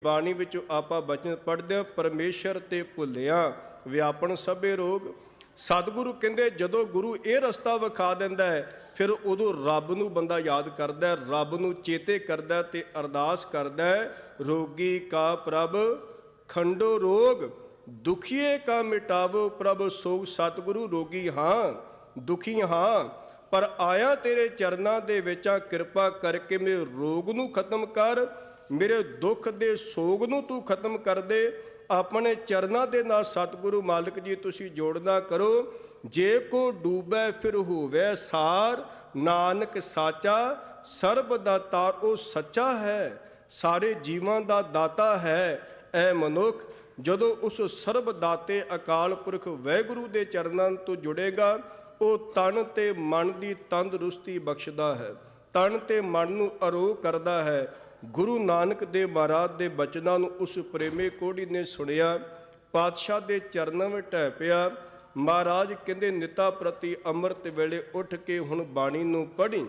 ਬਾਣੀ ਵਿੱਚੋਂ ਆਪਾਂ ਬਚਨ ਪੜ੍ਹਦੇ ਹਾਂ, ਪਰਮੇਸ਼ਰ ਤੇ ਭੁੱਲਿਆ ਵਿਆਪਨ ਸਭੇ ਰੋਗ। ਸਤਿਗੁਰੂ ਕਹਿੰਦੇ ਜਦੋਂ ਗੁਰੂ ਇਹ ਰਸਤਾ ਵਿਖਾ ਦਿੰਦਾ ਹੈ, ਫਿਰ ਉਦੋਂ ਰੱਬ ਨੂੰ ਬੰਦਾ ਯਾਦ ਕਰਦਾ, ਰੱਬ ਨੂੰ ਚੇਤੇ ਕਰਦਾ ਤੇ ਅਰਦਾਸ ਕਰਦਾ, ਰੋਗੀ ਕਾ ਪ੍ਰਭ ਖੰਡੋ ਰੋਗ, ਦੁਖੀਏ ਕਾ ਮਿਟਾਵੋ ਪ੍ਰਭ ਸੋਗ। ਸਤਿਗੁਰੂ ਰੋਗੀ ਹਾਂ, ਦੁਖੀ ਹਾਂ, ਪਰ ਆਇਆ ਤੇਰੇ ਚਰਨਾਂ ਦੇ ਵਿੱਚ ਆ, ਕਿਰਪਾ ਕਰਕੇ ਮੇਰੇ ਰੋਗ ਨੂੰ ਖਤਮ ਕਰ, ਮੇਰੇ ਦੁੱਖ ਦੇ ਸੋਗ ਨੂੰ ਤੂੰ ਖਤਮ ਕਰ ਦੇ। ਆਪਣੇ ਚਰਨਾਂ ਦੇ ਨਾਲ ਸਤਿਗੁਰੂ ਮਾਲਕ ਜੀ ਤੁਸੀਂ ਜੋੜਨਾ ਕਰੋ। ਜੇ ਕੋ ਡੂਬੈ ਫਿਰ ਹੋਵੇ ਸਾਰ, ਨਾਨਕ ਸਾਚਾ ਸਰਬ ਦਾਤਾਰ। ਉਹ ਸੱਚਾ ਹੈ, ਸਾਰੇ ਜੀਵਾਂ ਦਾ ਦਾਤਾ ਹੈ। ਐ ਮਨੁੱਖ ਜਦੋਂ ਉਸ ਸਰਬ ਦਾਤੇ ਅਕਾਲ ਪੁਰਖ ਵਾਹਿਗੁਰੂ ਦੇ ਚਰਨਾਂ ਤੋਂ ਜੁੜੇਗਾ, ਉਹ ਤਨ ਤੇ ਮਨ ਦੀ ਤੰਦਰੁਸਤੀ ਬਖਸ਼ਦਾ ਹੈ, ਤਨ ਤੇ ਮਨ ਨੂੰ ਅਰੋਗ ਕਰਦਾ ਹੈ। ਗੁਰੂ ਨਾਨਕ ਦੇਵ ਮਹਾਰਾਜ ਦੇ ਬਚਨਾਂ ਨੂੰ ਉਸ ਪ੍ਰੇਮੇ ਕੋੜੀ ਨੇ ਸੁਣਿਆ, ਪਾਤਸ਼ਾਹ ਦੇ ਚਰਨਾਂ ਵਿੱਚ ਢਹਿ ਪਿਆ। ਮਹਾਰਾਜ ਕਹਿੰਦੇ ਨਿਤਾ ਪ੍ਰਤੀ ਅੰਮ੍ਰਿਤ ਵੇਲੇ ਉੱਠ ਕੇ ਹੁਣ ਬਾਣੀ ਨੂੰ ਪੜ੍ਹੀ,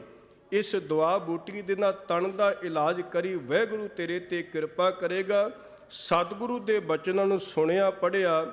ਇਸ ਦੁਆ ਬੂਟੀ ਦੇ ਨਾਲ ਤਨ ਦਾ ਇਲਾਜ ਕਰੀ, ਵਾਹਿਗੁਰੂ ਤੇਰੇ ਤੇ ਕਿਰਪਾ ਕਰੇਗਾ। ਸਤਿਗੁਰੂ ਦੇ ਬਚਨਾਂ ਨੂੰ ਸੁਣਿਆ ਪੜ੍ਹਿਆ,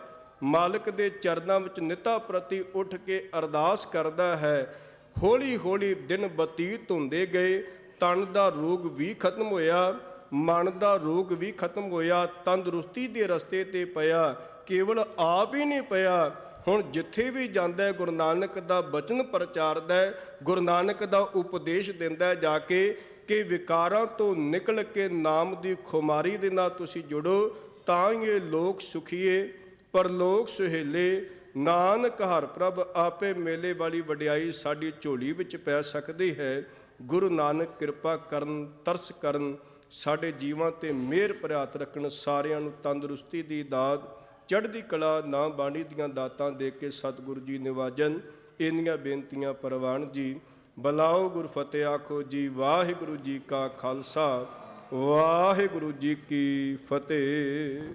ਮਾਲਕ ਦੇ ਚਰਨਾਂ ਵਿੱਚ ਨਿਤਾ ਪ੍ਰਤੀ ਉੱਠ ਕੇ ਅਰਦਾਸ ਕਰਦਾ ਹੈ। ਹੌਲੀ ਹੌਲੀ ਦਿਨ ਬਤੀਤ ਹੁੰਦੇ ਗਏ, ਤਨ ਦਾ ਰੋਗ ਵੀ ਖਤਮ ਹੋਇਆ, ਮਨ ਦਾ ਰੋਗ ਵੀ ਖਤਮ ਹੋਇਆ, ਤੰਦਰੁਸਤੀ ਦੇ ਰਸਤੇ ਤੇ ਪਿਆ। ਕੇਵਲ ਆਪ ਹੀ ਨਹੀਂ ਪਿਆ, ਹੁਣ ਜਿੱਥੇ ਵੀ ਜਾਂਦਾ ਗੁਰੂ ਨਾਨਕ ਦਾ ਬਚਨ ਪ੍ਰਚਾਰਦਾ, ਗੁਰੂ ਨਾਨਕ ਦਾ ਉਪਦੇਸ਼ ਦਿੰਦਾ ਜਾ ਕੇ ਕਿ ਵਿਕਾਰਾਂ ਤੋਂ ਨਿਕਲ ਕੇ ਨਾਮ ਦੀ ਖੁਮਾਰੀ ਦੇ ਨਾਲ ਤੁਸੀਂ ਜੁੜੋ, ਤਾਂ ਹੀ ਇਹ ਲੋਕ ਸੁਖੀਏ ਪਰਲੋਕ ਸੁਹੇਲੇ। ਨਾਨਕ ਹਰ ਪ੍ਰਭ ਆਪੇ ਮੇਲੇ ਵਾਲੀ ਵਡਿਆਈ ਸਾਡੀ ਝੋਲੀ ਵਿੱਚ ਪੈ ਸਕਦੀ ਹੈ। ਗੁਰੂ ਨਾਨਕ ਕਿਰਪਾ ਕਰਨ, ਤਰਸ ਕਰਨ, ਸਾਡੇ ਜੀਵਾਂ ਤੇ ਮਿਹਰ ਭਰਿਆਤ ਰੱਖਣ, ਸਾਰਿਆਂ ਨੂੰ ਤੰਦਰੁਸਤੀ ਦੀ ਦਾਤ, ਚੜ੍ਹਦੀ ਕਲਾ, ਨਾ ਬਾਣੀ ਦੀਆਂ ਦਾਤਾਂ ਦੇ ਕੇ ਸਤਿਗੁਰੂ ਜੀ ਨਿਵਾਜਨ। ਇੰਨੀਆਂ ਬੇਨਤੀਆਂ ਪ੍ਰਵਾਨ ਜੀ। ਬੁਲਾਓ ਗੁਰ ਫਤਿਹ ਆਖੋ ਜੀ। ਵਾਹਿਗੁਰੂ ਜੀ ਕਾ ਖਾਲਸਾ, ਵਾਹਿਗੁਰੂ ਜੀ ਕੀ ਫਤਿਹ।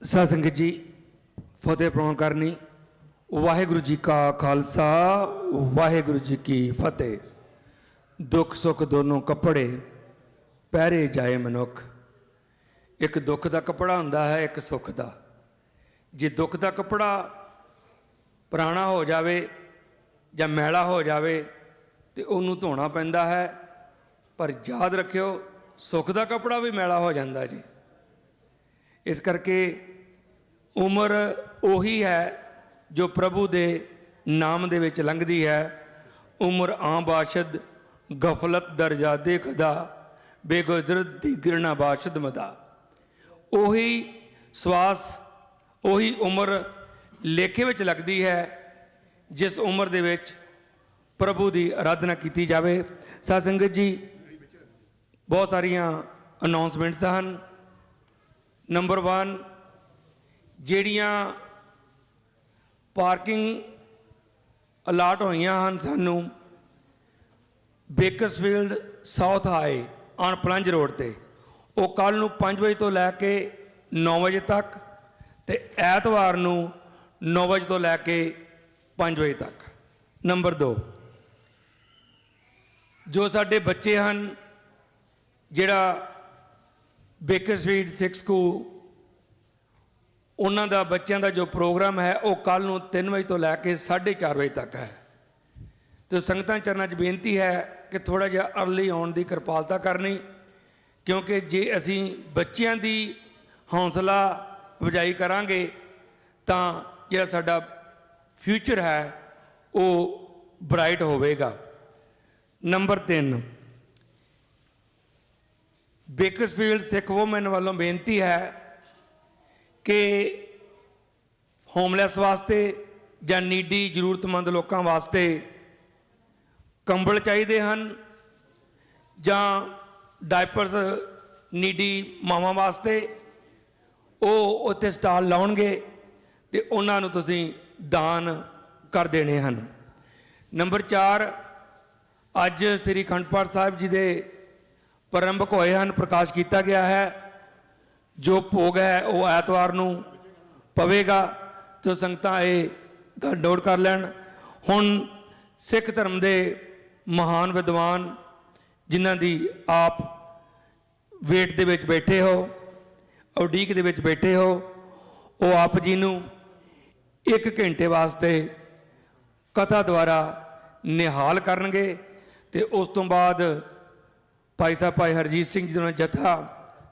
ਸਾਧ ਸੰਗਤ ਜੀ ਫਤਿਹ ਪ੍ਰਵਾਨ ਕਰਨੀ। ਵਾਹਿਗੁਰੂ ਜੀ ਕਾ ਖਾਲਸਾ, ਵਾਹਿਗੁਰੂ ਜੀ ਕੀ ਫਤਿਹ। ਦੁੱਖ ਸੁੱਖ ਦੋਨੋਂ ਕੱਪੜੇ ਪਹਿਰੇ ਜਾਏ ਮਨੁੱਖ। ਇੱਕ ਦੁੱਖ ਦਾ ਕੱਪੜਾ ਹੁੰਦਾ ਹੈ, ਇੱਕ ਸੁੱਖ ਦਾ। ਜੇ ਦੁੱਖ ਦਾ ਕੱਪੜਾ ਪੁਰਾਣਾ ਹੋ ਜਾਵੇ ਜਾਂ ਮੈਲਾ ਹੋ ਜਾਵੇ ਤੇ ਉਹਨੂੰ ਧੋਣਾ ਪੈਂਦਾ ਹੈ, ਪਰ ਯਾਦ ਰੱਖਿਓ ਸੁੱਖ ਦਾ ਕੱਪੜਾ ਵੀ ਮੈਲਾ ਹੋ ਜਾਂਦਾ ਜੀ। ਇਸ ਕਰਕੇ ਉਮਰ ਉਹੀ ਹੈ ਜੋ ਪ੍ਰਭੂ ਦੇ ਨਾਮ ਦੇ ਵਿੱਚ ਲੰਘਦੀ ਹੈ। ਉਮਰ ਆਮ ਬਾਸ਼ਦ ਗਫਲਤ ਦਰਜਾਦੇ ਖਦਾ, ਬੇਗੁਜ਼ਰਤ ਦੀਗਰ ਨਾ ਬਾਸ਼ਦ ਮਦਾ। ਉਹੀ ਸਵਾਸ, ਉਹੀ ਉਮਰ ਲੇਖੇ ਵਿੱਚ ਲੱਗਦੀ ਹੈ ਜਿਸ ਉਮਰ ਦੇ ਵਿੱਚ ਪ੍ਰਭੂ ਦੀ ਆਰਾਧਨਾ ਕੀਤੀ ਜਾਵੇ। ਸਾਧ ਸੰਗਤ ਜੀ ਬਹੁਤ ਸਾਰੀਆਂ ਅਨਾਉਂਸਮੈਂਟਸ ਹਨ। ਨੰਬਰ 1, ਜਿਹੜੀਆਂ ਪਾਰਕਿੰਗ ਅਲਾਟ ਹੋਈਆਂ ਹਨ ਸਾਨੂੰ Bakersfield South High on Planz Road 'ਤੇ, ਉਹ ਕੱਲ੍ਹ ਨੂੰ 5 ਵਜੇ ਤੋਂ ਲੈ ਕੇ 9 ਵਜੇ ਤੱਕ ਤੇ ਐਤਵਾਰ ਨੂੰ 9 ਵਜੇ ਤੋਂ ਲੈ ਕੇ 5 ਵਜੇ ਤੱਕ। ਨੰਬਰ 2, ਜੋ ਸਾਡੇ ਬੱਚੇ ਹਨ, ਜਿਹੜਾ ਬੇਕਰਸਫੀਲਡ 6 ਸਕੂਲ, ਉਹਨਾਂ ਦਾ ਬੱਚਿਆਂ ਦਾ ਜੋ ਪ੍ਰੋਗਰਾਮ ਹੈ ਉਹ ਕੱਲ੍ਹ ਨੂੰ 3 ਵਜੇ ਤੋਂ ਲੈ ਕੇ 4:30 ਵਜੇ ਤੱਕ ਹੈ। ਅਤੇ ਸੰਗਤਾਂ ਚਰਨਾਂ 'ਚ ਬੇਨਤੀ ਹੈ ਕਿ ਥੋੜ੍ਹਾ ਜਿਹਾ ਅਰਲੀ ਆਉਣ ਦੀ ਕਿਰਪਾਲਤਾ ਕਰਨੀ, ਕਿਉਂਕਿ ਜੇ ਅਸੀਂ ਬੱਚਿਆਂ ਦੀ ਹੌਸਲਾ ਅਫਜ਼ਾਈ ਕਰਾਂਗੇ ਤਾਂ ਜਿਹੜਾ ਸਾਡਾ ਫਿਊਚਰ ਹੈ ਉਹ ਬਰਾਈਟ ਹੋਵੇਗਾ। ਨੰਬਰ 3, ਬੇਕਰਸਫੀਲਡ ਸਿੱਖ ਵੂਮੈਨ ਵੱਲੋਂ ਬੇਨਤੀ ਹੈ ਕਿ ਹੋਮਲੈਸ ਵਾਸਤੇ ਜਾਂ ਨੀਡੀ ਜ਼ਰੂਰਤਮੰਦ ਲੋਕਾਂ ਵਾਸਤੇ ਕੰਬਲ ਚਾਹੀਦੇ ਹਨ, ਜਾਂ ਡਾਇਪਰਸ ਨੀਡੀ ਮਾਵਾਂ ਵਾਸਤੇ, ਉਹ ਉੱਥੇ ਸਟਾਲ ਲਾਉਣਗੇ ਅਤੇ ਉਹਨਾਂ ਨੂੰ ਤੁਸੀਂ ਦਾਨ ਕਰ ਦੇਣੇ ਹਨ। ਨੰਬਰ 4, ਅੱਜ ਸ੍ਰੀ ਅਖੰਡ ਪਾਠ ਸਾਹਿਬ ਜੀ ਦੇ ਪ੍ਰਾਰੰਭਕ ਹੋਏ ਹਨ, ਪ੍ਰਕਾਸ਼ ਕੀਤਾ ਗਿਆ ਹੈ। ਜੋ ਭੋਗ ਹੈ ਉਹ ਐਤਵਾਰ ਨੂੰ ਪਵੇਗਾ, ਜੋ ਸੰਗਤਾਂ ਇਹ ਗੱਲ ਨੋਟ ਕਰ ਲੈਣ। ਹੁਣ ਸਿੱਖ ਧਰਮ ਦੇ ਮਹਾਨ ਵਿਦਵਾਨ ਜਿਨ੍ਹਾਂ ਦੀ ਆਪ ਵੇਟ ਦੇ ਵਿੱਚ ਬੈਠੇ ਹੋ, ਉਡੀਕ ਦੇ ਵਿੱਚ ਬੈਠੇ ਹੋ, ਉਹ ਆਪ ਜੀ ਨੂੰ 1 ਘੰਟੇ ਵਾਸਤੇ ਕਥਾ ਦੁਆਰਾ ਨਿਹਾਲ ਕਰਨਗੇ ਤੇ ਉਸ ਤੋਂ ਬਾਅਦ ਭਾਈ ਸਾਹਿਬ ਭਾਈ ਹਰਜੀਤ ਸਿੰਘ ਜੀ ਦਾ ਜਥਾ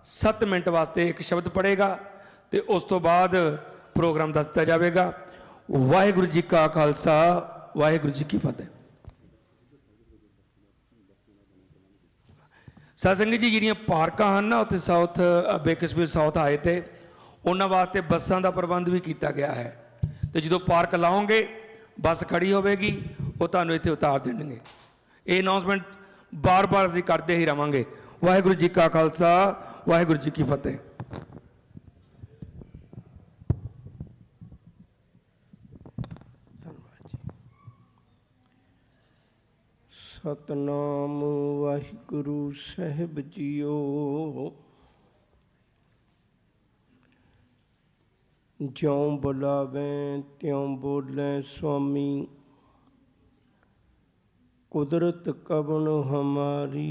7 ਮਿੰਟ ਵਾਸਤੇ ਇੱਕ ਸ਼ਬਦ ਪੜ੍ਹੇਗਾ ਤੇ ਉਸ ਤੋਂ ਬਾਅਦ ਪ੍ਰੋਗਰਾਮ ਦੱਸ ਦਿੱਤਾ ਜਾਵੇਗਾ। ਵਾਹਿਗੁਰੂ ਜੀ ਕਾ ਖਾਲਸਾ, ਵਾਹਿਗੁਰੂ ਜੀ ਕੀ ਫਤਿਹ। ਸਾਧ ਸੰਗਤ ਜੀ, ਜਿਹੜੀਆਂ ਪਾਰਕਾਂ ਹਨ ਨਾ ਉੱਥੇ ਸਾਊਥ ਬੇਕਰਸਫੀਲਡ ਸਾਊਥ ਆਏ ਤੇ ਉਹਨਾਂ ਵਾਸਤੇ ਬੱਸਾਂ ਦਾ ਪ੍ਰਬੰਧ ਵੀ ਕੀਤਾ ਗਿਆ ਹੈ ਤੇ ਜਦੋਂ ਪਾਰਕ ਲਾਓਗੇ ਬੱਸ ਖੜੀ ਹੋਵੇਗੀ, ਉਹ ਤੁਹਾਨੂੰ ਇੱਥੇ ਉਤਾਰ ਦੇਣਗੇ। ਇਹ ਅਨਾਉਂਸਮੈਂਟ ਬਾਰ-ਬਾਰ ਅਸੀਂ ਕਰਦੇ ਹੀ ਰਵਾਂਗੇ। ਵਾਹਿਗੁਰੂ ਜੀ ਕਾ ਖਾਲਸਾ, ਵਾਹਿਗੁਰੂ ਜੀ ਕੀ ਫਤਿਹ। ਸਤਨਾਮ ਵਾਹਿਗੁਰੂ ਸਾਹਿਬ ਜੀਓ। ਜਿਉਂ ਬੁਲਾਵੇਂ ਤਿਉਂ ਬੋਲੇ ਸੁਆਮੀ, ਕੁਦਰਤ ਕਵਣ ਹਮਾਰੀ।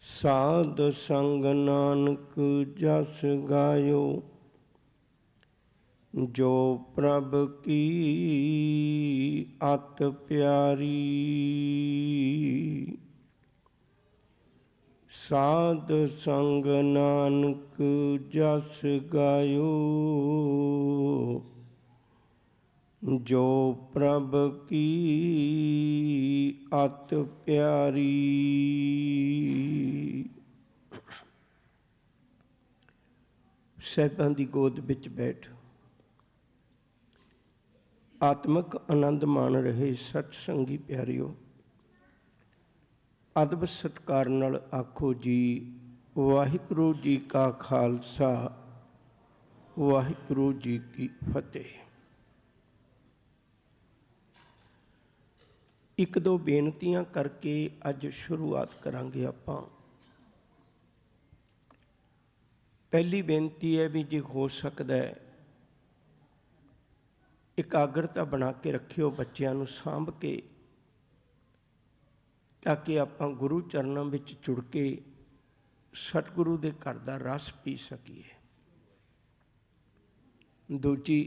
ਸਾਧ ਸੰਗ ਨਾਨਕ ਜਸ ਗਾਇਓ, ਜੋ ਪ੍ਰਭ ਕੀ ਅਤ ਪਿਆਰੀ। ਸਾਧ ਸੰਗ ਨਾਨਕ ਜਸ ਗਾਇਓ, ਜੋ ਪ੍ਰਭ ਕੀ ਅਤ ਪਿਆਰੀ। ਸਾਹਿਬਾਂ ਦੀ ਗੋਦ ਵਿੱਚ ਬੈਠ ਆਤਮਿਕ ਆਨੰਦ ਮਾਣ ਰਹੇ ਸਤ ਸੰਗੀ ਪਿਆਰਿਓ, ਅਦਬ ਸਤਿਕਾਰ ਨਾਲ ਆਖੋ ਜੀ ਵਾਹਿਗੁਰੂ ਜੀ ਕਾ ਖਾਲਸਾ, ਵਾਹਿਗੁਰੂ ਜੀ ਕੀ ਫਤਿਹ। ਇੱਕ ਦੋ ਬੇਨਤੀਆਂ ਕਰਕੇ ਅੱਜ ਸ਼ੁਰੂਆਤ ਕਰਾਂਗੇ ਆਪਾਂ। ਪਹਿਲੀ ਬੇਨਤੀ ਹੈ ਵੀ ਜੇ ਹੋ ਸਕਦਾ ਹੈ ਇਕਾਗਰਤਾ ਬਣਾ ਕੇ ਰੱਖਿਓ, ਬੱਚਿਆਂ ਨੂੰ ਸਾਂਭ ਕੇ, ਤਾਂ ਕਿ ਆਪਾਂ ਗੁਰੂ ਚਰਨਾਂ ਵਿੱਚ ਜੁੜ ਕੇ ਸਤਿਗੁਰੂ ਦੇ ਘਰ ਦਾ ਰਸ ਪੀ ਸਕੀਏ। ਦੂਜੀ,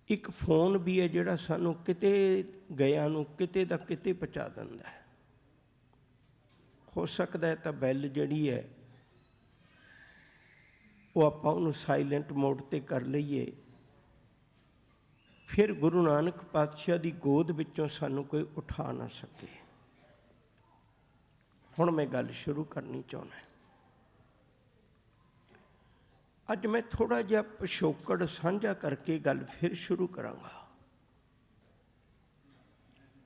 ਇੱਕ ਫੋਨ ਵੀ ਹੈ ਜਿਹੜਾ ਸਾਨੂੰ ਕਿਤੇ ਗਿਆਂ ਨੂੰ ਕਿਤੇ ਦਾ ਕਿਤੇ ਪਹੁੰਚਾ ਦਿੰਦਾ ਹੈ। ਹੋ ਸਕਦਾ ਹੈ ਤਾਂ ਬੈਲ ਜਿਹੜੀ ਹੈ ਉਹ ਆਪਾਂ ਉਹਨੂੰ ਸਾਇਲੈਂਟ ਮੋਡ 'ਤੇ ਕਰ ਲਈਏ, ਫਿਰ ਗੁਰੂ ਨਾਨਕ ਪਾਤਸ਼ਾਹ ਦੀ ਗੋਦ ਵਿੱਚੋਂ ਸਾਨੂੰ ਕੋਈ ਉਠਾ ਨਾ ਸਕੇ। ਹੁਣ ਮੈਂ ਗੱਲ ਸ਼ੁਰੂ ਕਰਨੀ ਚਾਹੁੰਦਾ। ਅੱਜ ਮੈਂ ਥੋੜ੍ਹਾ ਜਿਹਾ ਪਿਛੋਕੜ ਸਾਂਝਾ ਕਰਕੇ ਗੱਲ ਫਿਰ ਸ਼ੁਰੂ ਕਰਾਂਗਾ।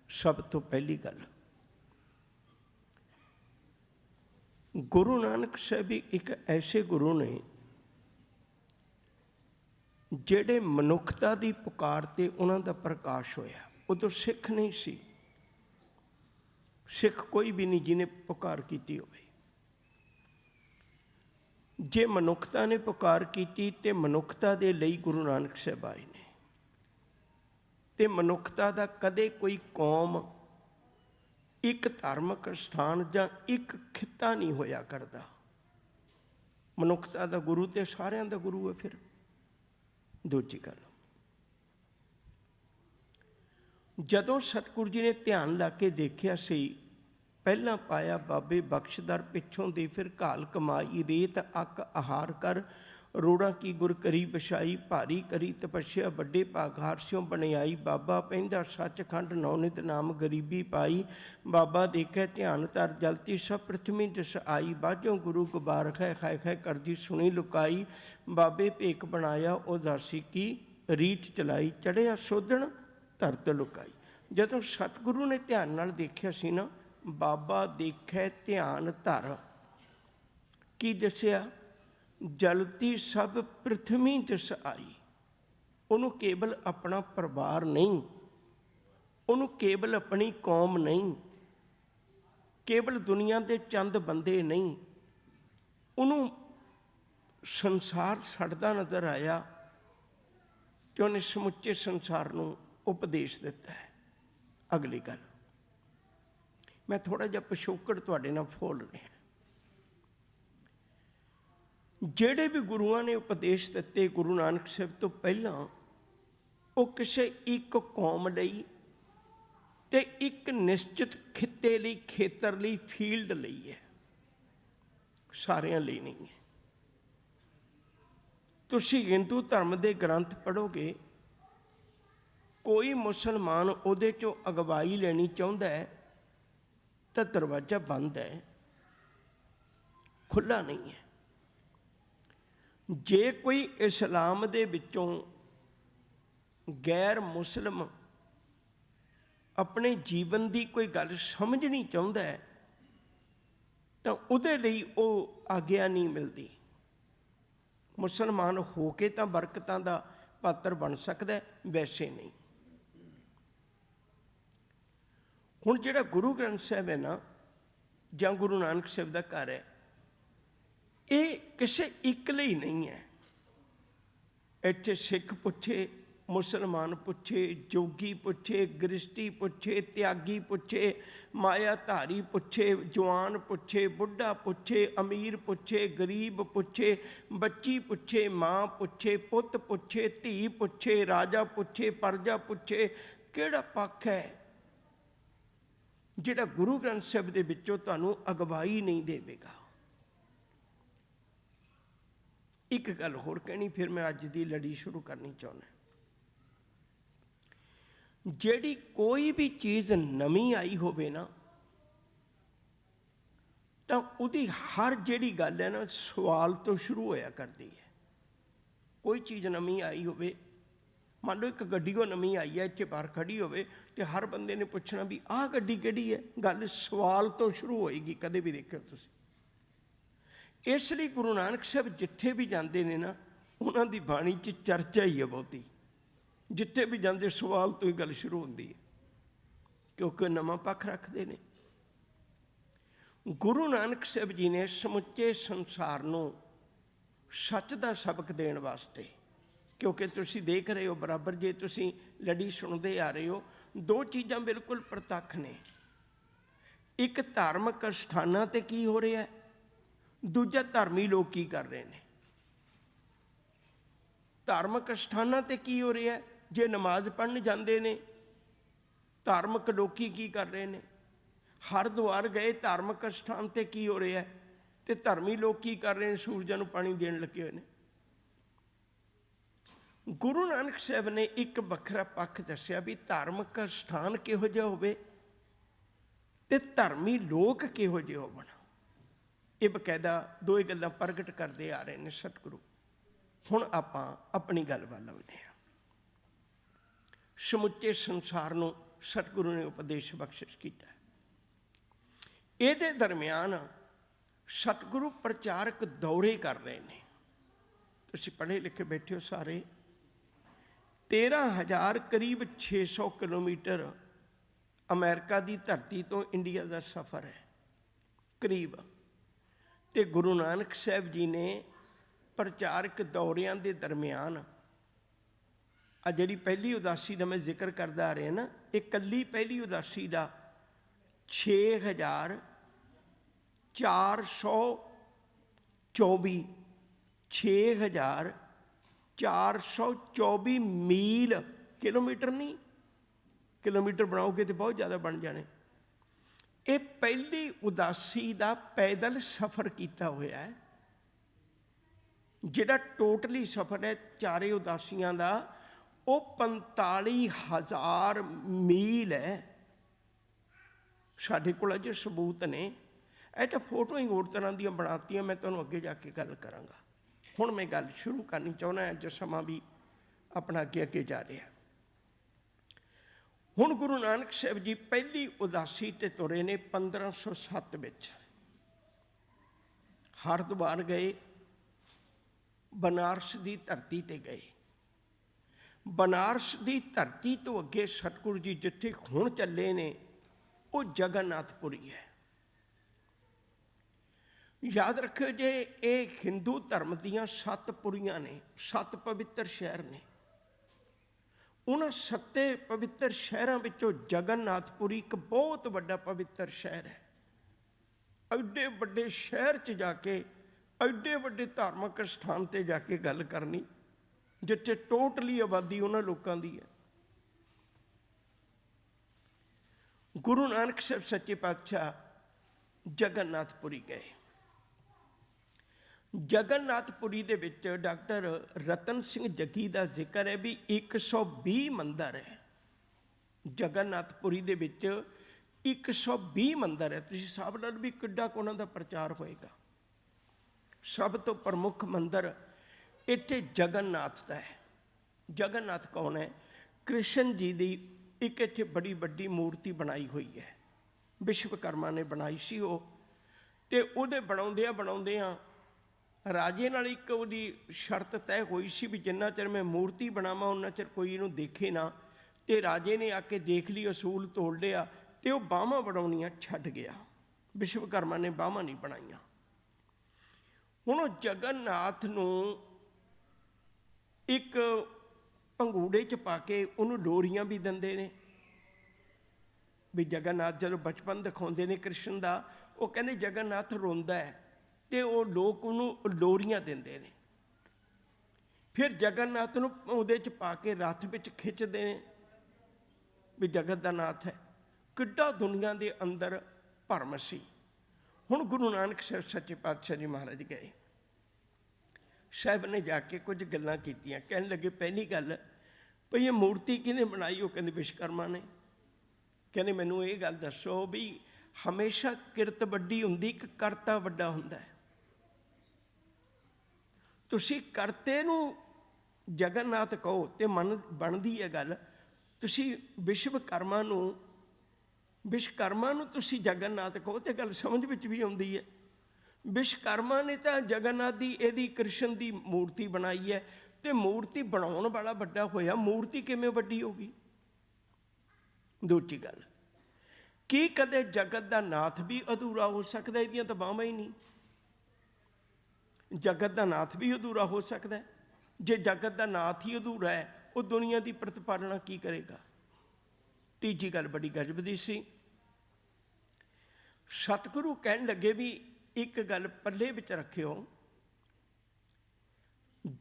ਸਭ ਤੋਂ ਪਹਿਲੀ ਗੱਲ, ਗੁਰੂ ਨਾਨਕ ਸਾਹਿਬ ਇੱਕ ਐਸੇ ਗੁਰੂ ਨੇ ਜਿਹੜੇ ਮਨੁੱਖਤਾ ਦੀ ਪੁਕਾਰ 'ਤੇ ਉਹਨਾਂ ਦਾ ਪ੍ਰਕਾਸ਼ ਹੋਇਆ। ਉਦੋਂ ਸਿੱਖ ਨਹੀਂ ਸੀ, ਸਿੱਖ ਕੋਈ ਵੀ ਨਹੀਂ ਜਿਹਨੇ ਪੁਕਾਰ ਕੀਤੀ ਹੋਵੇ। ਜੇ ਮਨੁੱਖਤਾ ਨੇ ਪੁਕਾਰ ਕੀਤੀ ਤੇ ਮਨੁੱਖਤਾ ਦੇ ਲਈ ਗੁਰੂ ਨਾਨਕ ਸਾਹਿਬ ਆਏ ਨੇ। ਤੇ ਮਨੁੱਖਤਾ ਦਾ ਕਦੇ ਕੋਈ ਕੌਮ, ਇੱਕ ਧਾਰਮਿਕ ਸਥਾਨ ਜਾਂ ਇੱਕ ਖਿੱਤਾ ਨਹੀਂ ਹੋਇਆ ਕਰਦਾ। ਮਨੁੱਖਤਾ ਦਾ ਗੁਰੂ ਤੇ ਸਾਰਿਆਂ ਦਾ ਗੁਰੂ ਹੈ। ਫਿਰ ਦੂਜੀ ਗੱਲ, ਜਦੋਂ ਸਤਿਗੁਰੂ ਜੀ ਨੇ ਧਿਆਨ ਲਾ ਕੇ ਦੇਖਿਆ ਸੀ, ਪਹਿਲਾਂ ਪਾਇਆ ਬਾਬੇ ਬਖਸ਼ਦਰ ਪਿੱਛੋਂ ਦੇ, ਫਿਰ ਘਾਲ ਕਮਾਈ ਰੇਤ ਅੱਕ ਆਹਾਰ ਕਰ, ਰੋੜਾਂ ਕੀ ਗੁਰ ਕਰੀ ਵਿਛਾਈ, ਭਾਰੀ ਕਰੀ ਤਪੱਸਿਆ ਵੱਡੇ ਭਾਗ ਹਾਰਸਿਓਂ ਬਣਾਈ, ਬਾਬਾ ਪੈਂਦਾ ਸੱਚਖੰਡ ਨੌਨਿਤ ਨਾਮ ਗਰੀਬੀ ਪਾਈ, ਬਾਬਾ ਦੇਖੇ ਧਿਆਨ ਧਰ ਜਲਤੀ ਸਭ ਪ੍ਰਥਮੀ ਦਿਸ ਆਈ, ਬਾਝੋਂ ਗੁਰੂ ਗੁਬਾਰ ਖੈ ਖਾਇ ਖਾਇ ਕਰਦੀ ਸੁਣੀ ਲੁਕਾਈ, ਬਾਬੇ ਭੇਖ ਬਣਾਇਆ ਉਦਾਸੀ ਕੀ ਰੀਤ ਚਲਾਈ, ਚੜਿਆ ਸੋਧਣ ਧਰਤ ਲੁਕਾਈ। ਜਦੋਂ ਸਤਿਗੁਰੂ ਨੇ ਧਿਆਨ ਨਾਲ ਦੇਖਿਆ ਸੀ ਨਾ, ਬਾਬਾ ਦੇਖੇ ਧਿਆਨ ਧਰ ਕੀ ਦੱਸਿਆ, ਜਲਤੀ ਸਭ ਪ੍ਰਥਮੀ ਦਿਸ ਆਈ। ਉਹਨੂੰ ਕੇਵਲ ਆਪਣਾ ਪਰਿਵਾਰ ਨਹੀਂ, ਉਹਨੂੰ ਕੇਵਲ ਆਪਣੀ ਕੌਮ ਨਹੀਂ, ਕੇਵਲ ਦੁਨੀਆ ਦੇ ਚੰਦ ਬੰਦੇ ਨਹੀਂ, ਉਹਨੂੰ ਸੰਸਾਰ ਛੱਡਦਾ ਨਜ਼ਰ ਆਇਆ ਤੇ ਉਹਨੇ ਸਮੁੱਚੇ ਸੰਸਾਰ ਨੂੰ ਉਪਦੇਸ਼ ਦਿੱਤਾ ਹੈ। अगली गल मैं थोड़ा जिहा पिछोकड़ तुहाडे नाल फोल रहा। ਜਿਹੜੇ भी गुरुआं ने उपदेश दिते गुरु नानक साहब तो पहला वो किसी एक कौम लई ते एक निश्चित खिते लई खेतर लई फील्ड लई है, सारिਆਂ ਲਈ नहीं है। तुसीं हिंदू धर्म के ग्रंथ पढ़ोगे, कोई मुसलमान उहदे चों अगवाई लेनी चाहुंदा है तो दरवाजा बंद है, खुला नहीं है। जे कोई इस्लाम दे विचों गैर मुस्लिम अपने जीवन की कोई गल समझनी चाहुंदा है तो उहदे लई वो आग्या नहीं मिलती। मुसलमान हो के तो बरकतां दा पात्र बन सकदा है, वैसे नहीं। हुण जिहड़ा गुरु ग्रंथ साहिब है ना जां गुरु नानक साहिब दा घर है, ये किसी एक ਲਈ नहीं है। इत्थे सिख पुछे, मुसलमान पुछे, जोगी पुछे, गृहस्थी पुछे, त्यागी पुछे, मायाधारी पुछे, जवान पुछे, बुढ़ा पुछे, अमीर पुछे, गरीब पुछे, बच्ची पुछे, माँ पुछे, पुत पुछे, धी पुछे, राजा पुछे, प्रजा पुछे, किहड़ा पक्ष है जिहड़ा गुरु ग्रंथ साहिब दे विचों तुहानूं अगवाई नहीं देवेगा। एक गल होर कहनी, फिर मैं अज दी लड़ी शुरू करनी चाहुंदा। जिहड़ी कोई भी चीज़ नवीं आई होवे ना तो उहदी हर जिहड़ी गल है ना सवाल तो शुरू होया करती है। कोई चीज़ नवीं आई होवे, मान लो एक गड्डी को नवीं आई है, इत्थे बाहर खड़ी होवे तो हर बंदे ने पुछना भी आह गड्डी किहड़ी है, गल सवाल तो शुरू होएगी। कदे भी देखियो तुसीं। इसलिए गुरु नानक साहब जिथे भी जाते हैं ना, उन्हों की बाणी च चर्चा ही है बहुती। जिथे भी जाते सवाल तो ही गल शुरू होती है, क्योंकि नवा पक्ष रखते हैं। गुरु नानक साहब जी ने समुचे संसार को सच का सबक देने वास्ते, क्योंकि तुसीं देख रहे हो बराबर जे तुसीं लड़ी सुनते आ रहे हो, दो चीज़ां बिल्कुल प्रतख ने। एक धार्मिक अस्थानां ते की हो रहा है, दूजा धर्मी लोग की कर रहे हैं। धार्मिक अस्थानां ते की हो रहा है, जे नमाज पढ़न जाते हैं धार्मिक लोग की कर रहे हैं। हरिद्वार गए धार्मिक अस्थान ते की हो रहा है, तो धर्मी लोग की कर रहे हैं, सूरजां नूं पानी देण लगे हुए हैं। गुरु नानक साहब ने एक वखरा पक्ष दस्या भी धार्मिक अस्थान किहो जिहा होवे ते धर्मी लोग किहो जिहे होवण। ये बकायदा दो ही गल्लां प्रगट करते आ रहे हैं सतगुरु। हुण आपां अपनी गल वल आउंदे हां। समुचे संसार नूं सतगुरु ने उपदेश बख्शिश कीता। इहदे दरम्यान सतगुरु प्रचारक दौरे कर रहे हैं। तुसीं पढ़े लिखे बैठे हो सारे। 13,000 करीब 600 किलोमीटर अमेरिका की धरती तो इंडिया का सफ़र है करीब। तो गुरु नानक साहब जी ने प्रचारक दौरियां के दरम्यान आ जिहड़ी पहली उदासी का मैं जिक्र करता आ रहा ना, ये कल्ली पहली उदासी का 6,424 6,424 मील, किलोमीटर नहीं, किलोमीटर बनाओगे तो बहुत ज़्यादा बन जाने। ये पहली उदासी का पैदल सफ़र किया हुआ है। जिहड़ा टोटली सफ़र है चारे उदासियां का, वो 45,000 मील है। साढ़े कोल अज सबूत ने। ये तो फोटो ही होर तरह दी बनाती, मैं तुहानूं अगे जाके गल करांगा। हुण मैं गल शुरू करनी चाहुंदा, अज समा भी अपना अगे अगे जा रहा। हुण गुरु नानक साहब जी पहली उदासी ते तुरे ने 1507 विच। हरिद्वार गए, बनारस की धरती ते गए। बनारस की धरती तो अगे सतगुरु जी जिथे हुण चले ने वो जगन्नाथपुरी है। याद रखियो जे ये हिंदू धर्म दीयां 7 पुरियां ने, 7 पवित्र शहर ने। ਉਹਨਾਂ 7 ਪਵਿੱਤਰ ਸ਼ਹਿਰਾਂ ਵਿੱਚੋਂ ਜਗਨਨਾਥਪੁਰੀ ਇੱਕ ਬਹੁਤ ਵੱਡਾ ਪਵਿੱਤਰ ਸ਼ਹਿਰ ਹੈ। ਐਡੇ ਵੱਡੇ ਸ਼ਹਿਰ 'ਚ ਜਾ ਕੇ, ਐਡੇ ਵੱਡੇ ਧਾਰਮਿਕ ਸਥਾਨ 'ਤੇ ਜਾ ਕੇ ਗੱਲ ਕਰਨੀ ਜਿੱਥੇ ਟੋਟਲੀ ਆਬਾਦੀ ਉਹਨਾਂ ਲੋਕਾਂ ਦੀ ਹੈ। ਗੁਰੂ ਨਾਨਕ ਸਾਹਿਬ ਸੱਚੇ ਪਾਤਸ਼ਾਹ ਜਗਨਨਾਥਪੁਰੀ ਗਏ। ਜਗਨਨਾਥਪੁਰੀ ਦੇ ਵਿੱਚ ਡਾਕਟਰ ਰਤਨ ਸਿੰਘ ਜੱਗੀ ਦਾ ਜ਼ਿਕਰ ਹੈ ਵੀ 120 ਮੰਦਰ ਹੈ। ਜਗਨਨਾਥਪੁਰੀ ਦੇ ਵਿੱਚ 120 ਮੰਦਰ ਹੈ। ਤੁਸੀਂ ਹਿਸਾਬ ਨਾਲ ਵੀ ਕਿੱਡਾ ਕੁ ਉਹਨਾਂ ਦਾ ਪ੍ਰਚਾਰ ਹੋਏਗਾ। ਸਭ ਤੋਂ ਪ੍ਰਮੁੱਖ ਮੰਦਰ ਇੱਥੇ ਜਗਨਨਾਥ ਦਾ ਹੈ। ਜਗਨਨਾਥ ਕੌਣ ਹੈ? ਕ੍ਰਿਸ਼ਨ ਜੀ ਦੀ ਇੱਕ ਇੱਥੇ ਬੜੀ ਵੱਡੀ ਮੂਰਤੀ ਬਣਾਈ ਹੋਈ ਹੈ। ਵਿਸ਼ਵਕਰਮਾ ਨੇ ਬਣਾਈ ਸੀ ਉਹ, ਅਤੇ ਉਹਦੇ ਬਣਾਉਂਦਿਆਂ ਰਾਜੇ ਨਾਲ ਇੱਕ ਉਹਦੀ ਸ਼ਰਤ ਤੈਅ ਹੋਈ ਸੀ ਵੀ ਜਿੰਨਾ ਚਿਰ ਮੈਂ ਮੂਰਤੀ ਬਣਾਵਾਂ ਉਹਨਾਂ ਚਿਰ ਕੋਈ ਇਹਨੂੰ ਦੇਖੇ ਨਾ। ਅਤੇ ਰਾਜੇ ਨੇ ਆ ਕੇ ਦੇਖ ਲਈ, ਅਸੂਲ ਤੋੜ ਲਿਆ, ਅਤੇ ਉਹ ਬਾਹਾਂ ਬਣਾਉਣੀਆਂ ਛੱਡ ਗਿਆ। ਵਿਸ਼ਵਕਰਮਾ ਨੇ ਬਾਹਾਂ ਨਹੀਂ ਬਣਾਈਆਂ। ਹੁਣ ਉਹ ਜਗਨਨਾਥ ਨੂੰ ਇੱਕ ਭੰਗੂੜੇ 'ਚ ਪਾ ਕੇ ਉਹਨੂੰ ਲੋਰੀਆਂ ਵੀ ਦਿੰਦੇ ਨੇ। ਵੀ ਜਗਨਨਾਥ ਜਦੋਂ ਬਚਪਨ ਦਿਖਾਉਂਦੇ ਨੇ ਕ੍ਰਿਸ਼ਨ ਦਾ, ਉਹ ਕਹਿੰਦੇ ਜਗਨਨਾਥ ਰੋਂਦਾ ਹੈ, ਅਤੇ ਉਹ ਲੋਕ ਉਹਨੂੰ ਲੋਰੀਆਂ ਦਿੰਦੇ ਨੇ। ਫਿਰ ਜਗਨਨਾਥ ਨੂੰ ਉਹਦੇ 'ਚ ਪਾ ਕੇ ਰੱਥ ਵਿੱਚ ਖਿੱਚਦੇ ਨੇ ਵੀ ਜਗਤ ਦਾ ਨਾਥ ਹੈ। ਕਿੱਡਾ ਦੁਨੀਆ ਦੇ ਅੰਦਰ ਭਰਮ ਸੀ। ਹੁਣ ਗੁਰੂ ਨਾਨਕ ਸਾਹਿਬ ਸੱਚੇ ਪਾਤਸ਼ਾਹ ਜੀ ਮਹਾਰਾਜ ਗਏ। ਸਾਹਿਬ ਨੇ ਜਾ ਕੇ ਕੁਝ ਗੱਲਾਂ ਕੀਤੀਆਂ। ਕਹਿਣ ਲੱਗੇ, ਪਹਿਲੀ ਗੱਲ ਭਈ ਇਹ ਮੂਰਤੀ ਕਿਹਨੇ ਬਣਾਈ? ਉਹ ਕਹਿੰਦੇ ਵਿਸ਼ਵਕਰਮਾ ਨੇ। ਕਹਿੰਦੇ ਮੈਨੂੰ ਇਹ ਗੱਲ ਦੱਸੋ ਵੀ ਹਮੇਸ਼ਾ ਕਿਰਤ ਵੱਡੀ ਹੁੰਦੀ ਕਿ ਕਰਤਾ ਵੱਡਾ ਹੁੰਦਾ ਹੈ? ਤੁਸੀਂ ਕਰਤੇ ਨੂੰ ਜਗਨਨਾਥ ਕਹੋ ਤੇ ਮਨ ਬਣਦੀ ਹੈ ਗੱਲ। ਤੁਸੀਂ ਵਿਸ਼ਵਕਰਮਾ ਨੂੰ ਤੁਸੀਂ ਜਗਨਨਾਥ ਕਹੋ ਤੇ ਗੱਲ ਸਮਝ ਵਿੱਚ ਵੀ ਆਉਂਦੀ ਹੈ। ਵਿਸ਼ਵਕਰਮਾ ਨੇ ਤਾਂ ਜਗਨਨਾਥ ਦੀ ਇਹਦੀ ਕ੍ਰਿਸ਼ਨ ਦੀ ਮੂਰਤੀ ਬਣਾਈ ਹੈ, ਤੇ ਮੂਰਤੀ ਬਣਾਉਣ ਵਾਲਾ ਵੱਡਾ ਹੋਇਆ, ਮੂਰਤੀ ਕਿਵੇਂ ਵੱਡੀ ਹੋ ਗਈ? ਦੂਜੀ ਗੱਲ, ਕੀ ਕਦੇ ਜਗਤ ਦਾ ਨਾਥ ਵੀ ਅਧੂਰਾ ਹੋ ਸਕਦਾ? ਇਹਦੀਆਂ ਤਾਂ ਬਾਹਾਂ ਹੀ ਨਹੀਂ। ਜਗਤ ਦਾ ਨਾਥ ਵੀ ਅਧੂਰਾ ਹੋ ਸਕਦਾ? ਜੇ ਜਗਤ ਦਾ ਨਾਥ ਹੀ ਅਧੂਰਾ ਹੈ, ਉਹ ਦੁਨੀਆ ਦੀ ਪ੍ਰਤਿਪਾਲਨਾ ਕੀ ਕਰੇਗਾ? ਤੀਜੀ ਗੱਲ ਬੜੀ ਗਜਬ ਦੀ ਸੀ। ਸਤਿਗੁਰੂ ਕਹਿਣ ਲੱਗੇ ਵੀ ਇੱਕ ਗੱਲ ਪੱਲੇ ਵਿੱਚ ਰੱਖਿਓ,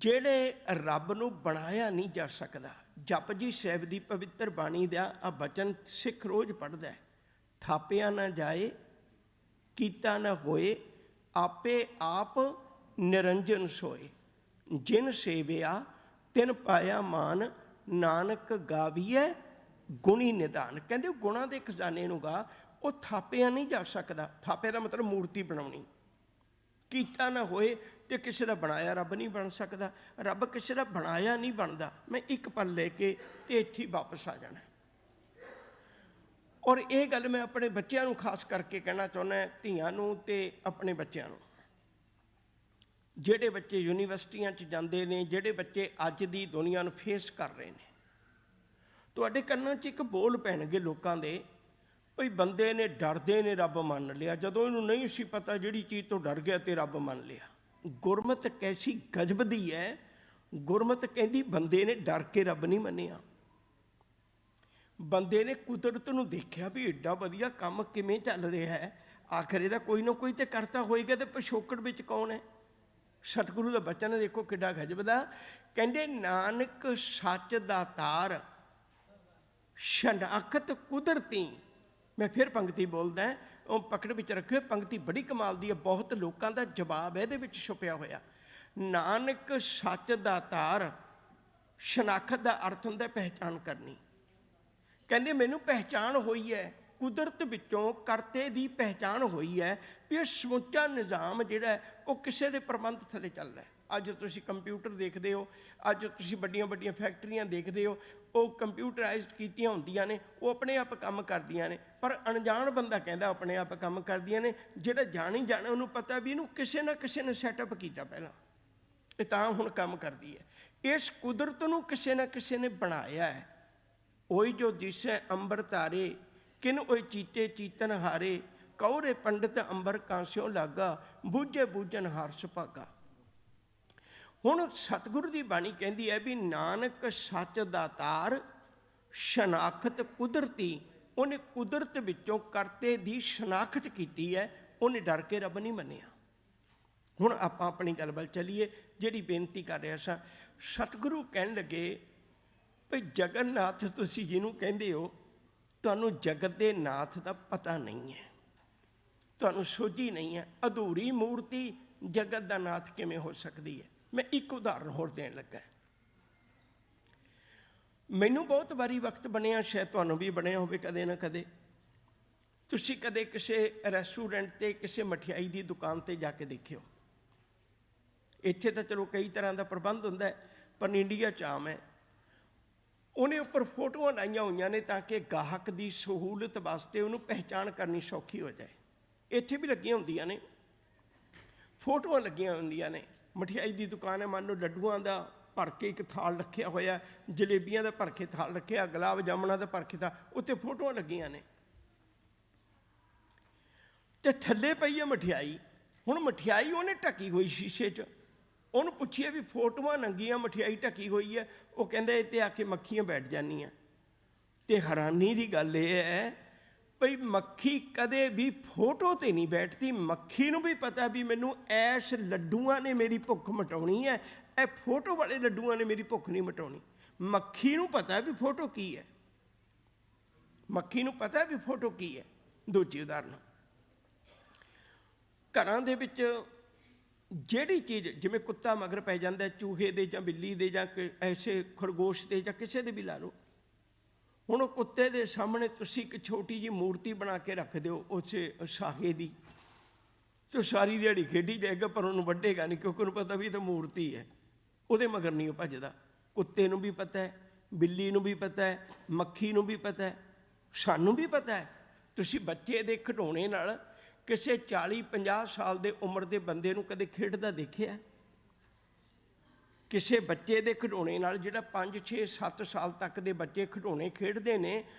ਜਿਹੜੇ ਰੱਬ ਨੂੰ ਬਣਾਇਆ ਨਹੀਂ ਜਾ ਸਕਦਾ। ਜਪਜੀ ਸਾਹਿਬ ਦੀ ਪਵਿੱਤਰ ਬਾਣੀ ਦਾ ਆ ਬਚਨ ਸਿੱਖ ਰੋਜ਼ ਪੜ੍ਹਦਾ ਹੈ। ਥਾਪਿਆ ਨਾ ਜਾਏ, ਕੀਤਾ ਨਾ ਹੋਏ, ਆਪੇ ਆਪ ਨਿਰੰਜਨ ਸੋਏ। ਜਿਨ ਸੇਵਿਆ ਤਿਨ ਪਾਇਆ ਮਾਨ, ਨਾਨਕ ਗਾਵੀਐ ਗੁਣੀ ਨਿਦਾਨ। ਕਹਿੰਦੇ ਗੁਣਾਂ ਦੇ ਖਜ਼ਾਨੇ ਨੂੰ ਗਾ, ਉਹ ਥਾਪਿਆ ਨਹੀਂ ਜਾ ਸਕਦਾ। ਥਾਪੇ ਦਾ ਮਤਲਬ ਮੂਰਤੀ ਬਣਾਉਣੀ। ਕੀਤਾ ਨਾ ਹੋਏ, ਤੇ ਕਿਸੇ ਦਾ ਬਣਾਇਆ ਰੱਬ ਨਹੀਂ ਬਣ ਸਕਦਾ। ਰੱਬ ਕਿਸੇ ਦਾ ਬਣਾਇਆ ਨਹੀਂ ਬਣਦਾ। ਮੈਂ ਇੱਕ ਪਲ ਲੈ ਕੇ ਤੇ ਇੱਥੇ ਹੀ ਵਾਪਸ ਆ ਜਾਣਾ। ਔਰ ਇਹ ਗੱਲ ਮੈਂ ਆਪਣੇ ਬੱਚਿਆਂ ਨੂੰ ਖਾਸ ਕਰਕੇ ਕਹਿਣਾ ਚਾਹੁੰਦਾ, ਧੀਆਂ ਨੂੰ ਤੇ ਆਪਣੇ ਬੱਚਿਆਂ ਨੂੰ। ਜਿਹੜੇ ਬੱਚੇ ਯੂਨੀਵਰਸਿਟੀਆਂ 'ਚ ਜਾਂਦੇ ਨੇ, ਜਿਹੜੇ ਬੱਚੇ ਅੱਜ ਦੀ ਦੁਨੀਆ ਨੂੰ ਫੇਸ ਕਰ ਰਹੇ ਨੇ, ਤੁਹਾਡੇ ਕੰਨਾਂ 'ਚ ਇੱਕ ਬੋਲ ਪੈਣਗੇ ਲੋਕਾਂ ਦੇ, ਭਈ ਬੰਦੇ ਨੇ ਡਰਦੇ ਨੇ ਰੱਬ ਮੰਨ ਲਿਆ, ਜਦੋਂ ਇਹਨੂੰ ਨਹੀਂ ਸੀ ਪਤਾ ਜਿਹੜੀ ਚੀਜ਼ ਤੋਂ ਡਰ ਗਿਆ ਤੇ ਰੱਬ ਮੰਨ ਲਿਆ। ਗੁਰਮਤਿ ਕੈਸੀ ਗਜਬ ਦੀ ਹੈ। ਗੁਰਮਤਿ ਕਹਿੰਦੀ ਬੰਦੇ ਨੇ ਡਰ ਕੇ ਰੱਬ ਨਹੀਂ ਮੰਨਿਆ। ਬੰਦੇ ਨੇ ਕੁਦਰਤ ਨੂੰ ਦੇਖਿਆ ਵੀ ਏਡਾ ਵਧੀਆ ਕੰਮ ਕਿਵੇਂ ਚੱਲ ਰਿਹਾ ਹੈ, ਆਖਰ ਇਹਦਾ ਕੋਈ ਨਾ ਕੋਈ ਤੇ ਕਰਤਾ ਹੋਏਗਾ, ਤੇ ਪਿਛੋਕੜ ਵਿੱਚ ਕੌਣ ਹੈ? ਸਤਿਗੁਰੂ ਦਾ ਬਚਨ ਦੇਖੋ ਕਿੱਡਾ ਗਜਬ ਦਾ। ਕਹਿੰਦੇ ਨਾਨਕ ਸੱਚ ਦਾ ਤਾਰ, ਸ਼ਨਾਖਤ ਕੁਦਰਤੀ। ਮੈਂ ਫਿਰ ਪੰਕਤੀ ਬੋਲਦਾ, ਉਹ ਪਕੜ ਵਿੱਚ ਰੱਖਿਓ। ਪੰਕਤੀ ਬੜੀ ਕਮਾਲ ਦੀ ਹੈ, ਬਹੁਤ ਲੋਕਾਂ ਦਾ ਜਵਾਬ ਇਹਦੇ ਵਿੱਚ ਛੁਪਿਆ ਹੋਇਆ। ਨਾਨਕ ਸੱਚ ਦਾ ਤਾਰ, ਸ਼ਨਾਖਤ ਦਾ ਅਰਥ ਹੁੰਦਾ ਪਹਿਚਾਣ ਕਰਨੀ। ਕਹਿੰਦੇ ਮੈਨੂੰ ਪਹਿਚਾਣ ਹੋਈ ਹੈ, ਕੁਦਰਤ ਵਿੱਚੋਂ ਕਰਤੇ ਦੀ ਪਹਿਚਾਣ ਹੋਈ ਹੈ ਵੀ ਇਹ ਸਮੁੱਚਾ ਨਿਜ਼ਾਮ ਜਿਹੜਾ ਹੈ ਉਹ ਕਿਸੇ ਦੇ ਪ੍ਰਬੰਧ ਥੱਲੇ ਚੱਲਦਾ ਹੈ। ਅੱਜ ਤੁਸੀਂ ਕੰਪਿਊਟਰ ਦੇਖਦੇ ਹੋ, ਅੱਜ ਤੁਸੀਂ ਵੱਡੀਆਂ ਵੱਡੀਆਂ ਫੈਕਟਰੀਆਂ ਦੇਖਦੇ ਹੋ, ਉਹ ਕੰਪਿਊਟਰਾਈਜ਼ਡ ਕੀਤੀਆਂ ਹੁੰਦੀਆਂ ਨੇ, ਉਹ ਆਪਣੇ ਆਪ ਕੰਮ ਕਰਦੀਆਂ ਨੇ। ਪਰ ਅਣਜਾਣ ਬੰਦਾ ਕਹਿੰਦਾ ਆਪਣੇ ਆਪ ਕੰਮ ਕਰਦੀਆਂ ਨੇ। ਜਿਹੜਾ ਜਾਣੀ ਜਾਣਾ ਉਹਨੂੰ ਪਤਾ ਵੀ ਇਹਨੂੰ ਕਿਸੇ ਨਾ ਕਿਸੇ ਨੇ ਸੈਟਅਪ ਕੀਤਾ ਪਹਿਲਾਂ, ਇਹ ਤਾਂ ਹੁਣ ਕੰਮ ਕਰਦੀ ਹੈ। ਇਸ ਕੁਦਰਤ ਨੂੰ ਕਿਸੇ ਨਾ ਕਿਸੇ ਨੇ ਬਣਾਇਆ ਹੈ। ਉਹੀ ਜੋ ਦਿਸੈ ਅੰਬਰ ਤਾਰੇ, ਕਿਨ ਉਹ ਚੀਤੇ ਚੀਤਨ ਹਾਰੇ, ਕੌਰੇ ਪੰਡਿਤ ਅੰਬਰ ਕਾਂਸਿਓ ਲਾਗਾ, ਬੂਝੇ ਬੂਝਨ ਹਾਰ ਸੁਭਾਗਾ। ਹੁਣ ਸਤਿਗੁਰੂ ਦੀ ਬਾਣੀ ਕਹਿੰਦੀ ਹੈ ਵੀ ਨਾਨਕ ਸੱਚ ਦਾ ਤਾਰ, ਸ਼ਨਾਖਤ ਕੁਦਰਤੀ, ਉਹਨੇ ਕੁਦਰਤ ਵਿੱਚੋਂ ਕਰਤੇ ਦੀ ਸ਼ਨਾਖਤ ਕੀਤੀ ਹੈ, ਉਹਨੇ ਡਰ ਕੇ ਰੱਬ ਨਹੀਂ ਮੰਨਿਆ। ਹੁਣ ਆਪਾਂ ਆਪਣੀ ਗੱਲ ਵੱਲ ਚੱਲੀਏ। ਜਿਹੜੀ ਬੇਨਤੀ ਕਰ ਰਿਹਾ ਸਾਂ, ਸਤਿਗੁਰੂ ਕਹਿਣ ਲੱਗੇ ਭਈ ਜਗਨਨਾਥ ਤੁਸੀਂ ਜਿਹਨੂੰ ਕਹਿੰਦੇ ਹੋ, ਤੁਹਾਨੂੰ ਜਗਤ ਦੇ ਨਾਥ ਦਾ ਪਤਾ ਨਹੀਂ ਹੈ, ਤੁਹਾਨੂੰ ਸੋਝੀ ਨਹੀਂ ਹੈ। ਅਧੂਰੀ ਮੂਰਤੀ ਜਗਤ ਦਾ ਨਾਥ ਕਿਵੇਂ ਹੋ ਸਕਦੀ ਹੈ? ਮੈਂ ਇੱਕ ਉਦਾਹਰਨ ਹੋਰ ਦੇਣ ਲੱਗਾ। ਮੈਨੂੰ ਬਹੁਤ ਵਾਰੀ ਵਕਤ ਬਣਿਆ, ਸ਼ਾਇਦ ਤੁਹਾਨੂੰ ਵੀ ਬਣਿਆ ਹੋਵੇ ਕਦੇ ਨਾ ਕਦੇ। ਤੁਸੀਂ ਕਦੇ ਕਿਸੇ ਰੈਸਟੋਰੈਂਟ 'ਤੇ ਕਿਸੇ ਮਠਿਆਈ ਦੀ ਦੁਕਾਨ 'ਤੇ ਜਾ ਕੇ ਦੇਖਿਓ। ਇੱਥੇ ਤਾਂ ਚਲੋ ਕਈ ਤਰ੍ਹਾਂ ਦਾ ਪ੍ਰਬੰਧ ਹੁੰਦਾ, ਪਰ ਇੰਡੀਆ 'ਚ ਆਮ ਹੈ। ਉਹਨੇ ਉੱਪਰ ਫੋਟੋਆਂ ਲਾਈਆਂ ਹੋਈਆਂ ਨੇ ਤਾਂ ਕਿ ਗਾਹਕ ਦੀ ਸਹੂਲਤ ਵਾਸਤੇ ਉਹਨੂੰ ਪਹਿਚਾਣ ਕਰਨੀ ਸੌਖੀ ਹੋ ਜਾਏ। ਇੱਥੇ ਵੀ ਲੱਗੀਆਂ ਹੁੰਦੀਆਂ ਨੇ, ਫੋਟੋਆਂ ਲੱਗੀਆਂ ਹੁੰਦੀਆਂ ਨੇ। ਮਠਿਆਈ ਦੀ ਦੁਕਾਨ ਹੈ, ਮੰਨ ਲਓ ਲੱਡੂਆਂ ਦਾ ਭਰ ਕੇ ਇੱਕ ਥਾਲ ਰੱਖਿਆ ਹੋਇਆ, ਜਲੇਬੀਆਂ ਦਾ ਭਰ ਕੇ ਥਾਲ ਰੱਖਿਆ, ਗੁਲਾਬ ਜਾਮਣਾ ਦਾ ਭਰ ਕੇ ਥਾਲ, ਉੱਤੇ ਫੋਟੋਆਂ ਲੱਗੀਆਂ ਨੇ ਤੇ ਥੱਲੇ ਪਈ ਹੈ ਮਠਿਆਈ। ਹੁਣ ਮਠਿਆਈ ਉਹਨੇ ਢੱਕੀ ਹੋਈ ਸ਼ੀਸ਼ੇ 'ਚ। ਉਹਨੂੰ ਪੁੱਛੀਏ ਵੀ ਫੋਟੋਆਂ ਨੰਗੀਆਂ, ਮਠਿਆਈ ਢੱਕੀ ਹੋਈ ਹੈ। ਉਹ ਕਹਿੰਦਾ ਇੱਥੇ ਆ ਕੇ ਮੱਖੀਆਂ ਬੈਠ ਜਾਂਦੀਆਂ। ਤੇ ਹੈਰਾਨੀ ਦੀ ਗੱਲ ਇਹ ਹੈ ਭਈ ਮੱਖੀ ਕਦੇ ਵੀ ਫੋਟੋ 'ਤੇ ਨਹੀਂ ਬੈਠਦੀ। ਮੱਖੀ ਨੂੰ ਵੀ ਪਤਾ ਵੀ ਮੈਨੂੰ ਐਸ਼ ਲੱਡੂਆਂ ਨੇ ਮੇਰੀ ਭੁੱਖ ਮਿਟਾਉਣੀ ਹੈ, ਇਹ ਫੋਟੋ ਵਾਲੇ ਲੱਡੂਆਂ ਨੇ ਮੇਰੀ ਭੁੱਖ ਨਹੀਂ ਮਿਟਾਉਣੀ। ਮੱਖੀ ਨੂੰ ਪਤਾ ਵੀ ਫੋਟੋ ਕੀ ਹੈ, ਮੱਖੀ ਨੂੰ ਪਤਾ ਵੀ ਫੋਟੋ ਕੀ ਹੈ। ਦੂਜੀ ਉਦਾਹਰਨ, ਘਰਾਂ ਦੇ ਵਿੱਚ ਜਿਹੜੀ ਚੀਜ਼, ਜਿਵੇਂ ਕੁੱਤਾ ਮਗਰ ਪੈ ਜਾਂਦਾ ਚੂਹੇ ਦੇ ਜਾਂ ਬਿੱਲੀ ਦੇ ਜਾਂ ਐਸੇ ਖਰਗੋਸ਼ ਦੇ ਜਾਂ ਕਿਸੇ ਦੇ ਵੀ ਲਾ ਲਓ। ਹੁਣ ਉਹ ਕੁੱਤੇ ਦੇ ਸਾਹਮਣੇ ਤੁਸੀਂ ਇੱਕ ਛੋਟੀ ਜਿਹੀ ਮੂਰਤੀ ਬਣਾ ਕੇ ਰੱਖ ਦਿਓ ਉਸੇ ਸ਼ਾਹੇ ਦੀ, ਤੇ ਸਾਰੀ ਦਿਹਾੜੀ ਖੇਡੀ ਜਾਏਗਾ, ਪਰ ਉਹਨੂੰ ਵੱਢੇਗਾ ਨਹੀਂ, ਕਿਉਂਕਿ ਉਹਨੂੰ ਪਤਾ ਵੀ ਇਹ ਤਾਂ ਮੂਰਤੀ ਹੈ। ਉਹਦੇ ਮਗਰ ਨਹੀਂ ਉਹ ਭੱਜਦਾ। ਕੁੱਤੇ ਨੂੰ ਵੀ ਪਤਾ ਹੈ, ਬਿੱਲੀ ਨੂੰ ਵੀ ਪਤਾ ਹੈ, ਮੱਖੀ ਨੂੰ ਵੀ ਪਤਾ ਹੈ, ਸਾਨੂੰ ਵੀ ਪਤਾ ਹੈ। ਤੁਸੀਂ ਬੱਚੇ ਦੇ ਖਿਡੌਣੇ ਨਾਲ ਕਿਸੇ 40-50 ਸਾਲ ਦੇ ਉਮਰ ਦੇ ਬੰਦੇ ਨੂੰ ਕਦੇ ਖੇਡਦਾ ਦੇਖਿਆ? ਕਿਸੇ ਬੱਚੇ ਦੇ ਖਿਡੌਣੇ ਨਾਲ, ਜਿਹੜਾ 5-6-7 ਸਾਲ ਤੱਕ ਦੇ ਬੱਚੇ ਖਿਡੌਣੇ ਖੇਡਦੇ ਨੇ,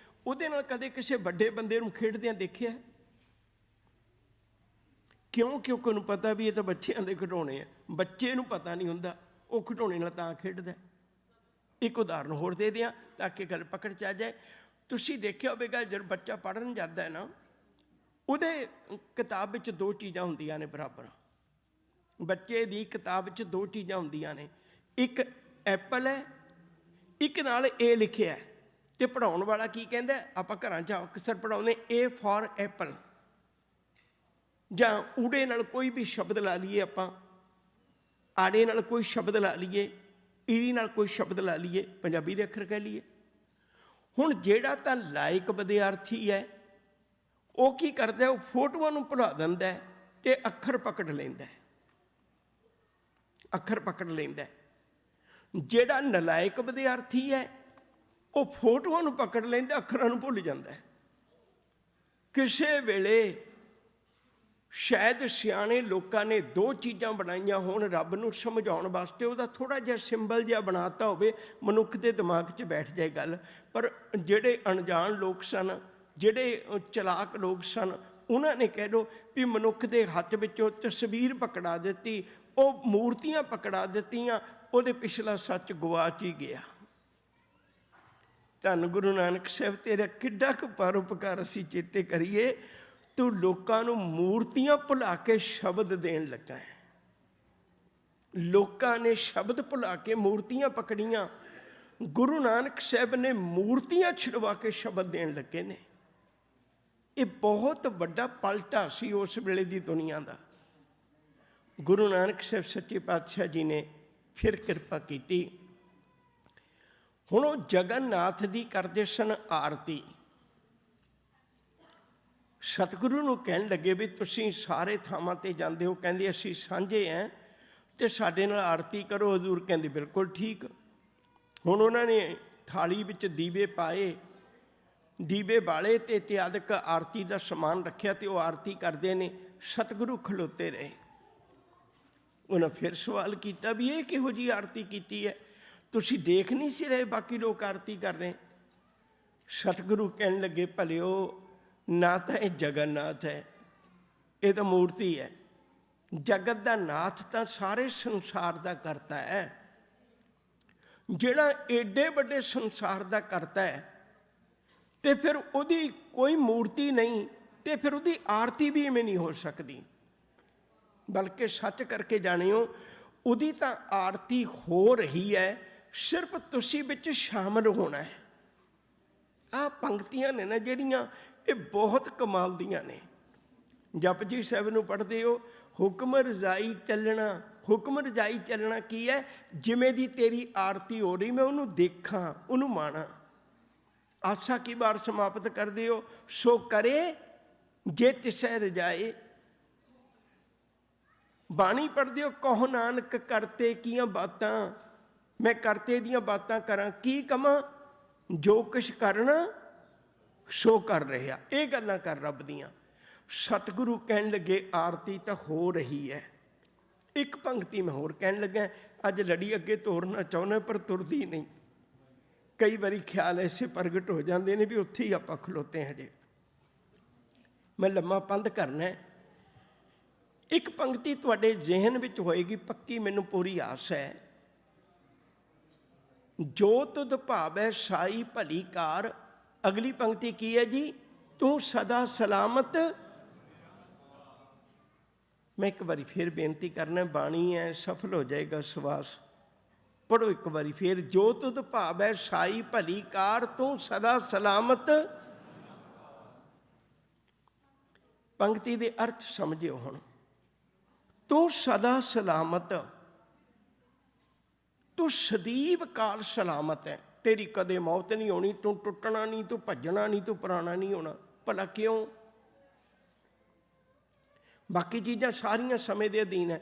ਉਹਦੇ ਨਾਲ ਕਦੇ ਕਿਸੇ ਵੱਡੇ ਬੰਦੇ ਨੂੰ ਖੇਡਦਿਆਂ ਦੇਖਿਆ? ਕਿਉਂ? ਕਿਉਂਕਿ ਉਹਨੂੰ ਪਤਾ ਵੀ ਇਹ ਤਾਂ ਬੱਚਿਆਂ ਦੇ ਖਿਡੌਣੇ ਆ। ਬੱਚੇ ਨੂੰ ਪਤਾ ਨਹੀਂ ਹੁੰਦਾ, ਉਹ ਖਿਡੌਣੇ ਨਾਲ ਤਾਂ ਖੇਡਦਾ। ਇੱਕ ਉਦਾਹਰਨ ਹੋਰ ਦੇ ਦਿਆਂ ਤਾਂ ਕਿ ਗੱਲ ਪਕੜ 'ਚ ਆ ਜਾਏ। ਤੁਸੀਂ ਦੇਖਿਆ ਹੋਵੇਗਾ ਜਦੋਂ ਬੱਚਾ ਪੜ੍ਹਨ ਜਾਂਦਾ ਹੈ ਨਾ, ਉਹਦੇ ਕਿਤਾਬ ਵਿੱਚ 2 ਚੀਜ਼ਾਂ ਹੁੰਦੀਆਂ ਨੇ ਬਰਾਬਰ। ਬੱਚੇ ਦੀ ਕਿਤਾਬ ਵਿੱਚ 2 ਚੀਜ਼ਾਂ ਹੁੰਦੀਆਂ ਨੇ, ਇੱਕ ਐਪਲ ਹੈ, ਇੱਕ ਨਾਲ ਏ ਲਿਖਿਆ ਹੈ। ਤੇ ਪੜ੍ਹਾਉਣ ਵਾਲਾ ਕੀ ਕਹਿੰਦਾ? ਆਪਾਂ ਘਰਾਂ 'ਚ ਅਕਸਰ ਪੜ੍ਹਾਉਂਦੇ ਏ ਫਾਰ ਐਪਲ, ਜਾਂ ਊੜੇ ਨਾਲ ਕੋਈ ਵੀ ਸ਼ਬਦ ਲਾ ਲਈਏ ਆਪਾਂ, ਆੜੇ ਨਾਲ ਕੋਈ ਸ਼ਬਦ ਲਾ ਲਈਏ, ਈੜੀ ਨਾਲ ਕੋਈ ਸ਼ਬਦ ਲਾ ਲਈਏ, ਪੰਜਾਬੀ ਦੇ ਅੱਖਰ ਕਹਿ ਲਈਏ। ਹੁਣ ਜਿਹੜਾ ਤਾਂ ਲਾਇਕ ਵਿਦਿਆਰਥੀ ਹੈ, ਉਹ ਕੀ ਕਰਦਾ? ਉਹ ਫੋਟੋਆਂ ਨੂੰ ਭੁਲਾ ਦਿੰਦਾ ਤੇ ਅੱਖਰ ਪਕੜ ਲੈਂਦਾ, ਅੱਖਰ ਪਕੜ ਲੈਂਦਾ। ਜਿਹੜਾ ਨਲਾਇਕ ਵਿਦਿਆਰਥੀ ਹੈ, ਉਹ ਫੋਟੋਆਂ ਨੂੰ ਪਕੜ ਲੈਂਦਾ, ਅੱਖਰਾਂ ਨੂੰ ਭੁੱਲ ਜਾਂਦਾ। ਕਿਸੇ ਵੇਲੇ ਸ਼ਾਇਦ ਸਿਆਣੇ ਲੋਕਾਂ ਨੇ 2 ਚੀਜ਼ਾਂ ਬਣਾਈਆਂ ਹੋਣ ਰੱਬ ਨੂੰ ਸਮਝਾਉਣ ਵਾਸਤੇ, ਉਹਦਾ ਥੋੜ੍ਹਾ ਜਿਹਾ ਸਿੰਬਲ ਜਿਹਾ ਬਣਾਤਾ ਹੋਵੇ, ਮਨੁੱਖ ਦੇ ਦਿਮਾਗ 'ਚ ਬੈਠ ਜਾਏ ਗੱਲ। ਪਰ ਜਿਹੜੇ ਅਣਜਾਣ ਲੋਕ ਸਨ, ਜਿਹੜੇ ਚਲਾਕ ਲੋਕ ਸਨ, ਉਹਨਾਂ ਨੇ ਕਹਿ ਲਓ ਵੀ ਮਨੁੱਖ ਦੇ ਹੱਥ ਵਿੱਚੋਂ ਤਸਵੀਰ ਪਕੜਾ ਦਿੱਤੀ, ਉਹ ਮੂਰਤੀਆਂ ਪਕੜਾ ਦਿੱਤੀਆਂ, ਉਹਦੇ ਪਿਛਲਾ ਸੱਚ ਗਵਾਚ ਹੀ ਗਿਆ। ਧੰਨ ਗੁਰੂ ਨਾਨਕ ਸਾਹਿਬ, ਤੇਰਾ ਕਿੱਡਾ ਕੁ ਪਰਉਪਕਾਰ ਅਸੀਂ ਚੇਤੇ ਕਰੀਏ। ਤੂੰ ਲੋਕਾਂ ਨੂੰ ਮੂਰਤੀਆਂ ਭੁਲਾ ਕੇ ਸ਼ਬਦ ਦੇਣ ਲੱਗਾ ਹੈ। ਲੋਕਾਂ ਨੇ ਸ਼ਬਦ ਭੁਲਾ ਕੇ ਮੂਰਤੀਆਂ ਪਕੜੀਆਂ। ਗੁਰੂ ਨਾਨਕ ਸਾਹਿਬ ਨੇ ਮੂਰਤੀਆਂ ਛੁਡਵਾ ਕੇ ਸ਼ਬਦ ਦੇਣ ਲੱਗੇ ਨੇ। ਇਹ ਬਹੁਤ ਵੱਡਾ ਪਲਟਾ ਸੀ ਉਸ ਵੇਲੇ ਦੀ ਦੁਨੀਆ ਦਾ। ਗੁਰੂ ਨਾਨਕ ਸਾਹਿਬ ਸੱਚੇ ਪਾਤਸ਼ਾਹ ਜੀ ਨੇ ਫਿਰ ਕਿਰਪਾ ਕੀਤੀ। ਹੁਣ ਉਹ ਜਗਨਨਾਥ ਦੀ ਕਰਦੇ ਸਨ ਆਰਤੀ। ਸਤਿਗੁਰੂ ਨੂੰ ਕਹਿਣ ਲੱਗੇ ਵੀ ਤੁਸੀਂ ਸਾਰੇ ਥਾਵਾਂ 'ਤੇ ਜਾਂਦੇ ਹੋ, ਕਹਿੰਦੇ ਅਸੀਂ ਸਾਂਝੇ ਹਾਂ ਅਤੇ ਸਾਡੇ ਨਾਲ ਆਰਤੀ ਕਰੋ। ਹਜ਼ੂਰ ਕਹਿੰਦੇ ਬਿਲਕੁਲ ਠੀਕ। ਹੁਣ ਉਹਨਾਂ ਨੇ ਥਾਲੀ ਵਿੱਚ ਦੀਵੇ ਪਾਏ, ਦੀਵੇ ਬਾਲੇ ਅਤੇ ਇਤਿਆਦਿਕ ਆਰਤੀ ਦਾ ਸਮਾਨ ਰੱਖਿਆ ਅਤੇ ਉਹ ਆਰਤੀ ਕਰਦੇ ਨੇ। ਸਤਿਗੁਰੂ ਖਲੋਤੇ ਰਹੇ। ਉਹਨਾਂ ਫਿਰ ਸਵਾਲ ਕੀਤਾ ਵੀ ਇਹ ਕਿਹੋ ਜਿਹੀ ਆਰਤੀ ਕੀਤੀ ਹੈ, ਤੁਸੀਂ ਦੇਖ ਨਹੀਂ ਸੀ ਰਹੇ ਬਾਕੀ ਲੋਕ ਆਰਤੀ ਕਰ ਰਹੇ? ਸਤਿਗੁਰੂ ਕਹਿਣ ਲੱਗੇ ਭਲਿਓ, ਨਾ ਤਾਂ ਇਹ ਜਗਨਨਾਥ ਹੈ, ਇਹ ਤਾਂ ਮੂਰਤੀ ਹੈ। ਜਗਤ ਦਾ ਨਾਥ ਤਾਂ ਸਾਰੇ ਸੰਸਾਰ ਦਾ ਕਰਤਾ ਹੈ। ਜਿਹੜਾ ਏਡੇ ਵੱਡੇ ਸੰਸਾਰ ਦਾ ਕਰਤਾ ਹੈ, ਤੇ ਫਿਰ ਉਹਦੀ ਕੋਈ ਮੂਰਤੀ ਨਹੀਂ, ਤੇ ਫਿਰ ਉਹਦੀ ਆਰਤੀ ਵੀ ਇਵੇਂ ਨਹੀਂ ਹੋ ਸਕਦੀ। ਬਲਕਿ ਸੱਚ ਕਰਕੇ ਜਾਣਿਓ, ਉਹਦੀ ਤਾਂ ਆਰਤੀ ਹੋ ਰਹੀ ਹੈ, ਸਿਰਫ ਤੁਸੀਂ ਵਿੱਚ ਸ਼ਾਮਲ ਹੋਣਾ ਹੈ। ਆਹ ਪੰਕਤੀਆਂ ਨੇ ਨਾ ਜਿਹੜੀਆਂ, ਇਹ ਬਹੁਤ ਕਮਾਲ ਦੀਆਂ ਨੇ। ਜਪਜੀ ਸਾਹਿਬ ਨੂੰ ਪੜ੍ਹਦੇ ਹੋ, ਹੁਕਮ ਰਜ਼ਾਈ ਚੱਲਣਾ। ਹੁਕਮ ਰਜ਼ਾਈ ਚੱਲਣਾ ਕੀ ਹੈ? ਜਿਵੇਂ ਦੀ ਤੇਰੀ ਆਰਤੀ ਹੋ ਰਹੀ, ਮੈਂ ਉਹਨੂੰ ਦੇਖਾਂ, ਉਹਨੂੰ ਮਾਣਾ। ਆਸਾ ਕੀ ਵਾਰ ਸਮਾਪਤ ਕਰਦੇ ਹੋ, ਸੋ ਕਰੇ ਜੇ ਤਿਸੈ ਰਜਾਏ। ਬਾਣੀ ਪੜ੍ਹਦੇ ਹੋ, ਕਹੋ ਨਾਨਕ ਕਰਤੇ ਕੀਆਂ ਬਾਤਾਂ। ਮੈਂ ਕਰਤੇ ਦੀਆਂ ਬਾਤਾਂ ਕਰਾਂ, ਕੀ ਕਵਾਂ? ਜੋ ਕੁਛ ਕਰਨਾ ਸੋ ਕਰ ਰਿਹਾ। ਇਹ ਗੱਲਾਂ ਕਰ ਰੱਬ ਦੀਆਂ। ਸਤਿਗੁਰੂ ਕਹਿਣ ਲੱਗੇ ਆਰਤੀ ਤਾਂ ਹੋ ਰਹੀ ਹੈ। ਇੱਕ ਪੰਕਤੀ ਮੈਂ ਹੋਰ ਕਹਿਣ ਲੱਗਾ, ਅੱਜ ਲੜੀ ਅੱਗੇ ਤੋਰਨਾ ਚਾਹੁੰਦਾ ਪਰ ਤੁਰਦੀ ਨਹੀਂ। ਕਈ ਵਾਰੀ ਖਿਆਲ ਐਸੇ ਪ੍ਰਗਟ ਹੋ ਜਾਂਦੇ ਨੇ ਵੀ ਉੱਥੇ ਹੀ ਆਪਾਂ ਖਲੋਤੇ ਹਾਂ। ਹਜੇ ਮੈਂ ਲੰਮਾ ਪੰਧ ਕਰਨਾ ਹੈ। ਇੱਕ ਪੰਕਤੀ ਤੁਹਾਡੇ ਜ਼ਿਹਨ ਵਿੱਚ ਹੋਏਗੀ ਪੱਕੀ, ਮੈਨੂੰ ਪੂਰੀ ਆਸ ਹੈ। ਜੋ ਤੁਧ ਭਾਵੈ ਸਾਈ ਭਲੀ ਕਾਰ। ਅਗਲੀ ਪੰਕਤੀ ਕੀ ਹੈ ਜੀ? ਤੂੰ ਸਦਾ ਸਲਾਮਤ। ਮੈਂ ਇੱਕ ਵਾਰੀ ਫਿਰ ਬੇਨਤੀ ਕਰਨਾ, ਬਾਣੀ ਹੈ, ਸਫਲ ਹੋ ਜਾਏਗਾ ਸਵਾਸ। ਪੜ੍ਹੋ ਇੱਕ ਵਾਰੀ ਫਿਰ। ਜੋ ਤੁਧ ਭਾਵੈ ਸਾਈ ਭਲੀ ਕਾਰ, ਤੂੰ ਸਦਾ ਸਲਾਮਤ। ਪੰਕਤੀ ਦੇ ਅਰਥ ਸਮਝਿਓ ਹੁਣ। ਤੂੰ ਸਦਾ ਸਲਾਮਤ, ਤੂੰ ਸਦੀਵ ਕਾਲ ਸਲਾਮਤ ਹੈ। ਤੇਰੀ ਕਦੇ ਮੌਤ ਨਹੀਂ ਹੋਣੀ, ਤੂੰ ਟੁੱਟਣਾ ਨਹੀਂ, ਤੂੰ ਭੱਜਣਾ ਨਹੀਂ, ਤੂੰ ਪੁਰਾਣਾ ਨਹੀਂ ਹੋਣਾ। ਭਲਾ ਕਿਉਂ? ਬਾਕੀ ਚੀਜ਼ਾਂ ਸਾਰੀਆਂ ਸਮੇਂ ਦੇ ਅਧੀਨ ਹੈ।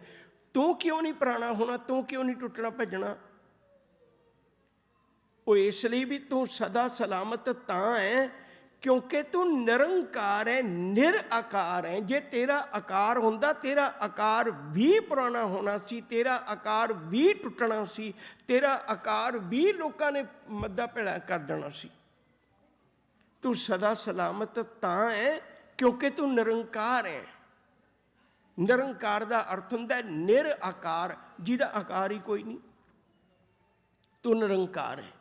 ਤੂੰ ਕਿਉਂ ਨਹੀਂ ਪੁਰਾਣਾ ਹੋਣਾ? ਤੂੰ ਕਿਉਂ ਨਹੀਂ ਟੁੱਟਣਾ ਭੱਜਣਾ? ਉਹ ਇਸ ਲਈ ਵੀ ਤੂੰ ਸਦਾ ਸਲਾਮਤ ਤਾਂ ਹੈ ਕਿਉਂਕਿ ਤੂੰ ਨਿਰੰਕਾਰ ਹੈ, ਨਿਰਆਕਾਰ ਹੈ। ਜੇ ਤੇਰਾ ਆਕਾਰ ਹੁੰਦਾ, ਤੇਰਾ ਆਕਾਰ ਵੀ ਪੁਰਾਣਾ ਹੋਣਾ ਸੀ, ਤੇਰਾ ਆਕਾਰ ਵੀ ਟੁੱਟਣਾ ਸੀ, ਤੇਰਾ ਆਕਾਰ ਵੀ ਲੋਕਾਂ ਨੇ ਮੱਦਾ ਭੇੜਾ ਕਰ ਦੇਣਾ ਸੀ। ਤੂੰ ਸਦਾ ਸਲਾਮਤ ਤਾਂ ਹੈ ਕਿਉਂਕਿ ਤੂੰ ਨਿਰੰਕਾਰ ਹੈ। ਨਿਰੰਕਾਰ ਦਾ ਅਰਥ ਹੁੰਦਾ ਨਿਰਆਕਾਰ, ਜਿਹਦਾ ਆਕਾਰ ਹੀ ਕੋਈ ਨਹੀਂ। ਤੂੰ ਨਿਰੰਕਾਰ ਹੈ।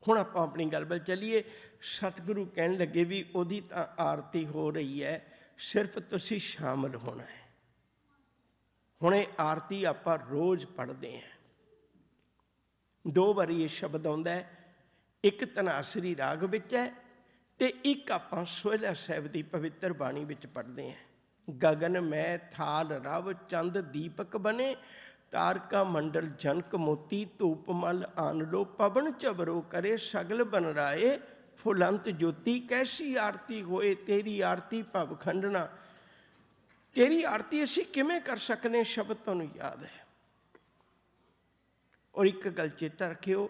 ਹੁਣ ਆਪਾਂ ਆਪਣੀ ਗੱਲ ਵੱਲ ਚੱਲੀਏ। ਸਤਿਗੁਰੂ ਕਹਿਣ ਲੱਗੇ ਵੀ ਉਹਦੀ ਤਾਂ ਆਰਤੀ ਹੋ ਰਹੀ ਹੈ, ਸਿਰਫ ਤੁਸੀਂ ਸ਼ਾਮਲ ਹੋਣਾ ਹੈ। ਹੁਣ ਇਹ ਆਰਤੀ ਆਪਾਂ ਰੋਜ਼ ਪੜ੍ਹਦੇ ਹਾਂ। 2 ਵਾਰੀ ਇਹ ਸ਼ਬਦ ਆਉਂਦਾ ਹੈ। ਇੱਕ ਧਨਾਸਰੀ ਰਾਗ ਵਿੱਚ ਹੈ ਤੇ ਇੱਕ ਆਪਾਂ ਸੋਹਿਲਾ ਸਾਹਿਬ ਦੀ ਪਵਿੱਤਰ ਬਾਣੀ ਵਿੱਚ ਪੜ੍ਹਦੇ ਹਾਂ। ਗਗਨ ਮੈਂ ਥਾਲ ਰਵ ਚੰਦ ਦੀਪਕ ਬਨੇ, ਤਾਰਕਾ ਮੰਡਲ ਜਨਕ ਮੋਤੀ, ਧੂਪ ਮਲ ਆਨ ਲੋ, ਪਵਨ ਝਬਰੋ ਕਰੇ ਸਗਲ ਬਨ ਰਾਏ, ਫੁਲੰਤ ਜੋਤੀ। ਕੈਸੀ ਆਰਤੀ ਹੋਏ ਤੇਰੀ ਆਰਤੀ ਭਵ ਖੰਡਨਾ। ਤੇਰੀ ਆਰਤੀ ਅਸੀਂ ਕਿਵੇਂ ਕਰ ਸਕਨੇ? ਸ਼ਬਦ ਤੁਹਾਨੂੰ ਯਾਦ ਹੈ। ਔਰ ਇੱਕ ਗੱਲ ਚੇਤਾ ਰੱਖਿਓ,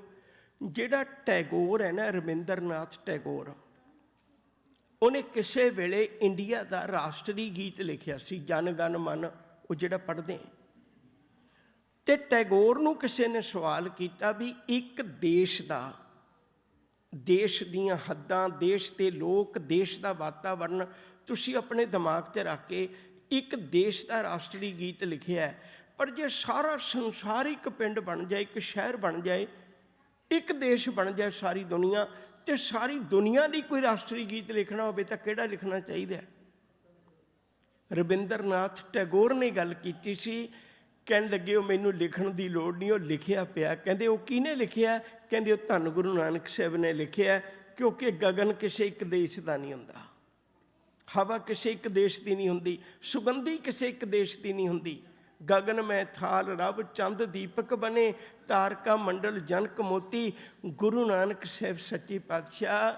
ਜਿਹੜਾ ਟੈਗੋਰ ਹੈ ਨਾ, ਰਵਿੰਦਰਨਾਥ ਟੈਗੋਰ, ਉਹਨੇ ਕਿਸੇ ਵੇਲੇ ਇੰਡੀਆ ਦਾ ਰਾਸ਼ਟਰੀ ਗੀਤ ਲਿਖਿਆ ਸੀ, ਜਨ ਗਨ ਮਨ, ਉਹ ਜਿਹੜਾ ਪੜ੍ਹਦੇ। ਤੇ ਟੈਗੋਰ ਨੂੰ ਕਿਸੇ ਨੇ ਸਵਾਲ ਕੀਤਾ ਵੀ ਇੱਕ ਦੇਸ਼ ਦਾ, ਦੇਸ਼ ਦੀਆਂ ਹੱਦਾਂ, ਦੇਸ਼ ਦੇ ਲੋਕ, ਦੇਸ਼ ਦਾ ਵਾਤਾਵਰਨ ਤੁਸੀਂ ਆਪਣੇ ਦਿਮਾਗ 'ਚ ਰੱਖ ਕੇ ਇੱਕ ਦੇਸ਼ ਦਾ ਰਾਸ਼ਟਰੀ ਗੀਤ ਲਿਖਿਆ ਹੈ, ਪਰ ਜੇ ਸਾਰਾ ਸੰਸਾਰ ਇੱਕ ਪਿੰਡ ਬਣ ਜਾਏ, ਇੱਕ ਸ਼ਹਿਰ ਬਣ ਜਾਏ, ਇੱਕ ਦੇਸ਼ ਬਣ ਜਾਏ ਸਾਰੀ ਦੁਨੀਆ, ਤੇ ਸਾਰੀ ਦੁਨੀਆ ਲਈ ਕੋਈ ਰਾਸ਼ਟਰੀ ਗੀਤ ਲਿਖਣਾ ਹੋਵੇ ਤਾਂ ਕਿਹੜਾ ਲਿਖਣਾ ਚਾਹੀਦਾ? ਰਵਿੰਦਰਨਾਥ ਟੈਗੋਰ ਨੇ ਗੱਲ ਕੀਤੀ ਸੀ। ਕਹਿਣ ਲੱਗੇ ਉਹ ਮੈਨੂੰ ਲਿਖਣ ਦੀ ਲੋੜ ਨਹੀਂ, ਉਹ ਲਿਖਿਆ ਪਿਆ। ਕਹਿੰਦੇ ਉਹ ਕਿਹਨੇ ਲਿਖਿਆ? ਕਹਿੰਦੇ ਉਹ ਧੰਨ ਗੁਰੂ ਨਾਨਕ ਸਾਹਿਬ ਨੇ ਲਿਖਿਆ। ਕਿਉਂਕਿ ਗਗਨ ਕਿਸੇ ਇੱਕ ਦੇਸ਼ ਦਾ ਨਹੀਂ ਹੁੰਦਾ, ਹਵਾ ਕਿਸੇ ਇੱਕ ਦੇਸ਼ ਦੀ ਨਹੀਂ ਹੁੰਦੀ, ਸੁਗੰਧੀ ਕਿਸੇ ਇੱਕ ਦੇਸ਼ ਦੀ ਨਹੀਂ ਹੁੰਦੀ। ਗਗਨ ਮੈਂ ਥਾਲ ਰਵ ਚੰਦ ਦੀਪਕ ਬਨੇ, ਤਾਰਕਾ ਮੰਡਲ ਜਨਕ ਮੋਤੀ। ਗੁਰੂ ਨਾਨਕ ਸਾਹਿਬ ਸੱਚੇ ਪਾਤਸ਼ਾਹ,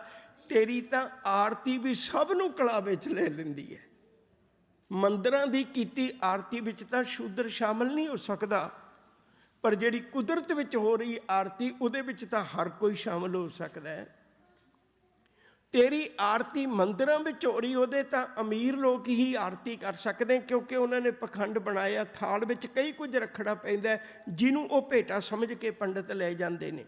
ਤੇਰੀ ਤਾਂ ਆਰਤੀ ਵੀ ਸਭ ਨੂੰ ਕਲਾ ਵਿੱਚ ਲੈ ਲੈਂਦੀ ਹੈ। ਮੰਦਰਾਂ ਦੀ ਕੀਤੀ ਆਰਤੀ ਵਿੱਚ ਤਾਂ ਸ਼ੂਦਰ ਸ਼ਾਮਲ ਨਹੀਂ ਹੋ ਸਕਦਾ, ਪਰ ਜਿਹੜੀ ਕੁਦਰਤ ਵਿੱਚ ਹੋ ਰਹੀ ਆਰਤੀ, ਉਹਦੇ ਵਿੱਚ ਤਾਂ ਹਰ ਕੋਈ ਸ਼ਾਮਲ ਹੋ ਸਕਦਾ ਹੈ। ਤੇਰੀ ਆਰਤੀ ਮੰਦਿਰਾਂ ਵਿੱਚ ਹੋ ਰਹੀ, ਉਹਦੇ ਤਾਂ ਅਮੀਰ ਲੋਕ ਹੀ ਆਰਤੀ ਕਰ ਸਕਦੇ, ਕਿਉਂਕਿ ਉਹਨਾਂ ਨੇ ਪਖੰਡ ਬਣਾਇਆ। ਥਾਲ ਵਿੱਚ ਕਈ ਕੁਝ ਰੱਖਣਾ ਪੈਂਦਾ, ਜਿਹਨੂੰ ਉਹ ਭੇਟਾ ਸਮਝ ਕੇ ਪੰਡਤ ਲੈ ਜਾਂਦੇ ਨੇ।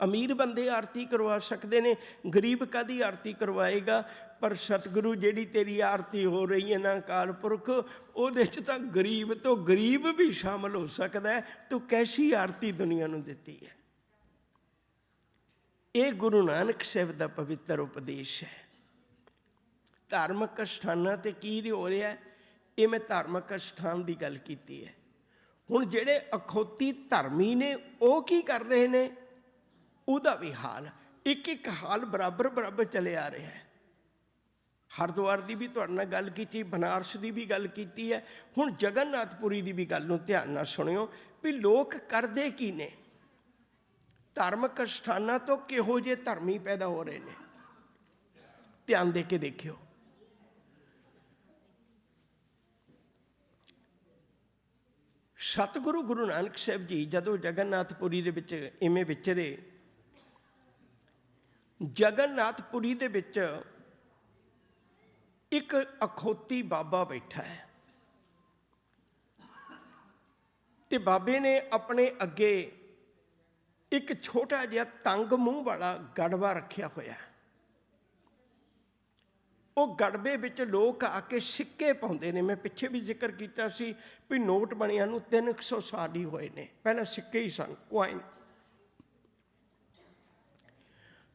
ਅਮੀਰ ਬੰਦੇ ਆਰਤੀ ਕਰਵਾ ਸਕਦੇ ਨੇ, ਗਰੀਬ ਕਾਹਦੀ ਆਰਤੀ ਕਰਵਾਏਗਾ? ਪਰ ਸਤਿਗੁਰੂ, ਜਿਹੜੀ ਤੇਰੀ ਆਰਤੀ ਹੋ ਰਹੀ ਹੈ ਨਾ ਅਕਾਲ ਪੁਰਖ, ਉਹਦੇ 'ਚ ਤਾਂ ਗਰੀਬ ਤੋਂ ਗਰੀਬ ਵੀ ਸ਼ਾਮਲ ਹੋ ਸਕਦਾ ਹੈ। ਤੂੰ ਕੈਸੀ ਆਰਤੀ ਦੁਨੀਆ ਨੂੰ ਦਿੱਤੀ ਹੈ? ਇਹ ਗੁਰੂ ਨਾਨਕ ਸਾਹਿਬ ਦਾ ਪਵਿੱਤਰ ਉਪਦੇਸ਼ ਹੈ। ਧਾਰਮਿਕ ਅਸਥਾਨਾਂ 'ਤੇ ਕੀ ਹੋ ਰਿਹਾ ਹੈ, ਇਹ ਮੈਂ ਧਾਰਮਿਕ ਅਸਥਾਨ ਦੀ ਗੱਲ ਕੀਤੀ ਹੈ। ਹੁਣ ਜਿਹੜੇ ਅਖੌਤੀ ਧਰਮੀ ਨੇ ਉਹ ਕੀ ਕਰ ਰਹੇ ਨੇ, ਉਹਦਾ ਵੀ ਹਾਲ ਇੱਕ ਇੱਕ ਹਾਲ ਬਰਾਬਰ ਬਰਾਬਰ ਚਲੇ ਆ ਰਿਹਾ ਹੈ। ਹਰਿਦੁਆਰ ਦੀ ਵੀ ਤੁਹਾਡੇ ਨਾਲ ਗੱਲ ਕੀਤੀ, ਬਨਾਰਸ ਦੀ ਵੀ ਗੱਲ ਕੀਤੀ ਹੈ। ਹੁਣ ਜਗਨਨਾਥਪੁਰੀ ਦੀ ਵੀ ਗੱਲ ਨੂੰ ਧਿਆਨ ਨਾਲ ਸੁਣਿਓ ਵੀ ਲੋਕ ਕਰਦੇ ਕੀ ਨੇ, ਧਾਰਮਿਕ ਅਸਥਾਨਾਂ ਤੋਂ ਕਿਹੋ ਜਿਹੇ ਧਰਮੀ ਪੈਦਾ ਹੋ ਰਹੇ ਨੇ, ਧਿਆਨ ਦੇ ਕੇ ਦੇਖਿਓ। ਸਤਿਗੁਰੂ ਗੁਰੂ ਨਾਨਕ ਸਾਹਿਬ ਜੀ ਜਦੋਂ ਜਗਨਨਾਥਪੁਰੀ ਦੇ ਵਿੱਚ ਇਵੇਂ ਵਿਚਰੇ, ਜਗਨਨਾਥਪੁਰੀ ਦੇ ਵਿੱਚ ਇੱਕ ਅਖੌਤੀ ਬਾਬਾ ਬੈਠਾ ਹੈ ਤੇ ਬਾਬੇ ਨੇ ਆਪਣੇ ਅੱਗੇ ਇੱਕ ਛੋਟਾ ਜਿਹਾ ਤੰਗ ਮੂੰਹ ਵਾਲਾ ਗੜਵਾ ਰੱਖਿਆ ਹੋਇਆ। ਉਹ ਗੜਬੇ ਵਿੱਚ ਲੋਕ ਆ ਕੇ ਸਿੱਕੇ ਪਾਉਂਦੇ ਨੇ। ਮੈਂ ਪਿੱਛੇ ਵੀ ਜ਼ਿਕਰ ਕੀਤਾ ਸੀ ਵੀ ਨੋਟ ਬਣਿਆ ਨੂੰ 300 ਸਾਲ ਹੀ ਹੋਏ ਨੇ, ਪਹਿਲਾਂ ਸਿੱਕੇ ਹੀ ਸਨ, ਕੁਆਇਨ।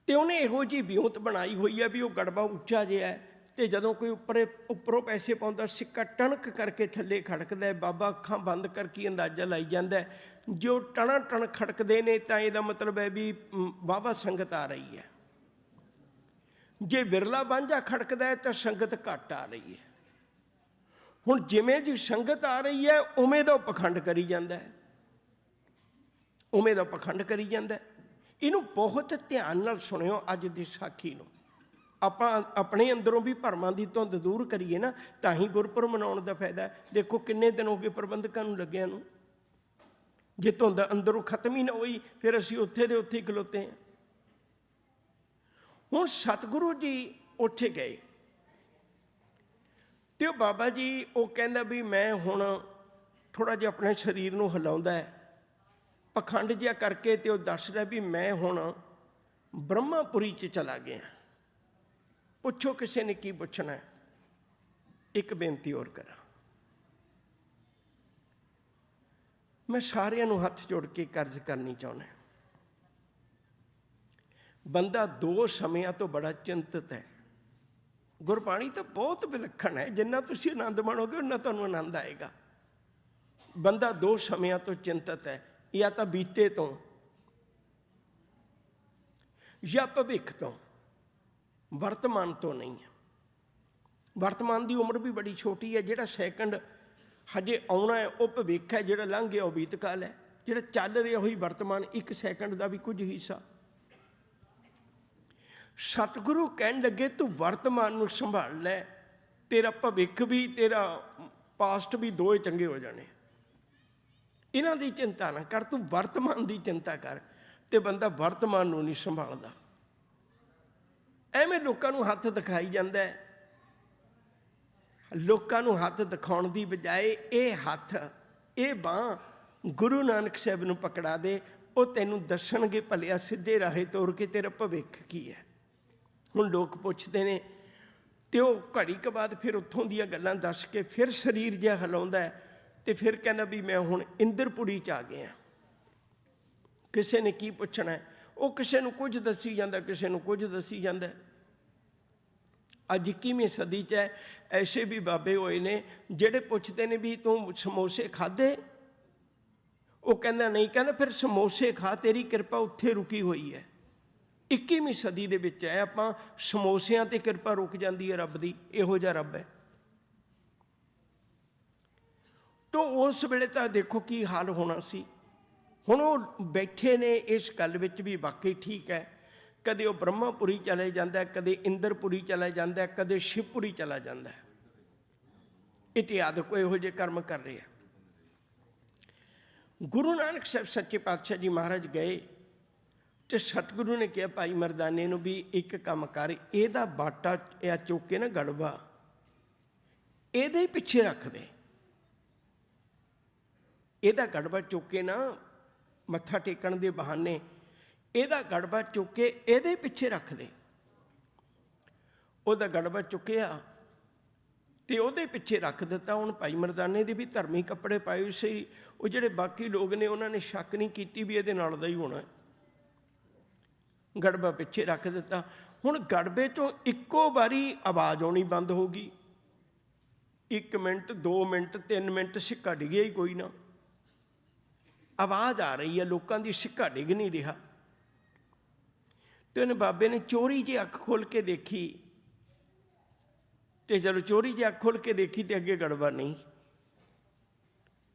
ਤੇ ਉਹਨੇ ਇਹੋ ਜਿਹੀ ਵਿਉਂਤ ਬਣਾਈ ਹੋਈ ਹੈ ਵੀ ਉਹ ਗੜਬਾ ਉੱਚਾ ਜਿਹਾ ਹੈ ਤੇ ਜਦੋਂ ਕੋਈ ਉੱਪਰੋਂ ਪੈਸੇ ਪਾਉਂਦਾ, ਸਿੱਕਾ ਟਣਕ ਕਰਕੇ ਥੱਲੇ ਖੜਕਦਾ। ਬਾਬਾ ਅੱਖਾਂ ਬੰਦ ਕਰਕੇ ਅੰਦਾਜ਼ਾ ਲਾਈ ਜਾਂਦਾ, ਜੋ ਟਣਾ ਟਣ ਖੜਕਦੇ ਨੇ ਤਾਂ ਇਹਦਾ ਮਤਲਬ ਹੈ ਵੀ ਵਾਹਵਾ ਸੰਗਤ ਆ ਰਹੀ ਹੈ। ਜੇ ਵਿਰਲਾ ਵਾਂਝਾ ਖੜਕਦਾ ਹੈ ਤਾਂ ਸੰਗਤ ਘੱਟ ਆ ਰਹੀ ਹੈ। ਹੁਣ ਜਿਵੇਂ ਜੀ ਸੰਗਤ ਆ ਰਹੀ ਹੈ ਉਵੇਂ ਦਾ ਪਖੰਡ ਕਰੀ ਜਾਂਦਾ ਹੈ, ਉਵੇਂ ਦਾ ਪਖੰਡ ਕਰੀ ਜਾਂਦਾ। ਇਹਨੂੰ ਬਹੁਤ ਧਿਆਨ ਨਾਲ ਸੁਣਿਓ। ਅੱਜ ਦੀ ਸਾਖੀ ਨੂੰ ਆਪਾਂ ਆਪਣੇ ਅੰਦਰੋਂ ਵੀ ਭਰਮਾਂ ਦੀ ਧੁੰਦ ਦੂਰ ਕਰੀਏ ਨਾ, ਤਾਂ ਹੀ ਗੁਰਪੁਰਬ ਮਨਾਉਣ ਦਾ ਫਾਇਦਾ ਹੈ। ਦੇਖੋ ਕਿੰਨੇ ਦਿਨ ਹੋ ਗਏ ਪ੍ਰਬੰਧਕਾਂ ਨੂੰ ਲੱਗਿਆ ਨੂੰ, ਜੇ ਧੁੰਦ ਅੰਦਰੋਂ ਖਤਮ ਹੀ ਨਾ ਹੋਈ ਫਿਰ ਅਸੀਂ ਉੱਥੇ ਦੇ ਉੱਥੇ ਹੀ ਖਲੋਤੇ ਹਾਂ। ਹੁਣ ਸਤਿਗੁਰੂ ਜੀ ਉੱਥੇ ਗਏ ਤੇ ਉਹ ਬਾਬਾ ਜੀ ਉਹ ਕਹਿੰਦਾ ਵੀ ਮੈਂ ਹੁਣ ਥੋੜ੍ਹਾ ਜਿਹਾ ਆਪਣੇ ਸਰੀਰ ਨੂੰ ਹਿਲਾਉਂਦਾ ਹੈ, ਪਖੰਡ ਜਿਹਾ ਕਰਕੇ, ਤੇ ਉਹ ਦੱਸਦਾ ਵੀ ਮੈਂ ਹੁਣ ਬ੍ਰਹਮਾਪੁਰੀ 'ਚ ਚਲਾ ਗਿਆ। ਪੁੱਛੋ ਕਿਸੇ ਨੇ ਕੀ ਪੁੱਛਣਾ ਹੈ। ਇੱਕ ਬੇਨਤੀ ਹੋਰ ਕਰਾਂ, ਮੈਂ ਸਾਰਿਆਂ ਨੂੰ ਹੱਥ ਜੋੜ ਕੇ ਕਰਜ਼ ਕਰਨੀ ਚਾਹੁੰਦਾ। ਬੰਦਾ 2 ਸਮਿਆਂ ਤੋਂ ਬੜਾ ਚਿੰਤਤ ਹੈ। ਗੁਰਬਾਣੀ ਤਾਂ ਬਹੁਤ ਵਿਲੱਖਣ ਹੈ, ਜਿੰਨਾ ਤੁਸੀਂ ਆਨੰਦ ਮਾਣੋਗੇ ਉਨਾ ਤੁਹਾਨੂੰ ਆਨੰਦ ਆਏਗਾ। ਬੰਦਾ 2 ਸਮਿਆਂ ਤੋਂ ਚਿੰਤਤ ਹੈ, ਜਾਂ ਤਾਂ ਬੀਤੇ ਤੋਂ ਜਾਂ ਭਵਿੱਖ ਤੋਂ, ਵਰਤਮਾਨ ਤੋਂ ਨਹੀਂ ਹੈ। ਵਰਤਮਾਨ ਦੀ ਉਮਰ ਵੀ ਬੜੀ ਛੋਟੀ ਹੈ। ਜਿਹੜਾ ਸੈਕਿੰਡ ਹਜੇ ਆਉਣਾ ਹੈ ਉਹ ਭਵਿੱਖ ਹੈ, ਜਿਹੜਾ ਲੰਘ ਗਿਆ ਉਹ ਬੀਤਕਾਲ ਹੈ, ਜਿਹੜਾ ਚੱਲ ਰਿਹਾ ਉਹੀ ਵਰਤਮਾਨ। 1 ਸੈਕਿੰਡ ਦਾ ਵੀ ਕੁਝ ਹਿੱਸਾ। ਸਤਿਗੁਰੂ ਕਹਿਣ ਲੱਗੇ ਤੂੰ ਵਰਤਮਾਨ ਨੂੰ ਸੰਭਾਲ ਲੈ, ਤੇਰਾ ਭਵਿੱਖ ਵੀ ਤੇਰਾ ਪਾਸਟ ਵੀ ਦੋਏ ਚੰਗੇ ਹੋ ਜਾਣੇ। ਇਹਨਾਂ ਦੀ ਚਿੰਤਾ ਨਾ ਕਰ, ਤੂੰ ਵਰਤਮਾਨ ਦੀ ਚਿੰਤਾ ਕਰ। ਤੇ ਬੰਦਾ ਵਰਤਮਾਨ ਨੂੰ ਨਹੀਂ ਸੰਭਾਲਦਾ, ਐਵੇਂ ਲੋਕਾਂ ਨੂੰ ਹੱਥ ਦਿਖਾਈ ਜਾਂਦਾ ਹੈ। ਲੋਕਾਂ ਨੂੰ ਹੱਥ ਦਿਖਾਉਣ ਦੀ ਬਜਾਏ ਇਹ ਹੱਥ, ਇਹ ਬਾਂਹ ਗੁਰੂ ਨਾਨਕ ਸਾਹਿਬ ਨੂੰ ਪਕੜਾ ਦੇ, ਉਹ ਤੈਨੂੰ ਦੱਸਣਗੇ ਭਲਿਆ ਸਿੱਧੇ ਰਾਹੇ ਤੋਰ ਕੇ ਤੇਰਾ ਭਵਿੱਖ ਕੀ ਹੈ। ਹੁਣ ਲੋਕ ਪੁੱਛਦੇ ਨੇ ਤੇ ਉਹ ਘੜੀ ਕੁ ਬਾਅਦ ਫਿਰ ਉੱਥੋਂ ਦੀਆਂ ਗੱਲਾਂ ਦੱਸ ਕੇ ਫਿਰ ਸਰੀਰ ਜਿਹਾ ਹਿਲਾਉਂਦਾ ਤੇ ਫਿਰ ਕਹਿੰਦਾ ਵੀ ਮੈਂ ਹੁਣ ਇੰਦਰਪੁਰੀ 'ਚ ਆ ਗਿਆ। ਕਿਸੇ ਨੇ ਕੀ ਪੁੱਛਣਾ, ਉਹ ਕਿਸੇ ਨੂੰ ਕੁਝ ਦੱਸੀ ਜਾਂਦਾ, ਕਿਸੇ ਨੂੰ ਕੁਝ ਦੱਸੀ ਜਾਂਦਾ। ਅੱਜ 21ਵੀਂ ਸਦੀ 'ਚ ਐਸੇ ਵੀ ਬਾਬੇ ਹੋਏ ਨੇ ਜਿਹੜੇ ਪੁੱਛਦੇ ਨੇ ਵੀ ਤੂੰ ਸਮੋਸੇ ਖਾਧੇ? ਉਹ ਕਹਿੰਦਾ ਨਹੀਂ। ਕਹਿੰਦਾ ਫਿਰ ਸਮੋਸੇ ਖਾ, ਤੇਰੀ ਕਿਰਪਾ ਉੱਥੇ ਰੁਕੀ ਹੋਈ ਹੈ। 21ਵੀਂ ਸਦੀ ਦੇ ਵਿੱਚ ਹੈ, ਆਪਾਂ ਸਮੋਸਿਆਂ ਤੇ ਕਿਰਪਾ ਰੁਕ ਜਾਂਦੀ ਹੈ ਰੱਬ ਦੀ। ਇਹੋ ਜਿਹਾ ਰੱਬ ਹੈ। ਤਾਂ ਉਸ ਵੇਲੇ ਤਾਂ ਦੇਖੋ ਕੀ ਹਾਲ ਹੋਣਾ ਸੀ। ਹੁਣ ਉਹ ਬੈਠੇ ਨੇ ਇਸ ਗੱਲ ਵਿੱਚ ਵੀ ਵਾਕਈ ਠੀਕ ਹੈ। ਕਦੇ ਉਹ ਬ੍ਰਹਮਾਪੁਰੀ ਚਲੇ ਜਾਂਦਾ, ਕਦੇ ਇੰਦਰਪੁਰੀ ਚਲਾ ਜਾਂਦਾ, ਕਦੇ ਸ਼ਿਵਪੁਰੀ ਚਲਾ ਜਾਂਦਾ। ਇਤਿਹਾਦਕ ਇਹੋ ਜਿਹੇ ਕਰਮ ਕਰ ਰਹੇ ਆ। ਗੁਰੂ ਨਾਨਕ ਸਾਹਿਬ ਸੱਚੇ ਪਾਤਸ਼ਾਹ ਜੀ ਮਹਾਰਾਜ ਗਏ ਤੇ ਸਤਿਗੁਰੂ ਨੇ ਕਿਹਾ ਭਾਈ ਮਰਦਾਨੇ ਨੂੰ ਵੀ ਇੱਕ ਕੰਮ ਕਰ, ਇਹਦਾ ਬਾਟਾ ਇਹ ਚੁੱਕ ਕੇ ਨਾ ਗੜਵਾ ਇਹਦੇ ਹੀ ਪਿੱਛੇ ਰੱਖ ਦੇ। ਇਹਦਾ ਗੜਵਾ ਚੁੱਕ ਕੇ ਨਾ ਮੱਥਾ ਟੇਕਣ ਦੇ ਬਹਾਨੇ ਇਹਦਾ ਗੜਵਾ ਚੁੱਕ ਕੇ ਇਹਦੇ ਪਿੱਛੇ ਰੱਖ ਦੇ। ਉਹਦਾ ਗੜਵਾ ਚੁੱਕਿਆ ਤੇ ਉਹਦੇ ਪਿੱਛੇ ਰੱਖ ਦਿੱਤਾ। ਹੁਣ ਭਾਈ ਮਰਦਾਨੇ ਦੇ ਵੀ ਧਰਮੀ ਕੱਪੜੇ ਪਾਏ ਹੋਏ ਸੀ। ਉਹ ਜਿਹੜੇ ਬਾਕੀ ਲੋਕ ਨੇ ਉਹਨਾਂ ਨੇ ਸ਼ੱਕ ਨਹੀਂ ਕੀਤੀ ਵੀ ਇਹਦੇ ਨਾਲ ਦਾ ਹੀ ਹੋਣਾ। ਗੜਬਾ ਪਿੱਛੇ ਰੱਖ ਦਿੱਤਾ। ਹੁਣ ਗੜਬੇ ਤੋਂ ਇੱਕੋ ਵਾਰੀ ਆਵਾਜ਼ ਆਉਣੀ ਬੰਦ ਹੋ ਗਈ। 1 ਮਿੰਟ 2 ਮਿੰਟ 3 ਮਿੰਟ ਸਿੱਕਾ ਡਿੱਗਿਆ ਹੀ ਕੋਈ ਨਾ। ਆਵਾਜ਼ ਆ ਰਹੀ ਹੈ ਲੋਕਾਂ ਦੀ, ਸਿੱਕਾ ਡਿੱਗ ਨਹੀਂ ਰਿਹਾ। ਤੇ ਉਹਨੇ ਬਾਬੇ ਨੇ ਚੋਰੀ ਜਿਹੀ ਅੱਖ ਖੋਲ੍ਹ ਕੇ ਦੇਖੀ, ਤੇ ਜਦੋਂ ਚੋਰੀ ਜਿਹੀ ਅੱਖ ਖੋਲ੍ਹ ਕੇ ਦੇਖੀ ਤੇ ਅੱਗੇ ਗੜਬਾ ਨਹੀਂ।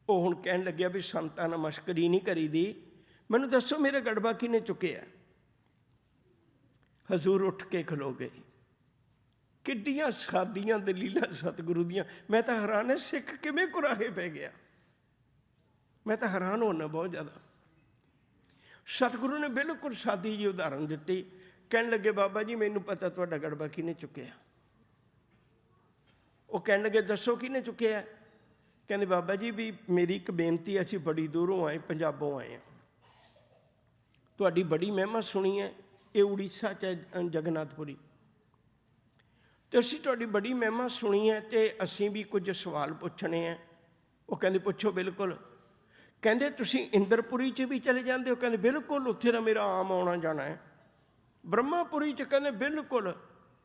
ਉਹ ਹੁਣ ਕਹਿਣ ਲੱਗਿਆ ਵੀ ਸੰਤਾਂ ਨਾਲ ਮਸ਼ਕਰੀ ਨਹੀਂ ਕਰੀਦੀ, ਮੈਨੂੰ ਦੱਸੋ ਮੇਰਾ ਗੜਬਾ ਕਿਹਨੇ ਚੁੱਕਿਆ? ਹਜ਼ੂਰ ਉੱਠ ਕੇ ਖਲੋ ਗਏ। ਕਿੱਡੀਆਂ ਸਾਦੀਆਂ ਦਲੀਲਾਂ ਸਤਿਗੁਰੂ ਦੀਆਂ। ਮੈਂ ਤਾਂ ਹੈਰਾਨ ਹੈ, ਸਿੱਖ ਕਿਵੇਂ ਕੁਰਾਹੇ ਪੈ ਗਿਆ। ਮੈਂ ਤਾਂ ਹੈਰਾਨ ਹੋਣਾ ਬਹੁਤ ਜ਼ਿਆਦਾ। ਸਤਿਗੁਰੂ ਨੇ ਬਿਲਕੁਲ ਸਾਦੀ ਜਿਹੀ ਉਦਾਹਰਨ ਦਿੱਤੀ। ਕਹਿਣ ਲੱਗੇ ਬਾਬਾ ਜੀ ਮੈਨੂੰ ਪਤਾ ਤੁਹਾਡਾ ਗੜਬਾ ਕਿਹਨੇ ਚੁੱਕਿਆ। ਉਹ ਕਹਿਣ ਲੱਗੇ ਦੱਸੋ ਕਿਹਨੇ ਚੁੱਕਿਆ? ਕਹਿੰਦੇ ਬਾਬਾ ਜੀ ਵੀ ਮੇਰੀ ਇੱਕ ਬੇਨਤੀ, ਅਸੀਂ ਬੜੀ ਦੂਰੋਂ ਆਏ, ਪੰਜਾਬੋਂ ਆਏ ਹਾਂ, ਤੁਹਾਡੀ ਬੜੀ ਮਹਿਮਾ ਸੁਣੀ ਹੈ। ਇਹ ਉੜੀਸਾ 'ਚ ਜਗਨਨਾਥਪੁਰੀ। ਅਤੇ ਅਸੀਂ ਤੁਹਾਡੀ ਬੜੀ ਮਹਿਮਾ ਸੁਣੀ ਹੈ ਅਤੇ ਅਸੀਂ ਵੀ ਕੁਝ ਸਵਾਲ ਪੁੱਛਣੇ ਹੈ। ਉਹ ਕਹਿੰਦੇ ਪੁੱਛੋ। ਬਿਲਕੁਲ। ਕਹਿੰਦੇ ਤੁਸੀਂ ਇੰਦਰਪੁਰੀ 'ਚ ਵੀ ਚਲੇ ਜਾਂਦੇ ਹੋ? ਕਹਿੰਦੇ ਬਿਲਕੁਲ, ਉੱਥੇ ਦਾ ਮੇਰਾ ਆਮ ਆਉਣਾ ਜਾਣਾ ਹੈ। ਬ੍ਰਹਮਾਪੁਰੀ 'ਚ ਕਹਿੰਦੇ ਬਿਲਕੁਲ।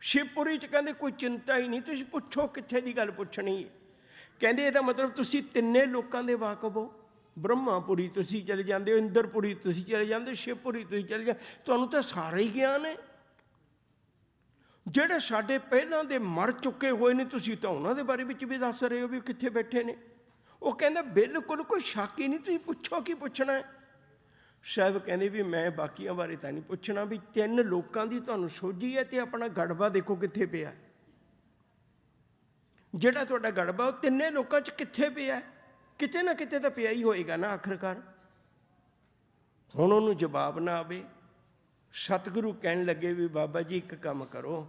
ਸ਼ਿਵਪੁਰੀ 'ਚ ਕਹਿੰਦੇ ਕੋਈ ਚਿੰਤਾ ਹੀ ਨਹੀਂ, ਤੁਸੀਂ ਪੁੱਛੋ ਕਿੱਥੇ ਦੀ ਗੱਲ ਪੁੱਛਣੀ ਹੈ। ਕਹਿੰਦੇ ਇਹਦਾ ਮਤਲਬ ਤੁਸੀਂ ਤਿੰਨੇ ਲੋਕਾਂ ਦੇ ਵਾਕਫ ਹੋ। ਬ੍ਰਹਮਾਪੁਰੀ ਤੁਸੀਂ ਚਲੇ ਜਾਂਦੇ ਹੋ, ਇੰਦਰਪੁਰੀ ਤੁਸੀਂ ਚਲੇ ਜਾਂਦੇ ਹੋ, ਸ਼ਿਵਪੁਰੀ ਤੁਸੀਂ ਚਲੇ ਜਾਂਦੇ, ਤੁਹਾਨੂੰ ਤਾਂ ਸਾਰਾ ਹੀ ਗਿਆਨ ਹੈ। ਜਿਹੜੇ ਸਾਡੇ ਪਹਿਲਾਂ ਦੇ ਮਰ ਚੁੱਕੇ ਹੋਏ ਨੇ, ਤੁਸੀਂ ਤਾਂ ਉਹਨਾਂ ਦੇ ਬਾਰੇ ਵਿੱਚ ਵੀ ਦੱਸ ਰਹੇ ਹੋ ਵੀ ਕਿੱਥੇ ਬੈਠੇ ਨੇ। ਉਹ ਕਹਿੰਦਾ ਬਿਲਕੁਲ ਕੋਈ ਸ਼ੱਕ ਹੀ ਨਹੀਂ, ਤੁਸੀਂ ਪੁੱਛੋ ਕੀ ਪੁੱਛਣਾ ਹੈ। ਸਾਹਿਬ ਕਹਿੰਦੇ ਵੀ ਮੈਂ ਬਾਕੀਆਂ ਬਾਰੇ ਤਾਂ ਨਹੀਂ ਪੁੱਛਣਾ, ਵੀ 3 ਲੋਕਾਂ ਦੀ ਤੁਹਾਨੂੰ ਸੋਝੀ ਹੈ, ਅਤੇ ਆਪਣਾ ਗੜਬਾ ਦੇਖੋ ਕਿੱਥੇ ਪਿਆ। ਜਿਹੜਾ ਤੁਹਾਡਾ ਗੜਬਾ ਉਹ 3 ਲੋਕਾਂ 'ਚ ਕਿੱਥੇ ਪਿਆ? ਕਿਤੇ ਨਾ ਕਿਤੇ ਤਾਂ ਪਿਆ ਹੀ ਹੋਏਗਾ ਨਾ ਆਖਰਕਾਰ। ਹੁਣ ਉਹਨੂੰ ਜਵਾਬ ਨਾ ਆਵੇ। ਸਤਿਗੁਰੂ ਕਹਿਣ ਲੱਗੇ ਵੀ ਬਾਬਾ ਜੀ ਇੱਕ ਕੰਮ ਕਰੋ,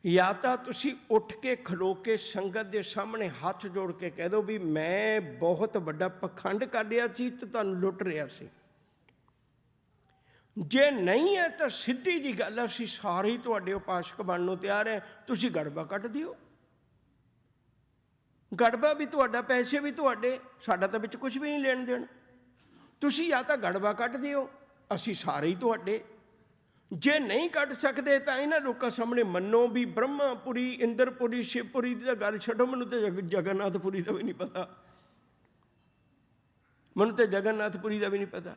ਜਾਂ ਤਾਂ ਤੁਸੀਂ ਉੱਠ ਕੇ ਖਲੋ ਕੇ ਸੰਗਤ ਦੇ ਸਾਹਮਣੇ ਹੱਥ ਜੋੜ ਕੇ ਕਹਿ ਦਿਓ ਵੀ ਮੈਂ ਬਹੁਤ ਵੱਡਾ ਪਖੰਡ ਕਰ ਰਿਹਾ ਸੀ ਤੇ ਤੁਹਾਨੂੰ ਲੁੱਟ ਰਿਹਾ ਸੀ। ਜੇ ਨਹੀਂ ਹੈ ਤਾਂ ਸਿੱਧੀ ਜੀ ਗੱਲ, ਅਸੀਂ ਸਾਰੇ ਹੀ ਤੁਹਾਡੇ ਉਪਾਸਕ ਬਣਨ ਨੂੰ ਤਿਆਰ ਹੈ, ਤੁਸੀਂ ਗੜਬਾ ਕੱਢ ਦਿਓ। ਗੜਬਾ ਵੀ ਤੁਹਾਡਾ, ਪੈਸੇ ਵੀ ਤੁਹਾਡੇ, ਸਾਡਾ ਤਾਂ ਵਿੱਚ ਕੁਝ ਵੀ ਨਹੀਂ ਲੈਣ ਦੇਣ। ਤੁਸੀਂ ਜਾਂ ਤਾਂ ਗੜਬਾ ਕੱਢ ਦਿਓ, ਅਸੀਂ ਸਾਰੇ ਹੀ ਤੁਹਾਡੇ। ਜੇ ਨਹੀਂ ਕੱਢ ਸਕਦੇ ਤਾਂ ਇਹਨਾਂ ਲੋਕਾਂ ਸਾਹਮਣੇ ਮੰਨੋ ਵੀ ਬ੍ਰਹਮਾਪੁਰੀ, ਇੰਦਰਪੁਰੀ, ਸ਼ਿਵਪੁਰੀ ਦੀ ਤਾਂ ਗੱਲ ਛੱਡੋ, ਮੈਨੂੰ ਤਾਂ ਜਗਨਨਾਥਪੁਰੀ ਦਾ ਵੀ ਨਹੀਂ ਪਤਾ। ਮੈਨੂੰ ਤਾਂ ਜਗਨਨਾਥਪੁਰੀ ਦਾ ਵੀ ਨਹੀਂ ਪਤਾ।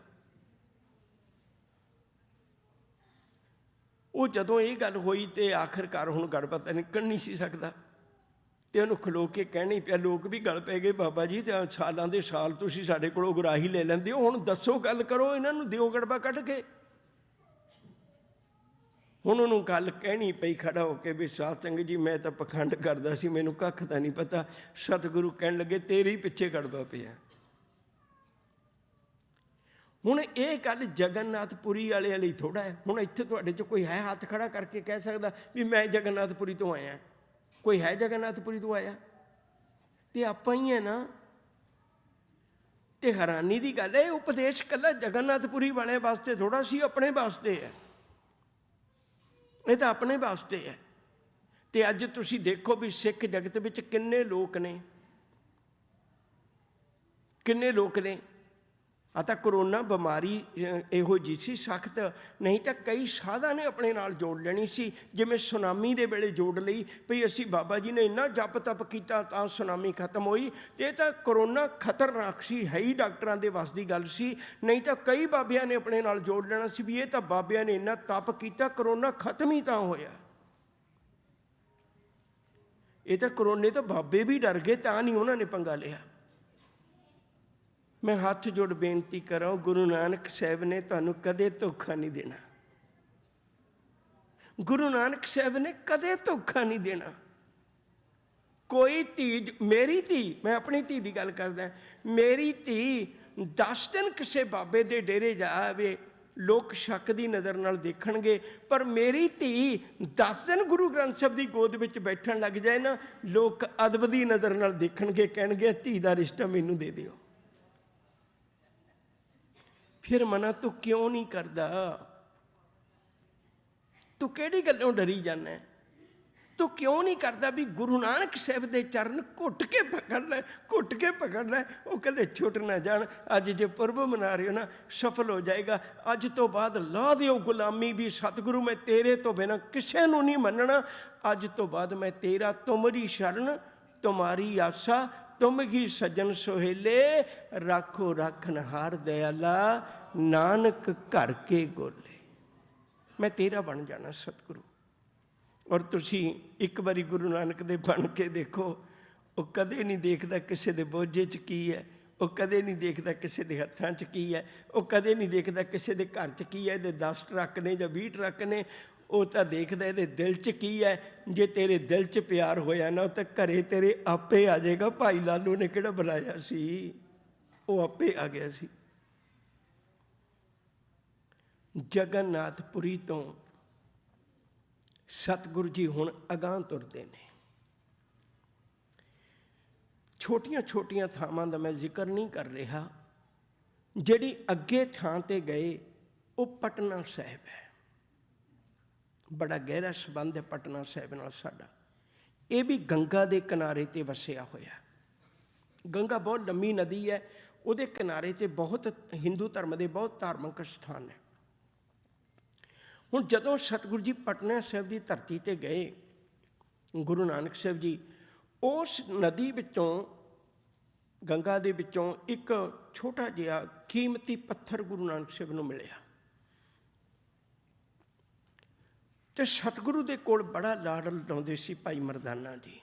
ਉਹ ਜਦੋਂ ਇਹ ਗੱਲ ਹੋਈ ਤੇ ਆਖਰਕਾਰ ਹੁਣ ਗੜਬਾ ਤਾਂ ਨਿਕਲ ਨਹੀਂ ਸੀ ਸਕਦਾ, ਤੇ ਉਹਨੂੰ ਖਲੋ ਕੇ ਕਹਿਣਾ ਹੀ ਪਿਆ। ਲੋਕ ਵੀ ਗੱਲ ਪੈ ਗਏ, ਬਾਬਾ ਜੀ ਤੇ ਸਾਲਾਂ ਦੇ ਸਾਲ ਤੁਸੀਂ ਸਾਡੇ ਕੋਲੋਂ ਗੁਰਾਹੀ ਲੈ ਲੈਂਦੇ ਹੋ, ਹੁਣ ਦੱਸੋ ਗੱਲ ਕਰੋ, ਇਹਨਾਂ ਨੂੰ ਦਿਓ ਗੜਬਾ ਕੱਢ ਕੇ। ਹੁਣ ਉਹਨੂੰ ਗੱਲ ਕਹਿਣੀ ਪਈ ਖੜਾ ਹੋ ਕੇ ਵੀ ਸਾਧ ਸੰਗਤ ਜੀ ਮੈਂ ਤਾਂ ਪਖੰਡ ਕਰਦਾ ਸੀ, ਮੈਨੂੰ ਕੱਖ ਤਾਂ ਨਹੀਂ ਪਤਾ। ਸਤਿਗੁਰੂ ਕਹਿਣ ਲੱਗੇ ਤੇਰੇ ਹੀ ਪਿੱਛੇ ਗੜਬਾ ਪਿਆ। ਹੁਣ ਇਹ ਗੱਲ ਜਗਨਨਾਥਪੁਰੀ ਵਾਲਿਆਂ ਲਈ ਥੋੜ੍ਹਾ ਹੈ। ਹੁਣ ਇੱਥੇ ਤੁਹਾਡੇ 'ਚ ਕੋਈ ਹੈ ਹੱਥ ਖੜਾ ਕਰਕੇ ਕਹਿ ਸਕਦਾ ਵੀ ਮੈਂ ਜਗਨਨਾਥਪੁਰੀ ਤੋਂ ਆਇਆ? ਕੋਈ ਹੈ ਜਗਨਨਾਥਪੁਰੀ ਤੋਂ ਆਇਆ? ਤੇ ਆਪਾਂ ਹੀ ਹੈ ਨਾ। ਤੇ ਹੈਰਾਨੀ ਦੀ ਗੱਲ ਹੈ, ਇਹ ਉਪਦੇਸ਼ ਇਕੱਲਾ ਜਗਨਨਾਥਪੁਰੀ ਵਾਲਿਆਂ ਵਾਸਤੇ ਥੋੜ੍ਹਾ ਸੀ, ਆਪਣੇ ਵਾਸਤੇ ਹੈ। ਇਹ ਤਾਂ ਆਪਣੇ ਵਾਸਤੇ ਹੈ। ਤੇ ਅੱਜ ਤੁਸੀਂ ਦੇਖੋ ਵੀ ਸਿੱਖ ਜਗਤ ਵਿੱਚ ਕਿੰਨੇ ਲੋਕ ਨੇ, ਕਿੰਨੇ ਲੋਕ ਨੇ। ਆ ਤਾਂ ਕਰੋਨਾ ਬਿਮਾਰੀ ਇਹੋ ਜਿਹੀ ਸੀ ਸਖਤ, ਨਹੀਂ ਤਾਂ ਕਈ ਸਾਧਾਂ ਨੇ ਆਪਣੇ ਨਾਲ ਜੋੜ ਲੈਣੀ ਸੀ। ਜਿਵੇਂ ਸੁਨਾਮੀ ਦੇ ਵੇਲੇ ਜੋੜ ਲਈ ਵੀ ਅਸੀਂ ਬਾਬਾ ਜੀ ਨੇ ਇੰਨਾ ਜਪ ਤਪ ਕੀਤਾ ਤਾਂ ਸੁਨਾਮੀ ਖਤਮ ਹੋਈ। ਤੇ ਇਹ ਤਾਂ ਕਰੋਨਾ ਖਤਰਨਾਕ ਸੀ, ਹੈ ਹੀ ਡਾਕਟਰਾਂ ਦੇ ਵੱਸ ਦੀ ਗੱਲ ਸੀ। ਨਹੀਂ ਤਾਂ ਕਈ ਬਾਬਿਆਂ ਨੇ ਆਪਣੇ ਨਾਲ ਜੋੜ ਲੈਣਾ ਸੀ ਵੀ ਇਹ ਤਾਂ ਬਾਬਿਆਂ ਨੇ ਇੰਨਾ ਤਪ ਕੀਤਾ, ਕਰੋਨਾ ਖਤਮ ਹੀ ਤਾਂ ਹੋਇਆ। ਇਹ ਤਾਂ ਕਰੋਨੇ ਤੋਂ ਬਾਬੇ ਵੀ ਡਰ ਗਏ, ਤਾਂ ਨਹੀਂ ਉਹਨਾਂ ਨੇ ਪੰਗਾ ਲਿਆ। ਮੈਂ ਹੱਥ ਜੋੜ ਬੇਨਤੀ ਕਰਾਂ, ਗੁਰੂ ਨਾਨਕ ਸਾਹਿਬ ਨੇ ਤੁਹਾਨੂੰ ਕਦੇ ਧੋਖਾ ਨਹੀਂ ਦੇਣਾ। ਗੁਰੂ ਨਾਨਕ ਸਾਹਿਬ ਨੇ ਕਦੇ ਧੋਖਾ ਨਹੀਂ ਦੇਣਾ। ਕੋਈ ਧੀ, ਮੇਰੀ ਧੀ, ਮੈਂ ਆਪਣੀ ਧੀ ਦੀ ਗੱਲ ਕਰਦਾ, ਮੇਰੀ ਧੀ 10 ਦਿਨ ਕਿਸੇ ਬਾਬੇ ਦੇ ਡੇਰੇ ਜਾਵੇ, ਲੋਕ ਸ਼ੱਕ ਦੀ ਨਜ਼ਰ ਨਾਲ ਦੇਖਣਗੇ, ਪਰ ਮੇਰੀ ਧੀ 10 ਦਿਨ ਗੁਰੂ ਗ੍ਰੰਥ ਸਾਹਿਬ ਦੀ ਗੋਦ ਵਿੱਚ ਬੈਠਣ ਲੱਗ ਜਾਏ ਨਾ, ਲੋਕ ਅਦਬ ਦੀ ਨਜ਼ਰ ਨਾਲ ਦੇਖਣਗੇ, ਕਹਿਣਗੇ ਧੀ ਦਾ ਰਿਸ਼ਤਾ ਮੈਨੂੰ ਦੇ ਦਿਓ। ਫਿਰ ਮਨਾ ਤੂੰ ਕਿਉਂ ਨਹੀਂ ਕਰਦਾ? ਤੂੰ ਕਿਹੜੀ ਗੱਲੋਂ ਡਰੀ ਜਾਂਦਾ? ਤੂੰ ਕਿਉਂ ਨਹੀਂ ਕਰਦਾ ਵੀ ਗੁਰੂ ਨਾਨਕ ਸਾਹਿਬ ਦੇ ਚਰਨ ਘੁੱਟ ਕੇ ਪਕੜ ਲੈ, ਘੁੱਟ ਕੇ ਪਕੜ ਲੈ, ਉਹ ਕਦੇ ਛੁੱਟ ਨਾ ਜਾਣ। ਅੱਜ ਜੇ ਪੁਰਬ ਮਨਾ ਰਹੇ ਹੋ ਨਾ, ਸਫਲ ਹੋ ਜਾਏਗਾ। ਅੱਜ ਤੋਂ ਬਾਅਦ ਲਾ ਦਿਓ ਗੁਲਾਮੀ ਵੀ, ਸਤਿਗੁਰੂ ਮੈਂ ਤੇਰੇ ਤੋਂ ਬਿਨਾਂ ਕਿਸੇ ਨੂੰ ਨਹੀਂ ਮੰਨਣਾ। ਅੱਜ ਤੋਂ ਬਾਅਦ ਮੈਂ ਤੇਰਾ, ਤੁਮਰੀ ਸ਼ਰਨ ਤੁਮਾਰੀ ਆਸਾ, ਤੁਮ ਹੀ ਸੱਜਣ ਸੁਹੇਲੇ, ਰਾਖੋ ਰਾਖਨਹਾਰ ਦਇਆਲਾ, ਨਾਨਕ ਘਰ ਕੇ ਗੋਲੇ। ਮੈਂ ਤੇਰਾ ਬਣ ਜਾਣਾ ਸਤਿਗੁਰੂ। ਔਰ ਤੁਸੀਂ ਇੱਕ ਵਾਰੀ ਗੁਰੂ ਨਾਨਕ ਦੇ ਬਣ ਕੇ ਦੇਖੋ, ਉਹ ਕਦੇ ਨਹੀਂ ਦੇਖਦਾ ਕਿਸੇ ਦੇ ਬੋਝੇ 'ਚ ਕੀ ਹੈ, ਉਹ ਕਦੇ ਨਹੀਂ ਦੇਖਦਾ ਕਿਸੇ ਦੇ ਹੱਥਾਂ 'ਚ ਕੀ ਹੈ, ਉਹ ਕਦੇ ਨਹੀਂ ਦੇਖਦਾ ਕਿਸੇ ਦੇ ਘਰ 'ਚ ਕੀ ਹੈ, ਇਹਦੇ 10 ਟਰੱਕ ਨੇ ਜਾਂ 20 ਟਰੱਕ ਨੇ। ਉਹ ਤਾਂ ਦੇਖਦਾ ਇਹਦੇ ਦਿਲ 'ਚ ਕੀ ਹੈ। ਜੇ ਤੇਰੇ ਦਿਲ 'ਚ ਪਿਆਰ ਹੋਇਆ ਨਾ, ਤਾਂ ਘਰੇ ਤੇਰੇ ਆਪੇ ਆ ਜਾਏਗਾ। ਭਾਈ ਲਾਲੂ ਨੇ ਕਿਹੜਾ ਬੁਲਾਇਆ ਸੀ, ਉਹ ਆਪੇ ਆ ਗਿਆ ਸੀ। ਜਗਨਨਾਥਪੁਰੀ ਤੋਂ ਸਤਿਗੁਰੂ ਜੀ ਹੁਣ ਅਗਾਂਹ ਤੁਰਦੇ ਨੇ। ਛੋਟੀਆਂ ਛੋਟੀਆਂ ਥਾਵਾਂ ਦਾ ਮੈਂ ਜ਼ਿਕਰ ਨਹੀਂ ਕਰ ਰਿਹਾ। ਜਿਹੜੀ ਅੱਗੇ ਥਾਂ ਤੇ ਗਏ ਉਹ ਪਟਨਾ ਸਾਹਿਬ ਹੈ। ਬੜਾ ਗਹਿਰਾ ਸੰਬੰਧ ਹੈ ਪਟਨਾ ਸਾਹਿਬ ਨਾਲ ਸਾਡਾ। ਇਹ ਵੀ ਗੰਗਾ ਦੇ ਕਿਨਾਰੇ ਤੇ ਵਸਿਆ ਹੋਇਆ। ਗੰਗਾ ਬਹੁਤ ਲੰਮੀ ਨਦੀ ਹੈ, ਉਹਦੇ ਕਿਨਾਰੇ ਤੇ ਬਹੁਤ ਹਿੰਦੂ ਧਰਮ ਦੇ ਬਹੁਤ ਧਾਰਮਿਕ ਸਥਾਨ ਹੈ। ਹੁਣ ਜਦੋਂ ਸਤਿਗੁਰੂ ਜੀ ਪਟਨਾ ਸਾਹਿਬ ਦੀ ਧਰਤੀ ਤੇ ਗਏ, ਗੁਰੂ ਨਾਨਕ ਸਾਹਿਬ ਜੀ, ਉਸ ਨਦੀ ਵਿੱਚੋਂ, ਗੰਗਾ ਦੇ ਵਿੱਚੋਂ ਇੱਕ ਛੋਟਾ ਜਿਹਾ ਕੀਮਤੀ ਪੱਥਰ ਗੁਰੂ ਨਾਨਕ ਸਾਹਿਬ ਨੂੰ ਮਿਲਿਆ। ਤੇ ਸਤਿਗੁਰੂ ਦੇ ਕੋਲ ਬੜਾ ਲਾਡ ਲਾਉਂਦੇ ਸੀ ਭਾਈ ਮਰਦਾਨਾ ਜੀ।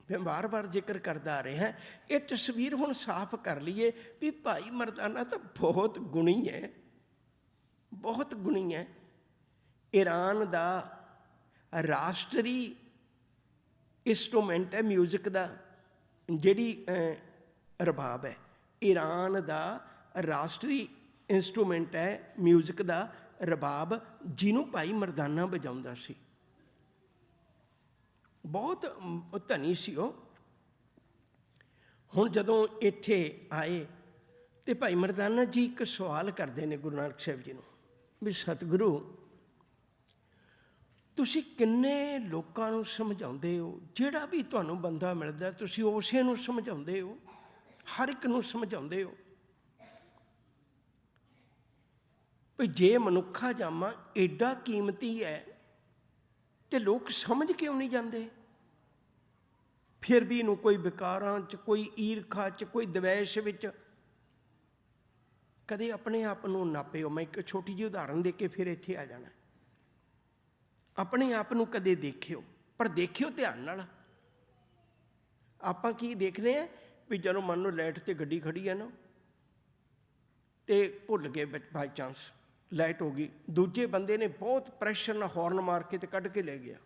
ਮੈਂ ਵਾਰ-ਵਾਰ ਜ਼ਿਕਰ ਕਰਦਾ ਆ ਰਿਹਾ। ਇਹ ਤਸਵੀਰ ਹੁਣ ਸਾਫ਼ ਕਰ ਲਈਏ ਵੀ ਭਾਈ ਮਰਦਾਨਾ ਤਾਂ ਬਹੁਤ ਗੁਣੀ ਹੈ, ਬਹੁਤ ਗੁਣੀ ਹੈ। ਈਰਾਨ ਦਾ ਰਾਸ਼ਟਰੀ ਇੰਸਟਰੂਮੈਂਟ ਹੈ ਮਿਊਜ਼ਿਕ ਦਾ, ਜਿਹੜੀ ਰਬਾਬ ਹੈ। ਈਰਾਨ ਦਾ ਰਾਸ਼ਟਰੀ ਇੰਸਟਰੂਮੈਂਟ ਹੈ ਮਿਊਜ਼ਿਕ ਦਾ ਰਬਾਬ, ਜਿਹਨੂੰ ਭਾਈ ਮਰਦਾਨਾ ਵਜਾਉਂਦਾ ਸੀ। ਬਹੁਤ ਧਨੀ ਸੀ ਉਹ। ਹੁਣ ਜਦੋਂ ਇੱਥੇ ਆਏ ਤੇ ਭਾਈ ਮਰਦਾਨਾ ਜੀ ਇੱਕ ਸਵਾਲ ਕਰਦੇ ਨੇ ਗੁਰੂ ਨਾਨਕ ਸਾਹਿਬ ਜੀ ਨੂੰ ਵੀ ਸਤਿਗੁਰੂ, ਤੁਸੀਂ ਕਿੰਨੇ ਲੋਕਾਂ ਨੂੰ ਸਮਝਾਉਂਦੇ ਹੋ? ਜਿਹੜਾ ਵੀ ਤੁਹਾਨੂੰ ਬੰਦਾ ਮਿਲਦਾ ਤੁਸੀਂ ਉਸੇ ਨੂੰ ਸਮਝਾਉਂਦੇ ਹੋ, ਹਰ ਇੱਕ ਨੂੰ ਸਮਝਾਉਂਦੇ ਹੋ। ਵੀ ਜੇ ਮਨੁੱਖਾ ਜਾਮਾ ਐਡਾ ਕੀਮਤੀ ਹੈ ਤੇ ਲੋਕ ਸਮਝ ਕਿਉਂ ਨਹੀਂ ਜਾਂਦੇ? ਫਿਰ ਵੀ ਇਹਨੂੰ ਕੋਈ ਵਿਕਾਰਾਂ 'ਚ, ਕੋਈ ਈਰਖਾ 'ਚ, ਕੋਈ ਦਵੈਸ਼ ਵਿੱਚ। ਕਦੇ ਆਪਣੇ ਆਪ ਨੂੰ ਨਾਪਿਓ। ਮੈਂ ਇੱਕ ਛੋਟੀ ਜਿਹੀ ਉਦਾਹਰਨ ਦੇ ਕੇ ਫਿਰ ਇੱਥੇ ਆ ਜਾਣਾ। ਆਪਣੇ ਆਪ ਨੂੰ ਕਦੇ ਦੇਖਿਓ, ਪਰ ਦੇਖਿਓ ਧਿਆਨ ਨਾਲ। ਆਪਾਂ ਕੀ ਦੇਖਦੇ ਹਾਂ ਵੀ ਜਦੋਂ ਮੰਨ ਲਓ ਲਾਈਟ 'ਤੇ ਗੱਡੀ ਖੜੀ ਹੈ ਨਾ, ਤੇ ਭੁੱਲ ਗਏ ਬਾਈ ਚਾਂਸ ਲਾਈਟ ਹੋ ਗਈ, ਦੂਜੇ ਬੰਦੇ ਨੇ ਬਹੁਤ ਪ੍ਰੈਸ਼ਰ ਨਾਲ ਹੌਰਨ ਮਾਰ ਕੇ ਤੇ ਕੱਢ ਕੇ ਲੈ ਗਿਆ।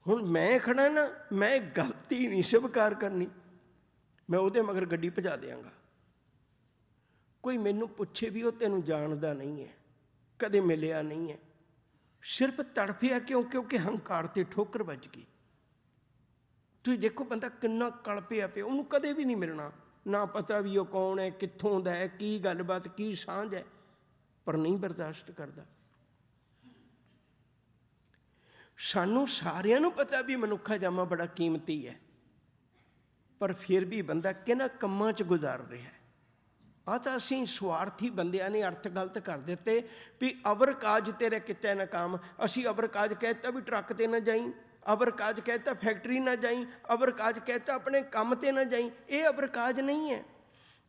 ਹੁਣ ਮੈਂ ਖੜਾ ਨਾ, ਮੈਂ ਗਲਤੀ ਨਹੀਂ ਸਵੀਕਾਰ ਕਰਨੀ, ਮੈਂ ਉਹਦੇ ਮਗਰ ਗੱਡੀ ਭਜਾ ਦਿਆਂਗਾ। ਕੋਈ ਮੈਨੂੰ ਪੁੱਛੇ ਵੀ ਉਹ ਤੈਨੂੰ ਜਾਣਦਾ ਨਹੀਂ ਹੈ, ਕਦੇ ਮਿਲਿਆ ਨਹੀਂ ਹੈ, ਸਿਰਫ ਤੜਫਿਆ ਕਿਉਂ? ਕਿਉਂਕਿ ਹੰਕਾਰ ਤੇ ਠੋਕਰ ਵੱਜ ਗਈ। ਤੁਸੀਂ ਦੇਖੋ ਬੰਦਾ ਕਿੰਨਾ ਕਲਪਿਆ ਪਿਆ, ਉਹਨੂੰ ਕਦੇ ਵੀ ਨਹੀਂ ਮਿਲਣਾ, ਨਾ ਪਤਾ ਵੀ ਉਹ ਕੌਣ ਹੈ, ਕਿੱਥੋਂ ਦਾ ਹੈ, ਕੀ ਗੱਲਬਾਤ, ਕੀ ਸਾਂਝ ਹੈ, ਪਰ ਨਹੀਂ ਬਰਦਾਸ਼ਤ ਕਰਦਾ। ਸਾਨੂੰ ਸਾਰਿਆਂ ਨੂੰ ਪਤਾ ਵੀ ਮਨੁੱਖਾ ਜਾਮਾ ਬੜਾ ਕੀਮਤੀ ਹੈ, ਪਰ ਫਿਰ ਵੀ ਬੰਦਾ ਕਿਹਨਾਂ ਕੰਮਾਂ 'ਚ ਗੁਜ਼ਾਰ ਰਿਹਾ ਹੈ। ਆਹ ਤਾਂ ਅਸੀਂ ਸਵਾਰਥੀ ਬੰਦਿਆਂ ਨੇ ਅਰਥ ਗਲਤ ਕਰ ਦਿੱਤੇ ਵੀ ਅਵਰ ਕਾਜ ਤੇਰੇ ਕਿਤੇ ਨਾ ਕੰਮ। ਅਸੀਂ ਅਵਰ ਕਾਜ ਕਹਿਤਾ ਵੀ ਟਰੱਕ 'ਤੇ ਨਾ ਜਾਈਂ, ਅਵਰ ਕਾਜ ਕਹਿਤਾ ਫੈਕਟਰੀ ਨਾ ਜਾਈਂ, ਅਵਰ ਕਾਜ ਕਹਿਤਾ ਆਪਣੇ ਕੰਮ 'ਤੇ ਨਾ ਜਾਈਂ। ਇਹ ਅਵਰ ਕਾਜ ਨਹੀਂ ਹੈ।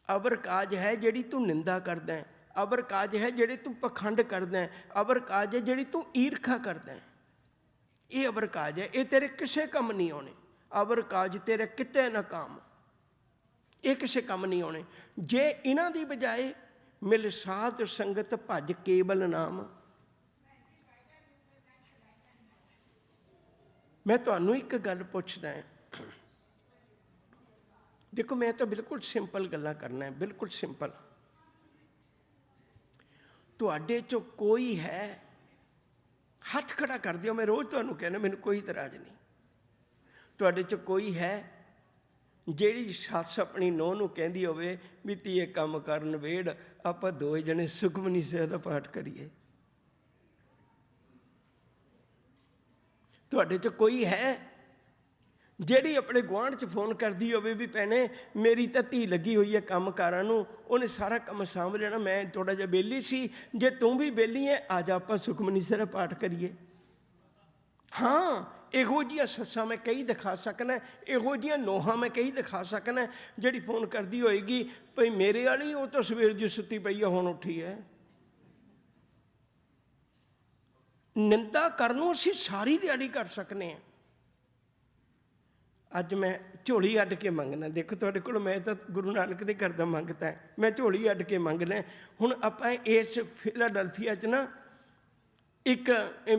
ਅਵਰ ਕਾਜ ਹੈ ਜਿਹੜੀ ਤੂੰ ਨਿੰਦਾ ਕਰਦਾ ਹੈ, ਅਵਰ ਕਾਜ ਹੈ ਜਿਹੜੇ ਤੂੰ ਪਖੰਡ ਕਰਦਾ ਹੈ, ਅਵਰ ਕਾਜ ਹੈ ਜਿਹੜੀ ਤੂੰ ਈਰਖਾ ਕਰਦਾ ਹੈ। ਇਹ ਅਵਰ ਕਾਜ ਹੈ, ਇਹ ਤੇਰੇ ਕਿਸੇ ਕੰਮ ਨਹੀਂ ਆਉਣੇ। ਅਵਰ ਕਾਜ ਤੇਰੇ ਕਿਤੇ ਨਾ ਕੰਮ, ਇਹ ਕਿਸੇ ਕੰਮ ਨਹੀਂ ਆਉਣੇ। ਜੇ ਇਹਨਾਂ ਦੀ ਬਜਾਏ ਮਿਲ ਸਾਧ ਸੰਗਤ ਭਜ ਕੇਵਲ ਨਾਮ। ਮੈਂ ਤੁਹਾਨੂੰ ਇੱਕ ਗੱਲ ਪੁੱਛਦਾ ਹਾਂ, ਦੇਖੋ ਮੈਂ ਤਾਂ ਬਿਲਕੁਲ ਸਿੰਪਲ ਗੱਲਾਂ ਕਰਨਾ ਹੈ, ਬਿਲਕੁਲ ਸਿੰਪਲ। ਤੁਹਾਡੇ 'ਚੋਂ ਕੋਈ ਹੈ, ਹੱਥ ਖੜਾ ਕਰ ਦਿਓ। ਮੈਂ ਰੋਜ਼ ਤੁਹਾਨੂੰ ਕਹਿੰਦਾ ਮੈਨੂੰ ਕੋਈ ਇਤਰਾਜ਼ ਨਹੀਂ। ਤੁਹਾਡੇ 'ਚ ਕੋਈ ਹੈ ਜਿਹੜੀ ਸੱਸ ਆਪਣੀ ਨੂੰਹ ਨੂੰ ਕਹਿੰਦੀ ਹੋਵੇ ਵੀ ਧੀਏ ਕੰਮ ਕਰਨ ਵੇੜ, ਆਪਾਂ ਦੋਵੇਂ ਜਣੇ ਸੁਖਮਨੀ ਸਾਹਿਬ ਦਾ ਪਾਠ ਕਰੀਏ? ਤੁਹਾਡੇ 'ਚ ਕੋਈ ਹੈ ਜਿਹੜੀ ਆਪਣੇ ਗੁਆਂਢ 'ਚ ਫੋਨ ਕਰਦੀ ਹੋਵੇ ਵੀ ਭੈਣੇ ਮੇਰੀ ਤਾਂ ਧੀ ਲੱਗੀ ਹੋਈ ਹੈ ਕੰਮਕਾਰਾਂ ਨੂੰ, ਉਹਨੇ ਸਾਰਾ ਕੰਮ ਸਾਂਭ ਲੈਣਾ, ਮੈਂ ਥੋੜ੍ਹਾ ਜਿਹਾ ਵਿਹਲੀ ਸੀ, ਜੇ ਤੂੰ ਵੀ ਵਿਹਲੀ ਹੈ ਆ ਜਾ ਆਪਾਂ ਸੁਖਮਨੀ ਸਾਹਿਬ ਪਾਠ ਕਰੀਏ। ਹਾਂ, ਇਹੋ ਜਿਹੀਆਂ ਸੱਸਾਂ ਮੈਂ ਕਈ ਦਿਖਾ ਸਕਣਾ, ਇਹੋ ਜਿਹੀਆਂ ਨੋਹਾਂ ਮੈਂ ਕਈ ਦਿਖਾ ਸਕਣਾ ਜਿਹੜੀ ਫੋਨ ਕਰਦੀ ਹੋਏਗੀ ਭਈ ਮੇਰੇ ਵਾਲੀ ਉਹ ਤਾਂ ਸਵੇਰ ਦੀ ਸੁੱਤੀ ਪਈ ਆ ਹੁਣ ਉੱਠੀ ਹੈ। ਨਿੰਦਾ ਕਰਨ ਨੂੰ ਅਸੀਂ ਸਾਰੀ ਦਿਹਾੜੀ ਕਰ ਸਕਨੇ ਹਾਂ। ਅੱਜ ਮੈਂ ਝੋਲੀ ਅੱਡ ਕੇ ਮੰਗਣਾ, ਦੇਖੋ ਤੁਹਾਡੇ ਕੋਲ ਮੈਂ ਤਾਂ ਗੁਰੂ ਨਾਨਕ ਦੇ ਘਰ ਦਾ ਮੰਗਤਾ, ਮੈਂ ਝੋਲੀ ਅੱਡ ਕੇ ਮੰਗਣਾ। ਹੁਣ ਆਪਾਂ ਇਸ ਫਿਲਾਡੈਲਫੀਆ 'ਚ ਨਾ ਇੱਕ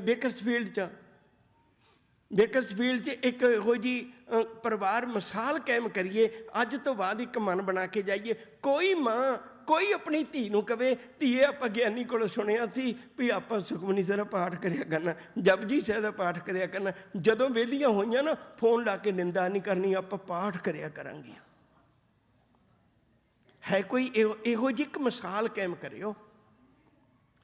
ਬੇਕਰਸਫੀਲਡ 'ਚ ਇੱਕ ਇਹੋ ਜਿਹੀ ਪਰਿਵਾਰ ਮਿਸਾਲ ਕਾਇਮ ਕਰੀਏ, ਅੱਜ ਤੋਂ ਬਾਅਦ ਇੱਕ ਮਨ ਬਣਾ ਕੇ ਜਾਈਏ। ਕੋਈ ਮਾਂ ਕੋਈ ਆਪਣੀ ਧੀ ਨੂੰ ਕਵੇ ਧੀਏ ਆਪਾਂ ਗਿਆਨੀ ਕੋਲੋਂ ਸੁਣਿਆ ਸੀ ਵੀ ਆਪਾਂ ਸੁਖਮਨੀ ਸਾਹਿਬ ਦਾ ਪਾਠ ਕਰਿਆ ਕਰਨਾ, ਜਪਜੀ ਸਾਹਿਬ ਦਾ ਪਾਠ ਕਰਿਆ ਕਰਨਾ, ਜਦੋਂ ਵਿਹਲੀਆਂ ਹੋਈਆਂ ਨਾ ਫੋਨ ਲਾ ਕੇ ਨਿੰਦਾ ਨਹੀਂ ਕਰਨੀ, ਆਪਾਂ ਪਾਠ ਕਰਿਆ ਕਰਾਂਗੇ। ਹੈ ਕੋਈ ਇਹੋ ਜਿਹੀ ਇੱਕ ਮਿਸਾਲ ਕਾਇਮ ਕਰਿਓ।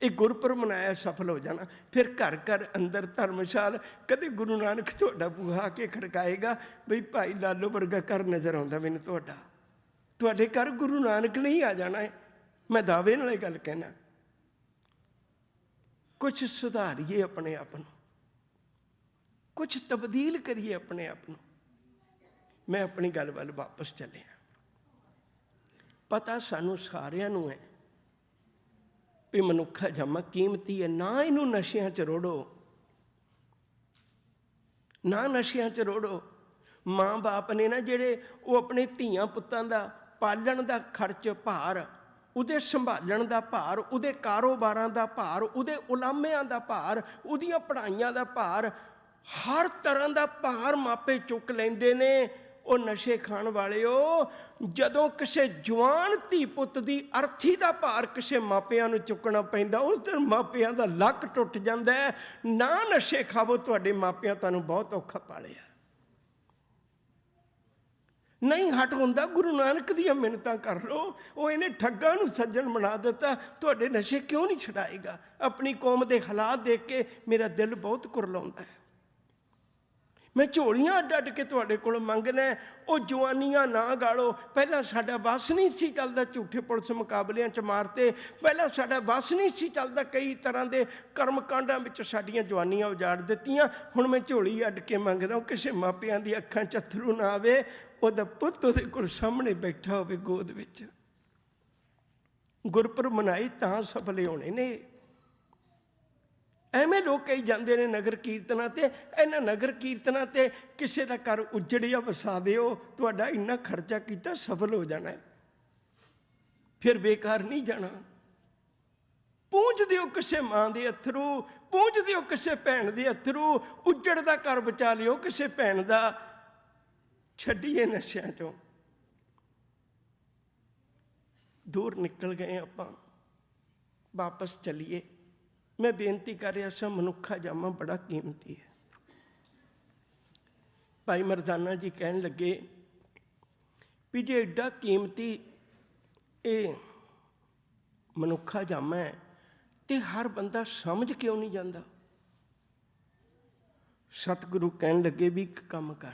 ਇਹ ਗੁਰਪੁਰਬ ਮਨਾਇਆ ਸਫਲ ਹੋ ਜਾਣਾ। ਫਿਰ ਘਰ ਘਰ ਅੰਦਰ ਧਰਮਸ਼ਾਲ, ਕਦੇ ਗੁਰੂ ਨਾਨਕ ਤੁਹਾਡਾ ਬੂਹਾ ਆ ਕੇ ਖੜਕਾਏਗਾ ਬਈ ਭਾਈ ਲਾਲੋ ਵਰਗਾ ਘਰ ਨਜ਼ਰ ਆਉਂਦਾ ਮੈਨੂੰ ਤੁਹਾਡਾ, ਤੁਹਾਡੇ ਘਰ ਗੁਰੂ ਨਾਨਕ ਨੇ ਹੀ ਆ ਜਾਣਾ ਹੈ। ਮੈਂ ਦਾਅਵੇ ਨਾਲ ਇਹ ਗੱਲ ਕਹਿਣਾ। ਕੁਛ ਸੁਧਾਰੀਏ ਆਪਣੇ ਆਪ ਨੂੰ, ਕੁਛ ਤਬਦੀਲ ਕਰੀਏ ਆਪਣੇ ਆਪ ਨੂੰ। ਮੈਂ ਆਪਣੀ ਗੱਲ ਵੱਲ ਵਾਪਸ ਚੱਲਿਆ। ਪਤਾ ਸਾਨੂੰ ਸਾਰਿਆਂ ਨੂੰ ਹੈ ਵੀ ਮਨੁੱਖਾ ਜੰਮ ਕੀਮਤੀ ਹੈ, ਨਾ ਇਹਨੂੰ ਨਸ਼ਿਆਂ 'ਚ ਰੋੜੋ, ਨਾ ਨਸ਼ਿਆਂ 'ਚ ਰੋੜੋ। ਮਾਂ ਬਾਪ ਨੇ ਨਾ ਜਿਹੜੇ, ਉਹ ਆਪਣੇ ਧੀਆਂ ਪੁੱਤਾਂ ਦਾ ਪਾਲਣ ਦਾ ਖਰਚ ਭਾਰ, ਉਹਦੇ ਸੰਭਾਲਣ ਦਾ ਭਾਰ, ਉਹਦੇ ਕਾਰੋਬਾਰਾਂ ਦਾ ਭਾਰ, ਉਹਦੇ ਉਲਾਮਿਆਂ ਦਾ ਭਾਰ, ਉਹਦੀਆਂ ਪੜ੍ਹਾਈਆਂ ਦਾ ਭਾਰ, ਹਰ ਤਰ੍ਹਾਂ ਦਾ ਭਾਰ ਮਾਪੇ ਚੁੱਕ ਲੈਂਦੇ ਨੇ। ਉਹ ਨਸ਼ੇ ਖਾਣ ਵਾਲਿਓ, ਜਦੋਂ ਕਿਸੇ ਜਵਾਨ ਧੀ ਪੁੱਤ ਦੀ ਅਰਥੀ ਦਾ ਭਾਰ ਕਿਸੇ ਮਾਪਿਆਂ ਨੂੰ ਚੁੱਕਣਾ ਪੈਂਦਾ, ਉਸ ਦਿਨ ਮਾਪਿਆਂ ਦਾ ਲੱਕ ਟੁੱਟ ਜਾਂਦਾ ਹੈ। ਨਾ ਨਸ਼ੇ ਖਾਵੋ, ਤੁਹਾਡੇ ਮਾਪਿਆਂ ਤੁਹਾਨੂੰ ਬਹੁਤ ਔਖਾ ਪਾਲਿਆ। ਨਹੀਂ ਹਟ ਹੁੰਦਾ, ਗੁਰੂ ਨਾਨਕ ਦੀਆਂ ਮਿੰਨਤਾਂ ਕਰ ਲਓ। ਉਹ ਇਹਨੇ ਠੱਗਾਂ ਨੂੰ ਸੱਜਣ ਬਣਾ ਦਿੱਤਾ, ਤੁਹਾਡੇ ਨਸ਼ੇ ਕਿਉਂ ਨਹੀਂ ਛੁਡਾਏਗਾ? ਆਪਣੀ ਕੌਮ ਦੇ ਹਾਲਾਤ ਦੇਖ ਕੇ ਮੇਰਾ ਦਿਲ ਬਹੁਤ ਕੁਰਲਾਉਂਦਾ ਹੈ। ਮੈਂ ਝੋਲੀਆਂ ਅੱਡ ਅੱਡ ਕੇ ਤੁਹਾਡੇ ਕੋਲ ਮੰਗਣਾ। ਉਹ ਜਵਾਨੀਆਂ ਨਾ ਗਾਲੋ। ਪਹਿਲਾਂ ਸਾਡਾ ਵੱਸ ਨਹੀਂ ਸੀ ਚੱਲਦਾ, ਝੂਠੇ ਪੁਲਿਸ ਮੁਕਾਬਲਿਆਂ 'ਚ ਮਾਰਤੇ। ਪਹਿਲਾਂ ਸਾਡਾ ਵੱਸ ਨਹੀਂ ਸੀ ਚੱਲਦਾ, ਕਈ ਤਰ੍ਹਾਂ ਦੇ ਕਰਮ ਕਾਂਡਾਂ ਵਿੱਚ ਸਾਡੀਆਂ ਜਵਾਨੀਆਂ ਉਜਾੜ ਦਿੱਤੀਆਂ। ਹੁਣ ਮੈਂ ਝੋਲੀ ਅੱਡ ਕੇ ਮੰਗਦਾ, ਕਿਸੇ ਮਾਪਿਆਂ ਦੀ ਅੱਖਾਂ 'ਚ ਅੱਥਰੂ ਨਾ ਆਵੇ, ਉਹਦਾ ਪੁੱਤ ਉਹਦੇ ਕੋਲ ਸਾਹਮਣੇ ਬੈਠਾ ਹੋਵੇ ਗੋਦ ਵਿੱਚ। ਗੁਰਪੁਰਬ ਮਨਾਈ ਤਾਂ ਸਫਲੇ ਹੋਣੇ ਨੇ। ਐਵੇਂ ਲੋਕ ਕਹੀ ਜਾਂਦੇ ਨੇ ਨਗਰ ਕੀਰਤਨਾਂ 'ਤੇ, ਇਹਨਾਂ ਨਗਰ ਕੀਰਤਨਾਂ 'ਤੇ ਕਿਸੇ ਦਾ ਘਰ ਉਜੜਿਆ ਵਸਾ ਦਿਓ, ਤੁਹਾਡਾ ਇੰਨਾ ਖਰਚਾ ਕੀਤਾ ਸਫਲ ਹੋ ਜਾਣਾ, ਫਿਰ ਬੇਕਾਰ ਨਹੀਂ ਜਾਣਾ। ਪੂੰਝ ਦਿਓ ਕਿਸੇ ਮਾਂ ਦੇ ਅਥਰੂ, ਪੂੰਝ ਦਿਓ ਕਿਸੇ ਭੈਣ ਦੇ ਅਥਰੂ, ਉਜੜਦਾ ਘਰ ਬਚਾ ਲਿਓ ਕਿਸੇ ਭੈਣ ਦਾ। ਛੱਡੀਏ ਨਸ਼ਿਆਂ 'ਚੋਂ, ਦੂਰ ਨਿਕਲ ਗਏ ਆਪਾਂ, ਵਾਪਸ ਚੱਲੀਏ। ਮੈਂ ਬੇਨਤੀ ਕਰ ਰਿਹਾ ਸਾਂ, ਮਨੁੱਖਾ ਜਾਮਾ ਬੜਾ ਕੀਮਤੀ ਹੈ। ਭਾਈ ਮਰਦਾਨਾ ਜੀ ਕਹਿਣ ਲੱਗੇ ਵੀ ਜੇ ਐਡਾ ਕੀਮਤੀ ਇਹ ਮਨੁੱਖਾ ਜਾਮਾ ਹੈ ਤੇ ਹਰ ਬੰਦਾ ਸਮਝ ਕਿਉਂ ਨਹੀਂ ਜਾਂਦਾ? ਸਤਿਗੁਰੂ ਕਹਿਣ ਲੱਗੇ ਵੀ ਇੱਕ ਕੰਮ ਕਰ,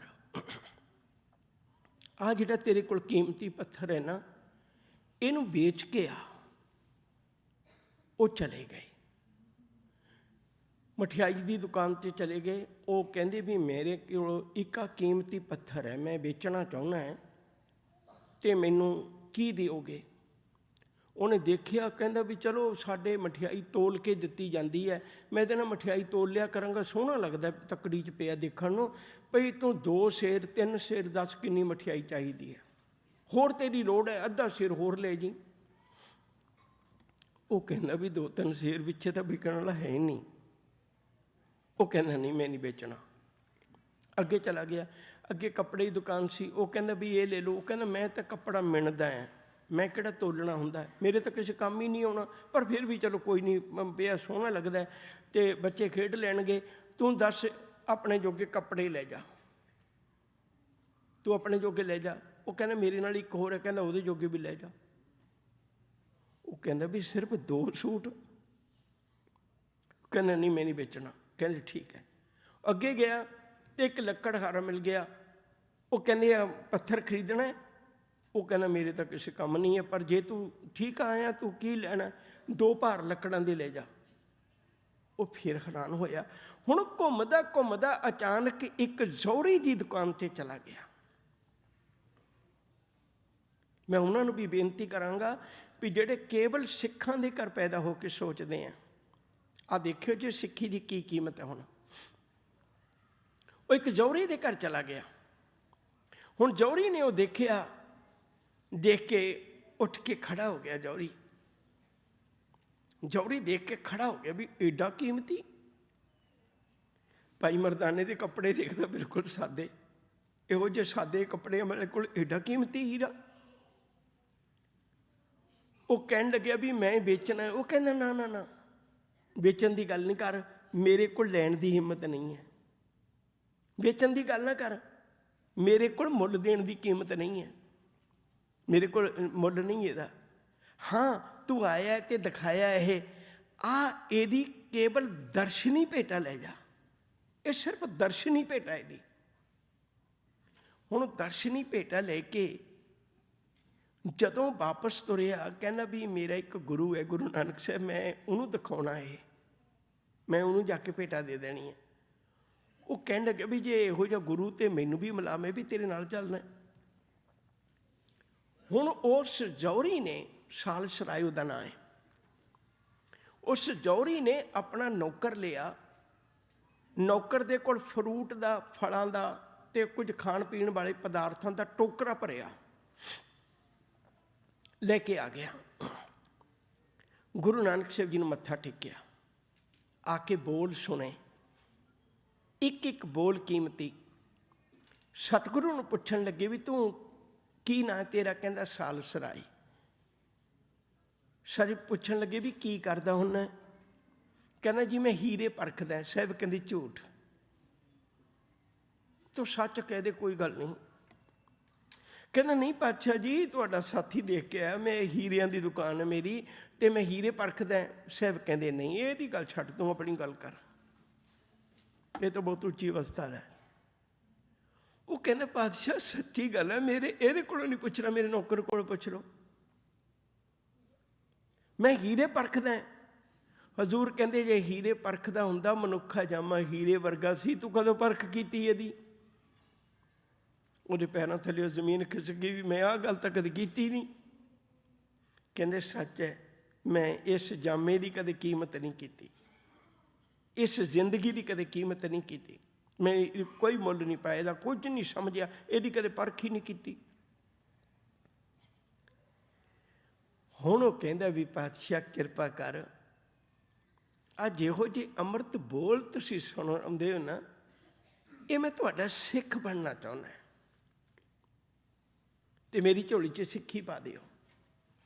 ਆਹ ਜਿਹੜਾ ਤੇਰੇ ਕੋਲ ਕੀਮਤੀ ਪੱਥਰ ਹੈ ਨਾ, ਇਹਨੂੰ ਵੇਚ ਕੇ ਆ। ਉਹ ਚਲੇ ਗਏ, ਮਠਿਆਈ ਦੀ ਦੁਕਾਨ 'ਤੇ ਚਲੇ ਗਏ। ਉਹ ਕਹਿੰਦੇ ਵੀ ਮੇਰੇ ਕੋਲ ਇੱਕ ਕੀਮਤੀ ਪੱਥਰ ਹੈ, ਮੈਂ ਵੇਚਣਾ ਚਾਹੁੰਦਾ ਹੈ, ਅਤੇ ਮੈਨੂੰ ਕੀ ਦਿਓਗੇ? ਉਹਨੇ ਦੇਖਿਆ, ਕਹਿੰਦਾ ਵੀ ਚਲੋ ਸਾਡੇ ਮਠਿਆਈ ਤੋਲ ਕੇ ਦਿੱਤੀ ਜਾਂਦੀ ਹੈ, ਮੈਂ ਇਹਦੇ ਨਾਲ ਮਠਿਆਈ ਤੋਲ ਲਿਆ ਕਰਾਂਗਾ, ਸੋਹਣਾ ਲੱਗਦਾ ਤੱਕੜੀ 'ਚ ਪਿਆ ਦੇਖਣ ਨੂੰ। ਭਈ ਤੂੰ 2 ਸੇਰ 3 ਸੇਰ ਦੱਸ ਕਿੰਨੀ ਮਠਿਆਈ ਚਾਹੀਦੀ ਹੈ, ਹੋਰ ਤੇਰੀ ਲੋੜ ਹੈ, ਅੱਧਾ ਸੇਰ ਹੋਰ ਲੈ ਜੀ। ਉਹ ਕਹਿੰਦਾ ਵੀ 2-3 ਸੇਰ ਪਿੱਛੇ ਤਾਂ ਵਿਕਣ ਵਾਲਾ ਹੈ ਹੀ ਨਹੀਂ। ਉਹ ਕਹਿੰਦਾ ਨਹੀਂ ਮੈਂ ਨਹੀਂ ਵੇਚਣਾ। ਅੱਗੇ ਚਲਾ ਗਿਆ, ਅੱਗੇ ਕੱਪੜੇ ਦੀ ਦੁਕਾਨ ਸੀ। ਉਹ ਕਹਿੰਦਾ ਵੀ ਇਹ ਲੈ ਲਓ। ਉਹ ਕਹਿੰਦਾ ਮੈਂ ਤਾਂ ਕੱਪੜਾ ਮਿਣਦਾ ਹੈ, ਮੈਂ ਕਿਹੜਾ ਤੋਲਣਾ ਹੁੰਦਾ, ਮੇਰੇ ਤਾਂ ਕਿਸੇ ਕੰਮ ਹੀ ਨਹੀਂ ਆਉਣਾ, ਪਰ ਫਿਰ ਵੀ ਚਲੋ ਕੋਈ ਨਹੀਂ, ਪਿਆ ਸੋਹਣਾ ਲੱਗਦਾ ਅਤੇ ਬੱਚੇ ਖੇਡ ਲੈਣਗੇ। ਤੂੰ ਦੱਸ ਆਪਣੇ ਜੋਗੇ ਕੱਪੜੇ ਲੈ ਜਾ, ਤੂੰ ਆਪਣੇ ਜੋਗੇ ਲੈ ਜਾ। ਉਹ ਕਹਿੰਦਾ ਮੇਰੇ ਨਾਲ ਇੱਕ ਹੋਰ ਹੈ, ਕਹਿੰਦਾ ਉਹਦੇ ਜੋਗੇ ਵੀ ਲੈ ਜਾ। ਉਹ ਕਹਿੰਦਾ ਵੀ ਸਿਰਫ 2 ਸੂਟ? ਕਹਿੰਦਾ ਨਹੀਂ ਮੈਂ ਨਹੀਂ ਵੇਚਣਾ। ਕਹਿੰਦੇ ਠੀਕ ਹੈ। ਅੱਗੇ ਗਿਆ ਤੇ ਇੱਕ ਲੱਕੜਹਾਰਾ ਮਿਲ ਗਿਆ। ਉਹ ਕਹਿੰਦੇ ਆ ਪੱਥਰ ਖਰੀਦਣਾ ਹੈ। ਉਹ ਕਹਿੰਦਾ ਮੇਰੇ ਤਾਂ ਕਿਸੇ ਕੰਮ ਨਹੀਂ ਹੈ, ਪਰ ਜੇ ਤੂੰ ਠੀਕ ਆਇਆ ਤੂੰ ਕੀ ਲੈਣਾ, 2 ਭਾਰ ਲੱਕੜਾਂ ਦੇ ਲੈ ਜਾ। ਉਹ ਫਿਰ ਹੈਰਾਨ ਹੋਇਆ। ਹੁਣ ਘੁੰਮਦਾ ਘੁੰਮਦਾ ਅਚਾਨਕ ਇੱਕ ਜ਼ੌਰੀ ਦੀ ਦੁਕਾਨ ਤੇ ਚਲਾ ਗਿਆ। ਮੈਂ ਉਹਨਾਂ ਨੂੰ ਵੀ ਬੇਨਤੀ ਕਰਾਂਗਾ ਵੀ ਜਿਹੜੇ ਕੇਵਲ ਸਿੱਖਾਂ ਦੇ ਘਰ ਪੈਦਾ ਹੋ ਕੇ ਸੋਚਦੇ ਆ, ਆਹ ਦੇਖਿਓ ਜੀ ਸਿੱਖੀ ਦੀ ਕੀ ਕੀਮਤ ਹੈ। ਹੁਣ ਉਹ ਇੱਕ ਜ਼ੌਰੀ ਦੇ ਘਰ ਚਲਾ ਗਿਆ। ਹੁਣ ਜ਼ੌਰੀ ਨੇ ਉਹ ਦੇਖਿਆ, ਦੇਖ ਕੇ ਉੱਠ ਕੇ ਖੜਾ ਹੋ ਗਿਆ। ਜ਼ੌਰੀ ਦੇਖ ਕੇ ਖੜਾ ਹੋ ਗਿਆ ਵੀ ਏਡਾ ਕੀਮਤੀ। ਭਾਈ ਮਰਦਾਨੇ ਦੇ ਕੱਪੜੇ ਦੇਖਦਾ ਬਿਲਕੁਲ ਸਾਦੇ, ਇਹੋ ਜਿਹੇ ਸਾਦੇ ਕੱਪੜੇ ਮੇਰੇ ਕੋਲ, ਏਡਾ ਕੀਮਤੀ ਹੀਰਾ। ਉਹ ਕਹਿਣ ਲੱਗਿਆ ਵੀ ਮੈਂ ਵੇਚਣਾ। ਉਹ ਕਹਿੰਦਾ ਨਾ ਨਾ ਨਾ, ਵੇਚਣ ਦੀ ਗੱਲ ਨਹੀਂ ਕਰ, ਮੇਰੇ ਕੋਲ ਲੈਣ ਦੀ ਹਿੰਮਤ ਨਹੀਂ ਹੈ। ਵੇਚਣ ਦੀ ਗੱਲ ਨਾ ਕਰ, ਮੇਰੇ ਕੋਲ ਮੁੱਲ ਦੇਣ ਦੀ ਕੀਮਤ ਨਹੀਂ ਹੈ, ਮੇਰੇ ਕੋਲ ਮੁੱਲ ਨਹੀਂ ਇਹਦਾ। ਹਾਂ ਤੂੰ ਆਇਆ ਤੇ ਦਿਖਾਇਆ ਇਹ, ਇਹਦੀ ਕੇਵਲ ਦਰਸ਼ਨੀ ਭੇਟਾ ਲੈ ਜਾ, ਇਹ ਸਿਰਫ ਦਰਸ਼ਨੀ ਭੇਟਾ ਇਹਦੀ। ਹੁਣ ਦਰਸ਼ਨੀ ਭੇਟਾ ਲੈ ਕੇ ਜਦੋਂ ਵਾਪਸ ਤੁਰਿਆ, ਕਹਿੰਦਾ ਵੀ ਮੇਰਾ ਇੱਕ ਗੁਰੂ ਹੈ ਗੁਰੂ ਨਾਨਕ ਸਾਹਿਬ, ਮੈਂ ਉਹਨੂੰ ਦਿਖਾਉਣਾ ਇਹ, ਮੈਂ ਉਹਨੂੰ ਜਾ ਕੇ ਭੇਟਾ ਦੇ ਦੇਣੀ ਹੈ। ਉਹ ਕਹਿਣ ਲੱਗੇ ਵੀ ਜੇ ਇਹੋ ਜਿਹਾ ਗੁਰੂ ਤੇ ਮੈਨੂੰ ਵੀ ਮਿਲਾ, ਮੈਂ ਵੀ ਤੇਰੇ ਨਾਲ ਚੱਲਣਾ। ਹੁਣ ਉਸ ਜ਼ੌਰੀ ਨੇ, ਸਾਲ ਸਰਾਏ ਉਹਦਾ ਨਾਂ ਹੈ, ਉਸ ਜ਼ੌਰੀ ਨੇ ਆਪਣਾ ਨੌਕਰ ਲਿਆ। ਨੌਕਰ ਦੇ ਕੋਲ ਫਰੂਟ ਦਾ, ਫਲਾਂ ਦਾ ਤੇ ਕੁਝ ਖਾਣ ਪੀਣ ਵਾਲੇ ਪਦਾਰਥਾਂ ਦਾ ਟੋਕਰਾ ਭਰਿਆ, ਲੈ ਕੇ ਆ ਗਿਆ। ਗੁਰੂ ਨਾਨਕ ਸਾਹਿਬ ਜੀ ਨੂੰ ਮੱਥਾ ਟੇਕਿਆ, ਆ ਕੇ ਬੋਲ ਸੁਣੇ, ਇੱਕ ਇੱਕ ਬੋਲ ਕੀਮਤੀ। ਸਤਿਗੁਰੂ ਨੂੰ ਪੁੱਛਣ ਲੱਗੇ ਵੀ ਤੂੰ ਕੀ ਨਾਂ ਤੇਰਾ? ਕਹਿੰਦਾ ਸਾਲ ਸਰਾਏ। ਸਾਰੇ ਪੁੱਛਣ ਲੱਗੇ ਵੀ ਕੀ ਕਰਦਾ ਹੁੰਦਾ? ਕਹਿੰਦਾ ਜੀ ਮੈਂ ਹੀਰੇ ਪਰਖਦਾ। ਸਾਹਿਬ ਕਹਿੰਦੇ ਝੂਠ, ਤੂੰ ਸੱਚ ਕਹਿ ਦੇ, ਕੋਈ ਗੱਲ ਨਹੀਂ। ਕਹਿੰਦਾ ਨਹੀਂ ਪਾਤਸ਼ਾਹ ਜੀ, ਤੁਹਾਡਾ ਸਾਥੀ ਦੇਖ ਕੇ ਆਇਆ, ਮੈਂ ਹੀਰਿਆਂ ਦੀ ਦੁਕਾਨ ਹੈ ਮੇਰੀ ਤੇ ਮੈਂ ਹੀਰੇ ਪਰਖਦਾ। ਸਾਹਿਬ ਕਹਿੰਦੇ ਨਹੀਂ, ਇਹਦੀ ਗੱਲ ਛੱਡ, ਤੂੰ ਆਪਣੀ ਗੱਲ ਕਰ, ਇਹ ਤਾਂ ਬਹੁਤ ਉੱਚੀ ਅਵਸਥਾ ਹੈ। ਉਹ ਕਹਿੰਦਾ ਪਾਤਸ਼ਾਹ ਸੱਚੀ ਗੱਲ ਹੈ, ਮੇਰੇ ਇਹਦੇ ਕੋਲੋਂ ਨਹੀਂ ਪੁੱਛਣਾ, ਮੇਰੇ ਨੌਕਰ ਕੋਲ ਪੁੱਛ ਲਓ, ਮੈਂ ਹੀਰੇ ਪਰਖਦਾ। ਹਜ਼ੂਰ ਕਹਿੰਦੇ ਜੇ ਹੀਰੇ ਪਰਖਦਾ ਹੁੰਦਾ, ਮਨੁੱਖਾ ਜਾਮਾ ਹੀਰੇ ਵਰਗਾ ਸੀ, ਤੂੰ ਕਦੋਂ ਪਰਖ ਕੀਤੀ ਇਹਦੀ? ਉਹਦੇ ਪੈਰਾਂ ਥੱਲੇ ਜ਼ਮੀਨ ਖਿਸਕ ਗਈ ਵੀ ਮੈਂ ਆਹ ਗੱਲ ਤਾਂ ਕਦੇ ਕੀਤੀ ਨਹੀਂ। ਕਹਿੰਦੇ ਸੱਚ ਹੈ, ਮੈਂ ਇਸ ਜਾਮੇ ਦੀ ਕਦੇ ਕੀਮਤ ਨਹੀਂ ਕੀਤੀ, ਇਸ ਜ਼ਿੰਦਗੀ ਦੀ ਕਦੇ ਕੀਮਤ ਨਹੀਂ ਕੀਤੀ, ਮੈਂ ਕੋਈ ਮੁੱਲ ਨਹੀਂ ਪਾਇਆ ਇਹਦਾ, ਕੁਝ ਨਹੀਂ ਸਮਝਿਆ, ਇਹਦੀ ਕਦੇ ਪਰਖ ਹੀ ਨਹੀਂ ਕੀਤੀ। ਹੁਣ ਉਹ ਕਹਿੰਦਾ ਵੀ ਪਾਤਸ਼ਾਹ ਕਿਰਪਾ ਕਰ, ਅੱਜ ਇਹੋ ਜਿਹੇ ਅੰਮ੍ਰਿਤ ਬੋਲ ਤੁਸੀਂ ਸੁਣਾਉਂਦੇ ਹੋ ਨਾ, ਇਹ ਮੈਂ ਤੁਹਾਡਾ ਸਿੱਖ ਬਣਨਾ ਚਾਹੁੰਦਾ ਤੇ ਮੇਰੀ ਝੋਲੀ 'ਚ ਸਿੱਖੀ ਪਾ ਦਿਓ।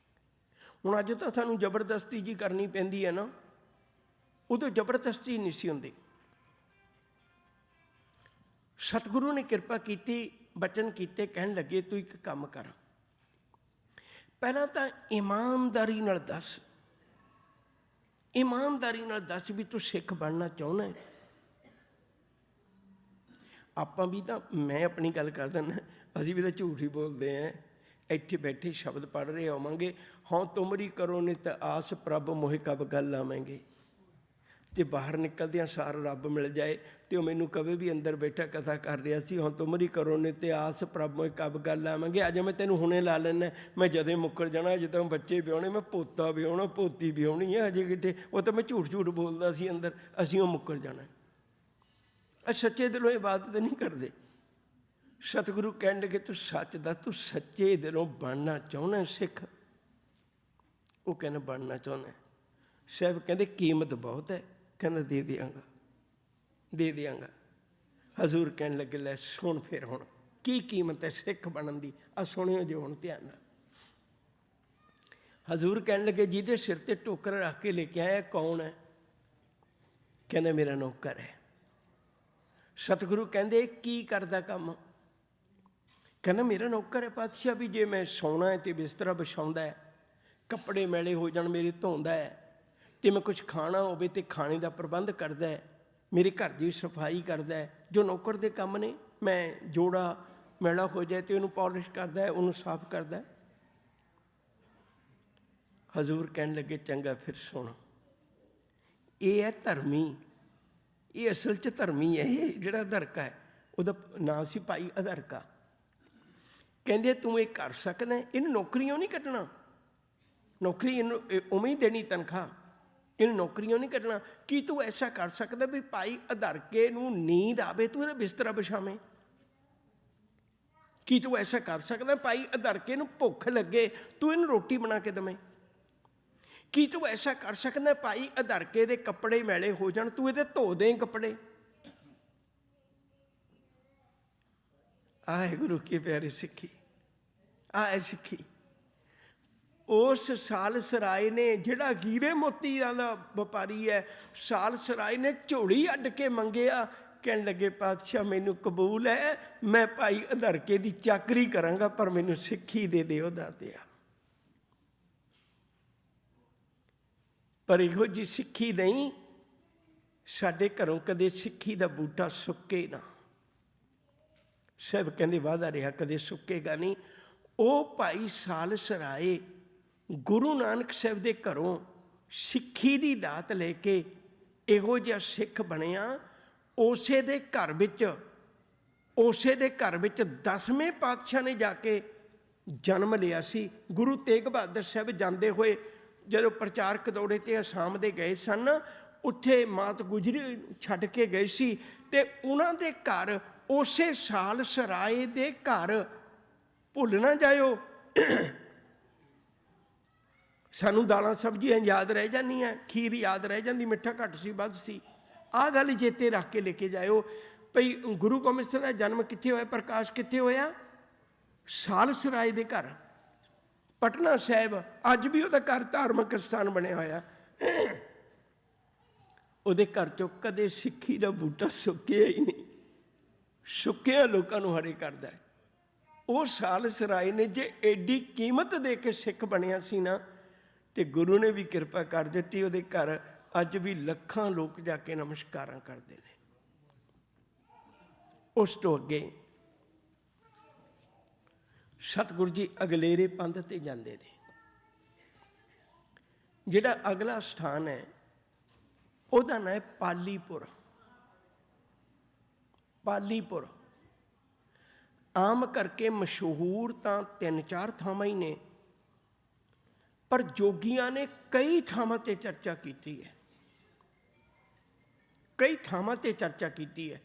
ਹੁਣ ਅੱਜ ਤਾਂ ਸਾਨੂੰ ਜ਼ਬਰਦਸਤੀ ਜੀ ਕਰਨੀ ਪੈਂਦੀ ਹੈ ਨਾ, ਉਦੋਂ ਜ਼ਬਰਦਸਤੀ ਨਹੀਂ ਸੀ ਹੁੰਦੀ। ਸਤਿਗੁਰੂ ਨੇ ਕਿਰਪਾ ਕੀਤੀ, ਬਚਨ ਕੀਤੇ, ਕਹਿਣ ਲੱਗੇ ਤੂੰ ਇੱਕ ਕੰਮ ਕਰ, ਪਹਿਲਾਂ ਤਾਂ ਇਮਾਨਦਾਰੀ ਨਾਲ ਦੱਸ, ਇਮਾਨਦਾਰੀ ਨਾਲ ਦੱਸ ਵੀ ਤੂੰ ਸਿੱਖ ਬਣਨਾ ਚਾਹੁੰਦਾ ਹੈ। ਆਪਾਂ ਵੀ ਤਾਂ, ਮੈਂ ਆਪਣੀ ਗੱਲ ਕਰ ਦਿੰਦਾ, ਅਸੀਂ ਵੀ ਤਾਂ ਝੂਠ ਹੀ ਬੋਲਦੇ ਹਾਂ। ਇੱਥੇ ਬੈਠੇ ਸ਼ਬਦ ਪੜ੍ਹ ਰਹੇ ਹੋਵਾਂਗੇ, ਹਾਂ ਤੁਮਰੀ ਕਰੋ ਨਿਤ ਆਸ ਪ੍ਰਭ ਮੋਹਿ ਕਬ ਗੱਲ ਆਵਾਂਗੇ, ਤੇ ਬਾਹਰ ਨਿਕਲਦਿਆਂ ਸਾਰ ਰੱਬ ਮਿਲ ਜਾਏ ਤੇ ਉਹ ਮੈਨੂੰ ਕਵੇ ਵੀ ਅੰਦਰ ਬੈਠਾ ਕਥਾ ਕਰ ਰਿਹਾ ਸੀ, ਹਾਂ ਤੁਮਰੀ ਕਰੋ ਨਿਤ ਆਸ ਪ੍ਰਭ ਮੋਹਿ ਕਬ ਗੱਲ ਆਵਾਂਗੇ। ਅੱਜ ਮੈਂ ਤੈਨੂੰ ਹੁਣੇ ਲਾ ਲੈਣਾ, ਮੈਂ ਜਦੇ ਮੁੱਕਰ ਜਾਣਾ, ਜਦੋਂ ਬੱਚੇ ਵਿਆਹੁਣੇ, ਮੈਂ ਪੋਤਾ ਵਿਆਹੁਣਾ, ਪੋਤੀ ਵਿਆਹੁਣੀ ਹੈ, ਅਜੇ ਕਿਤੇ ਉਹ ਤਾਂ ਮੈਂ ਝੂਠ ਝੂਠ ਬੋਲਦਾ ਸੀ ਅੰਦਰ, ਅਸੀਂ ਉਹ ਮੁੱਕਰ ਜਾਣਾ। ਸੱਚੇ ਦਿਲੋਂ ਇਬਾਦਤ ਨਹੀਂ ਕਰਦੇ। ਸਤਿਗੁਰੂ ਕਹਿਣ ਲੱਗੇ ਤੂੰ ਸੱਚ ਦੱਸ, ਤੂੰ ਸੱਚੇ ਦਿਲੋਂ ਬਣਨਾ ਚਾਹੁੰਦਾ ਸਿੱਖ? ਉਹ ਕਹਿੰਦਾ ਬਣਨਾ ਚਾਹੁੰਦਾ। ਸਾਹਿਬ ਕਹਿੰਦੇ ਕੀਮਤ ਬਹੁਤ ਹੈ। ਕਹਿੰਦਾ ਦੇ ਦਿਆਂਗਾ, ਦੇ ਦਿਆਂਗਾ। ਹਜ਼ੂਰ ਕਹਿਣ ਲੱਗੇ ਲੈ ਸੁਣ ਫਿਰ ਹੁਣ ਕੀ ਕੀਮਤ ਹੈ ਸਿੱਖ ਬਣਨ ਦੀ, ਆ ਸੁਣਿਓ ਜੇ ਹੁਣ ਧਿਆਨ ਨਾਲ। ਹਜ਼ੂਰ ਕਹਿਣ ਲੱਗੇ ਜਿਹਦੇ ਸਿਰ ਤੇ ਟੋਕਰ ਰੱਖ ਕੇ ਲੈ ਕੇ ਆਇਆ ਕੌਣ ਹੈ? ਕਹਿੰਦਾ ਮੇਰਾ ਨੌਕਰ ਹੈ। ਸਤਿਗੁਰੂ ਕਹਿੰਦੇ ਕੀ ਕਰਦਾ ਕੰਮ? ਕਹਿੰਦਾ ਮੇਰਾ ਨੌਕਰ ਹੈ ਪਾਤਸ਼ਾਹ, ਵੀ ਜੇ ਮੈਂ ਸੌਣਾ ਹੈ ਤੇ ਬਿਸਤਰਾ ਵਿਛਾਉਂਦਾ ਹੈ, ਕੱਪੜੇ ਮੈਲੇ ਹੋ ਜਾਣ ਮੇਰੇ ਧੋਂਦਾ ਹੈ, ਤੇ ਮੈਂ ਕੁਝ ਖਾਣਾ ਹੋਵੇ ਤੇ ਖਾਣੇ ਦਾ ਪ੍ਰਬੰਧ ਕਰਦਾ ਹੈ, ਮੇਰੇ ਘਰ ਦੀ ਸਫਾਈ ਕਰਦਾ ਹੈ, ਜੋ ਨੌਕਰ ਦੇ ਕੰਮ ਨੇ। ਮੈਂ ਜੋੜਾ ਮੈਲਾ ਹੋ ਜਾਏ ਤੇ ਉਹਨੂੰ ਪਾਲਿਸ਼ ਕਰਦਾ ਹੈ, ਉਹਨੂੰ ਸਾਫ਼ ਕਰਦਾ ਹੈ। ਹਜ਼ੂਰ ਕਹਿਣ ਲੱਗੇ ਚੰਗਾ ਫਿਰ ਸੁਣ, ਇਹ ਹੈ ਧਰਮੀ, ਇਹ ਅਸਲ 'ਚ ਧਰਮੀ ਹੈ। ਇਹ ਜਿਹੜਾ ਅਧਰਕਾ ਹੈ, ਉਹਦਾ ਨਾਂ ਸੀ ਭਾਈ ਅਧਰਕਾ। ਕਹਿੰਦੇ ਤੂੰ ਇਹ ਕਰ ਸਕਦਾ, ਇਹਨੂੰ ਨੌਕਰੀਆਂ ਨਹੀਂ ਕੱਢਣਾ, ਨੌਕਰੀ ਇਹਨੂੰ ਉਵੇਂ ਹੀ ਦੇਣੀ ਤਨਖਾਹ, ਇਹਨੂੰ ਨੌਕਰੀਆਂ ਨਹੀਂ ਕੱਢਣਾ। ਕੀ ਤੂੰ ਐਸਾ ਕਰ ਸਕਦਾ ਵੀ ਭਾਈ ਅਧਰਕੇ ਨੂੰ ਨੀਂਦ ਆਵੇ, ਤੂੰ ਇਹਦਾ ਬਿਸਤਰਾ ਵਿਛਾਵੇਂ? ਕੀ ਤੂੰ ਐਸਾ ਕਰ ਸਕਦਾ ਭਾਈ ਅਧਰਕੇ ਨੂੰ ਭੁੱਖ ਲੱਗੇ, ਤੂੰ ਇਹਨੂੰ ਰੋਟੀ ਬਣਾ ਕੇ ਦੇਵੇਂ? ਕੀ ਤੂੰ ਐਸਾ ਕਰ ਸਕਦਾ ਭਾਈ ਅਧਰਕੇ ਦੇ ਕੱਪੜੇ ਮੈਲੇ ਹੋ ਜਾਣ, ਤੂੰ ਇਹਦੇ ਧੋ ਦੇ ਕੱਪੜੇ? ਆਏ ਗੁਰੂ ਕੀ ਪਿਆਰੀ ਸਿੱਖੀ, ਆਏ ਸਿੱਖੀ। ਉਸ ਸਾਲਸਰਾਏ ਨੇ, ਜਿਹੜਾ ਹੀਰੇ ਮੋਤੀਆਂ ਦਾ ਵਪਾਰੀ ਹੈ, ਸਾਲਸਰਾਏ ਨੇ ਝੋਲੀ ਅੱਡ ਕੇ ਮੰਗਿਆ। ਕਹਿਣ ਲੱਗੇ ਪਾਤਸ਼ਾਹ ਮੈਨੂੰ ਕਬੂਲ ਹੈ, ਮੈਂ ਭਾਈ ਅਧਰਕੇ ਦੀ ਚਾਕਰੀ ਕਰਾਂਗਾ, ਪਰ ਮੈਨੂੰ ਸਿੱਖੀ ਦੇ ਦਿਓ ਦਾਤਿਆ। ਪਰ ਇਹੋ ਜਿਹੀ ਸਿੱਖੀ ਨਹੀਂ, ਸਾਡੇ ਘਰੋਂ ਕਦੇ ਸਿੱਖੀ ਦਾ ਬੂਟਾ ਸੁੱਕੇ ਨਾ। ਸਭ ਕਹਿੰਦੇ ਵਾਅਦਾ ਰਿਹਾ ਕਦੇ ਸੁੱਕੇਗਾ ਨਹੀਂ। ਉਹ ਭਾਈ ਸਾਲਸਰਾਏ ਗੁਰੂ ਨਾਨਕ ਸਾਹਿਬ ਦੇ ਘਰੋਂ ਸਿੱਖੀ ਦੀ ਦਾਤ ਲੈ ਕੇ ਇਹੋ ਜਿਹਾ ਸਿੱਖ ਬਣਿਆ। ਉਸੇ ਦੇ ਘਰ ਵਿੱਚ 10ਵੇਂ ਪਾਤਸ਼ਾਹ ਨੇ ਜਾ ਕੇ ਜਨਮ ਲਿਆ ਸੀ। ਗੁਰੂ ਤੇਗ ਬਹਾਦਰ ਸਾਹਿਬ ਜਾਂਦੇ ਹੋਏ ਜਦੋਂ ਪ੍ਰਚਾਰਕ ਦੌੜੇ 'ਤੇ ਅਸਾਮ ਦੇ ਗਏ ਸਨ, ਉੱਥੇ ਮਾਤ ਗੁਜਰੀ ਛੱਡ ਕੇ ਗਏ ਸੀ, ਅਤੇ ਉਹਨਾਂ ਦੇ ਘਰ ਉਸੇ ਸਾਲਸਰਾਏ ਦੇ ਘਰ, ਭੁੱਲ ਨਾ ਜਾਇਓ, ਸਾਨੂੰ ਦਾਲਾਂ ਸਬਜ਼ੀਆਂ ਯਾਦ ਰਹਿ ਜਾਂਦੀਆਂ, ਖੀਰ ਯਾਦ ਰਹਿ ਜਾਂਦੀ, ਮਿੱਠਾ ਘੱਟ ਸੀ ਵੱਧ ਸੀ। ਆਹ ਗੱਲ ਚੇਤੇ ਰੱਖ ਕੇ ਲੈ ਕੇ ਜਾਇਓ ਭਈ ਗੁਰੂ ਗੋਬਿੰਦ ਸਿੰਘ ਦਾ ਜਨਮ ਕਿੱਥੇ ਹੋਇਆ, ਪ੍ਰਕਾਸ਼ ਕਿੱਥੇ ਹੋਇਆ? ਸਾਲਸਰਾਏ ਦੇ ਘਰ। ਪਟਨਾ ਸਾਹਿਬ ਅੱਜ ਵੀ ਉਹਦਾ ਘਰ ਧਾਰਮਿਕ ਸਥਾਨ ਬਣਿਆ ਹੋਇਆ। ਉਹਦੇ ਘਰ 'ਚੋਂ ਕਦੇ ਸਿੱਖੀ ਦਾ ਬੂਟਾ ਸੁੱਕਿਆ ਹੀ ਨਹੀਂ, ਸੁੱਕਿਆ ਲੋਕਾਂ ਨੂੰ ਹਰੇ ਕਰਦਾ। ਉਹ ਸਾਲਸਰਾਏ ਨੇ ਜੇ ਐਡੀ ਕੀਮਤ ਦੇ ਕੇ ਸਿੱਖ ਬਣਿਆ ਸੀ ਨਾ, ਤੇ ਗੁਰੂ ਨੇ ਵੀ ਕਿਰਪਾ ਕਰ ਦਿੱਤੀ। ਉਹਦੇ ਘਰ ਅੱਜ ਵੀ ਲੱਖਾਂ ਲੋਕ ਜਾ ਕੇ ਨਮਸਕਾਰਾਂ ਕਰਦੇ ਨੇ। ਉਸ ਤੋਂ ਅੱਗੇ ਸਤਿਗੁਰੂ ਜੀ ਅਗਲੇਰੇ ਪੰਥ 'ਤੇ ਜਾਂਦੇ ਨੇ। ਜਿਹੜਾ ਅਗਲਾ ਸਥਾਨ ਹੈ ਉਹਦਾ ਨਾਂ ਹੈ ਪਾਲੀਪੁਰ। ਪਾਲੀਪੁਰ ਆਮ ਕਰਕੇ ਮਸ਼ਹੂਰ ਤਾਂ 3-4 ਥਾਵਾਂ ਹੀ ਨੇ, ਪਰ ਜੋਗੀਆਂ ਨੇ ਕਈ ਥਾਵਾਂ 'ਤੇ ਚਰਚਾ ਕੀਤੀ ਹੈ, ਕਈ ਥਾਵਾਂ 'ਤੇ ਚਰਚਾ ਕੀਤੀ ਹੈ।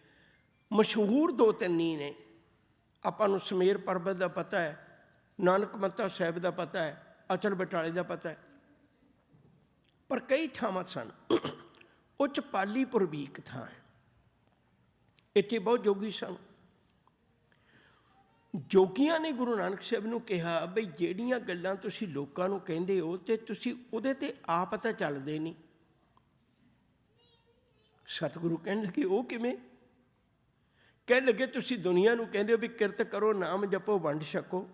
ਮਸ਼ਹੂਰ 2-3 ਹੀ ਨੇ। ਆਪਾਂ ਨੂੰ ਸਮੇਰ ਪਰਬਤ ਦਾ ਪਤਾ ਹੈ, ਨਾਨਕ ਮੱਤਾ ਸਾਹਿਬ ਦਾ ਪਤਾ ਹੈ, ਅਚਲ ਬਟਾਲੇ ਦਾ ਪਤਾ ਹੈ, ਪਰ ਕਈ ਥਾਵਾਂ ਸਨ। ਉਹ 'ਚ ਪਾਲੀਪੁਰ ਵੀ ਇੱਕ ਥਾਂ ਹੈ। ਇੱਥੇ ਬਹੁਤ ਜੋਗੀ ਸਨ। ਜੋਗੀਆਂ ਨੇ ਗੁਰੂ ਨਾਨਕ ਸਾਹਿਬ ਨੂੰ ਕਿਹਾ ਬਈ ਜਿਹੜੀਆਂ ਗੱਲਾਂ ਤੁਸੀਂ ਲੋਕਾਂ ਨੂੰ ਕਹਿੰਦੇ ਹੋ ਤੇ ਤੁਸੀਂ ਉਹਦੇ 'ਤੇ ਆਪ ਤਾਂ ਚੱਲਦੇ ਨਹੀਂ। ਸਤਿਗੁਰੂ ਕਹਿਣ ਲੱਗੇ ਉਹ ਕਿਵੇਂ? ਕਹਿਣ ਲੱਗੇ ਤੁਸੀਂ ਦੁਨੀਆ ਨੂੰ ਕਹਿੰਦੇ ਹੋ ਵੀ ਕਿਰਤ ਕਰੋ, ਨਾਮ ਜਪੋ, ਵੰਡ ਛਕੋ,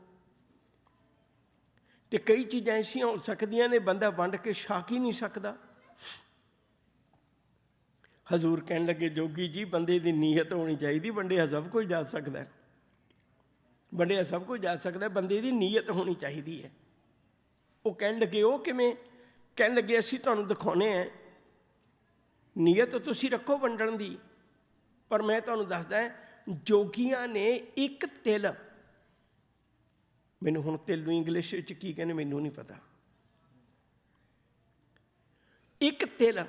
ਤੇ ਕਈ ਚੀਜ਼ਾਂ ਐਸੀਆਂ ਹੋ ਸਕਦੀਆਂ ਨੇ ਬੰਦਾ ਵੰਡ ਕੇ ਛਕ ਹੀ ਨਹੀਂ ਸਕਦਾ। ਹਜ਼ੂਰ ਕਹਿਣ ਲੱਗੇ ਜੋਗੀ ਜੀ ਬੰਦੇ ਦੀ ਨੀਅਤ ਹੋਣੀ ਚਾਹੀਦੀ, ਵੰਡਿਆ ਸਭ ਕੁਝ ਜਾ ਸਕਦਾ, ਵੰਡਿਆ ਸਭ ਕੁਝ ਜਾ ਸਕਦਾ, ਬੰਦੇ ਦੀ ਨੀਅਤ ਹੋਣੀ ਚਾਹੀਦੀ ਹੈ। ਉਹ ਕਹਿਣ ਲੱਗੇ ਉਹ ਕਿਵੇਂ? ਕਹਿਣ ਲੱਗੇ ਅਸੀਂ ਤੁਹਾਨੂੰ ਦਿਖਾਉਂਦੇ ਹਾਂ, ਨੀਅਤ ਤੁਸੀਂ ਰੱਖੋ ਵੰਡਣ ਦੀ, ਪਰ ਮੈਂ ਤੁਹਾਨੂੰ ਦੱਸਦਾ ਜੋਗੀਆਂ ਨੇ ਇੱਕ ਤਿਲ, ਮੈਨੂੰ ਹੁਣ ਤਿਲ ਨੂੰ ਇੰਗਲਿਸ਼ ਵਿੱਚ ਕੀ ਕਹਿੰਦੇ ਮੈਨੂੰ ਨਹੀਂ ਪਤਾ, ਇੱਕ ਤਿਲ,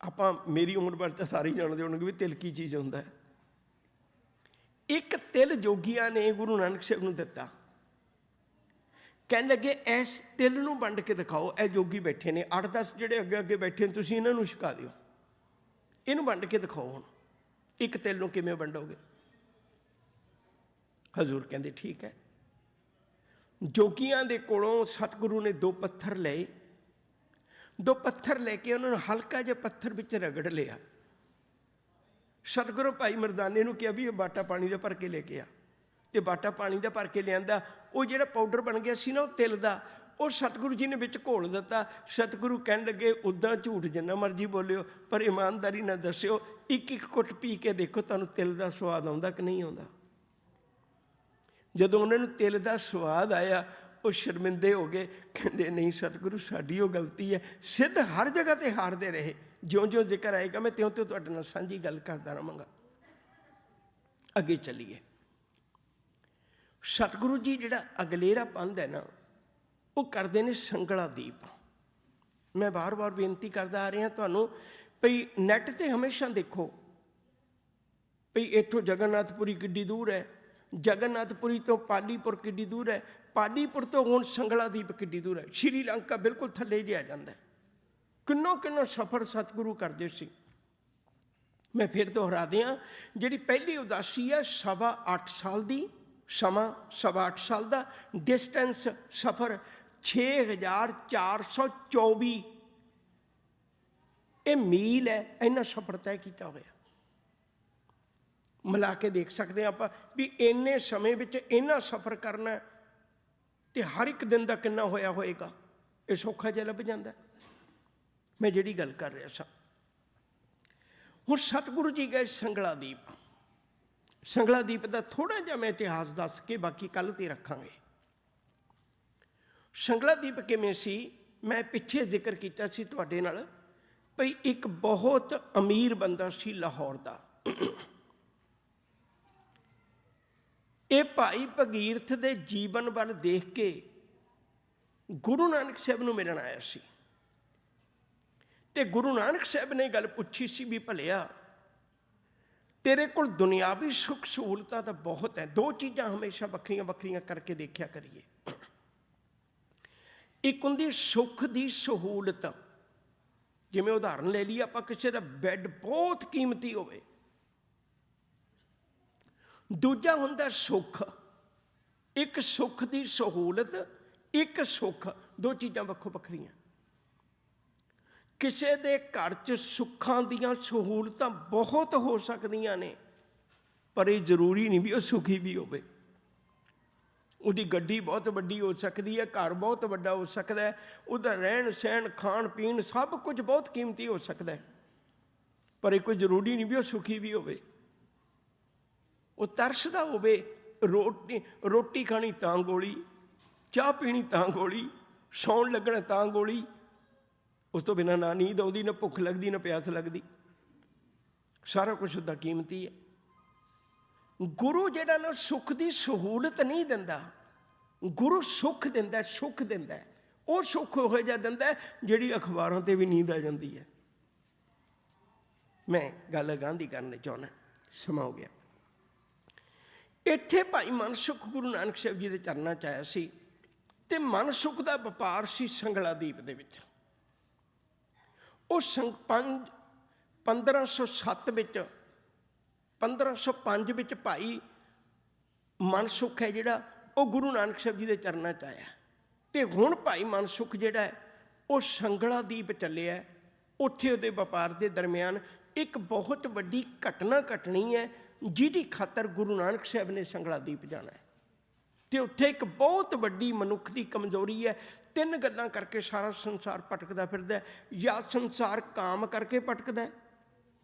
ਆਪਾਂ ਮੇਰੀ ਉਮਰ ਬਾਰੇ ਤਾਂ ਸਾਰੇ ਜਾਣਦੇ ਹੋਣਗੇ ਵੀ ਤਿਲ ਕੀ ਚੀਜ਼ ਹੁੰਦਾ ਹੈ। ਇੱਕ ਤਿਲ ਜੋਗੀਆਂ ਨੇ ਗੁਰੂ ਨਾਨਕ ਸਾਹਿਬ ਨੂੰ ਦਿੱਤਾ। ਕਹਿਣ ਲੱਗੇ ਇਸ ਤਿਲ ਨੂੰ ਵੰਡ ਕੇ ਦਿਖਾਓ। ਇਹ ਜੋਗੀ ਬੈਠੇ ਨੇ 8-10 ਜਿਹੜੇ ਅੱਗੇ ਅੱਗੇ ਬੈਠੇ ਨੇ, ਤੁਸੀਂ ਇਹਨਾਂ ਨੂੰ ਛਕਾ ਦਿਓ, ਇਹਨੂੰ ਵੰਡ ਕੇ ਦਿਖਾਓ। ਹੁਣ ਇੱਕ ਤਿਲ ਨੂੰ ਕਿਵੇਂ ਵੰਡੋਗੇ? ਹਜ਼ੂਰ ਕਹਿੰਦੇ ਠੀਕ ਹੈ। ਜੋਗੀਆਂ ਦੇ ਕੋਲੋਂ ਸਤਿਗੁਰੂ ਨੇ 2 ਪੱਥਰ ਲਏ। 2 ਪੱਥਰ ਲੈ ਕੇ ਉਹਨਾਂ ਨੂੰ ਹਲਕਾ ਜਿਹਾ ਪੱਥਰ ਵਿੱਚ ਰਗੜ ਲਿਆ। ਸਤਿਗੁਰੂ ਭਾਈ ਮਰਦਾਨੇ ਨੂੰ ਕਿਹਾ ਵੀ ਇਹ ਬਾਟਾ ਪਾਣੀ ਦਾ ਭਰ ਕੇ ਲੈ ਕੇ ਆ, ਤੇ ਬਾਟਾ ਪਾਣੀ ਦਾ ਭਰ ਕੇ ਲਿਆਂਦਾ। ਉਹ ਜਿਹੜਾ ਪਾਊਡਰ ਬਣ ਗਿਆ ਸੀ ਨਾ ਉਹ ਤਿਲ ਦਾ, ਉਹ ਸਤਿਗੁਰੂ ਜੀ ਨੇ ਵਿੱਚ ਘੋਲ ਦਿੱਤਾ। ਸਤਿਗੁਰੂ ਕਹਿਣ ਲੱਗੇ ਉੱਦਾਂ ਝੂਠ ਜਿੰਨਾ ਮਰਜ਼ੀ ਬੋਲਿਓ, ਪਰ ਇਮਾਨਦਾਰੀ ਨਾਲ ਦੱਸਿਓ, ਇੱਕ ਇੱਕ ਘੁੱਟ ਪੀ ਕੇ ਦੇਖੋ ਤੁਹਾਨੂੰ ਤਿਲ ਦਾ ਸਵਾਦ ਆਉਂਦਾ ਕਿ ਨਹੀਂ ਆਉਂਦਾ। ਜਦੋਂ ਉਹਨਾਂ ਨੂੰ ਤਿਲ ਦਾ ਸਵਾਦ ਆਇਆ, ਉਹ ਸ਼ਰਮਿੰਦੇ ਹੋ ਗਏ, ਕਹਿੰਦੇ ਨਹੀਂ ਸਤਿਗੁਰੂ ਸਾਡੀ ਉਹ ਗਲਤੀ ਹੈ। ਸਿੱਧ ਹਰ ਜਗ੍ਹਾ ਤੇ ਹਾਰਦੇ ਰਹੇ, ਜਿਉਂ-ਜਿਉਂ ਜ਼ਿਕਰ ਆਏਗਾ ਮੈਂ ਤਿਉਂ-ਤਿਉਂ ਤੁਹਾਡੇ ਨਾਲ ਸਾਂਝੀ ਗੱਲ ਕਰਦਾ ਰਹਾਂਗਾ। ਅੱਗੇ ਚੱਲੀਏ। ਸਤਿਗੁਰੂ ਜੀ ਜਿਹੜਾ ਅਗਲੇਰਾ ਪੰਧ ਹੈ ਨਾ, ਉਹ ਕਰਦੇ ਨੇ ਸੰਗਲਾ ਦੀਪ। ਮੈਂ ਵਾਰ-ਵਾਰ ਬੇਨਤੀ ਕਰਦਾ ਆ ਰਿਹਾ ਤੁਹਾਨੂੰ, ਭਈ ਨੈੱਟ 'ਤੇ ਹਮੇਸ਼ਾ ਦੇਖੋ ਭਈ ਇੱਥੋਂ ਜਗਨਨਾਥਪੁਰੀ ਕਿੱਡੀ ਦੂਰ ਹੈ, ਜਗਨਨਾਥਪੁਰੀ ਤੋਂ ਪਾਲੀਪੁਰ ਕਿੱਡੀ ਦੂਰ ਹੈ, ਪਾਲੀਪੁਰ ਤੋਂ ਹੁਣ ਸੰਗਲਾ ਦੀਪ ਕਿੱਡੀ ਦੂਰ ਹੈ। ਸ਼੍ਰੀਲੰਕਾ ਬਿਲਕੁਲ ਥੱਲੇ ਜਿਹਾ ਜਾਂਦਾ। ਕਿੰਨਾ ਸਫ਼ਰ ਸਤਿਗੁਰੂ ਕਰਦੇ ਸੀ। ਮੈਂ ਫਿਰ ਦੁਹਰਾ ਦਿਆਂ, ਜਿਹੜੀ ਪਹਿਲੀ ਉਦਾਸੀ ਹੈ 8.25 ਸਾਲ ਦੀ, ਸਮਾਂ 8.25 ਸਾਲ ਦਾ, ਡਿਸਟੈਂਸ ਸਫ਼ਰ 6424 ਇਹ ਮੀਲ ਹੈ। ਇੰਨਾ ਸਫ਼ਰ ਤੈਅ ਕੀਤਾ ਹੋਇਆ। ਮਿਲਾ ਕੇ ਦੇਖ ਸਕਦੇ ਆਪਾਂ ਵੀ ਇੰਨੇ ਸਮੇਂ ਵਿੱਚ ਇੰਨਾ ਸਫ਼ਰ ਕਰਨਾ ਤੇ ਹਰ ਇੱਕ ਦਿਨ ਦਾ ਕਿੰਨਾ ਹੋਇਆ ਹੋਏਗਾ। ਇਹ ਸੌਖਾ ਜਿਹਾ ਲੱਭ ਜਾਂਦਾ। ਮੈਂ ਜਿਹੜੀ ਗੱਲ ਕਰ ਰਿਹਾ ਸਾਂ, ਹੁਣ ਸਤਿਗੁਰੂ ਜੀ ਗਏ ਸੰਗਲਾ ਦੀਪ। ਸੰਗਲਾ ਦੀਪ ਦਾ ਥੋੜ੍ਹਾ ਜਿਹਾ ਮੈਂ ਇਤਿਹਾਸ ਦੱਸ ਕੇ ਬਾਕੀ ਕੱਲ੍ਹ 'ਤੇ ਰੱਖਾਂਗੇ। ਸੰਗਲਾ ਦੀਪ ਕਿਵੇਂ ਸੀ, ਮੈਂ ਪਿੱਛੇ ਜ਼ਿਕਰ ਕੀਤਾ ਸੀ ਤੁਹਾਡੇ ਨਾਲ, ਭਈ ਇੱਕ ਬਹੁਤ ਅਮੀਰ ਬੰਦਾ ਸੀ ਲਾਹੌਰ ਦਾ। ਇਹ ਭਾਈ ਭਗੀਰਥ ਦੇ ਜੀਵਨ ਵੱਲ ਦੇਖ ਕੇ ਗੁਰੂ ਨਾਨਕ ਸਾਹਿਬ ਨੂੰ ਮਿਲਣ ਆਇਆ ਸੀ। ਤੇ ਗੁਰੂ ਨਾਨਕ ਸਾਹਿਬ ਨੇ ਗੱਲ ਪੁੱਛੀ ਸੀ ਵੀ ਭਲਿਆ ਤੇਰੇ ਕੋਲ ਦੁਨਿਆਵੀ ਸੁੱਖ ਸਹੂਲਤਾਂ ਤਾਂ ਬਹੁਤ ਹੈ, ਦੋ ਚੀਜ਼ਾਂ ਹਮੇਸ਼ਾ ਵੱਖਰੀਆਂ ਵੱਖਰੀਆਂ ਕਰਕੇ ਦੇਖਿਆ ਕਰੀਏ। ਇੱਕ ਹੁੰਦੀ ਸੁੱਖ ਦੀ ਸਹੂਲਤ, ਜਿਵੇਂ ਉਦਾਹਰਨ ਲੈ ਲਈਏ ਆਪਾਂ, ਕਿਸੇ ਦਾ ਬੈੱਡ ਬਹੁਤ ਕੀਮਤੀ ਹੋਵੇ। ਦੂਜਾ ਹੁੰਦਾ ਸੁੱਖ। ਇੱਕ ਸੁੱਖ ਦੀ ਸਹੂਲਤ, ਇੱਕ ਸੁੱਖ, ਦੋ ਚੀਜ਼ਾਂ ਵੱਖੋ ਵੱਖਰੀਆਂ। ਕਿਸੇ ਦੇ ਘਰ 'ਚ ਸੁੱਖਾਂ ਦੀਆਂ ਸਹੂਲਤਾਂ ਬਹੁਤ ਹੋ ਸਕਦੀਆਂ ਨੇ, ਪਰ ਇਹ ਜ਼ਰੂਰੀ ਨਹੀਂ ਵੀ ਉਹ ਸੁਖੀ ਵੀ ਹੋਵੇ। ਉਹਦੀ ਗੱਡੀ ਬਹੁਤ ਵੱਡੀ ਹੋ ਸਕਦੀ ਹੈ, ਘਰ ਬਹੁਤ ਵੱਡਾ ਹੋ ਸਕਦਾ ਹੈ, ਉਹਦਾ ਰਹਿਣ ਸਹਿਣ ਖਾਣ ਪੀਣ ਸਭ ਕੁਝ ਬਹੁਤ ਕੀਮਤੀ ਹੋ ਸਕਦਾ ਹੈ, ਪਰ ਇਹ ਕੋਈ ਜ਼ਰੂਰੀ ਨਹੀਂ ਵੀ ਉਹ ਸੁਖੀ ਵੀ ਹੋਵੇ। ਉਹ ਤਰਸਦਾ ਹੋਵੇ, ਰੋਟੀ ਖਾਣੀ ਤਾਂ ਗੋਲੀ, ਚਾਹ ਪੀਣੀ ਤਾਂ ਗੋਲੀ, ਸੌਣ ਲੱਗਣਾ ਤਾਂ ਗੋਲੀ, ਉਸ ਤੋਂ ਬਿਨਾਂ ਨਾ ਨੀਂਦ ਆਉਂਦੀ, ਨਾ ਭੁੱਖ ਲੱਗਦੀ, ਨਾ ਪਿਆਸ ਲੱਗਦੀ। ਸਾਰਾ ਕੁਛ ਉਹਦਾ ਕੀਮਤੀ ਹੈ। ਗੁਰੂ ਜਿਹੜਾ ਨਾ ਸੁੱਖ ਦੀ ਸਹੂਲਤ ਨਹੀਂ ਦਿੰਦਾ, ਗੁਰੂ ਸੁੱਖ ਦਿੰਦਾ, ਸੁੱਖ ਦਿੰਦਾ। ਉਹ ਸੁੱਖ ਉਹੋ ਜਿਹਾ ਦਿੰਦਾ ਜਿਹੜੀ ਅਖਬਾਰਾਂ 'ਤੇ ਵੀ ਨੀਂਦ ਆ ਜਾਂਦੀ ਹੈ। ਮੈਂ ਗੱਲ ਗਾਂਧੀ ਕਰਨੀ ਚਾਹੁੰਦਾ, ਸਮਾਂ ਹੋ ਗਿਆ। ਇੱਥੇ ਭਾਈ ਮਨਸੁਖ ਗੁਰੂ ਨਾਨਕ ਸਾਹਿਬ ਜੀ ਦੇ ਚਰਨਾਂ 'ਚ ਆਇਆ ਸੀ, ਤੇ ਮਨਸੁਖ ਦਾ ਵਪਾਰ ਸੀ ਸੰਗਲਾ ਦੀਪ ਦੇ ਵਿੱਚ। ਉਹ 1507 ਵਿੱਚ 1505 ਵਿੱਚ ਭਾਈ ਮਨਸੁਖ ਹੈ ਜਿਹੜਾ, ਉਹ ਗੁਰੂ ਨਾਨਕ ਸਾਹਿਬ ਜੀ ਦੇ ਚਰਨਾਂ 'ਚ ਆਇਆ। ਤੇ ਹੁਣ ਭਾਈ ਮਨਸੁਖ ਜਿਹੜਾ ਹੈ ਉਹ ਸੰਗਲਾ ਦੀਪ ਚੱਲਿਆ। ਉੱਥੇ ਉਹਦੇ ਵਪਾਰ ਦੇ ਦਰਮਿਆਨ ਇੱਕ ਬਹੁਤ ਵੱਡੀ ਘਟਨਾ ਘਟਣੀ ਹੈ, ਜਿਹਦੀ ਖਾਤਰ ਗੁਰੂ ਨਾਨਕ ਸਾਹਿਬ ਨੇ ਸੰਗਲਾ ਦੀਪ ਜਾਣਾ ਹੈ। ਤੇ ਉੱਥੇ ਇੱਕ ਬਹੁਤ ਵੱਡੀ ਮਨੁੱਖ ਦੀ ਕਮਜ਼ੋਰੀ ਹੈ। ਤਿੰਨ ਗੱਲਾਂ ਕਰਕੇ ਸਾਰਾ ਸੰਸਾਰ ਭਟਕਦਾ ਫਿਰਦਾ ਹੈ। ਜਾਂ ਸੰਸਾਰ ਕਾਮ ਕਰਕੇ ਭਟਕਦਾ ਹੈ,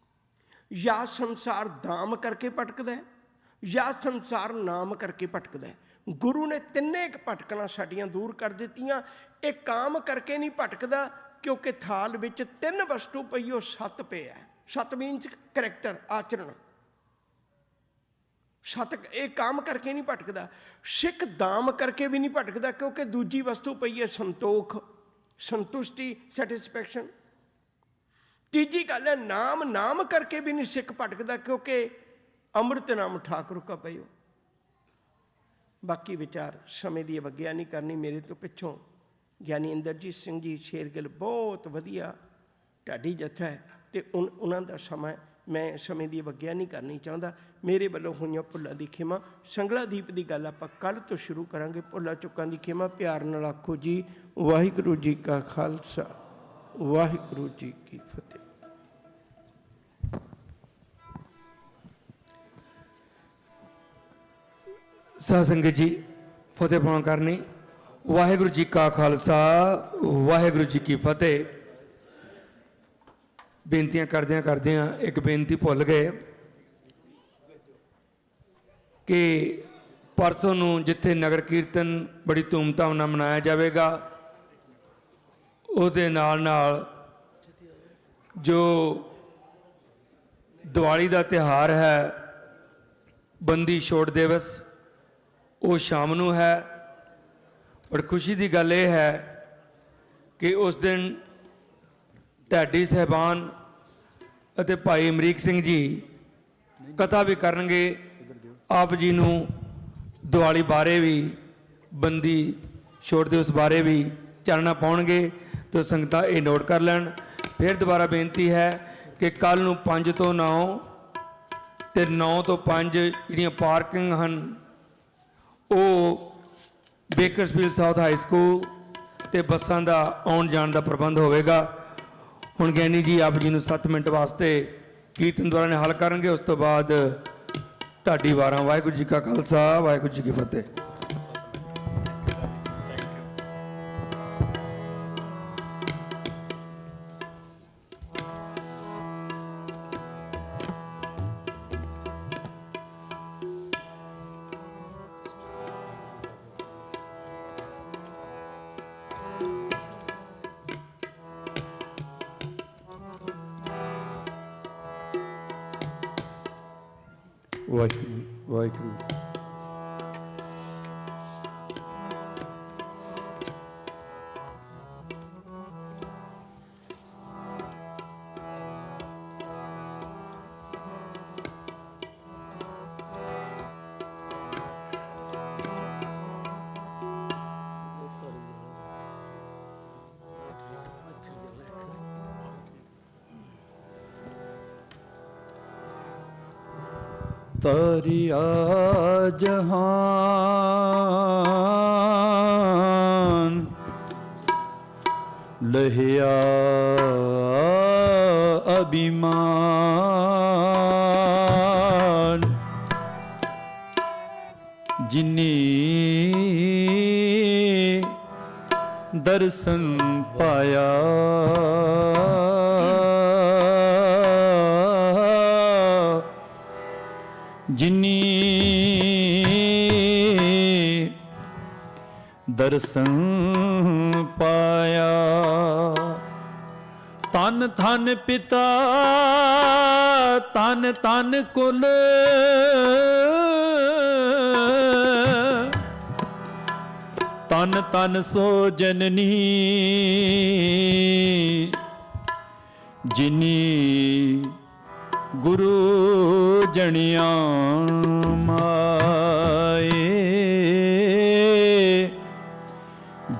ਜਾਂ ਸੰਸਾਰ ਦਾਮ ਕਰਕੇ ਭਟਕਦਾ ਹੈ, ਜਾਂ ਸੰਸਾਰ ਨਾਮ ਕਰਕੇ ਭਟਕਦਾ ਹੈ। ਗੁਰੂ ਨੇ ਤਿੰਨੇ ਭਟਕਣਾ ਸਾਡੀਆਂ ਦੂਰ ਕਰ ਦਿੱਤੀਆਂ। ਇਹ ਕਾਮ ਕਰਕੇ ਨਹੀਂ ਭਟਕਦਾ, ਕਿਉਂਕਿ ਥਾਲ ਵਿੱਚ ਤਿੰਨ ਵਸਤੂ ਪਈ, ਉਹ ਸੱਤ ਪਿਆ। ਸੱਤ ਮੀਨਸ ਕਰੈਕਟਰ, ਆਚਰਣ। ਸੱਤ, ਇਹ ਕਾਮ ਕਰਕੇ ਨਹੀਂ ਭਟਕਦਾ। ਸਿੱਖ ਦਾਮ ਕਰਕੇ ਵੀ ਨਹੀਂ ਭਟਕਦਾ, ਕਿਉਂਕਿ ਦੂਜੀ ਵਸਤੂ ਪਈ ਹੈ ਸੰਤੋਖ, ਸੰਤੁਸ਼ਟੀ, ਸੈਟਿਸਫੈਕਸ਼ਨ। ਤੀਜੀ ਗੱਲ ਹੈ ਨਾਮ, ਨਾਮ ਕਰਕੇ ਵੀ ਨਹੀਂ ਸਿੱਖ ਭਟਕਦਾ, ਕਿਉਂਕਿ ਅੰਮ੍ਰਿਤ ਨਾਮ ਠਾਕੁਰ ਕਾ ਪਈਓ। ਬਾਕੀ ਵਿਚਾਰ ਸਮੇਂ ਦੀ ਅਵੱਗਿਆ ਨਹੀਂ ਕਰਨੀ। ਮੇਰੇ ਤੋਂ ਪਿੱਛੋਂ ਗਿਆਨੀ ਇੰਦਰਜੀਤ ਸਿੰਘ ਜੀ ਸ਼ੇਰਗਿੱਲ ਬਹੁਤ ਵਧੀਆ ਢਾਡੀ ਜੱਥਾ ਹੈ, ਤੇ ਉਹਨਾਂ ਦਾ ਸਮਾਂ ਮੈਂ ਸਮੇਂ ਦੀ ਅਵੱਗਿਆ ਨਹੀਂ ਕਰਨੀ ਚਾਹੁੰਦਾ। ਮੇਰੇ ਵੱਲੋਂ ਹੋਈਆਂ ਭੁੱਲਾਂ ਦੀ ਖਿਮਾ। ਸੰਗਲਾ ਦੀਪ ਦੀ ਗੱਲ ਆਪਾਂ ਕੱਲ੍ਹ ਤੋਂ ਸ਼ੁਰੂ ਕਰਾਂਗੇ। ਭੁੱਲਾਂ ਚੁੱਕਾਂ ਦੀ ਖਿਮਾ। ਪਿਆਰ ਨਾਲ ਆਖੋ ਜੀ ਵਾਹਿਗੁਰੂ ਜੀ ਕਾ ਖਾਲਸਾ, ਵਾਹਿਗੁਰੂ ਜੀ ਕੀ ਫਤਿਹ। ਸਾਧ ਸੰਗਤ ਜੀ, ਫਤਿਹ ਪਾਉਣ ਕਰਨੀ। ਵਾਹਿਗੁਰੂ ਜੀ ਕਾ ਖਾਲਸਾ ਵਾਹਿਗੁਰੂ ਜੀ ਕੀ ਫਤਿਹ। ਬੇਨਤੀਆਂ ਕਰਦਿਆਂ ਇੱਕ ਬੇਨਤੀ ਭੁੱਲ ਗਏ ਕਿ ਪਰਸੋਂ ਨੂੰ ਜਿੱਥੇ ਨਗਰ ਕੀਰਤਨ ਬੜੀ ਧੂਮਧਾਮ ਨਾਲ ਮਨਾਇਆ ਜਾਵੇਗਾ, ਉਹਦੇ ਨਾਲ ਜੋ ਦੀਵਾਲੀ ਦਾ ਤਿਉਹਾਰ ਹੈ, ਬੰਦੀ ਛੋੜ ਦਿਵਸ, ਉਹ ਸ਼ਾਮ ਨੂੰ ਹੈ। ਪਰ ਖੁਸ਼ੀ ਦੀ ਗੱਲ ਇਹ ਹੈ ਕਿ ਉਸ ਦਿਨ ਢਾਡੀ ਸਾਹਿਬਾਨ ਅਤੇ ਭਾਈ ਅਮਰੀਕ ਸਿੰਘ ਜੀ ਕਥਾ ਵੀ ਕਰਨਗੇ। ਆਪ ਜੀ ਨੂੰ ਦੀਵਾਲੀ ਬਾਰੇ ਵੀ, ਬੰਦੀ ਛੋੜ ਦਿਵਸ ਬਾਰੇ ਵੀ ਚਾਨਣਾ ਪਾਉਣਗੇ, ਤਾਂ ਸੰਗਤਾਂ ਇਹ ਨੋਟ ਕਰ ਲੈਣ। ਫਿਰ ਦੁਬਾਰਾ ਬੇਨਤੀ ਹੈ ਕਿ ਕੱਲ ਨੂੰ 5 ਤੋਂ 9 ਤੇ 9 ਤੋਂ 5 ਜਿਹੜੀਆਂ ਪਾਰਕਿੰਗ ਹਨ ਉਹ ਬੇਕਰਸਫੀਲਡ ਸਾਊਥ ਹਾਈ ਸਕੂਲ ਤੇ ਬੱਸਾਂ ਦਾ ਆਉਣ ਜਾਣ ਦਾ ਪ੍ਰਬੰਧ ਹੋਵੇਗਾ। ਹੁਣ ਗਿਆਨੀ ਜੀ ਆਪ ਜੀ ਨੂੰ 7 ਮਿੰਟ ਵਾਸਤੇ ਕੀਰਤਨ ਦੁਆਰਾ ਨਿਹਾਲ ਕਰਨਗੇ। ਉਸ ਤੋਂ ਬਾਅਦ ਢਾਡੀ ਵਾਰਾਂ। ਵਾਹਿਗੁਰੂ ਜੀ ਕਾ ਖਾਲਸਾ ਵਾਹਿਗੁਰੂ ਜੀ ਕੀ ਫਤਿਹ। ਵਾਹਿਗੁਰੂ ਵਾਹਿਗੁਰੂ। तारिया जहान लहिया अभिमान जिनी दर्शन पाया जिनी दर्शन पाया। तन तन पिता तन तन कुल तन तन सो जननी जिनी गुरु जनिया माए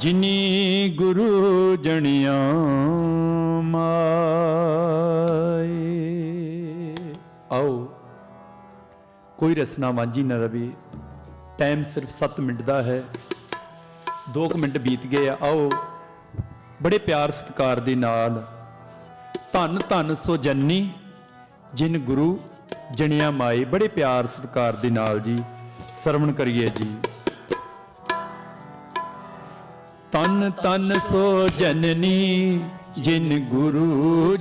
जिनी गुरु जनिया माए। आओ कोई रसना वांझी न रवे। टाइम सिर्फ 7 मिनट का है, 2 मिनट बीत गए। आओ बड़े प्यार सत्कार दे नाल धन धन सो जननी जिन गुरु जनिया माए, बड़े प्यार सत्कार दे नाल जी सरवण करिए जी। तन तन सो जननी जिन गुरु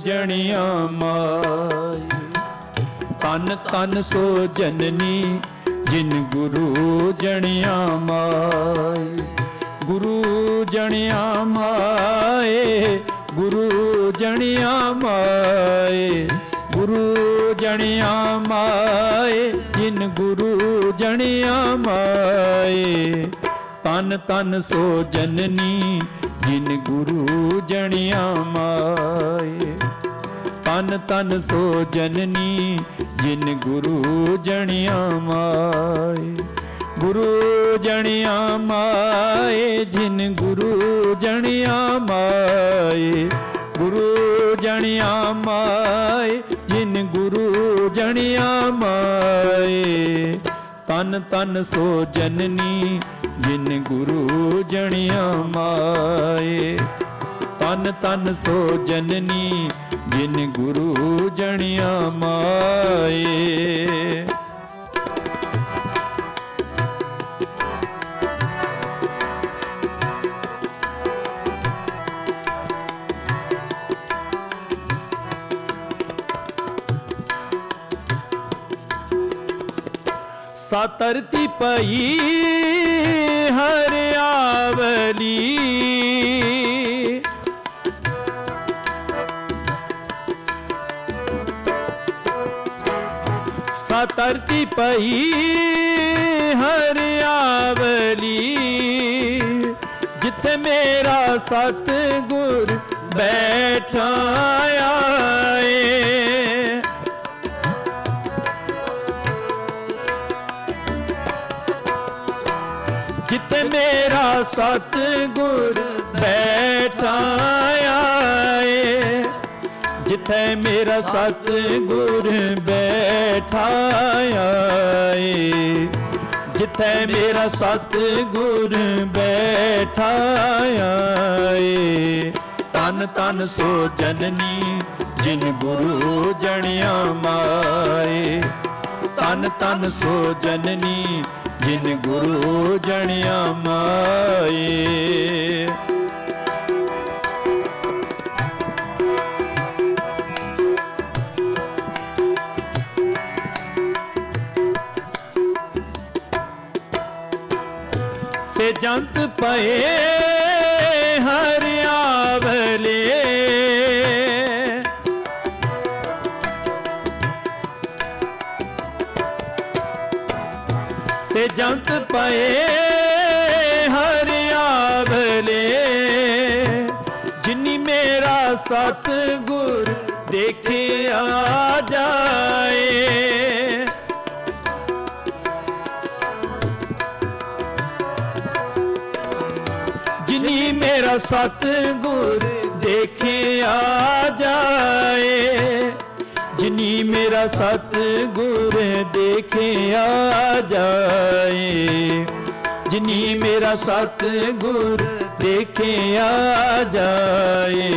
जनिया माए, तन तन सो जननी जिन गुरु जनिया माए। गुरु जनिया माए गुरु जनिया माए, गुरु जनिया माए जिन गुरु जनिया माए। तन तन सो जननी जिन गुरु जनिया माए, तन तन सो जननी जिन गुरु जनिया माए। गुरु जनिया माए जिन गुरु जनिया माए, गुरु जनिया माए जिन गुरु जनिया माए। तन तन सो जननी जिन गुरु जनिया माए, तन तन सो जननी जिन गुरु जनिया माए। सातरती पई हरियावली, सातरती पई हरियावली, जिथे मेरा सतगुर बैठा आए। जिथे मेरा सतगुर बैठा आए, जिथे मेरा सतगुर बैठा आए, जिथे मेरा सतगुर बैठा आए। तन तन सो जननी जिन गुरु जनिया माए, तन तन सो जननी जिन गुरु जनिया माए। से जंत पए हरियावले, से जंत पए हरियावले, जिनी मेरा सतगुर देखे आ जाए। जिनी मेरा सतगुर देखे आ जाए, जिनी मेरा सतगुर देखे आ जाए, जिनी मेरा सतगुर देखे आ जाए।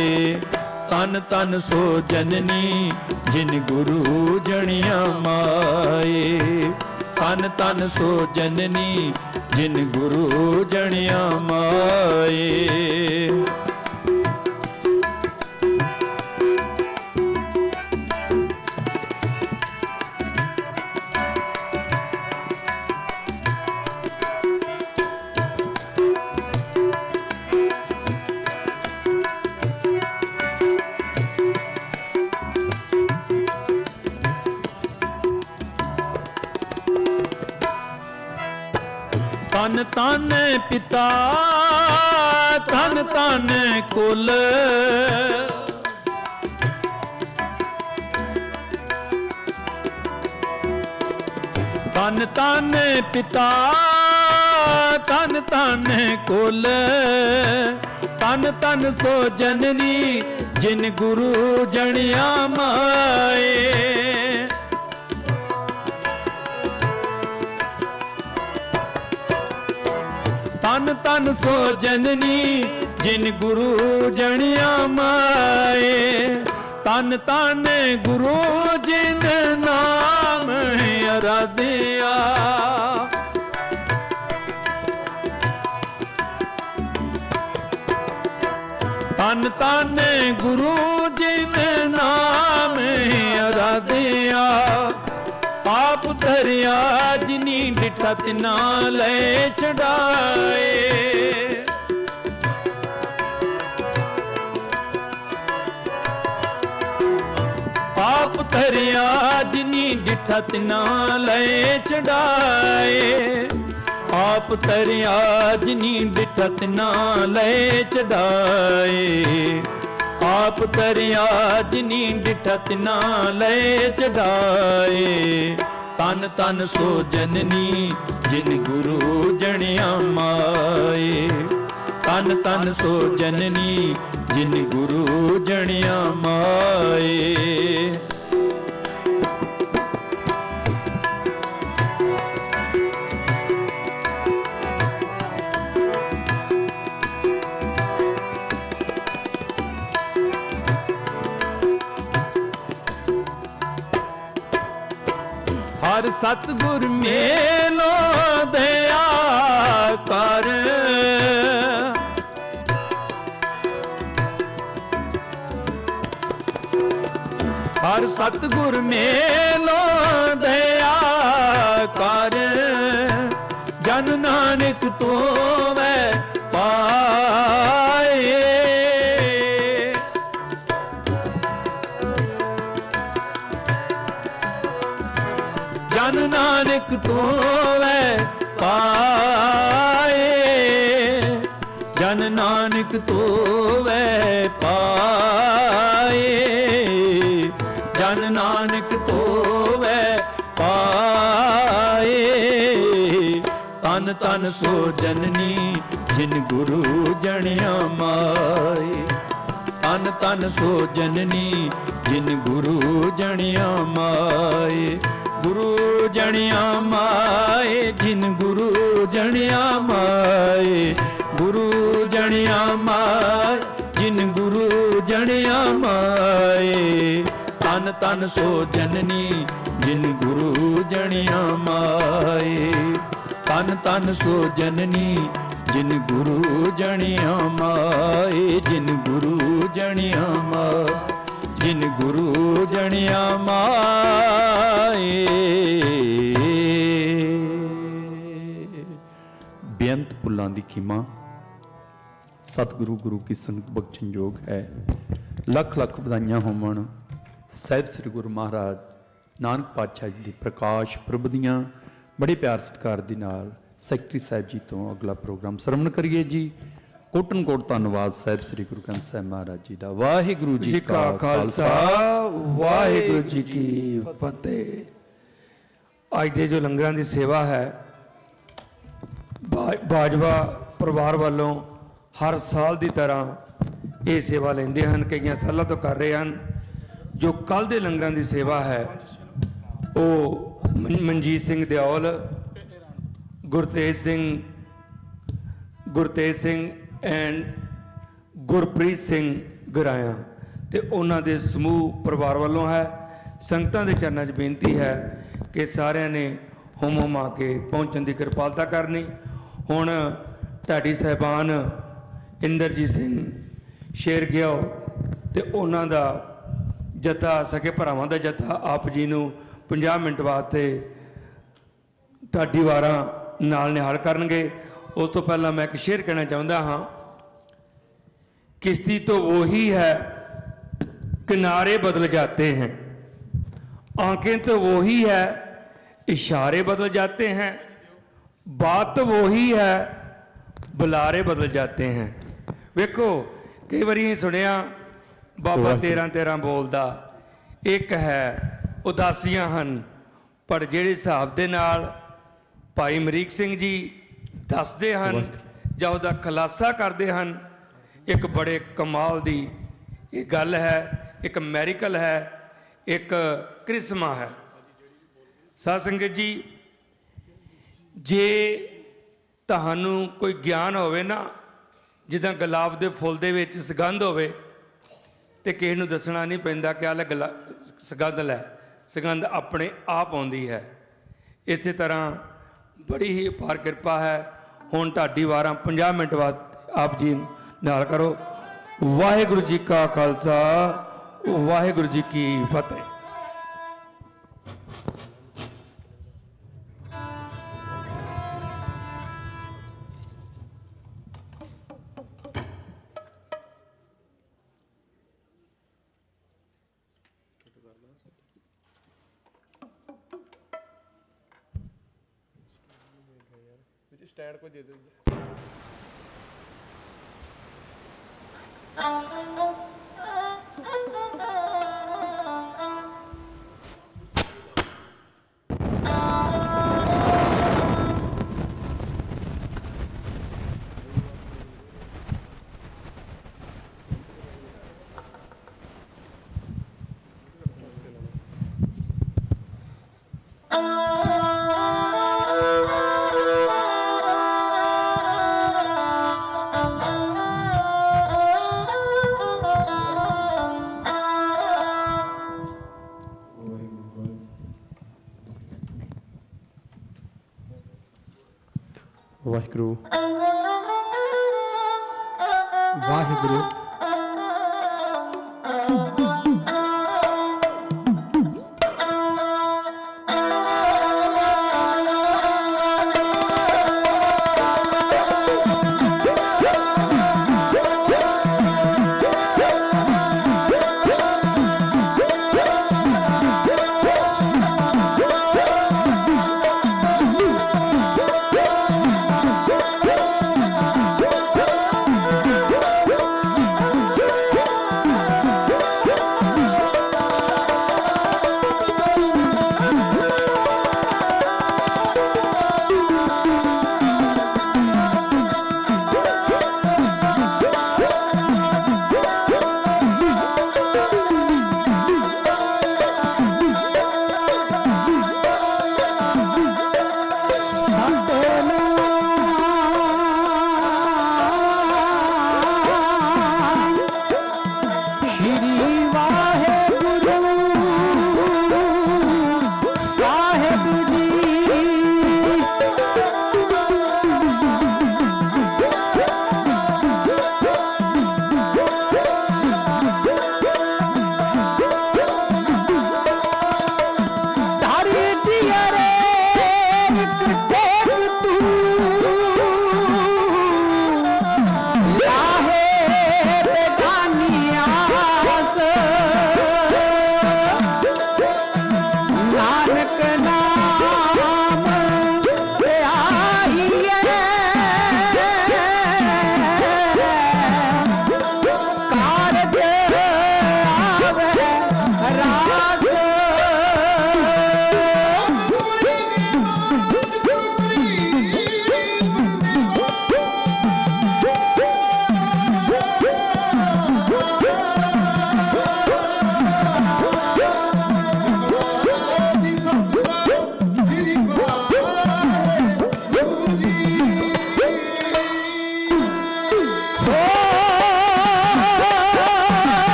तन तन सो जननी जिन गुरु जनिया माए, तन तन सो जननी जिन गुरु जनिया माए। तन तन पिता तन तन कुल, तन तन पिता तन तन कुल, तन तन सो जननी जिन गुरु जनिया माए। तन तन सो जननी जिन गुरु जनिया माए। तन तन गुरु जिन नाम अराधिया, तन तन गुरु जिन नाम अराधिया। आप धरिया जिनी डिठा तिना ले चढ़ाए। आप धरिया जिनी डिठा तिना ले चढ़ाए। आप धरिया जिनी डिठा तिना ले चढ़ाए। आप धरिया जिनी डिठा तिना ले चढ़ाए। तन तन सो जननी जिन गुरु जनिया माए। तन तन सो जननी जिन गुरु जनिया माए। हर सतगुर मेलो दया कर। हर सतगुर मेलो दया कर। तो वै पाए। जन नानक तो वै पाए, जन नानक तो वै पाए, जन नानक तो वै पाए। तन तन सो जननी जिन गुरु जनिया माए, तन तन सो जननी जिन गुरु जनिया माए। गुरु जनिया माए, जिन गुरु जनिया माए, गुरु जनिया माए, जिन गुरु जनिया माए। तन तन सो जननी जिन गुरु जनिया माए, तन तन सो जननी जिन गुरु जनिया माए, जिन गुरु जनिया माए, जिन गुरु जनिया माए। ਬੇਅੰਤ ਪੁੱਲਾਂ ਦੀ ਖਿਮਾ ਸਤਿਗੁਰੂ ਗੁਰੂ ਕੀ ਸੰਗਤ ਬਖਸ਼ਣ ਯੋਗ ਹੈ। ਲੱਖ ਲੱਖ ਵਧਾਈਆਂ ਹੋਵਣ ਸਾਹਿਬ ਸ੍ਰੀ ਗੁਰੂ ਮਹਾਰਾਜ ਨਾਨਕ ਪਾਤਸ਼ਾਹ ਜੀ ਦੇ ਪ੍ਰਕਾਸ਼ ਪੁਰਬ ਦੀਆਂ। ਬੜੇ ਪਿਆਰ ਸਤਿਕਾਰ ਦੇ ਨਾਲ ਸੈਕਟਰੀ ਸਾਹਿਬ ਜੀ ਤੋਂ ਅਗਲਾ ਪ੍ਰੋਗਰਾਮ ਸਰਵਣ ਕਰੀਏ ਜੀ। ਕੋਟਨ ਕੋਟ ਧੰਨਵਾਦ ਸਾਹਿਬ ਸ੍ਰੀ ਗੁਰੂ ਗ੍ਰੰਥ ਸਾਹਿਬ ਮਹਾਰਾਜ ਜੀ ਦਾ। ਵਾਹਿਗੁਰੂ ਜੀ ਕਾ ਖਾਲਸਾ, ਵਾਹਿਗੁਰੂ ਜੀ ਕੀ ਫਤਿਹ। ਅੱਜ ਦੇ ਜੋ ਲੰਗਰਾਂ ਦੀ ਸੇਵਾ ਹੈ, ਬਾਜਵਾ ਪਰਿਵਾਰ ਵੱਲੋਂ ਹਰ ਸਾਲ ਦੀ ਤਰ੍ਹਾਂ ਇਹ ਸੇਵਾ ਲੈਂਦੇ ਹਨ, ਕਈਆਂ ਸਾਲਾਂ ਤੋਂ ਕਰ ਰਹੇ ਹਨ। ਜੋ ਕੱਲ੍ਹ ਦੇ ਲੰਗਰਾਂ ਦੀ ਸੇਵਾ ਹੈ ਉਹ ਮਨਜੀਤ ਸਿੰਘ ਦਿਓਲ, ਗੁਰਤੇਜ ਸਿੰਘ ਐਂਡ ਗੁਰਪ੍ਰੀਤ ਸਿੰਘ ਗਰਾਇਆ ਤੇ ਉਹਨਾਂ ਦੇ ਸਮੂਹ ਪਰਿਵਾਰ ਵੱਲੋਂ ਹੈ। ਸੰਗਤਾਂ ਦੇ ਚਰਨਾਂ 'ਚ ਬੇਨਤੀ ਹੈ ਕਿ ਸਾਰਿਆਂ ਨੇ ਹੁਮ ਆ ਕੇ ਪਹੁੰਚਣ ਦੀ ਕਿਰਪਾਲਤਾ ਕਰਨੀ। ਹੁਣ ਢਾਡੀ ਸਾਹਿਬਾਨ ਇੰਦਰਜੀਤ ਸਿੰਘ ਸ਼ੇਰਗਿਓ ਤੇ ਉਹਨਾਂ ਦਾ ਜਥਾ, ਸਕੇ ਭਰਾਵਾਂ ਦਾ ਜਥਾ ਆਪ ਜੀ ਨੂੰ 50 ਮਿੰਟ ਵਾਸਤੇ ਢਾਡੀ ਵਾਰਾਂ ਨਾਲ ਨਿਹਾਲ ਕਰਨਗੇ। ਉਸ ਤੋਂ ਪਹਿਲਾਂ ਮੈਂ ਇੱਕ ਸ਼ੇਰ ਕਹਿਣਾ ਚਾਹੁੰਦਾ ਹਾਂ। किश्ती तो वही है किनारे बदल जाते हैं, आंखें तो वही है इशारे बदल जाते हैं, बात तो वही है बुलारे बदल जाते हैं। वेखो कई बार सुनिया बाबा 13-13 बोलदा, एक है उदासियां हन, पर जिहड़े हिसाब दे नाल भाई अमरीक सिंह जी दसदे हन जां उहदा खुलासा करदे हन, एक बड़े कमाल दी ये गल है, एक मैरिकल है, एक करिश्मा है। साध संगत जी, जे तुहानू कोई ज्ञान होवे ना, जिद्दां गुलाब दे फुल दे विच सुगंध होवे ते किसे नू दसना नहीं पैंदा कि आह ले सुगंध लै, सुगंध अपने आप आउंदी है। इस तरह बड़ी ही अपार किरपा है। हुण ढाडी वारां 50 मिनट वास्ते आप जी नाल करो। वाहिगुरू जी का खालसा, वाहिगुरू जी की फतेह। स्टैंड को दे दो। वाहिगुरू वाहिगुरू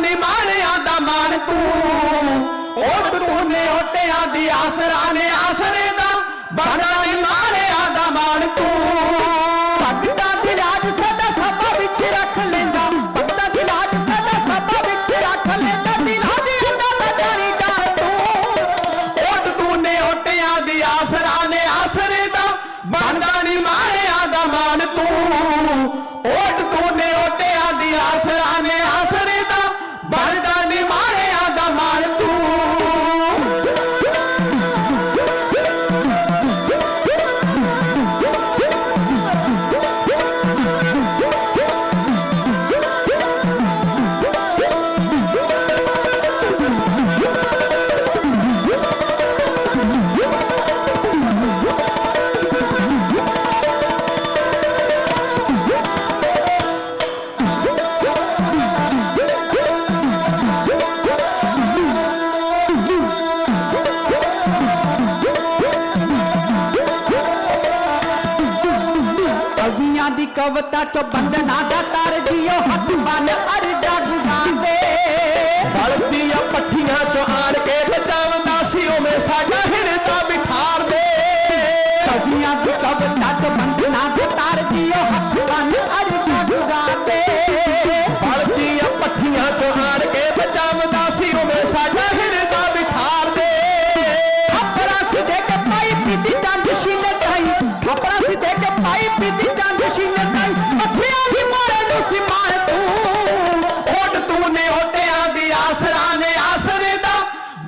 नी माणिया दा मान तू ओट तू ने ओटियां दी आसरा ने आसरे दा बनदा नी माणिया दा मान तू भगतां दी लाज सदा सभा विच रख लेंदा भगतां दी लाज सदा सभा विच रख लेंदा दिलां दी अदा दा जानी जान तू ओट तू ने ओटियां दी आसरा ने आसरे दा बनदा नी माणिया दा मान तू ओट तू ने ओटियां दी आसरा ने आसरे दा बनदा नी माणिया दा मान तू कवियां दी कविता चो बंदना दा तार दियो हथ बन अरजा गुजारदे बलदियां पट्ठियां चो आण के बचावदा सी ओवें साडा हिरदा बिठार दे कवियां दी कविता चो बंदना दा तार दियो हथ बन अरजा गुजारदे बलदियां पट्ठियां चो आण के बचावदा सी ओवें साडा हिरदा बिठार दे अपना सिद्धे के पाई पीती चंद शीन चाई अपना सिद्धे के पाई पीती चंद शीन चाई अखियां दी मारे नु सिमान तू ओट तू ने ओटियां दी आसरा ने आसरे दा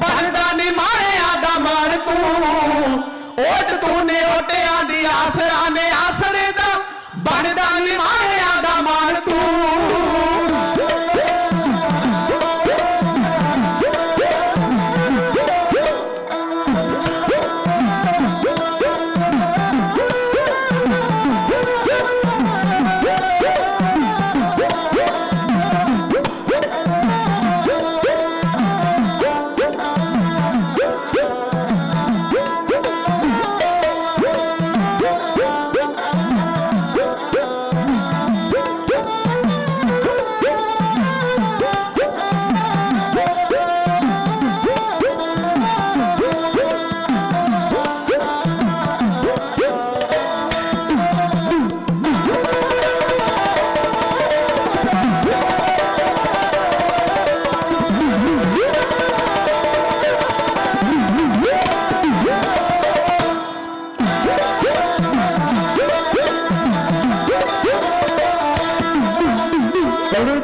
बनदा नी माणिया दा मान तू ओट तू ने ओटियां दी आसरा ने आसरे दा बनदा नी माणिया दा मान तू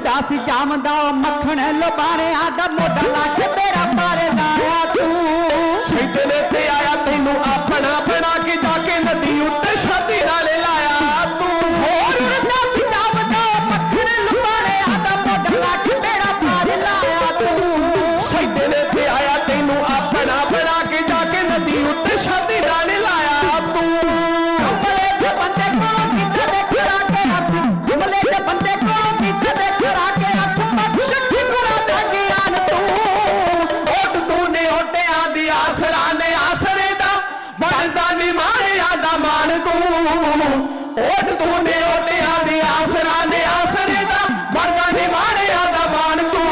दासी जामदा मक्खन लबाने आदा मोटा लाख तेरा पारे लाया तू सीधे ने ते आया तेनू अपना बना के जाके नदी उत्ते छाती नाले लाया तू होर दासी जामदा मक्खन लबाने आदा मोटा लाख तेरा पारे लाया तू सीधे ने ते आया तेनू अपना बना के जाके नदी उत्ते छाती नाले लाया तू कमले के बंदे को किथे दे करा के हथ कमले के बंदे को किथे दे करा के हथ पक्षी गुरा दा ज्ञान तू ओट तू ने ओटियां दी आसरा ने आसरे दा बनदा नी माणिया दा मान तू ओट तू ने ओटियां दी आसरा ने आसरे दा बनदा नी माणिया दा मान तू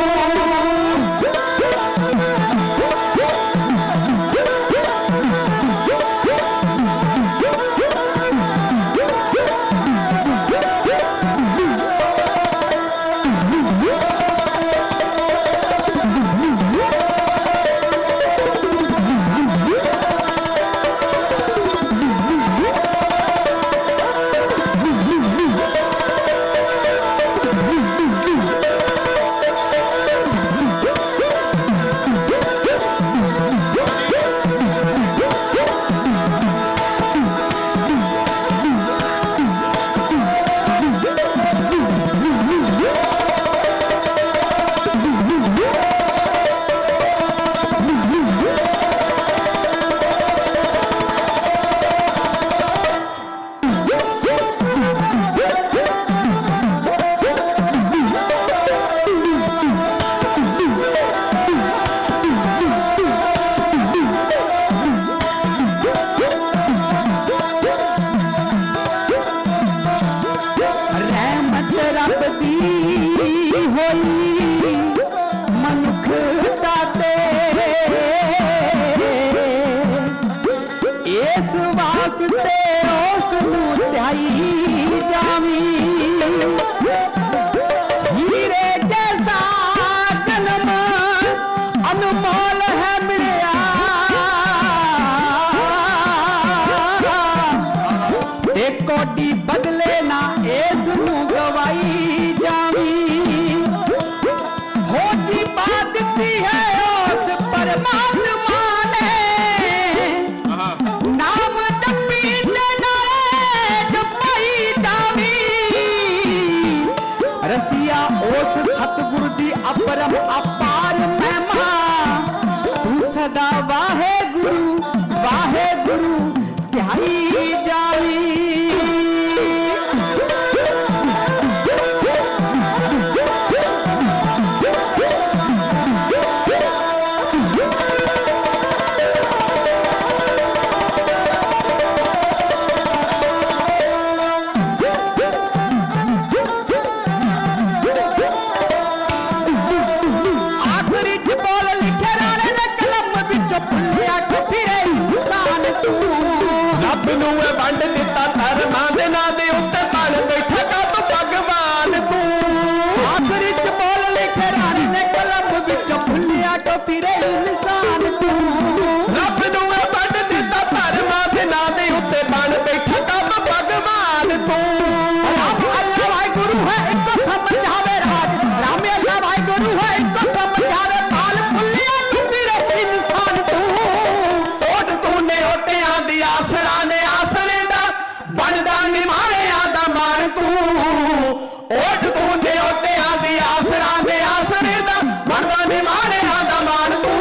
ਢਾਈ ਜਾਵੀ ਹੀਰੇ ਜੈਸਾ ਜਨਮ ਅਨਮੋਲ ਹੈ ਮਿਲਿਆ ਤੇ ਕੋਡੀ ਬਦਲੇ ਨਾ ਇਸ ਨੂੰ ਗਵਾਈ ਜਾਵੀ ਹੋ ਜੀ ਬਾਤ ਦਿੱਤੀ ਹੈ ਉਸ ਪਰਮਾਤਮਾ ਨੇ ਨਾਮ ਜਪੀ ਦੇ ਨਾਲੇ ਜਪਾਈ ਜਾਵੀ ਰਸੀਆ ਉਸ ਸਤਿਗੁਰ ਦੀ ਅਪਰਮ ਅਪਾਰ ਮਹਿਮਾ ਤੂੰ ਸਦਾ ਵਾਹਿਗੁਰੂ ਵਾਹਿਗੁਰੂ ਧਿਆਈ ਜਾਵੀ ਆਖਰੀ ਚ ਬੋਲ ਲਿਖੇ ਰਾਣੇ ਨੇ ਕਲਮ ਵਿੱਚੋਂ ਭੁੱਲਿਆ ਕਿ ਫਿਰੇ ਇਨਸਾਨ ਤੂੰ ਰੱਬ ਨੂੰ ਇਹ ਵੰਡ ਦਿੱਤਾ ਧਰਮਾਂ ਦੇ ਨਾਂ ਦੇ ਉੱਤੇ ਬਣ ਬੈਠਾ ਕਾ ਤੂੰ ਭਗਵਾਨ ਤੂੰ ਆਖਰੀ ਚ ਬੋਲ ਲਿਖੇ ਰਾਣੇ ਨੇ ਕਲਮ ਵਿੱਚੋਂ ਭੁੱਲਿਆ ਕਿ ਫਿਰੇ ਇਨਸਾਨ ਤੂੰ ਰੱਬ ਨੂੰ ਇਹ ਵੰਡ ਦਿੱਤਾ ਧਰਮਾਂ ਦੇ ਨਾਂ ਦੇ ਉੱਤੇ ਬਣ ਬੈਠਾ ਕਾ ਤੂੰ ਭਗਵਾਨ ਤੂੰ ਰਾਮ ਅੱਲਾ ਵਾਹਿਗੁਰੂ ਹੈ ਇੱਕੋ ਸਮਝਾਵੇ ਰਾਜ ਰਾਮ ਅੱਲਾ ਵਾਹਿਗੁਰੂ ਹੈ ਇੱਕੋ ਸਮਝਾਵੇ ਪਾਲ ਭੁੱਲਿਆ ਕਿ ਫਿਰੇ ਇਨਸਾਨ ਤੂੰ ਓਟ ਤੂੰ ਨੇ ਓਟਿਆਂ ਦੀ ਆਸਰਾ ਨੇ ਆਸਰੇ ਦਾ ਬਣਦਾ ਨਿਮਾਣਿਆਂ ਦਾ ਮਾਣ ਤੂੰ ਓਟ ਤੂੰ ਨੇ ਓਟਿਆਂ ਦੀ ਆਸਰਾ ਨੇ ਆਸਰੇ ਦਾ ਬਣਦਾ ਨਿਮਾਣਿਆਂ ਦਾ ਮਾਣ ਤੂੰ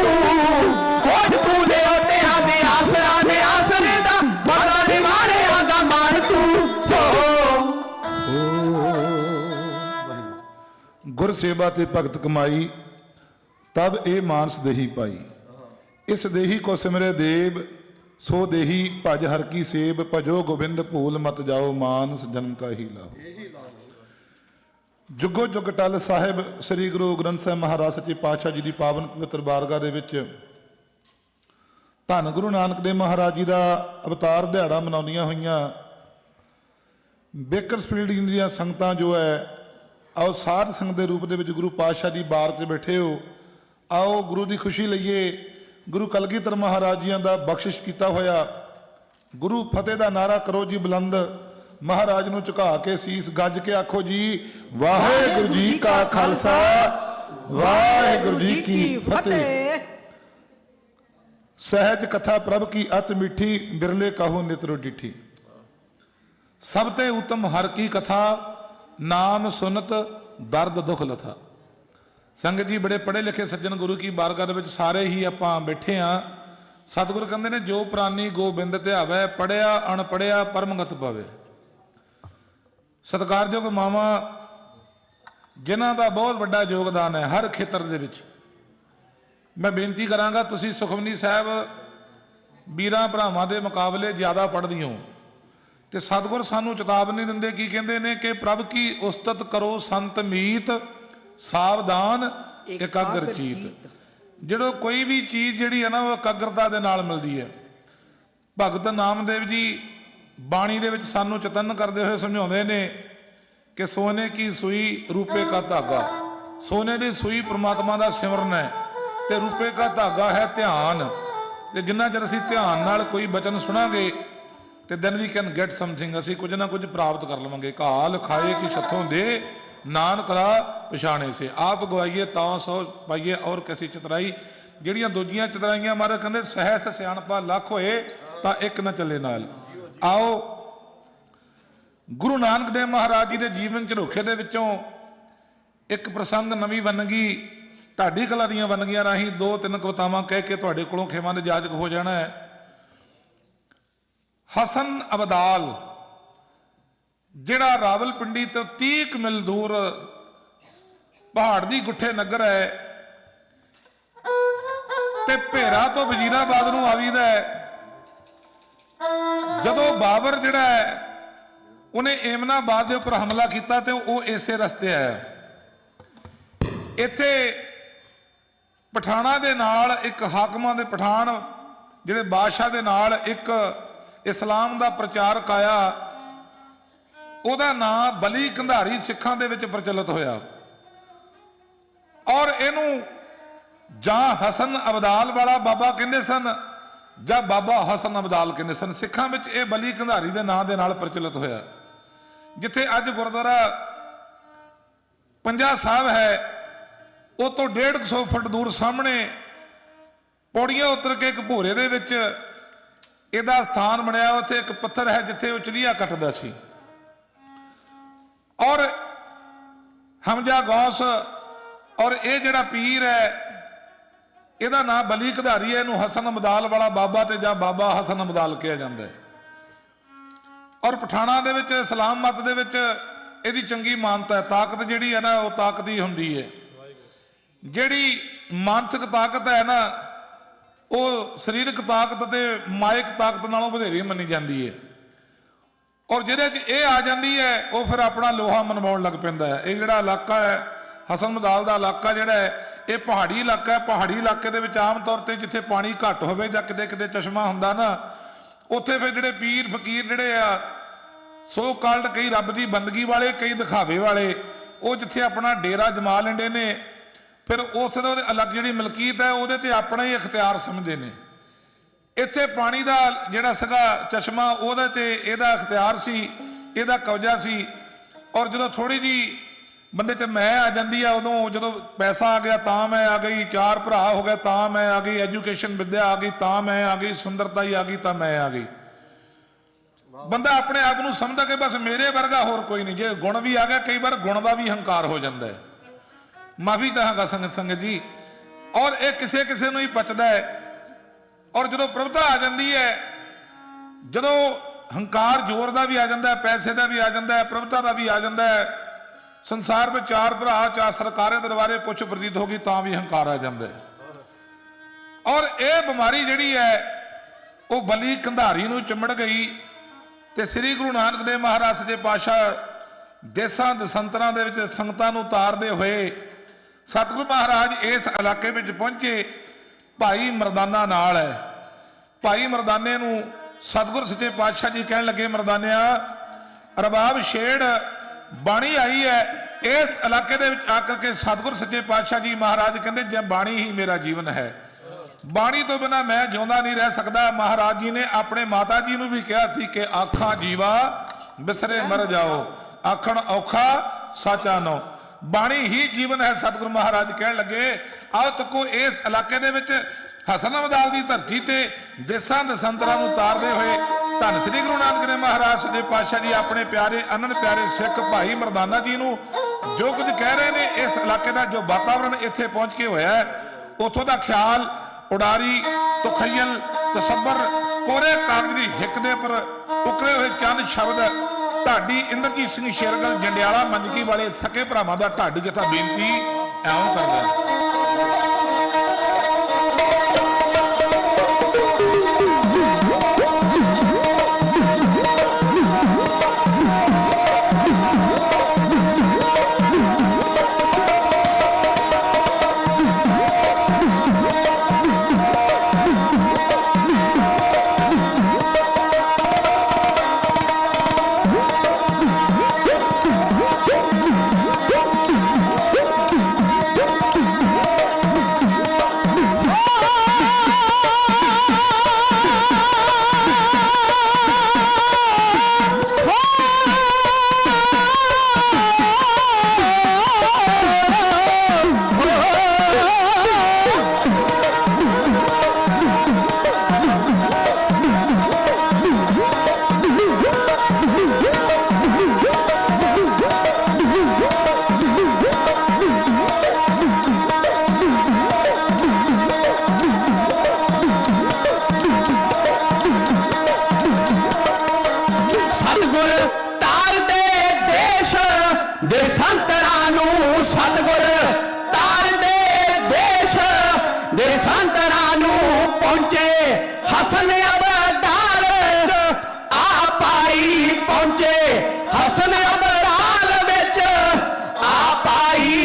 ਓਟ ਤੂੰ ਨੇ ਓਟਿਆਂ ਦੀ ਆਸਰਾ ਨੇ ਆਸਰੇ ਦਾ ਬਣਦਾ ਨਿਮਾਣਿਆਂ ਦਾ ਮਾਣ ਤੂੰ ਗੁਰ ਸੇਵਾ ਤੇ ਭਗਤ ਕਮਾਈ ਤਬ ਇਹ ਮਾਨਸ ਦੇਹੀ ਪਾਈ ਇਸ ਦੇਹੀ ਕੋ ਸਿਮਰੇ ਦੇਵ ਸੋ ਦੇਹੀ ਭਜ ਹਰ ਕੀ ਸੇਬ ਭਜੋ ਗੋਬਿੰਦ ਭੂਲ ਮਤ ਜਾਓ ਮਾਨਸ ਜਨਮ ਕਾ ਹੀ ਲਾਓ ਜੁਗੋ ਜੁਗ ਟਲ ਸਾਹਿਬ ਸ੍ਰੀ ਗੁਰੂ ਗ੍ਰੰਥ ਸਾਹਿਬ ਮਹਾਰਾਜ ਸੱਚੇ ਪਾਤਸ਼ਾਹ ਜੀ ਦੀ ਪਾਵਨ ਪਵਿੱਤਰ ਬਾਰਗਾਹ ਦੇ ਵਿੱਚ ਧੰਨ ਗੁਰੂ ਨਾਨਕ ਦੇਵ ਮਹਾਰਾਜ ਜੀ ਦਾ ਅਵਤਾਰ ਦਿਹਾੜਾ ਮਨਾਉਂਦੀਆਂ ਹੋਈਆਂ ਬੇਕਰਸਫੀਲਡ ਦੀਆਂ ਸੰਗਤਾਂ ਜੋ ਹੈ ਆਓ ਸਾਧ ਸੰਗਤ ਦੇ ਰੂਪ ਦੇ ਵਿੱਚ ਗੁਰੂ ਪਾਤਸ਼ਾਹ ਦੀ ਬਾਰ ਤੇ ਬੈਠੇ ਹੋ ਆਓ ਗੁਰੂ ਦੀ ਖੁਸ਼ੀ ਲਈਏ ਗੁਰੂ ਕਲਗੀਧਰ ਮਹਾਰਾਜ ਜੀਆਂ ਦਾ ਬਖਸ਼ਿਸ਼ ਕੀਤਾ ਹੋਇਆ ਗੁਰੂ ਫਤਿਹ ਦਾ ਨਾਰਾ ਕਰੋ ਜੀ ਬੁਲੰਦ ਮਹਾਰਾਜ ਨੂੰ ਝੁਕਾ ਕੇ ਸੀਸ ਗੱਜ ਕੇ ਆਖੋ ਜੀ ਵਾਹਿਗੁਰੂ ਜੀ ਕਾ ਖਾਲਸਾ ਵਾਹਿਗੁਰੂ ਜੀ ਕੀ ਫਤਿਹ ਸਹਿਜ ਕਥਾ ਪ੍ਰਭ ਕੀ ਅਤ ਮਿੱਠੀ ਬਿਰਲੇ ਕਹੋ ਨਿਤਰੋ ਡਿਠੀ ਸਭ ਤੇ ਉਤਮ ਹਰ ਕੀ ਕਥਾ ਨਾਮ ਸੁਨਤ ਦਰਦ ਦੁਖ ਲਥਾ ਸੰਗਤ ਜੀ ਬੜੇ ਪੜ੍ਹੇ ਲਿਖੇ ਸੱਜਣ ਗੁਰੂ ਕੀ ਬਾਰਗਾਹ ਦੇ ਵਿੱਚ ਸਾਰੇ ਹੀ ਆਪਾਂ ਬੈਠੇ ਆ ਸਤਿਗੁਰ ਕਹਿੰਦੇ ਨੇ ਜੋ ਪ੍ਰਾਨੀ ਗੋਬਿੰਦ ਧਿਆਵੈ ਪੜਿਆ ਅਣਪੜਿਆ ਪਰਮਗਤ ਪਾਵੇ ਸਤਿਕਾਰਯੋਗ ਮਾਵਾਂ ਜਿਨ੍ਹਾਂ ਦਾ ਬਹੁਤ ਵੱਡਾ ਯੋਗਦਾਨ ਹੈ ਹਰ ਖੇਤਰ ਦੇ ਵਿੱਚ ਮੈਂ ਬੇਨਤੀ ਕਰਾਂਗਾ ਤੁਸੀਂ ਸੁਖਮਨੀ ਸਾਹਿਬ ਵੀਰਾਂ ਭਰਾਵਾਂ ਦੇ ਮੁਕਾਬਲੇ ਜ਼ਿਆਦਾ ਪੜ੍ਹਦੇ ਹੋ ਤੇ ਸਤਿਗੁਰ ਸਾਨੂੰ ਚੇਤਾਵਨੀ ਦਿੰਦੇ ਕੀ ਕਹਿੰਦੇ ਨੇ ਕਿ ਪ੍ਰਭ ਕੀ ਉਸਤਤ ਕਰੋ ਸੰਤ ਮੀਤ ਸਾਵਧਾਨ ਇਕਾਗਰ ਚੀਤ ਜਿਹੜੋ ਕੋਈ ਵੀ ਚੀਜ਼ ਜਿਹੜੀ ਹੈ ਨਾ ਉਹ ਇਕਾਗਰਤਾ ਦੇ ਨਾਲ ਮਿਲਦੀ ਹੈ ਭਗਤ ਨਾਮਦੇਵ ਜੀ ਬਾਣੀ ਦੇ ਵਿੱਚ ਸਾਨੂੰ ਚੇਤਨ ਕਰਦੇ ਹੋਏ ਸਮਝਾਉਂਦੇ ਨੇ ਕਿ ਸੋਨੇ ਕੀ ਸੂਈ ਰੂਪੇ ਕਾ ਧਾਗਾ ਸੋਨੇ ਦੀ ਸੂਈ ਪ੍ਰਮਾਤਮਾ ਦਾ ਸਿਮਰਨ ਹੈ ਤੇ ਰੂਪੇ ਕਾ ਧਾਗਾ ਹੈ ਧਿਆਨ ਤੇ ਜਿੰਨਾ ਚਿਰ ਅਸੀਂ ਧਿਆਨ ਨਾਲ ਕੋਈ ਬਚਨ ਸੁਣਾਂਗੇ ਤੇ then we can get something ਅਸੀਂ ਕੁਝ ਨਾ ਕੁਝ ਪ੍ਰਾਪਤ ਕਰ ਲਵਾਂਗੇ ਕਾਲ ਖਾਏ ਕੀ ਛੱਥੋਂ ਦੇ ਨਾਨਕ ਰਾ ਪਛਾਣੇ ਸੇ ਆਪ ਗਵਾਈਏ ਤਾਂ ਸੋ ਪਾਈਏ ਔਰ ਕਿਸੇ ਚਤਰਾਈ ਜਿਹੜੀਆਂ ਦੂਜੀਆਂ ਚਤਰਾਈਆਂ ਮਾਰੇ ਕਹਿੰਦੇ ਸਹਿਸ ਸਿਆਣਪਾ ਲੱਖ ਹੋਏ ਤਾਂ ਇੱਕ ਨਾ ਚੱਲੇ ਨਾਲ ਆਓ ਗੁਰੂ ਨਾਨਕ ਦੇਵ ਮਹਾਰਾਜ ਜੀ ਦੇ ਜੀਵਨ ਝਰੋਖੇ ਦੇ ਵਿੱਚੋਂ ਇੱਕ ਪ੍ਰਸੰਗ ਨਵੀਂ ਵੰਨਗੀ ਢਾਡੀ ਕਲਾ ਦੀਆਂ ਵੰਨਗੀਆਂ ਰਾਹੀਂ 2-3 ਕਵਿਤਾਵਾਂ ਕਹਿ ਕੇ ਤੁਹਾਡੇ ਕੋਲੋਂ ਖੇਮਾਂ ਦੇ ਜਾਜਕ ਹੋ ਜਾਣਾ ਹੈ ਹਸਨ ਅਬਦਾਲ ਜਿਹੜਾ ਰਾਵਲਪਿੰਡੀ ਤੋਂ 30 ਮੀਲ ਦੂਰ ਪਹਾੜ ਦੀ ਗੁੱਠੇ ਨਗਰ ਹੈ ਤੇ ਭੇਰਾ ਤੋਂ ਵਜ਼ੀਰਾਬਾਦ ਨੂੰ ਆਵੀਦਾ ਹੈ ਜਦੋਂ ਬਾਬਰ ਜਿਹੜਾ ਹੈ ਉਹਨੇ ਏਮਨਾਬਾਦ ਦੇ ਉੱਪਰ ਹਮਲਾ ਕੀਤਾ ਤੇ ਉਹ ਇਸੇ ਰਸਤੇ ਆਇਆ ਇੱਥੇ ਪਠਾਣਾ ਦੇ ਨਾਲ ਇੱਕ ਹਾਕਮਾਂ ਦੇ ਪਠਾਨ ਜਿਹੜੇ ਬਾਦਸ਼ਾਹ ਦੇ ਨਾਲ ਇੱਕ ਇਸਲਾਮ ਦਾ ਪ੍ਰਚਾਰਕ ਆਇਆ ਉਹਦਾ ਨਾਂ ਬਲੀ ਕੰਧਾਰੀ ਸਿੱਖਾਂ ਦੇ ਵਿੱਚ ਪ੍ਰਚਲਿਤ ਹੋਇਆ। ਔਰ ਇਹਨੂੰ ਜਾਂ ਹਸਨ ਅਬਦਾਲ ਵਾਲਾ ਬਾਬਾ ਕਹਿੰਦੇ ਸਨ ਜਾਂ ਬਾਬਾ ਹਸਨ ਅਬਦਾਲ ਕਹਿੰਦੇ ਸਨ। ਸਿੱਖਾਂ ਵਿੱਚ ਇਹ ਬਲੀ ਕੰਧਾਰੀ ਦੇ ਨਾਂ ਦੇ ਨਾਲ ਪ੍ਰਚਲਿਤ ਹੋਇਆ। ਜਿੱਥੇ ਅੱਜ ਗੁਰਦੁਆਰਾ ਪੰਜਾ ਸਾਹਿਬ ਹੈ, ਉਹ ਤੋਂ 150 ਫੁੱਟ ਦੂਰ ਸਾਹਮਣੇ ਪੌੜੀਆਂ ਉਤਰ ਕੇ ਇੱਕ ਭੋਰੇ ਦੇ ਵਿੱਚ ਇਹਦਾ ਸਥਾਨ ਬਣਿਆ। ਉੱਥੇ ਇੱਕ ਪੱਥਰ ਹੈ ਜਿੱਥੇ ਉਹ ਚਲੀਆ ਕੱਟਦਾ ਸੀ। ਔਰ ਹਮਜਾ ਗੌਸ ਔਰ ਇਹ ਜਿਹੜਾ ਪੀਰ ਹੈ, ਇਹਦਾ ਨਾਮ ਬਲੀ ਕੰਧਾਰੀ ਹੈ। ਇਹਨੂੰ ਹਸਨ ਅਬਦਾਲ ਵਾਲਾ ਬਾਬਾ ਤੇ ਜਾਂ ਬਾਬਾ ਹਸਨ ਅਬਦਾਲ ਕਿਹਾ ਜਾਂਦਾ ਹੈ। ਔਰ ਪਠਾਣਾ ਦੇ ਵਿੱਚ ਇਸਲਾਮ ਮਤ ਦੇ ਵਿੱਚ ਇਹਦੀ ਚੰਗੀ ਮਾਨਤਾ ਹੈ। ਤਾਕਤ ਜਿਹੜੀ ਹੈ ਨਾ, ਉਹ ਤਾਕਤ ਹੀ ਹੁੰਦੀ ਹੈ। ਜਿਹੜੀ ਮਾਨਸਿਕ ਤਾਕਤ ਹੈ ਨਾ, ਉਹ ਸਰੀਰਕ ਤਾਕਤ ਤੇ ਮਾਇਕ ਤਾਕਤ ਨਾਲੋਂ ਵਧੇਰੇ ਮੰਨੀ ਜਾਂਦੀ ਹੈ। ਔਰ ਜਿਹਦੇ 'ਚ ਇਹ ਆ ਜਾਂਦੀ ਹੈ, ਉਹ ਫਿਰ ਆਪਣਾ ਲੋਹਾ ਮਨਵਾਉਣ ਲੱਗ ਪੈਂਦਾ ਹੈ। ਇਹ ਜਿਹੜਾ ਇਲਾਕਾ ਹੈ, ਹਸਨ ਅਬਦਾਲ ਦਾ ਇਲਾਕਾ ਜਿਹੜਾ ਹੈ, ਇਹ ਪਹਾੜੀ ਇਲਾਕਾ ਹੈ। ਪਹਾੜੀ ਇਲਾਕੇ ਦੇ ਵਿੱਚ ਆਮ ਤੌਰ ਤੇ ਜਿੱਥੇ ਪਾਣੀ ਘੱਟ ਹੋਵੇ ਜਾਂ ਕਿਤੇ ਕਿਤੇ ਚਸ਼ਮਾ ਹੁੰਦਾ ਨਾ, ਉੱਥੇ ਫਿਰ ਜਿਹੜੇ ਪੀਰ ਫਕੀਰ ਜਿਹੜੇ ਆ, ਸੋ ਕਾਲਡ, ਕਈ ਰੱਬ ਦੀ ਬੰਦਗੀ ਵਾਲੇ, ਕਈ ਦਿਖਾਵੇ ਵਾਲੇ, ਉਹ ਜਿੱਥੇ ਆਪਣਾ ਡੇਰਾ ਜਮਾ ਲੈਂਦੇ ਨੇ। ਫਿਰ ਉਸ ਦੇ ਅਲੱਗ ਜਿਹੜੀ ਮਲਕੀਤ ਹੈ, ਉਹਦੇ ਤੇ ਆਪਣਾ ਹੀ ਇਖਤਿਆਰ ਸਮਝਦੇ ਨੇ। ਇੱਥੇ ਪਾਣੀ ਦਾ ਜਿਹੜਾ ਸੀਗਾ ਚਸ਼ਮਾ, ਉਹਦੇ ਤੇ ਇਹਦਾ ਇਖਤਿਆਰ ਸੀ, ਇਹਦਾ ਕਬਜ਼ਾ ਸੀ। ਔਰ ਜਦੋਂ ਥੋੜੀ ਜੀ ਬੰਦੇ 'ਚ ਮੈਂ ਆ ਜਾਂਦੀ ਆ, ਉਦੋਂ ਜਦੋਂ ਪੈਸਾ ਆ ਗਿਆ ਤਾਂ ਮੈਂ ਆ ਗਈ, ਚਾਰ ਭਰਾ ਹੋ ਗਏ ਤਾਂ ਮੈਂ ਆ ਗਈ, ਐਜੂਕੇਸ਼ਨ ਵਿੱਦਿਆ ਆ ਗਈ ਤਾਂ ਮੈਂ ਆ ਗਈ, ਸੁੰਦਰਤਾ ਹੀ ਆ ਗਈ ਤਾਂ ਮੈਂ ਆ ਗਈ। ਬੰਦਾ ਆਪਣੇ ਆਪ ਨੂੰ ਸਮਝਦਾ ਕਿ ਬਸ ਮੇਰੇ ਵਰਗਾ ਹੋਰ ਕੋਈ ਨਹੀਂ। ਜੇ ਗੁਣ ਵੀ ਆ ਗਿਆ, ਕਈ ਵਾਰ ਗੁਣ ਦਾ ਵੀ ਹੰਕਾਰ ਹੋ ਜਾਂਦਾ ਹੈ। ਮਾਫੀ ਚਾਹਾਂਗਾ ਸੰਗਤ ਜੀ। ਔਰ ਇਹ ਕਿਸੇ ਕਿਸੇ ਨੂੰ ਹੀ ਪਚਦਾ ਹੈ। ਔਰ ਜਦੋਂ ਪ੍ਰਭਤਾ ਆ ਜਾਂਦੀ ਹੈ, ਜਦੋਂ ਹੰਕਾਰ ਜ਼ੋਰ ਦਾ ਵੀ ਆ ਜਾਂਦਾ ਹੈ, ਪੈਸੇ ਦਾ ਵੀ ਆ ਜਾਂਦਾ ਹੈ, ਪ੍ਰਭਤਾ ਦਾ ਵੀ ਆ ਜਾਂਦਾ ਹੈ। ਸੰਸਾਰ ਵਿੱਚ ਚਾਰ ਭਰਾ, ਚਾਰ ਸਰਕਾਰੇ ਦਰਬਾਰੇ ਪੁੱਛ ਪ੍ਰਤੀਤ ਹੋ ਗਈ ਤਾਂ ਵੀ ਹੰਕਾਰ ਆ ਜਾਂਦਾ ਹੈ। ਔਰ ਇਹ ਬਿਮਾਰੀ ਜਿਹੜੀ ਹੈ, ਉਹ ਬਲੀ ਕੰਧਾਰੀ ਨੂੰ ਚਿੰਬੜ ਗਈ ਤੇ ਸ੍ਰੀ ਗੁਰੂ ਨਾਨਕ ਦੇਵ ਮਹਾਰਾਜ ਸੱਚੇ ਪਾਤਸ਼ਾਹ ਦੇਸਾਂ ਦਸੰਤਰਾਂ ਦੇ ਵਿੱਚ ਸੰਗਤਾਂ ਨੂੰ ਉਤਾਰਦੇ ਹੋਏ ਸਤਿਗੁਰੂ ਮਹਾਰਾਜ ਇਸ ਇਲਾਕੇ ਵਿੱਚ ਪਹੁੰਚੇ। ਭਾਈ ਮਰਦਾਨਾ ਨਾਲ ਹੈ। ਭਾਈ ਮਰਦਾਨੇ ਨੂੰ ਸਤਿਗੁਰ ਸੱਚੇ ਪਾਤਸ਼ਾਹ ਜੀ ਕਹਿਣ ਲੱਗੇ, ਮਰਦਾਨਿਆ, ਰਬਾਬ ਛੇੜ, ਬਾਣੀ ਆਈ ਹੈ। ਇਸ ਇਲਾਕੇ ਦੇ ਵਿੱਚ ਆ ਕਰਕੇ ਸਤਿਗੁਰ ਸੱਚੇ ਪਾਤਸ਼ਾਹ ਜੀ ਮਹਾਰਾਜ ਕਹਿੰਦੇ, ਜੇ ਬਾਣੀ ਹੀ ਮੇਰਾ ਜੀਵਨ ਹੈ, ਬਾਣੀ ਤੋਂ ਬਿਨਾਂ ਮੈਂ ਜਿਉਂਦਾ ਨਹੀਂ ਰਹਿ ਸਕਦਾ। ਮਹਾਰਾਜ ਜੀ ਨੇ ਆਪਣੇ ਮਾਤਾ ਜੀ ਨੂੰ ਵੀ ਕਿਹਾ ਸੀ ਕਿ ਆਖਾਂ ਜੀਵਾ ਬਿਸਰੇ ਮਰ ਜਾਓ, ਆਖਣ ਔਖਾ ਸਾਚਾ ਨੋ। ਬਾਣੀ ਹੀ ਜੀਵਨ ਹੈ। ਸਤਿਗੁਰੂ ਮਹਾਰਾਜ ਕਹਿਣ ਲੱਗੇ, ਆਓ ਤੱਕੋ ਇਸ ਇਲਾਕੇ ਦੇ ਵਿੱਚ ਹਸਨ ਅਬਦਾਲ ਦੀ ਧਰਤੀ ਤੇ ਦੇਸਾਂ ਦਸੰਤਰਾਂ ਨੂੰ ਉਤਾਰਦੇ ਹੋਏ ਧੰਨ ਸ੍ਰੀ ਗੁਰੂ ਨਾਨਕ ਦੇਵ ਮਹਾਰਾਜ ਸੱਚੇ ਪਾਤਸ਼ਾਹ ਜੀ ਆਪਣੇ ਪਿਆਰੇ ਅਨੰਦ ਪਿਆਰੇ ਸਿੱਖ ਭਾਈ ਮਰਦਾਨਾ ਜੀ ਨੂੰ ਜੋ ਕੁਝ ਕਹਿ ਰਹੇ ਨੇ, ਇਸ ਇਲਾਕੇ ਦਾ ਜੋ ਵਾਤਾਵਰਣ ਇੱਥੇ ਪਹੁੰਚ ਕੇ ਹੋਇਆ ਹੈ, ਉੱਥੋਂ ਦਾ ਖਿਆਲ, ਉਡਾਰੀ, ਤੁਖਯਲ, ਤਸੱਬਰ, ਕੋਰੇ ਕਾਗਜ਼ ਦੀ ਹਿੱਕ ਦੇ ਉੱਪਰ ਉਕਰੇ ਹੋਏ ਚੰਦ ਸ਼ਬਦ, ਢਾਡੀ ਇੰਦਰਜੀਤ ਸਿੰਘ ਸ਼ੇਰਗਲ ਜੰਡਿਆਲਾ ਮੰਜਕੀ ਵਾਲੇ ਸਕੇ ਭਰਾਵਾਂ ਦਾ ਢਾਡੀ ਜਥਾ ਬੇਨਤੀ ਐਉਂ ਕਰਦਾ। ਹਸਨ ਅਬਦਾਲ ਆ ਪਾਈ ਪਹੁੰਚੇ, ਹਸਨ ਅਬਦਾਲ ਵਿੱਚ ਆ ਪਾਈ।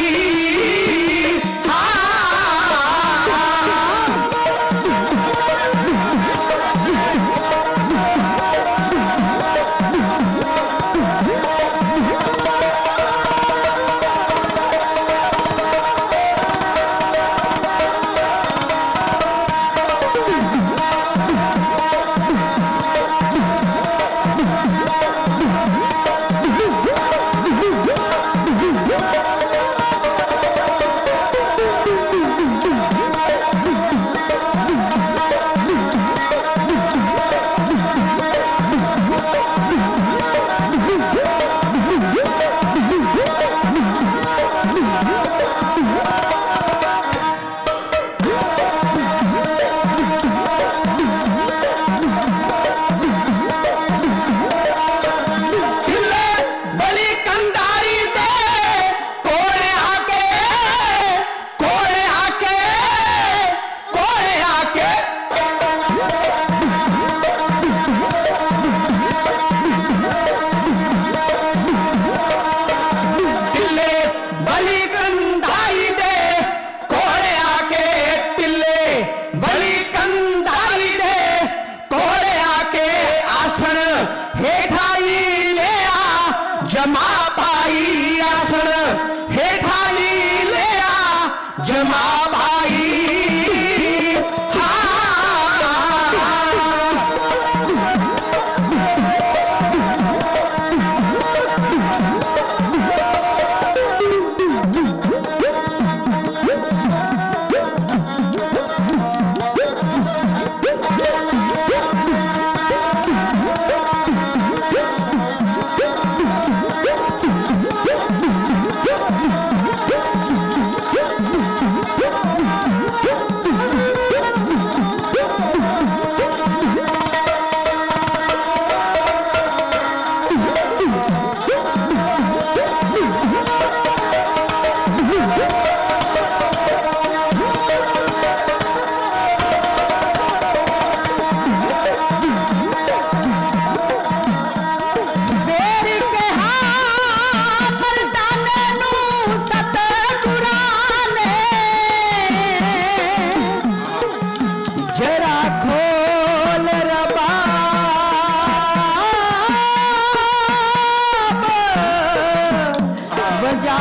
ਰਜਾ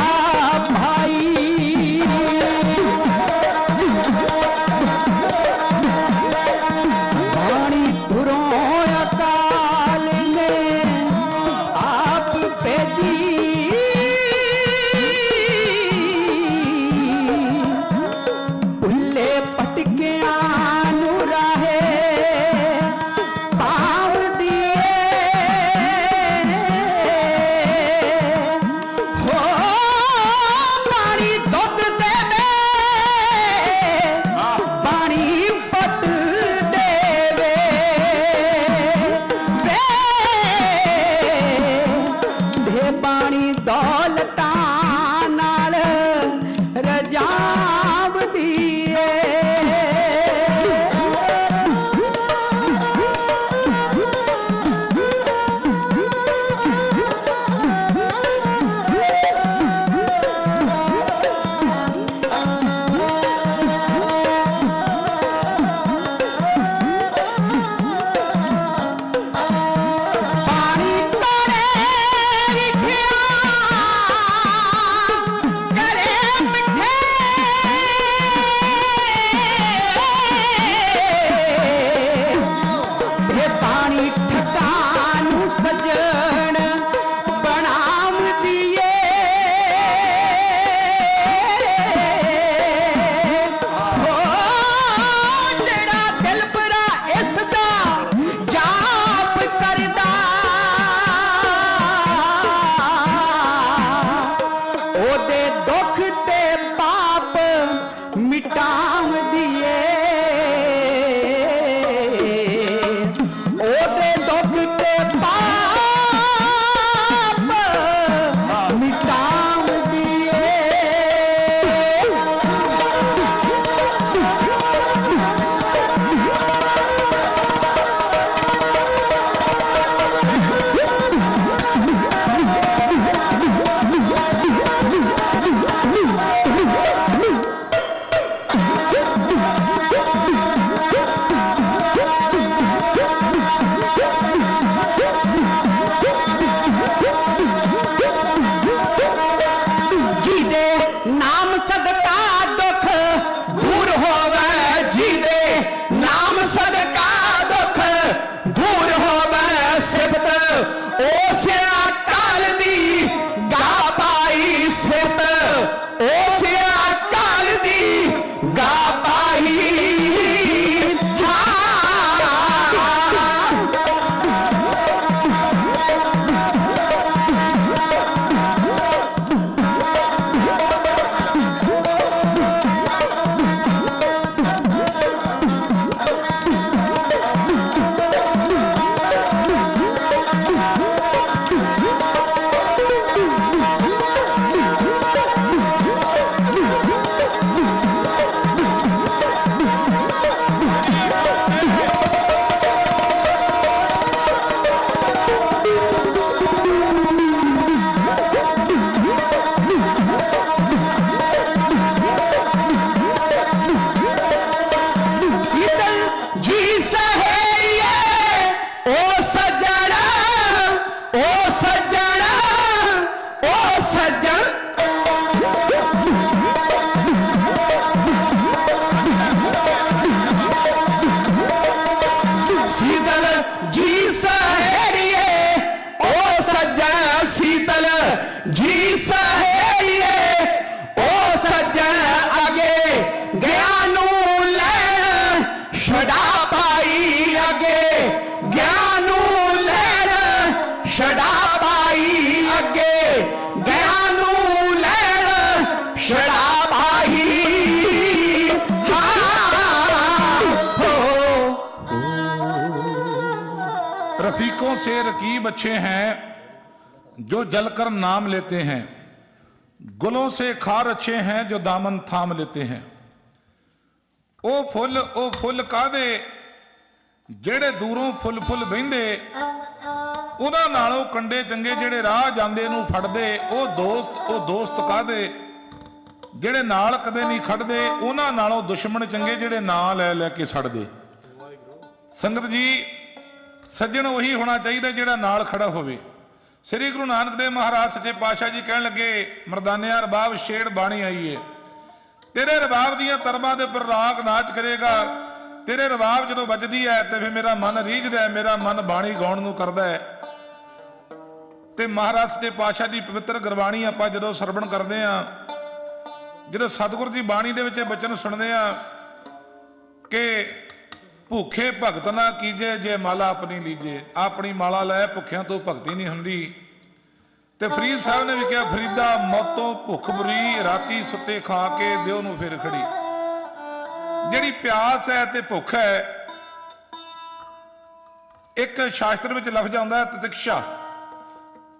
ਭਾਈ ਬਾਣੀ ਤੁਰੋਂ ਅਕਾਲ ਨੇ ਆਪ ਭੇਜੀ ਭੁੱਲੇ ਪਟਕਿਆਂ ਨੂੰ ਰਾਹੇ ਪਾਵ ਦੀਏ ਹੋ ਪਾਣੀ ਦੁੱਧ ਦੇਵੇ ਪਾਣੀ ਪਤ ਦੇਵੇ ਵੇ ਦੇ ਪਾਣੀ ਦੌਲਤਾਂ ਨਾਲ ਰਜਾਵਦੀ ਏ ਪਾਣੀ ਕੋੜੇ ਵਿਖਿਆ ਕਰੇ ਮਿੱਠੇ ਇਹ ਪਾਣੀ ਠੱਕਾਂ ਨੂੰ ਸਜਣ ਬਣਾਵਦੀ ਏ ਹੋ ਜਿਹੜਾ ਦਿਲ ਬਰਾ ਇਸ ਦਾ ਜਾਪ ਕਰਦਾ ਉਹਦੇ ਦੁੱਖ ਤੇ ਪਾਪ ਮਿਟਾਵਦੀ ਏ ਉਹਦੇ ਦੁੱਖ ਤੇ ਪਾਪ ਮਿਟਾਵਦੀ ਏ ਜਿਹਦੇ ਨਾਮ ਸਦਕਾ ਦੁੱਖ ਦੂਰ ਹੋਵੇ ਜਿਹਦੇ ਨਾਮ ਸਦਕਾ ਦੁੱਖ ਦੂਰ ਹੋਵੇ ਸਿਫਤ ਉਸ ਅਕਾਲ ਦੀ ਗਾ ਪਾਈ ਸਿਫਤ ਉਸ ਅਕਾਲ ਦੀ ਗਾ ਪਾਈ ਹਾਂ ਸੀਤਲ ਜੀ ਸਹੇਈਏ ਓ ਸੱਜਣਾ ਓ ਸੱਜਣਾ ਓ ਸੱਜਣ ਸੀਤਲ ਜੀ ਸਹੇਈਏ ਓ ਸੱਜਣ ਸੀਤਲ ਜੀ ਸਹੇਈਏ ਓ ਸੱਜਣ ਅਗੇ ਗਿਆਨ ਨੂੰ ਲੈਣ ਛਡਾ ਪਾਈ ਅਗੇ ਗਿਆਨ ਨੂੰ ਲੈਣ ਛਡਾ ਪਾਈ ਅੱਗੇ ਗਿਆਨ ਨੂੰ ਲੈਣ ਛੜਾ ਪਾਈ ਹਾਂ ਹੋ रफीकों से रकीब अच्छे हैं जो जलकर नाम लेते हैं, गुलों से खार अच्छे हैं जो दामन थाम लेते हैं। ओ फुल कादे ਜਿਹੜੇ ਦੂਰੋਂ ਫੁੱਲ ਫੁੱਲ ਬਹਿੰਦੇ ਉਹਨਾਂ ਨਾਲੋਂ ਕੰਡੇ ਚੰਗੇ ਜਿਹੜੇ ਰਾਹ ਜਾਂਦੇ ਨੂੰ ਫੜਦੇ। ਉਹ ਦੋਸਤ ਕਾਹਦੇ ਜਿਹੜੇ ਨਾਲ ਕਦੇ ਨਹੀਂ ਖੜਦੇ। ਉਹਨਾਂ ਨਾਲੋਂ ਦੁਸ਼ਮਣ ਚੰਗੇ ਜਿਹੜੇ ਨਾਂ ਲੈ ਲੈ ਕੇ ਛੱਡਦੇ। ਸੰਗਤ ਜੀ, ਸੱਜਣ ਉਹੀ ਹੋਣਾ ਚਾਹੀਦਾ ਜਿਹੜਾ ਨਾਲ ਖੜਾ ਹੋਵੇ। ਸ੍ਰੀ ਗੁਰੂ ਨਾਨਕ ਦੇਵ ਮਹਾਰਾਜ ਸੱਚੇ ਪਾਤਸ਼ਾਹ ਜੀ ਕਹਿਣ ਲੱਗੇ, ਮਰਦਾਨਿਆ ਰਬਾਬ ਛੇੜ ਬਾਣੀ ਆਈ ਏ, ਤੇਰੇ ਰਬਾਬ ਦੀਆਂ ਤਰਬਾਂ ਦੇ ਉੱਪਰ ਰਾਗ ਨਾਚ ਕਰੇਗਾ। ਤੇਰੇ ਰਬਾਬ ਜਦੋਂ ਵੱਜਦੀ ਹੈ ਤੇ ਫਿਰ ਮੇਰਾ ਮਨ ਰੀਝਦਾ ਹੈ, ਮੇਰਾ ਮਨ ਬਾਣੀ ਗਾਉਣ ਨੂੰ ਕਰਦਾ ਹੈ। ਤੇ ਮਹਾਰਾਜ ਸੱਚੇ ਪਾਤਸ਼ਾਹ ਦੀ ਪਵਿੱਤਰ ਗੁਰਬਾਣੀ ਆਪਾਂ ਜਦੋਂ ਸਰਵਣ ਕਰਦੇ ਆ, ਜਦੋਂ ਸਤਿਗੁਰ ਦੀ ਬਾਣੀ ਦੇ ਵਿੱਚ ਇਹ ਬਚਨ ਸੁਣਦੇ ਆ ਕਿ ਭੁੱਖੇ ਭਗਤ ਨਾ ਕੀਜੇ ਜੇ ਮਾਲਾ ਆਪਣੀ ਲੀਜੇ, ਆਪਣੀ ਮਾਲਾ ਲੈ ਭੁੱਖਿਆਂ ਤੋਂ ਭਗਤੀ ਨਹੀਂ ਹੁੰਦੀ। ਤੇ ਫਰੀਦ ਸਾਹਿਬ ਨੇ ਵੀ ਕਿਹਾ, ਫਰੀਦਾ ਮੌਤੋਂ ਭੁੱਖ ਬੁਰੀ, ਰਾਤੀ ਸੁੱਤੇ ਖਾ ਕੇ ਦਿਓ ਨੂੰ ਫਿਰ ਖੜੀ। ਜਿਹੜੀ ਪਿਆਸ ਹੈ ਤੇ ਭੁੱਖ ਹੈ, ਇੱਕ ਸ਼ਾਸਤਰ ਵਿੱਚ ਲਫ਼ਜ਼ ਆਉਂਦਾ ਹੈ ਤਤਿਕਸ਼ਾ।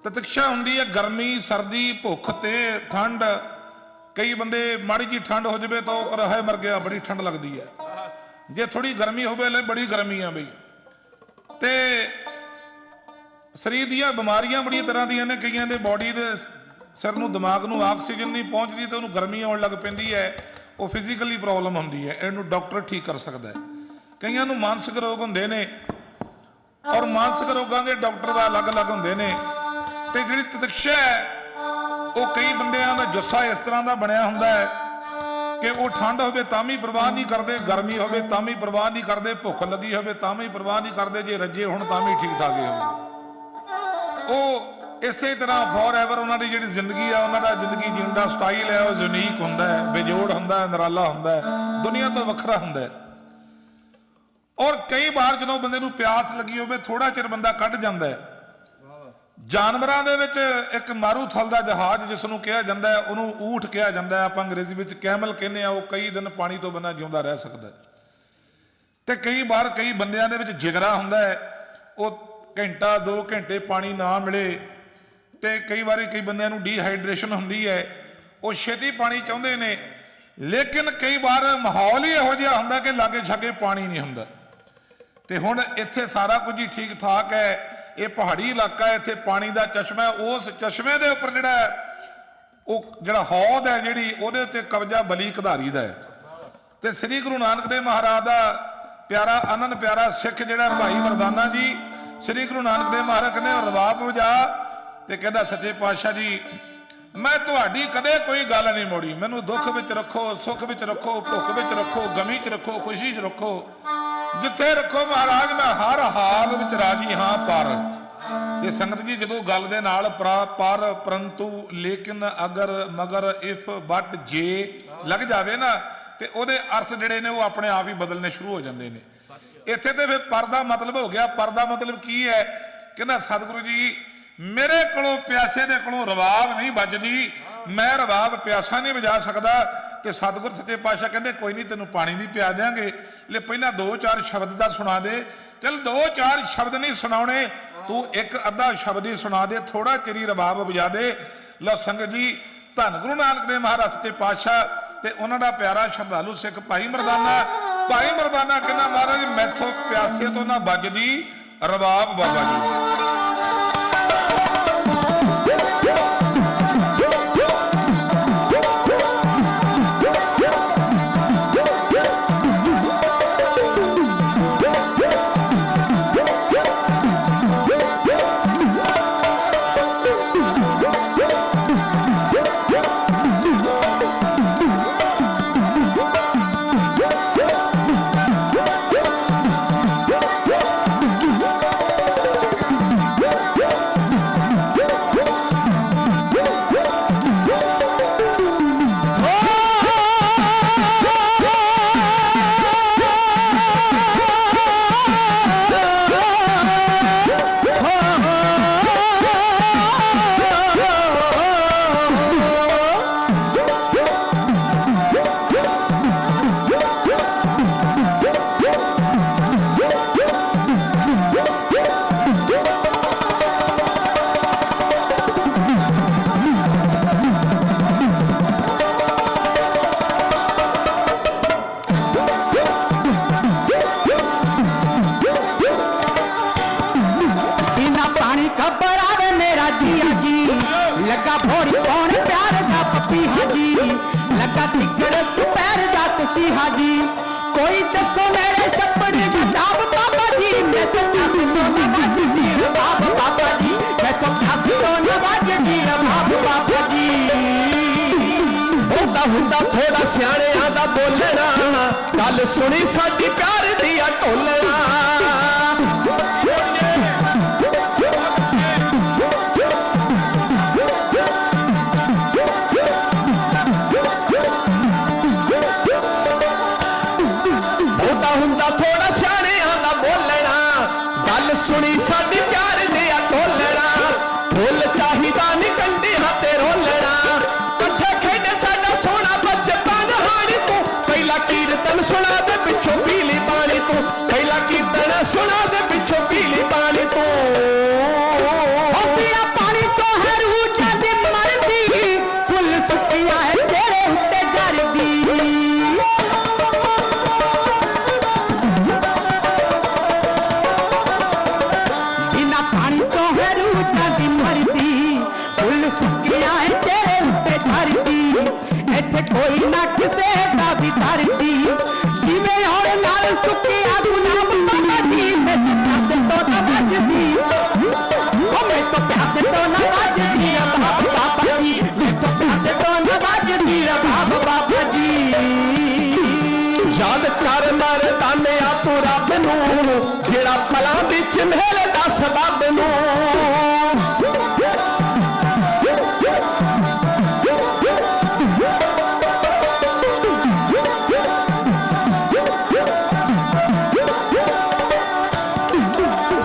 ਤਤਿਕਸ਼ਾ ਹੁੰਦੀ ਹੈ ਗਰਮੀ, ਸਰਦੀ, ਭੁੱਖ ਤੇ ਠੰਡ। ਕਈ ਬੰਦੇ ਮਾੜੀ ਜੀ ਠੰਡ ਹੋ ਜਾਵੇ ਤਾਂ ਉਹ ਕਰ ਹੈ ਮਰ ਗਿਆ, ਬੜੀ ਠੰਡ ਲੱਗਦੀ ਹੈ। ਜੇ ਥੋੜੀ ਗਰਮੀ ਹੋਵੇ ਲੈ ਬੜੀ ਗਰਮੀ ਆ ਬਈ। ਤੇ ਸਰੀਰ ਦੀਆਂ ਬਿਮਾਰੀਆਂ ਬੜੀਆਂ ਤਰ੍ਹਾਂ ਦੀਆਂ ਨੇ। ਕਈਆਂ ਦੇ ਬਾਡੀ ਦੇ ਸਿਰ ਨੂੰ, ਦਿਮਾਗ ਨੂੰ ਆਕਸੀਜਨ ਨਹੀਂ ਪਹੁੰਚਦੀ ਤੇ ਉਹਨੂੰ ਗਰਮੀ ਆਉਣ ਲੱਗ ਪੈਂਦੀ ਹੈ, ਉਹ ਫਿਜ਼ੀਕਲੀ ਪ੍ਰੋਬਲਮ ਹੁੰਦੀ ਹੈ। ਇਹਨੂੰ ਡਾਕਟਰ ਠੀਕ ਕਰ ਸਕਦਾ ਹੈ। ਕਈਆਂ ਨੂੰ ਮਾਨਸਿਕ ਰੋਗ ਹੁੰਦੇ ਨੇ, ਔਰ ਮਾਨਸਿਕ ਰੋਗਾਂ ਦੇ ਡਾਕਟਰ ਦਾ ਅਲੱਗ-ਅਲੱਗ ਹੁੰਦੇ ਨੇ। ਤੇ ਜਿਹੜੀ ਤਤਿਕਸ਼ਾ ਹੈ, ਉਹ ਕਈ ਬੰਦਿਆਂ ਦਾ ਜੁੱਸਾ ਇਸ ਤਰ੍ਹਾਂ ਦਾ ਬਣਿਆ ਹੁੰਦਾ ਹੈ ਕਿ ਉਹ ਠੰਡ ਹੋਵੇ ਤਾਂ ਵੀ ਪਰਵਾਹ ਨਹੀਂ ਕਰਦੇ, ਗਰਮੀ ਹੋਵੇ ਤਾਂ ਵੀ ਪਰਵਾਹ ਨਹੀਂ ਕਰਦੇ, ਭੁੱਖ ਲੱਗੀ ਹੋਵੇ ਤਾਂ ਵੀ ਪਰਵਾਹ ਨਹੀਂ ਕਰਦੇ, ਜੇ ਰੱਜੇ ਹੋਣ ਤਾਂ ਵੀ ਠੀਕ ਠਾਕ ਹੀ ਹੋਣਗੇ। ਉਹ ਇਸੇ ਤਰ੍ਹਾਂ ਫੋਰ ਐਵਰ ਉਹਨਾਂ ਦੀ ਜਿਹੜੀ ਜ਼ਿੰਦਗੀ ਆ, ਉਹਨਾਂ ਦਾ ਜ਼ਿੰਦਗੀ ਜੀਣ ਦਾ ਸਟਾਈਲ ਹੈ, ਉਹ ਯੂਨੀਕ ਹੁੰਦਾ ਹੈ, ਬੇਜੋੜ ਹੁੰਦਾ ਹੈ, ਨਿਰਾਲਾ ਹੁੰਦਾ ਹੈ, ਦੁਨੀਆ ਤੋਂ ਵੱਖਰਾ ਹੁੰਦਾ ਹੈ। ਔਰ ਕਈ ਵਾਰ ਜਦੋਂ ਬੰਦੇ ਨੂੰ ਪਿਆਸ ਲੱਗੀ ਹੋਵੇ, ਥੋੜਾ ਚਿਰ ਬੰਦਾ ਕੱਢ ਜਾਂਦਾ ਹੈ। ਜਾਨਵਰਾਂ ਦੇ ਵਿੱਚ ਇੱਕ ਮਾਰੂਥਲ ਦਾ ਜਹਾਜ਼ ਜਿਸ ਨੂੰ ਕਿਹਾ ਜਾਂਦਾ ਹੈ, ਉਹਨੂੰ ਊਠ ਕਿਹਾ ਜਾਂਦਾ ਹੈ, ਆਪਾਂ ਅੰਗਰੇਜ਼ੀ ਵਿੱਚ ਕੈਮਲ ਕਹਿੰਦੇ ਆ। ਉਹ ਕਈ ਦਿਨ ਪਾਣੀ ਤੋਂ ਬਿਨਾਂ ਜਿਉਂਦਾ ਰਹਿ ਸਕਦਾ ਹੈ। ਤੇ ਕਈ ਵਾਰ ਕਈ ਬੰਦਿਆਂ ਦੇ ਵਿੱਚ ਜਿਗਰਾ ਹੁੰਦਾ ਹੈ, ਉਹ ਘੰਟਾ 2 ਘੰਟੇ ਪਾਣੀ ਨਾ ਮਿਲੇ। ਤੇ ਕਈ ਵਾਰੀ ਕਈ ਬੰਦਿਆਂ ਨੂੰ ਡੀਹਾਈਡਰੇਸ਼ਨ ਹੁੰਦੀ ਹੈ, ਉਹ ਛੇਤੀ ਪਾਣੀ ਚਾਹੁੰਦੇ ਨੇ। ਲੇਕਿਨ ਕਈ ਵਾਰ ਮਾਹੌਲ ਹੀ ਇਹੋ ਜਿਹਾ ਹੁੰਦਾ ਕਿ ਲਾਗੇ ਛਾਗੇ ਪਾਣੀ ਨਹੀਂ ਹੁੰਦਾ। ਤੇ ਹੁਣ ਇੱਥੇ ਸਾਰਾ ਕੁਝ ਹੀ ਠੀਕ ਠਾਕ ਹੈ, ਇਹ ਪਹਾੜੀ ਇਲਾਕਾ ਹੈ, ਇੱਥੇ ਪਾਣੀ ਦਾ ਚਸ਼ਮਾ ਹੈ। ਉਸ ਚਸ਼ਮੇ ਦੇ ਉੱਪਰ ਜਿਹੜਾ ਹੌਦ ਹੈ, ਜਿਹੜੀ ਉਹਦੇ ਉੱਤੇ ਕਬਜ਼ਾ ਬਲੀ ਕਧਾਰੀ ਦਾ ਹੈ। ਤੇ ਸ੍ਰੀ ਗੁਰੂ ਨਾਨਕ ਦੇਵ ਮਹਾਰਾਜ ਦਾ ਪਿਆਰਾ ਆਨੰਦ ਪਿਆਰਾ ਸਿੱਖ ਜਿਹੜਾ ਭਾਈ ਮਰਦਾਨਾ ਜੀ, ਸ੍ਰੀ ਗੁਰੂ ਨਾਨਕ ਦੇਵ ਮਹਾਰਾਜ ਕਹਿੰਦੇ ਰਬਾਬ ਵਜਾ ਤੇ ਕਹਿੰਦਾ, ਸੱਚੇ ਪਾਤਸ਼ਾਹ ਜੀ ਮੈਂ ਤੁਹਾਡੀ ਕਦੇ ਕੋਈ ਗੱਲ ਨਹੀਂ ਮੋੜੀ। ਮੈਨੂੰ ਦੁੱਖ ਵਿੱਚ ਰੱਖੋ, ਸੁੱਖ ਵਿੱਚ ਰੱਖੋ, ਭੁੱਖ ਵਿੱਚ ਰੱਖੋ, ਗਮੀ 'ਚ ਰੱਖੋ, ਖੁਸ਼ੀ 'ਚ ਰੱਖੋ, ਜਿੱਥੇ ਰੱਖੋ ਮਹਾਰਾਜ, ਮੈਂ ਹਰ ਹਾਲ ਵਿੱਚ ਰਾਜੀ ਹਾਂ। ਪਰ ਇਹ ਸੰਗਤ ਜੀ ਜਦੋਂ ਗੱਲ ਦੇ ਨਾਲ ਪਰ, ਪਰੰਤੂ, ਲੇਕਿਨ, ਅਗਰ, ਮਗਰ, ਇਫ, ਬਟ, ਜੇ ਲੱਗ ਜਾਵੇ ਨਾ, ਤੇ ਉਹਦੇ ਅਰਥ ਜਿਹੜੇ ਨੇ ਉਹ ਆਪਣੇ ਆਪ ਹੀ ਬਦਲਨੇ ਸ਼ੁਰੂ ਹੋ ਜਾਂਦੇ ਨੇ। ਇੱਥੇ ਤੇ ਫਿਰ ਪਰ ਦਾ ਮਤਲਬ ਹੋ ਗਿਆ। ਪਰ ਦਾ ਮਤਲਬ ਕੀ ਹੈ? ਕਹਿੰਦਾ ਸਤਿਗੁਰੂ ਜੀ ਮੇਰੇ ਕੋਲੋਂ ਪਿਆਸੇ ਦੇ ਕੋਲੋਂ ਰਬਾਬ ਨਹੀਂ ਵੱਜਦੀ, ਮੈਂ ਰਬਾਬ ਪਿਆਸਾ ਨਹੀਂ ਵਜਾ ਸਕਦਾ। ਤੇ ਸਤਿਗੁਰ ਸੱਚੇ ਪਾਤਸ਼ਾਹ ਕਹਿੰਦੇ ਕੋਈ ਨਹੀਂ, ਤੈਨੂੰ ਪਾਣੀ ਵੀ ਪਿਆ ਦਿਆਂਗੇ, ਲੈ ਪਹਿਲਾਂ 2-4 ਸ਼ਬਦ ਦਾ ਸੁਣਾ ਦੇ। ਚੱਲ 2-4 ਸ਼ਬਦ ਨਹੀਂ ਸੁਣਾਉਣੇ, ਤੂੰ ਇੱਕ ਅੱਧਾ ਸ਼ਬਦ ਹੀ ਸੁਣਾ ਦੇ, ਥੋੜਾ ਚਿਰੀ ਰਬਾਬ ਵਜਾ ਦੇ। ਲਓ ਸੰਗਤ ਜੀ, ਧੰਨ ਗੁਰੂ ਨਾਨਕ ਦੇਵ ਮਹਾਰਾਜ ਸੱਚੇ ਪਾਤਸ਼ਾਹ ਤੇ ਉਹਨਾਂ ਦਾ ਪਿਆਰਾ ਸ਼ਰਧਾਲੂ ਸਿੱਖ ਭਾਈ ਮਰਦਾਨਾ। ਭਾਈ ਮਰਦਾਨਾ ਕਹਿੰਦਾ ਮਹਾਰਾਜ ਮੈਥੋਂ ਪਿਆਸੇ ਤੋਂ ਨਾ ਵੱਜਦੀ ਰਬਾਬ ਬਾਬਾ ਜੀ। लगा भोरी कौन प्यार दा पपी हाजी, लगा टिकड़ पैर दा तुसी हाजी, कोई दसो मेरे छपड़े दा बाबा जी, मैं तो बाबा जी, मैं तो ਪਿਆਸੇ ਤੋਂ ਨਾ ਵੱਜਦੀ ਰਬਾਬ ਬਾਬਾ ਜੀ ਹੁੰਦਾ ਥੋੜਾ ਸਿਆਣਿਆਂ ਦਾ ਬੋਲਣਾ ਗੱਲ ਸੁਣੀ ਸਾਡੀ ਪਿਆਰ ਦੀ ਆ ਢੋਲਣਾ ਹੁੰਦਾ ਥੋੜਾ ਸਿਆਣਿਆਂ ਦਾ ਬੋਲਣਾ ਗੱਲ ਸੁਣੀ ਸਾਡੀ ਪਿਆਰ ਦੀ ਆ ਢੋਲਣਾ ਫੁੱਲ ਚਾਹੀਦਾ ਨੀ ਕੰਢੇ ਹੱਥੇ ਰੋਲਣਾ ਇਕੱਠੇ ਖੇਡੇ ਸਾਡਾ ਸੋਹਣਾ ਬਚਪਨ ਹਾਣੀ ਤੂੰ ਪਹਿਲਾ ਕੀਰਤਨ ਸੁਣਾ ਦੇ ਪਿੱਛੋਂ ਪੀਲੀ ਪਾਣੀ ਤੂੰ ਪਹਿਲਾ ਕੀਰਤਨ ਸੁਣਾ ਦੇ ਪਿੱਛੋਂ ਪੀਲੀ ਪਾਣੀ ਤੂੰ ਉਹ ਪੀਲਾ ਪਾਣੀ ਤੋਂ ਹੈ ਰੂਹ ਜਾਂਦੀ ਮਰਦੀ ਫੁੱਲ ਸੁੱਕਿਆ ਹੈ ਤੇਰੇ ਉੱਤੇ ਜਰਦੀ ਬਿਨਾ ਪਾਣੀ ਤੋਂ ਹੈ ਰੂਹ ਜਾਂਦੀ ਮਰਦੀ ਫੁੱਲ ਸੁੱਕਿਆ ਹੈ ਤੇਰੇ ਉੱਤੇ ਜਰਦੀ ਇੱਥੇ ਕੋਈ ਨਾ ਕਿਸੇ ਦਾ ਵੀ ਧਰਦੀ ਜਿਵੇਂ ਹੁਣ ਨਾਲ ਸੁੱਕਿਆ ਗੁਲਾਬ ਬਾਬਾ ਜੀ ਮੈਂ ਪਿਆਸੇ ਤੋਂ ਨਾ ਵੱਜਦੀ ਉਹ ਮੈਂ ਤਾਂ ਪਿਆਸੇ ਤੋਂ ਨਾ ਵੱਜਦੀ ਰਬਾਬ ਬਾਬਾ ਜੀ ਮੈਂ ਤਾਂ ਪਿਆਸੇ ਤੋਂ ਨਾ ਵੱਜਦੀ ਰਬਾਬ ਬਾਬਾ ਜੀ ਯਾਦ ਕਰ ਮਰਦਾਨਿਆ ਤੂੰ ਰੱਬ ਨੂੰ ਜਿਹੜਾ ਪਲਾਂ ਵਿੱਚ ਮਿਲਦਾ ਸਬੱਬ ਨੂੰ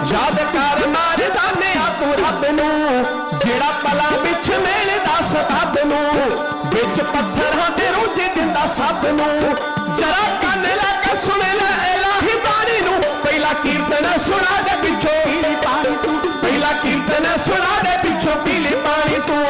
ਯਾਦ ਕਰ ਮਰਦਾਨਿਆ ਤੂੰ ਰੱਬ ਨੂੰ ਜਿਹੜਾ ਪਲਾਂ ਵਿੱਚ ਮਿਲਦਾ ਸਬੱਬ ਨੂੰ ਵਿੱਚ ਪੱਥਰਾਂ ਦੇ ਰੁੱਝ ਦਿੰਦਾ ਸਭ ਨੂੰ ਜਰਾ ਕੰਨ ਲਾ ਕੇ ਸੁਣ ਲੈ ਇਲਾਹੀ ਬਾਣੀ ਨੂੰ ਪਹਿਲਾ ਕੀਰਤਨ ਸੁਣਾ ਦੇ ਪਿੱਛੋਂ ਪੀਲੀ ਪਾਣੀ ਤੂੰ ਪਹਿਲਾ ਕੀਰਤਨ ਸੁਣਾ ਦੇ ਪਿੱਛੋਂ ਪੀਲੀ ਪਾਣੀ ਤੂੰ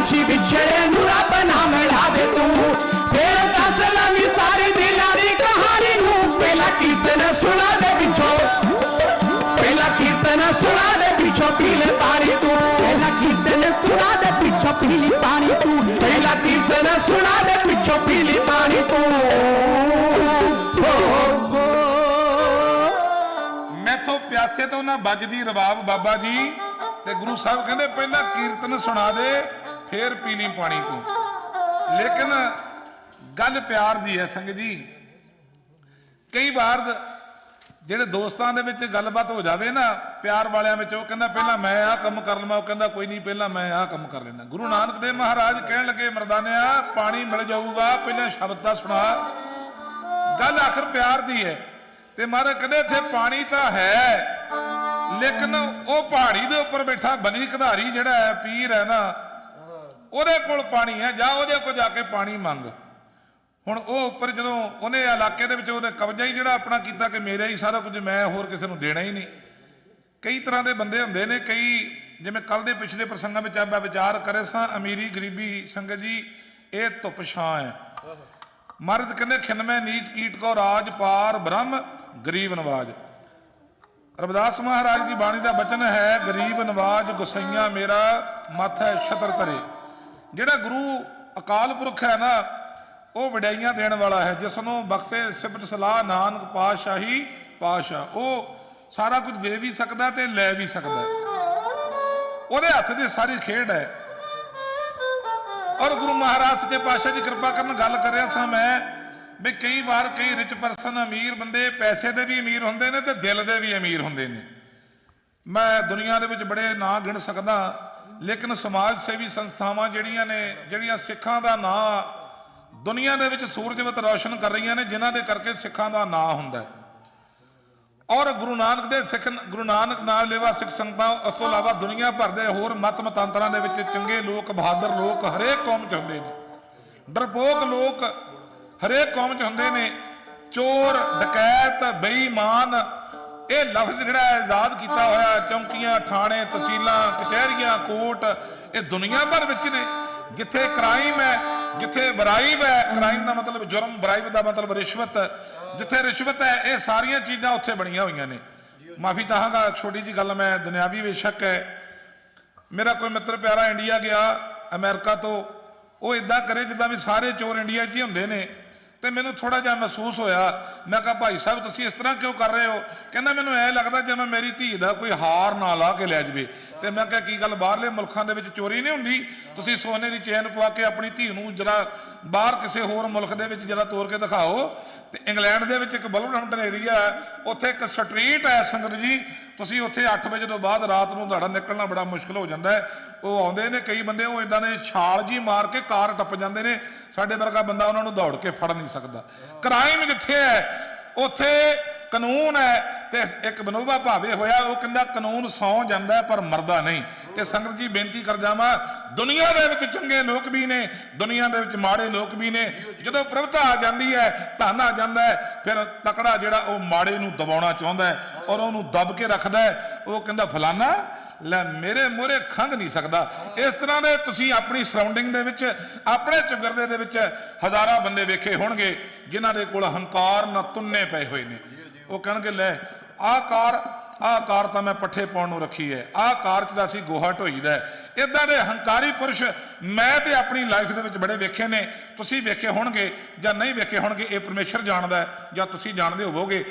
ਪੰਛੀ ਵਿਛੜੇ ਨੂੰ ਰੱਬ ਨਾ ਮਿਲਾ ਦੇ ਤੂੰ ਫੇਰ ਦੱਸ ਲਾਂਗੀ ਸਾਰੀ ਦਿਲਾਂ ਦੀ ਕਹਾਣੀ ਨੂੰ ਪਹਿਲਾ ਕੀਰਤਨ ਸੁਣਾ ਦੇ ਪਿੱਛੋਂ ਪਹਿਲਾ ਕੀਰਤਨ ਸੁਣਾ ਦੇ ਪਿੱਛੋਂ ਪੀਲੇ ਪਾਣੀ ਤੂੰ ਪਹਿਲਾ ਕੀਰਤਨ ਸੁਣਾ ਦੇ ਪਿੱਛੋਂ ਪੀਲੀ ਪਾਣੀ ਤੂੰ ਪਹਿਲਾ ਕੀਰਤਨ ਸੁਣਾ ਦੇ ਪਿੱਛੋਂ ਪੀਲੀ ਪਾਣੀ ਤੂੰ ਮੈਥੋਂ ਪਿਆਸੇ ਤੋਂ ਨਾ ਵੱਜਦੀ ਰਬਾਬ ਬਾਬਾ ਜੀ ਤੇ ਗੁਰੂ ਸਾਹਿਬ ਕਹਿੰਦੇ ਪਹਿਲਾਂ ਕੀਰਤਨ ਸੁਣਾ ਦੇ ਫੇਰ ਪੀਲੀ ਪਾਣੀ ਤੂੰ ਲੇਕਿਨ ਗੱਲ ਪਿਆਰ ਦੀ ਹੈ ਸੰਗਤ ਜੀ ਕਈ ਵਾਰ ਜਿਹੜੇ ਦੋਸਤਾਂ ਦੇ ਵਿੱਚ ਗੱਲਬਾਤ ਹੋ ਜਾਵੇ ਨਾ ਪਿਆਰ ਵਾਲਿਆਂ ਵਿੱਚ ਉਹ ਕਹਿੰਦਾ ਪਹਿਲਾਂ ਮੈਂ ਆਹ ਕੰਮ ਕਰ ਲਵਾਂ ਉਹ ਕਹਿੰਦਾ ਕੋਈ ਨਹੀਂ ਪਹਿਲਾਂ ਮੈਂ ਆਹ ਕੰਮ ਕਰ ਲੈਣਾ ਗੁਰੂ ਨਾਨਕ ਦੇਵ ਮਹਾਰਾਜ ਕਹਿਣ ਲੱਗੇ ਮਰਦਾਨਿਆ ਪਾਣੀ ਮਿਲ ਜਾਊਗਾ ਪਹਿਲਾਂ ਸ਼ਬਦ ਦਾ ਸੁਣਾ ਗੱਲ ਆਖਰ ਪਿਆਰ ਦੀ ਹੈ ਤੇ ਮਹਾਰਾਜ ਕਹਿੰਦੇ ਇੱਥੇ ਪਾਣੀ ਤਾਂ ਹੈ ਲੇਕਿਨ ਉਹ ਪਹਾੜੀ ਦੇ ਉੱਪਰ ਬੈਠਾ ਬਲੀ ਕਧਾਰੀ ਜਿਹੜਾ ਹੈ ਪੀਰ ਹੈ ਨਾ ਉਹਦੇ ਕੋਲ ਪਾਣੀ ਹੈ ਜਾ ਉਹਦੇ ਕੋਲ ਜਾ ਕੇ ਪਾਣੀ ਮੰਗ ਹੁਣ ਉਹ ਉੱਪਰ ਜਦੋਂ ਉਹਨੇ ਇਲਾਕੇ ਦੇ ਵਿੱਚ ਉਹਨੇ ਕਬਜ਼ਾ ਹੀ ਜਿਹੜਾ ਆਪਣਾ ਕੀਤਾ ਕਿ ਮੇਰਾ ਹੀ ਸਾਰਾ ਕੁਝ ਮੈਂ ਹੋਰ ਕਿਸੇ ਨੂੰ ਦੇਣਾ ਹੀ ਨਹੀਂ ਕਈ ਤਰ੍ਹਾਂ ਦੇ ਬੰਦੇ ਹੁੰਦੇ ਨੇ ਕਈ ਜਿਵੇਂ ਕੱਲ ਦੇ ਪਿਛਲੇ ਪ੍ਰਸੰਗਾਂ ਵਿੱਚ ਆਪਾਂ ਵਿਚਾਰ ਕਰੇ ਸਾਂ ਅਮੀਰੀ ਗਰੀਬੀ ਸੰਗਤ ਜੀ ਇਹ ਧੁੱਪ ਛਾਂ ਹੈ ਮਰਦ ਕਹਿੰਦੇ ਖਿੰਨਵੇਂ ਨੀਚ ਕੀਟ ਕੋ ਰਾਜ ਪਾਰ ਬ੍ਰਹਮ ਗਰੀਬ ਨਵਾਜ ਰਵਿਦਾਸ ਮਹਾਰਾਜ ਦੀ ਬਾਣੀ ਦਾ ਬਚਨ ਹੈ ਗਰੀਬ ਨਵਾਜ ਗੁਸਈਆ ਮੇਰਾ ਮੱਥ ਹੈ ਛਤਰ ਧਰੇ ਜਿਹੜਾ ਗੁਰੂ ਅਕਾਲ ਪੁਰਖ ਹੈ ਨਾ ਉਹ ਵਡਿਆਈਆਂ ਦੇਣ ਵਾਲਾ ਹੈ ਜਿਸ ਨੂੰ ਬਖਸ਼ੇ ਸਿਫਤ ਸਲਾਹ ਨਾਨਕ ਪਾਤਸ਼ਾਹੀ ਪਾਤਸ਼ਾਹ ਉਹ ਸਾਰਾ ਕੁਝ ਦੇ ਵੀ ਸਕਦਾ ਤੇ ਲੈ ਵੀ ਸਕਦਾ ਉਹਦੇ ਹੱਥ ਦੀ ਸਾਰੀ ਖੇਡ ਹੈ। ਔਰ ਗੁਰੂ ਮਹਾਰਾਜ ਸੱਚੇ ਪਾਤਸ਼ਾਹ ਜੀ ਕਿਰਪਾ ਕਰਨ ਗੱਲ ਕਰ ਰਿਹਾ ਸਾਂ ਮੈਂ ਵੀ ਕਈ ਵਾਰ ਕਈ ਰਿਚ ਪਰਸਨ ਅਮੀਰ ਬੰਦੇ ਪੈਸੇ ਦੇ ਵੀ ਅਮੀਰ ਹੁੰਦੇ ਨੇ ਤੇ ਦਿਲ ਦੇ ਵੀ ਅਮੀਰ ਹੁੰਦੇ ਨੇ। ਮੈਂ ਦੁਨੀਆ ਦੇ ਵਿੱਚ ਬੜੇ ਨਾਂ ਗਿਣ ਸਕਦਾ, ਲੇਕਿਨ ਸਮਾਜ ਸੇਵੀ ਸੰਸਥਾਵਾਂ ਜਿਹੜੀਆਂ ਨੇ, ਜਿਹੜੀਆਂ ਸਿੱਖਾਂ ਦਾ ਨਾਂ ਦੁਨੀਆ ਦੇ ਵਿੱਚ ਸੂਰਜਵਤ ਰੌਸ਼ਨ ਕਰ ਰਹੀਆਂ ਨੇ, ਜਿਨ੍ਹਾਂ ਦੇ ਕਰਕੇ ਸਿੱਖਾਂ ਦਾ ਨਾਂ ਹੁੰਦਾ ਹੈ। ਔਰ ਗੁਰੂ ਨਾਨਕ ਦੇ ਸਿੱਖ, ਗੁਰੂ ਨਾਨਕ ਨਾਮ ਲੇਵਾ ਸਿੱਖ ਸੰਗਤਾਂ, ਉਸ ਤੋਂ ਇਲਾਵਾ ਦੁਨੀਆ ਭਰ ਦੇ ਹੋਰ ਮਤ ਮਤਾਂਤਰਾਂ ਦੇ ਵਿੱਚ ਚੰਗੇ ਲੋਕ, ਬਹਾਦਰ ਲੋਕ ਹਰੇਕ ਕੌਮ 'ਚ ਹੁੰਦੇ ਨੇ, ਡਰਪੋਕ ਲੋਕ ਹਰੇਕ ਕੌਮ 'ਚ ਹੁੰਦੇ ਨੇ। ਚੋਰ, ਡਕੈਤ, ਬੇਈਮਾਨ, ਇਹ ਲਫ਼ਜ਼ ਜਿਹੜਾ ਆਜ਼ਾਦ ਕੀਤਾ ਹੋਇਆ, ਚੌਂਕੀਆਂ, ਥਾਣੇ, ਤਹਿਸੀਲਾਂ, ਕਚਹਿਰੀਆਂ, ਕੋਰਟ, ਇਹ ਦੁਨੀਆ ਭਰ ਵਿੱਚ ਨੇ। ਜਿੱਥੇ ਕ੍ਰਾਈਮ ਹੈ, ਜਿੱਥੇ ਬਰਾਈਬ ਹੈ, ਕ੍ਰਾਈਮ ਦਾ ਮਤਲਬ ਜੁਰਮ, ਬਰਾਈਬ ਦਾ ਮਤਲਬ ਰਿਸ਼ਵਤ, ਜਿੱਥੇ ਰਿਸ਼ਵਤ ਹੈ, ਇਹ ਸਾਰੀਆਂ ਚੀਜ਼ਾਂ ਉੱਥੇ ਬਣੀਆਂ ਹੋਈਆਂ ਨੇ। ਮਾਫੀ ਚਾਹਾਂਗਾ, ਛੋਟੀ ਜੀ ਗੱਲ ਮੈਂ ਦੁਨਿਆਵੀ ਬੇਸ਼ੱਕ ਹੈ। ਮੇਰਾ ਕੋਈ ਮਿੱਤਰ ਪਿਆਰਾ ਇੰਡੀਆ ਗਿਆ ਅਮਰੀਕਾ ਤੋਂ, ਉਹ ਇਦਾਂ ਕਰੇ ਜਿੱਦਾਂ ਵੀ ਸਾਰੇ ਚੋਰ ਇੰਡੀਆ 'ਚ ਹੀ ਹੁੰਦੇ ਨੇ, ਤੇ ਮੈਨੂੰ ਥੋੜਾ ਜਿਹਾ ਮਹਿਸੂਸ ਹੋਇਆ। ਮੈਂ ਕਿਹਾ ਭਾਈ ਸਾਹਿਬ ਤੁਸੀਂ ਇਸ ਤਰ੍ਹਾਂ ਕਿਉਂ ਕਰ ਰਹੇ ਹੋ? ਕਹਿੰਦਾ ਮੈਨੂੰ ਐ ਲੱਗਦਾ ਜਿਵੇਂ ਮੇਰੀ ਧੀ ਦਾ ਕੋਈ ਹਾਰ ਨਾ ਲਾ ਕੇ ਲੈ ਜਾਵੇ। ਤੇ ਮੈਂ ਕਿਹਾ ਕੀ ਗੱਲ, ਬਾਹਰਲੇ ਮੁਲਕਾਂ ਦੇ ਵਿੱਚ ਚੋਰੀ ਨਹੀਂ ਹੁੰਦੀ? ਤੁਸੀਂ ਸੋਨੇ ਦੀ ਚੇਨ ਪਵਾ ਕੇ ਆਪਣੀ ਧੀ ਨੂੰ ਜਰਾ ਬਾਹਰ ਕਿਸੇ ਹੋਰ ਮੁਲਕ ਦੇ ਵਿੱਚ ਜਰਾ ਤੋਰ ਕੇ ਦਿਖਾਓ। ਤੇ ਇੰਗਲੈਂਡ ਦੇ ਵਿੱਚ ਇੱਕ ਬਲਵਰਹੰਪਟਨ ਏਰੀਆ ਹੈ, ਉੱਥੇ ਇੱਕ ਸਟਰੀਟ ਹੈ ਸੰਗਤ ਜੀ, ਤੁਸੀਂ ਉੱਥੇ 8 ਵਜੇ ਤੋਂ ਬਾਅਦ ਰਾਤ ਨੂੰ ਤੁਹਾਡਾ ਨਿਕਲਣਾ ਬੜਾ ਮੁਸ਼ਕਲ ਹੋ ਜਾਂਦਾ ਹੈ। ਉਹ ਆਉਂਦੇ ਨੇ ਕਈ ਬੰਦੇ, ਉਹ ਇਦਾਂ ਦੇ ਛਾਲ ਜੀ ਮਾਰ ਕੇ ਕਾਰ ਟੱਪ ਜਾਂਦੇ ਨੇ, ਸਾਡੇ ਵਰਗਾ ਬੰਦਾ ਉਹਨਾਂ ਨੂੰ ਦੌੜ ਕੇ ਫੜ ਨਹੀਂ ਸਕਦਾ। ਕ੍ਰਾਈਮ ਜਿੱਥੇ ਹੈ ਉੱਥੇ ਕਾਨੂੰਨ ਹੈ, ਤੇ ਇੱਕ ਬਨੋਬਾ ਭਾਵੇ ਹੋਇਆ, ਉਹ ਕਹਿੰਦਾ ਕਾਨੂੰਨ ਸੌਂ ਜਾਂਦਾ ਪਰ ਮਰਦਾ ਨਹੀਂ। ਤੇ ਸੰਗਤ ਜੀ ਬੇਨਤੀ ਕਰ ਜਾਵਾਂ, ਦੁਨੀਆ ਦੇ ਵਿੱਚ ਚੰਗੇ ਲੋਕ ਵੀ ਨੇ, ਦੁਨੀਆ ਦੇ ਵਿੱਚ ਮਾੜੇ ਲੋਕ ਵੀ ਨੇ। ਜਦੋਂ ਪ੍ਰਭਤਾ ਆ ਜਾਂਦੀ ਹੈ, ਧਨ ਆ ਜਾਂਦਾ ਹੈ, ਫਿਰ ਤਕੜਾ ਜਿਹੜਾ ਉਹ ਮਾੜੇ ਨੂੰ ਦਬਾਉਣਾ ਚਾਹੁੰਦਾ ਹੈ ਔਰ ਉਹਨੂੰ ਦਬ ਕੇ ਰੱਖਦਾ ਹੈ। ਉਹ ਕਹਿੰਦਾ ਫਲਾਨਾ ਲੈ ਮੇਰੇ ਮੂਹਰੇ ਖੰਘ ਨਹੀਂ ਸਕਦਾ। ਇਸ ਤਰ੍ਹਾਂ ਦੇ ਤੁਸੀਂ ਆਪਣੀ ਸਰਾਊਂਡਿੰਗ ਦੇ ਵਿੱਚ, ਆਪਣੇ ਚੁਗਰਦੇ ਦੇ ਵਿੱਚ ਹਜ਼ਾਰਾਂ ਬੰਦੇ ਵੇਖੇ ਹੋਣਗੇ ਜਿਨ੍ਹਾਂ ਦੇ ਕੋਲ ਹੰਕਾਰ ਨਾ ਤੁੰਨੇ ਪਏ ਹੋਏ ਨੇ। ਉਹ ਕਹਿਣਗੇ ਲੈ ਆਹ ਕਾਰ ਤਾਂ ਮੈਂ ਪੱਠੇ ਪਾਉਣ ਨੂੰ ਰੱਖੀ ਹੈ, ਆਹ ਕਾਰ 'ਚ ਤਾਂ ਅਸੀਂ ਗੋਹਾ ਢੋਈਦਾ। ਇਦਾਂ ਦੇ ਹੰਕਾਰੀ ਪੁਰਸ਼ ਮੈਂ ਤੇ ਆਪਣੀ ਲਾਈਫ ਦੇ ਵਿੱਚ ਬੜੇ ਵੇਖੇ ਨੇ, ਤੁਸੀਂ ਵੇਖੇ ਹੋਣਗੇ ਜਾਂ ਨਹੀਂ ਵੇਖੇ ਹੋਣਗੇ, ਇਹ ਪਰਮੇਸ਼ਰ ਜਾਣਦਾ ਹੈ ਜਾਂ ਤੁਸੀਂ ਜਾਣਦੇ ਹੋਵੋਗੇ।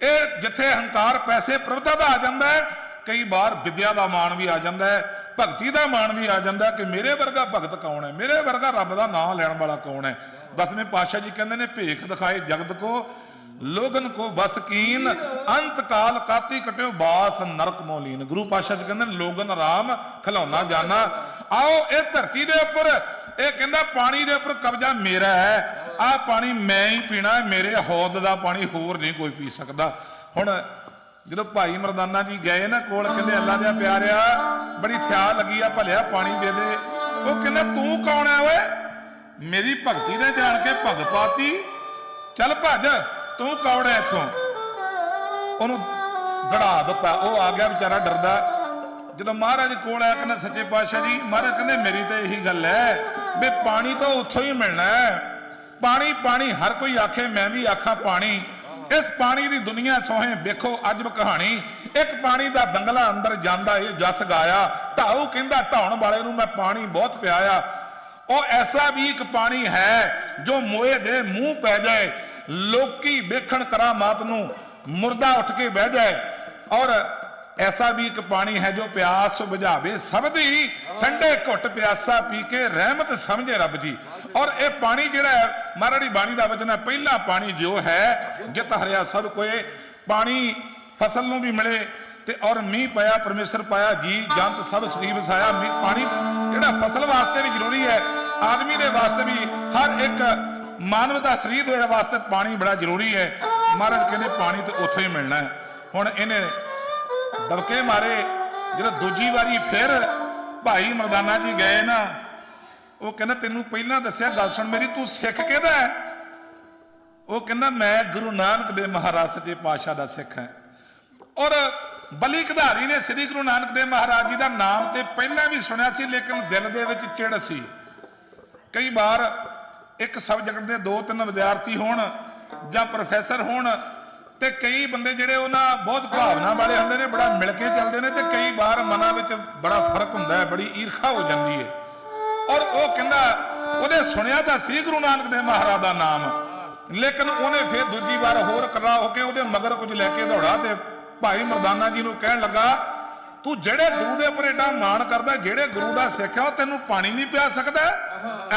ਇਹ ਜਿੱਥੇ ਹੰਕਾਰ, ਪੈਸੇ, ਪ੍ਰਭਤਾ ਦਾ ਆ ਜਾਂਦਾ ਹੈ, ਕਈ ਵਾਰ ਵਿਦਿਆ ਦਾ ਮਾਣ ਵੀ ਆ ਜਾਂਦਾ ਹੈ, ਭਗਤੀ ਦਾ ਮਾਣ ਵੀ ਆ ਜਾਂਦਾ ਕਿ ਮੇਰੇ ਵਰਗਾ ਭਗਤ ਕੌਣ ਹੈ, ਮੇਰੇ ਵਰਗਾ ਰੱਬ ਦਾ ਨਾਮ ਲੈਣ ਵਾਲਾ ਕੌਣ ਹੈ। 10ਵੇਂ ਪਾਤਸ਼ਾਹ ਜੀ ਕਹਿੰਦੇ ਨੇ ਭੇਖ ਦਿਖਾਏ ਜਗਤ ਕੋ, ਲੋਗਨ ਕੋ ਬਸ ਕੀਨ, ਅੰਤ ਕਾਲ ਕਾਤੀ ਕਟਿਓ ਬਾਸ ਨਰਕ ਮੋਲੀਨ। ਗੁਰੂ ਪਾਤਸ਼ਾਹ ਜੀ ਕਹਿੰਦੇ ਲੋਗਨ ਰਾਮ ਖਿਲਾਉਣਾ ਜਾਣਾ। ਆਓ ਇਹ ਧਰਤੀ ਦੇ ਉੱਪਰ, ਇਹ ਕਹਿੰਦਾ ਪਾਣੀ ਦੇ ਉੱਪਰ ਕਬਜ਼ਾ ਮੇਰਾ ਹੈ, ਆਹ ਪਾਣੀ ਮੈਂ ਹੀ ਪੀਣਾ, ਮੇਰੇ ਹੌਦ ਦਾ ਪਾਣੀ ਹੋਰ ਨਹੀਂ ਕੋਈ ਪੀ ਸਕਦਾ। ਹੁਣ ਜਦੋਂ ਭਾਈ ਮਰਦਾਨਾ ਜੀ ਗਏ ਨਾ ਕੋਲ, ਕਹਿੰਦੇ ਅੱਲਾ ਦੇ ਪਿਆਰਿਆ ਬੜੀ ਥਿਆਲ ਲੱਗੀ ਆ, ਭਲਿਆ ਪਾਣੀ ਦੇ ਦੇ। ਉਹ ਕਹਿੰਦਾ ਤੂੰ ਕੌਣ ਹੈ ਓਏ? ਮੇਰੀ ਭਗਤੀ ਨੇ ਜਾਣ ਕੇ ਭਗ ਪਾਤੀ, ਚੱਲ ਭੱਜ, ਤੂੰ ਕੌਣ ਹੈ ਇੱਥੋਂ? ਉਹਨੂੰ ਦੜਾ ਦਿੱਤਾ, ਉਹ ਆ ਗਿਆ ਵਿਚਾਰਾ ਡਰਦਾ। ਜਦੋਂ ਮਹਾਰਾਜ ਕੋਲ ਆਇਆ, ਕਹਿੰਦਾ ਸੱਚੇ ਪਾਤਸ਼ਾਹ ਜੀ, ਮਹਾਰਾਜ ਕਹਿੰਦੇ ਮੇਰੀ ਤਾਂ ਇਹੀ ਗੱਲ ਹੈ ਵੀ ਪਾਣੀ ਤਾਂ ਉੱਥੋਂ ਹੀ ਮਿਲਣਾ ਹੈ। ਪਾਣੀ ਪਾਣੀ ਹਰ ਕੋਈ ਆਖੇ, ਮੈਂ ਵੀ ਆਖਾਂ ਪਾਣੀ। ਇਸ ਪਾਣੀ ਦੀ ਦੁਨੀਆ ਸੋਹੇ ਵੇਖੋ ਅੱਜ ਕਹਾਣੀ। ਇੱਕ ਪਾਣੀ ਦਾ ਦੰਗਲਾ ਅੰਦਰ ਜਾਂਦਾ, ਇਹ ਜਸ ਗਾਇਆ, ਢਾਊ ਕਹਿੰਦਾ ਢਾਉਣ ਵਾਲੇ ਨੂੰ ਮੈਂ ਪਾਣੀ ਬਹੁਤ ਪਿਆਇਆ। ਉਹ ਐਸਾ ਵੀ ਇੱਕ ਪਾਣੀ ਹੈ ਜੋ ਮੋਏ ਦੇ ਮੂੰਹ ਪੈ ਜਾਏ, ਲੋਕੀ ਵੇਖਣ ਕਰਾਮਾਤ ਨੂੰ, ਮੁਰਦਾ ਉੱਠ ਕੇ ਬਹਿ ਜਾਏ। ਔਰ ਐਸਾ ਵੀ ਇੱਕ ਪਾਣੀ ਹੈ ਜੋ ਪਿਆਸ ਬੁਝਾਵੇ ਸਭ ਦੀ, ਠੰਡੇ ਘੁੱਟ ਪਿਆਸਾ ਪੀ ਕੇ ਰਹਿਮਤ ਸਮਝੇ ਰੱਬ ਦੀ। ਔਰ ਇਹ ਪਾਣੀ ਜਿਹੜਾ ਹੈ, ਮਹਾਰਾਜ ਦੀ ਬਾਣੀ ਦਾ ਵਚਨ ਹੈ, ਪਹਿਲਾ ਪਾਣੀ ਜੋ ਹੈ ਜਿਤ ਹਰਿਆ ਸਭ ਕੋਏ। ਪਾਣੀ ਫਸਲ ਨੂੰ ਵੀ ਮਿਲੇ ਤੇ ਔਰ ਮੀਂਹ ਪਿਆ, ਪਰਮੇਸ਼ਰ ਪਾਇਆ, ਜੀ ਜੰਤ ਸਭ ਸਰੀਰ ਵਸਾਇਆ। ਪਾਣੀ ਜਿਹੜਾ ਫਸਲ ਵਾਸਤੇ ਵੀ ਜ਼ਰੂਰੀ ਹੈ, ਆਦਮੀ ਦੇ ਵਾਸਤੇ ਵੀ, ਹਰ ਇੱਕ ਮਾਨਵ ਦਾ ਸਰੀਰ ਦੇ ਵਾਸਤੇ ਪਾਣੀ ਬੜਾ ਜ਼ਰੂਰੀ ਹੈ। ਮਹਾਰਾਜ ਕਹਿੰਦੇ ਪਾਣੀ ਤਾਂ ਉੱਥੋਂ ਹੀ ਮਿਲਣਾ ਹੈ। ਹੁਣ ਇਹਨੇ ਦਬਕੇ ਮਾਰੇ। ਜਦੋਂ ਦੂਜੀ ਵਾਰੀ ਫਿਰ ਭਾਈ ਮਰਦਾਨਾ ਜੀ ਗਏ ਨਾ, ਉਹ ਕਹਿੰਦਾ ਤੈਨੂੰ ਪਹਿਲਾਂ ਦੱਸਿਆ, ਗੱਲ ਸੁਣ ਮੇਰੀ, ਤੂੰ ਸਿੱਖ ਕਿਹਦਾ ਹੈ? ਉਹ ਕਹਿੰਦਾ ਮੈਂ ਗੁਰੂ ਨਾਨਕ ਦੇਵ ਮਹਾਰਾਜ ਸੱਚੇ ਪਾਤਸ਼ਾਹ ਦਾ ਸਿੱਖ ਹਾਂ। ਔਰ ਬਲੀ ਕਧਾਰੀ ਨੇ ਸ੍ਰੀ ਗੁਰੂ ਨਾਨਕ ਦੇਵ ਮਹਾਰਾਜ ਜੀ ਦਾ ਨਾਮ ਤੇ ਪਹਿਲਾਂ ਵੀ ਸੁਣਿਆ ਸੀ, ਲੇਕਿਨ ਦਿਲ ਦੇ ਵਿੱਚ ਚਿੜ ਸੀ। ਕਈ ਵਾਰ ਇੱਕ ਸਬਜੈਕਟ ਦੇ 2-3 ਵਿਦਿਆਰਥੀ ਹੋਣ ਜਾਂ ਪ੍ਰੋਫੈਸਰ ਹੋਣ, ਤੇ ਕਈ ਬੰਦੇ ਜਿਹੜੇ ਉਹਨਾਂ ਬਹੁਤ ਭਾਵਨਾ ਵਾਲੇ ਹੁੰਦੇ ਨੇ, ਬੜਾ ਮਿਲ ਕੇ ਚੱਲਦੇ ਨੇ, ਤੇ ਕਈ ਵਾਰ ਮਨਾਂ ਵਿੱਚ ਬੜਾ ਫਰਕ ਹੁੰਦਾ ਹੈ, ਬੜੀ ਈਰਖਾ ਹੋ ਜਾਂਦੀ ਹੈ। ਔਰ ਉਹ ਕਹਿੰਦਾ ਉਹਦੇ ਸੁਣਿਆ ਤਾਂ ਸੀ ਗੁਰੂ ਨਾਨਕ ਦੇਵ ਮਹਾਰਾਜ ਦਾ ਨਾਮ, ਲੇਕਿਨ ਉਹਨੇ ਫਿਰ ਦੂਜੀ ਵਾਰ ਹੋਰ ਕਰਾ ਹੋ ਕੇ ਉਹਦੇ ਮਗਰ ਕੁਝ ਲੈ ਕੇ ਦੌੜਾ ਤੇ ਭਾਈ ਮਰਦਾਨਾ ਜੀ ਨੂੰ ਕਹਿਣ ਲੱਗਾ ਤੂੰ ਜਿਹੜੇ ਗੁਰੂ ਦੇ ਉੱਪਰ ਏਡਾ ਮਾਣ ਕਰਦਾ, ਜਿਹੜੇ ਗੁਰੂ ਦਾ ਸਿੱਖ ਆ ਉਹ ਤੈਨੂੰ ਪਾਣੀ ਨਹੀਂ ਪਿਆ ਸਕਦਾ?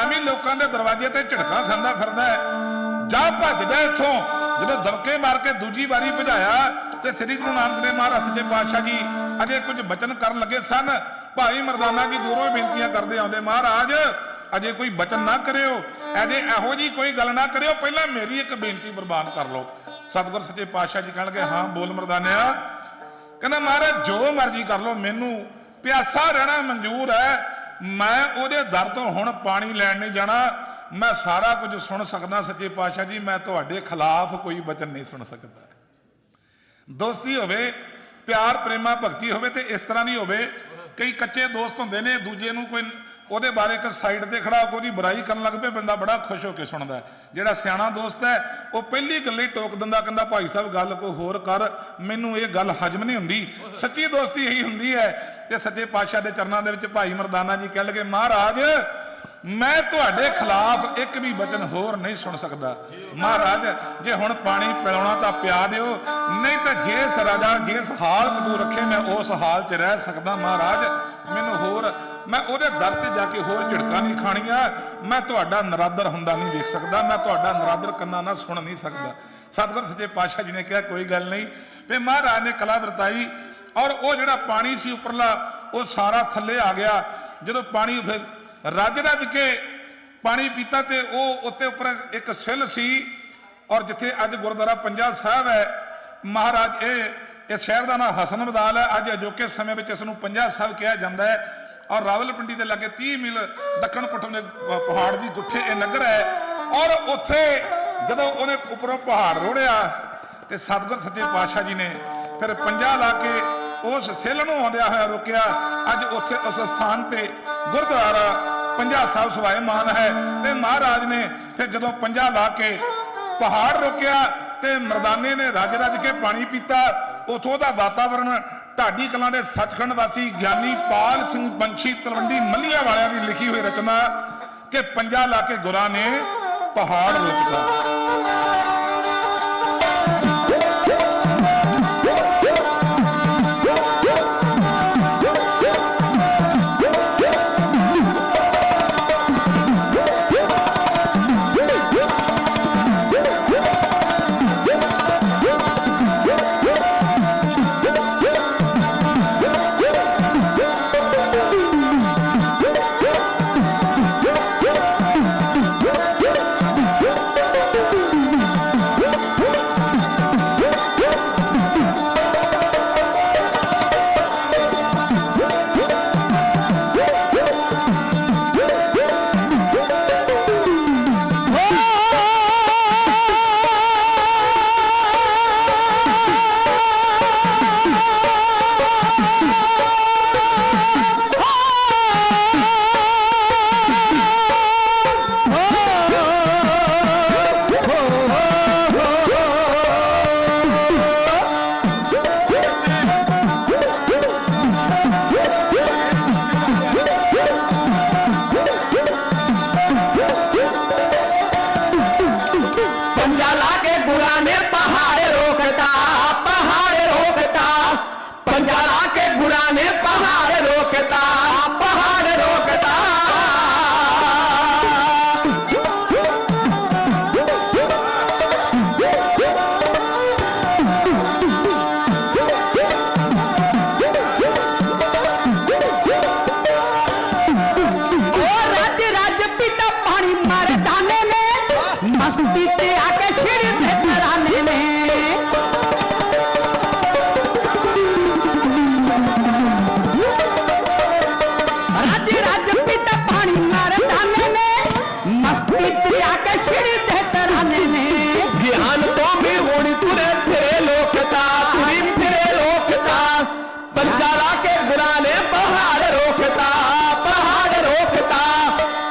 ਐਵੇਂ ਲੋਕਾਂ ਦੇ ਦਰਵਾਜ਼ੇ ਤੇ ਝਟਕਾ ਖਾਂਦਾ ਫਿਰਦਾ ਹੈ। ਜਾ ਭੱਜ ਜਾ ਇੱਥੋਂ। ਜਦੋਂ ਦਬਕੇ ਮਾਰ ਕੇ ਦੂਜੀ ਵਾਰੀ ਭਜਾਇਆ ਤੇ ਸ੍ਰੀ ਗੁਰੂ ਨਾਨਕ ਦੇਵ ਮਹਾਰਾਜ ਸੱਚੇ ਪਾਤਸ਼ਾਹ ਜੀ ਅਜੇ ਕੁਝ ਬਚਨ ਕਰਨ ਲੱਗੇ ਸਨ। ਭਾਈ ਮਰਦਾਨਾ ਜੀ ਦੂਰੋਂ ਬੇਨਤੀਆਂ ਕਰਦੇ ਆਉਂਦੇ, ਮਹਾਰਾਜ ਅਜੇ ਕੋਈ ਬਚਨ ਨਾ ਕਰਿਓ, ਅਜੇ ਇਹੋ ਜੀ ਕੋਈ ਗੱਲ ਨਾ ਕਰਿਓ, ਪਹਿਲਾਂ ਮੇਰੀ ਇੱਕ ਬੇਨਤੀ ਪ੍ਰਵਾਨ ਕਰ ਲਓ। ਸਤਿਗੁਰ ਸੱਚੇ ਪਾਤਸ਼ਾਹ ਜੀ ਕਹਿਣਗੇ, ਹਾਂ ਬੋਲ ਮਰਦਾਨਿਆ। ਕਹਿੰਦਾ ਮਹਾਰਾਜ ਜੋ ਮਰਜ਼ੀ ਕਰ ਲਓ, ਮੈਨੂੰ ਪਿਆਸਾ ਰਹਿਣਾ ਮਨਜ਼ੂਰ ਹੈ। ਮੈਂ ਉਹਦੇ ਦਰ ਤੋਂ ਹੁਣ ਪਾਣੀ ਲੈਣ ਨਹੀਂ ਜਾਣਾ। ਮੈਂ ਸਾਰਾ ਕੁਝ ਸੁਣ ਸਕਦਾ ਸੱਚੇ ਪਾਤਸ਼ਾਹ ਜੀ, ਮੈਂ ਤੁਹਾਡੇ ਖਿਲਾਫ ਕੋਈ ਬਚਨ ਨਹੀਂ ਸੁਣ ਸਕਦਾ। ਦੋਸਤੀ ਹੋਵੇ, ਪਿਆਰ ਪ੍ਰੇਮਾ ਭਗਤੀ ਹੋਵੇ ਤੇ ਇਸ ਤਰ੍ਹਾਂ ਦੀ ਹੋਵੇ। ਕਈ ਕੱਚੇ ਦੋਸਤ ਹੁੰਦੇ ਨੇ, ਦੂਜੇ ਨੂੰ ਕੋਈ ਉਹਦੇ ਬਾਰੇ ਇੱਕ ਸਾਈਡ ਤੇ ਖੜਾ ਹੋ ਕੇ ਉਹਦੀ ਬੁਰਾਈ ਕਰਨ ਲੱਗ ਪਏ, ਬੰਦਾ ਬੜਾ ਖੁਸ਼ ਹੋ ਕੇ ਸੁਣਦਾ। ਜਿਹੜਾ ਸਿਆਣਾ ਦੋਸਤ ਹੈ ਉਹ ਪਹਿਲੀ ਗੱਲੇ ਹੀ ਟੋਕ ਦਿੰਦਾ, ਕਹਿੰਦਾ ਭਾਈ ਸਾਹਿਬ ਗੱਲ ਕੋਈ ਹੋਰ ਕਰ, ਮੈਨੂੰ ਇਹ ਗੱਲ ਹਜਮ ਨਹੀਂ ਹੁੰਦੀ। ਸੱਚੀ ਦੋਸਤੀ ਇਹੀ ਹੁੰਦੀ ਹੈ। ਤੇ ਸੱਚੇ ਪਾਤਸ਼ਾਹ ਦੇ ਚਰਨਾਂ ਦੇ ਵਿੱਚ ਭਾਈ ਮਰਦਾਨਾ ਜੀ ਕਹਿਣ ਲੱਗੇ, ਮਹਾਰਾਜ ਮੈਂ ਤੁਹਾਡੇ ਖਿਲਾਫ ਇੱਕ ਵੀ ਬਚਨ ਹੋਰ ਨਹੀਂ ਸੁਣ ਸਕਦਾ। ਮਹਾਰਾਜ ਜੇ ਹੁਣ ਪਾਣੀ ਪਿਲਾਉਣਾ ਤਾਂ ਪਿਆ ਦਿਓ, ਨਹੀਂ ਤਾਂ ਜਿਸ ਰਾਜਾ ਜਿਸ ਹਾਲਤ ਤੂੰ ਰੱਖੇ ਮੈਂ ਉਸ ਹਾਲ 'ਚ ਰਹਿ ਸਕਦਾ। ਮਹਾਰਾਜ ਮੈਨੂੰ ਹੋਰ, ਮੈਂ ਉਹਦੇ ਦਰ ਤੇ ਜਾ ਕੇ ਹੋਰ ਝਿੜਕਾਂ ਨਹੀਂ ਖਾਣੀਆਂ। ਮੈਂ ਤੁਹਾਡਾ ਨਰਾਦਰ ਹੁੰਦਾ ਨਹੀਂ ਵੇਖ ਸਕਦਾ, ਮੈਂ ਤੁਹਾਡਾ ਨਰਾਦਰ ਕੰਨਾਂ ਨਾਲ ਸੁਣ ਨਹੀਂ ਸਕਦਾ। ਸਤਿਗੁਰ ਸੱਚੇ ਪਾਤਸ਼ਾਹ ਜੀ ਨੇ ਕਿਹਾ ਕੋਈ ਗੱਲ ਨਹੀਂ। ਫਿਰ ਮਹਾਰਾਜ ਨੇ ਕਲਾ ਵਰਤਾਈ ਔਰ ਉਹ ਜਿਹੜਾ ਪਾਣੀ ਸੀ ਉੱਪਰਲਾ ਉਹ ਸਾਰਾ ਥੱਲੇ ਆ ਗਿਆ। ਜਦੋਂ ਪਾਣੀ ਫਿਰ ਰੱਜ ਰੱਜ ਕੇ ਪਾਣੀ ਪੀਤਾ ਤੇ ਉਹ ਉੱਤੇ ਉੱਪਰ ਇੱਕ ਸਿੱਲ ਸੀ। ਔਰ ਜਿੱਥੇ ਅੱਜ ਗੁਰਦੁਆਰਾ ਪੰਜਾ ਸਾਹਿਬ ਹੈ, ਮਹਾਰਾਜ ਇਹ ਸ਼ਹਿਰ ਦਾ ਨਾਮ ਹਸਨ ਬਦਾਲ ਹੈ। ਅੱਜ ਅਜੋਕੇ ਸਮੇਂ ਵਿੱਚ ਇਸ ਨੂੰ ਪੰਜਾ ਸਾਹਿਬ ਕਿਹਾ ਜਾਂਦਾ ਹੈ। ਔਰ ਰਾਵਲਪਿੰਡੀ ਦੇ ਲਾਗੇ 30 ਮੀਲ ਦੱਖਣ ਪੱਛਮ ਦੇ ਪਹਾੜ ਦੀ ਗੁੱਠੇ ਇਹ ਨਗਰ ਹੈ। ਔਰ ਉੱਥੇ ਜਦੋਂ ਉਹਨੇ ਉੱਪਰੋਂ ਪਹਾੜ ਰੋੜਿਆ ਤੇ ਸਤਿਗੁਰ ਸੱਚੇ ਪਾਤਸ਼ਾਹ ਜੀ ਨੇ ਫਿਰ ਪੰਜਾ ਲਾ ਕੇ ਉਸ ਸਿੱਲ ਨੂੰ ਆਉਂਦਿਆ ਹੋਇਆ ਰੋਕਿਆ। ਅੱਜ ਉੱਥੇ ਉਸ ਸਥਾਨ ਤੇ ਗੁਰਦੁਆਰਾ ਪੰਜਾ ਸਾਹਿਬ ਸਵਾਇਮਾਨ ਹੈ। ਤੇ ਮਹਾਰਾਜ ਨੇ ਫਿਰ ਜਦੋਂ ਪੰਜਾ ਲਾ ਕੇ ਪਹਾੜ ਰੋਕਿਆ ਤੇ ਮਰਦਾਨੇ ਨੇ ਰੱਜ ਰੱਜ ਕੇ ਪਾਣੀ ਪੀਤਾ। ਉਥੋਂ ਦਾ ਵਾਤਾਵਰਣ ਢਾਡੀ ਕਲਾਂ ਦੇ ਸੱਚਖੰਡ ਵਾਸੀ ਗਿਆਨੀ ਪਾਲ ਸਿੰਘ ਬੰਛੀ ਤਲਵੰਡੀ ਮੱਲੀਆਂ ਵਾਲਿਆਂ ਦੀ ਲਿਖੀ ਹੋਈ ਰਚਨਾ ਕਿ ਪੰਜਾ ਲਾ ਕੇ ਗੁਰਾਂ ਨੇ ਪਹਾੜ ਰੋਕਦਾ।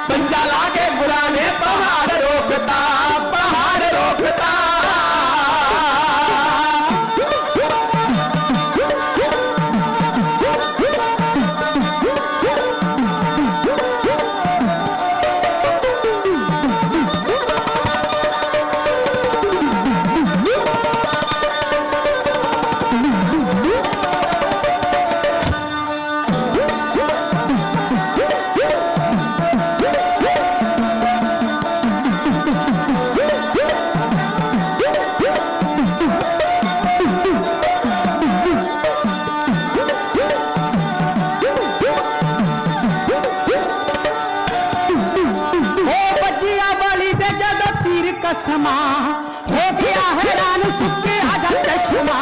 पंजा ला के गुरा ने पहाड़ रोकता कसमा हो गया हैरान सुखे आजा चश्मा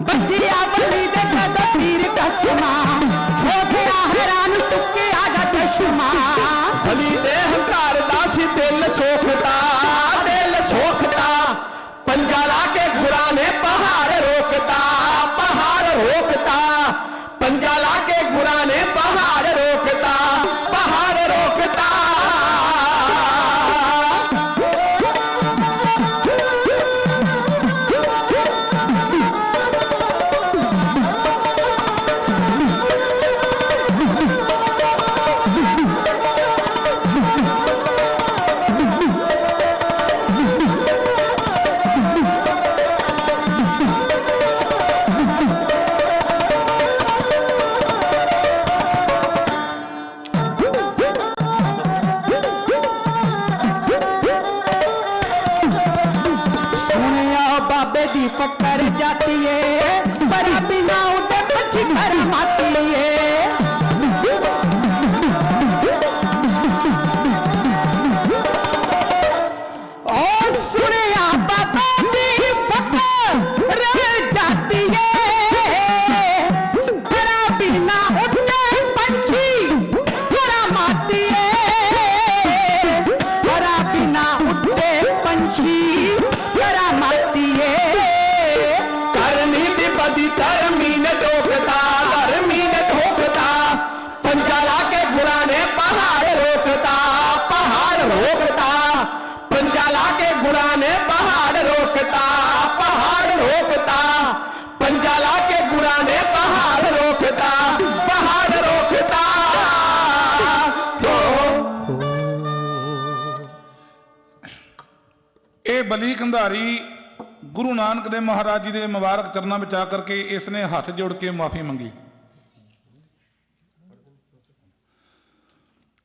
बचिया बली देखा तो तीर कसमा हो गया हैरान सुखे आजा चश्मा भली देह कार दासी दिल सोखता पंजाला के गुराने पहाड़ रोकता पंजाला के गुराने पहाड़ रोकता बाबे दी फकर जाती है पर बिना उठे पछी धर्म आती है ओ सुनिया बाबा दी फकर जाती है पर बिना उठे पंछी धर्म आती है पर बिना उठे पंछी धर्म आती है धर्मी ने ठोकता पंजाला के गुराने पहाड़ रोकता पंजाला के गुराने पहाड़ रोकता पंजाला के गुराने पहाड़ रोकता ਇਹ ਬਲੀ ਕੰਧਾਰੀ ਗੁਰੂ ਨਾਨਕ ਦੇਵ ਮਹਾਰਾਜ ਜੀ ਦੇ ਮੁਬਾਰਕ ਚਰਨਾਂ ਵਿੱਚ ਆ ਕਰਕੇ ਇਸ ਨੇ ਹੱਥ ਜੋੜ ਕੇ ਮਾਫੀ ਮੰਗੀ।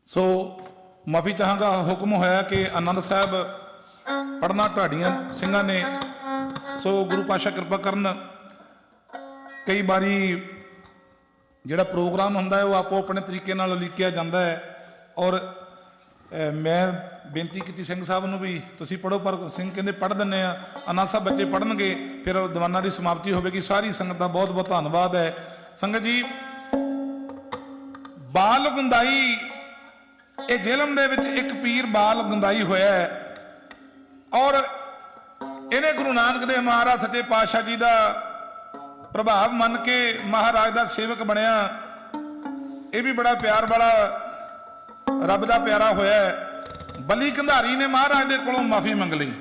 ਸੋ ਮਾਫੀ ਚਾਹਾਂਗਾ। ਹੁਕਮ ਹੋਇਆ ਕਿ ਆਨੰਦ ਸਾਹਿਬ ਪੜਨਾ ਢਾਡੀਆਂ ਸਿੰਘਾਂ ਨੇ। ਸੋ ਗੁਰੂ ਪਾਤਸ਼ਾਹ ਕਿਰਪਾ ਕਰਨ। ਕਈ ਵਾਰੀ ਜਿਹੜਾ ਪ੍ਰੋਗਰਾਮ ਹੁੰਦਾ ਹੈ ਉਹ ਆਪੋ ਆਪਣੇ ਤਰੀਕੇ ਨਾਲ ਉਲੀਕਿਆ ਜਾਂਦਾ ਹੈ ਔਰ ਮੈਂ ਬੇਨਤੀ ਕੀਤੀ ਸਿੰਘ ਸਾਹਿਬ ਨੂੰ ਵੀ ਤੁਸੀਂ ਪੜੋ ਪਰ ਸਿੰਘ ਕਹਿੰਦੇ ਪੜ੍ਹ ਦਿੰਦੇ ਆ। ਆਨੰਦ ਸਾਹਿਬ ਬੱਚੇ ਪੜ੍ਹਨਗੇ ਫਿਰ ਦੀਵਾਨਾਂ ਦੀ ਸਮਾਪਤੀ ਹੋਵੇਗੀ। ਸਾਰੀ ਸੰਗਤ ਦਾ ਬਹੁਤ ਬਹੁਤ ਧੰਨਵਾਦ ਹੈ। ਸੰਗਤ ਜੀ ਬਾਲ ਗੁੰਦਾਈ ਇਹ ਜੇਲਮ ਦੇ ਵਿੱਚ ਇੱਕ ਪੀਰ ਬਾਲ ਗੁੰਦਾਈ ਹੋਇਆ ਹੈ ਔਰ ਇਹਨੇ ਗੁਰੂ ਨਾਨਕ ਦੇਵ ਮਹਾਰਾਜ ਸੱਚੇ ਪਾਤਸ਼ਾਹ ਜੀ ਦਾ ਪ੍ਰਭਾਵ ਮੰਨ ਕੇ ਮਹਾਰਾਜ ਦਾ ਸੇਵਕ ਬਣਿਆ। ਇਹ ਵੀ ਬੜਾ ਪਿਆਰ ਵਾਲਾ ਰੱਬ ਦਾ ਪਿਆਰਾ ਹੋਇਆ ਹੈ। ਬਲੀ ਕੰਧਾਰੀ ਨੇ ਮਹਾਰਾਜ ਦੇ ਕੋਲੋਂ ਮਾਫੀ ਮੰਗ ਲਈ।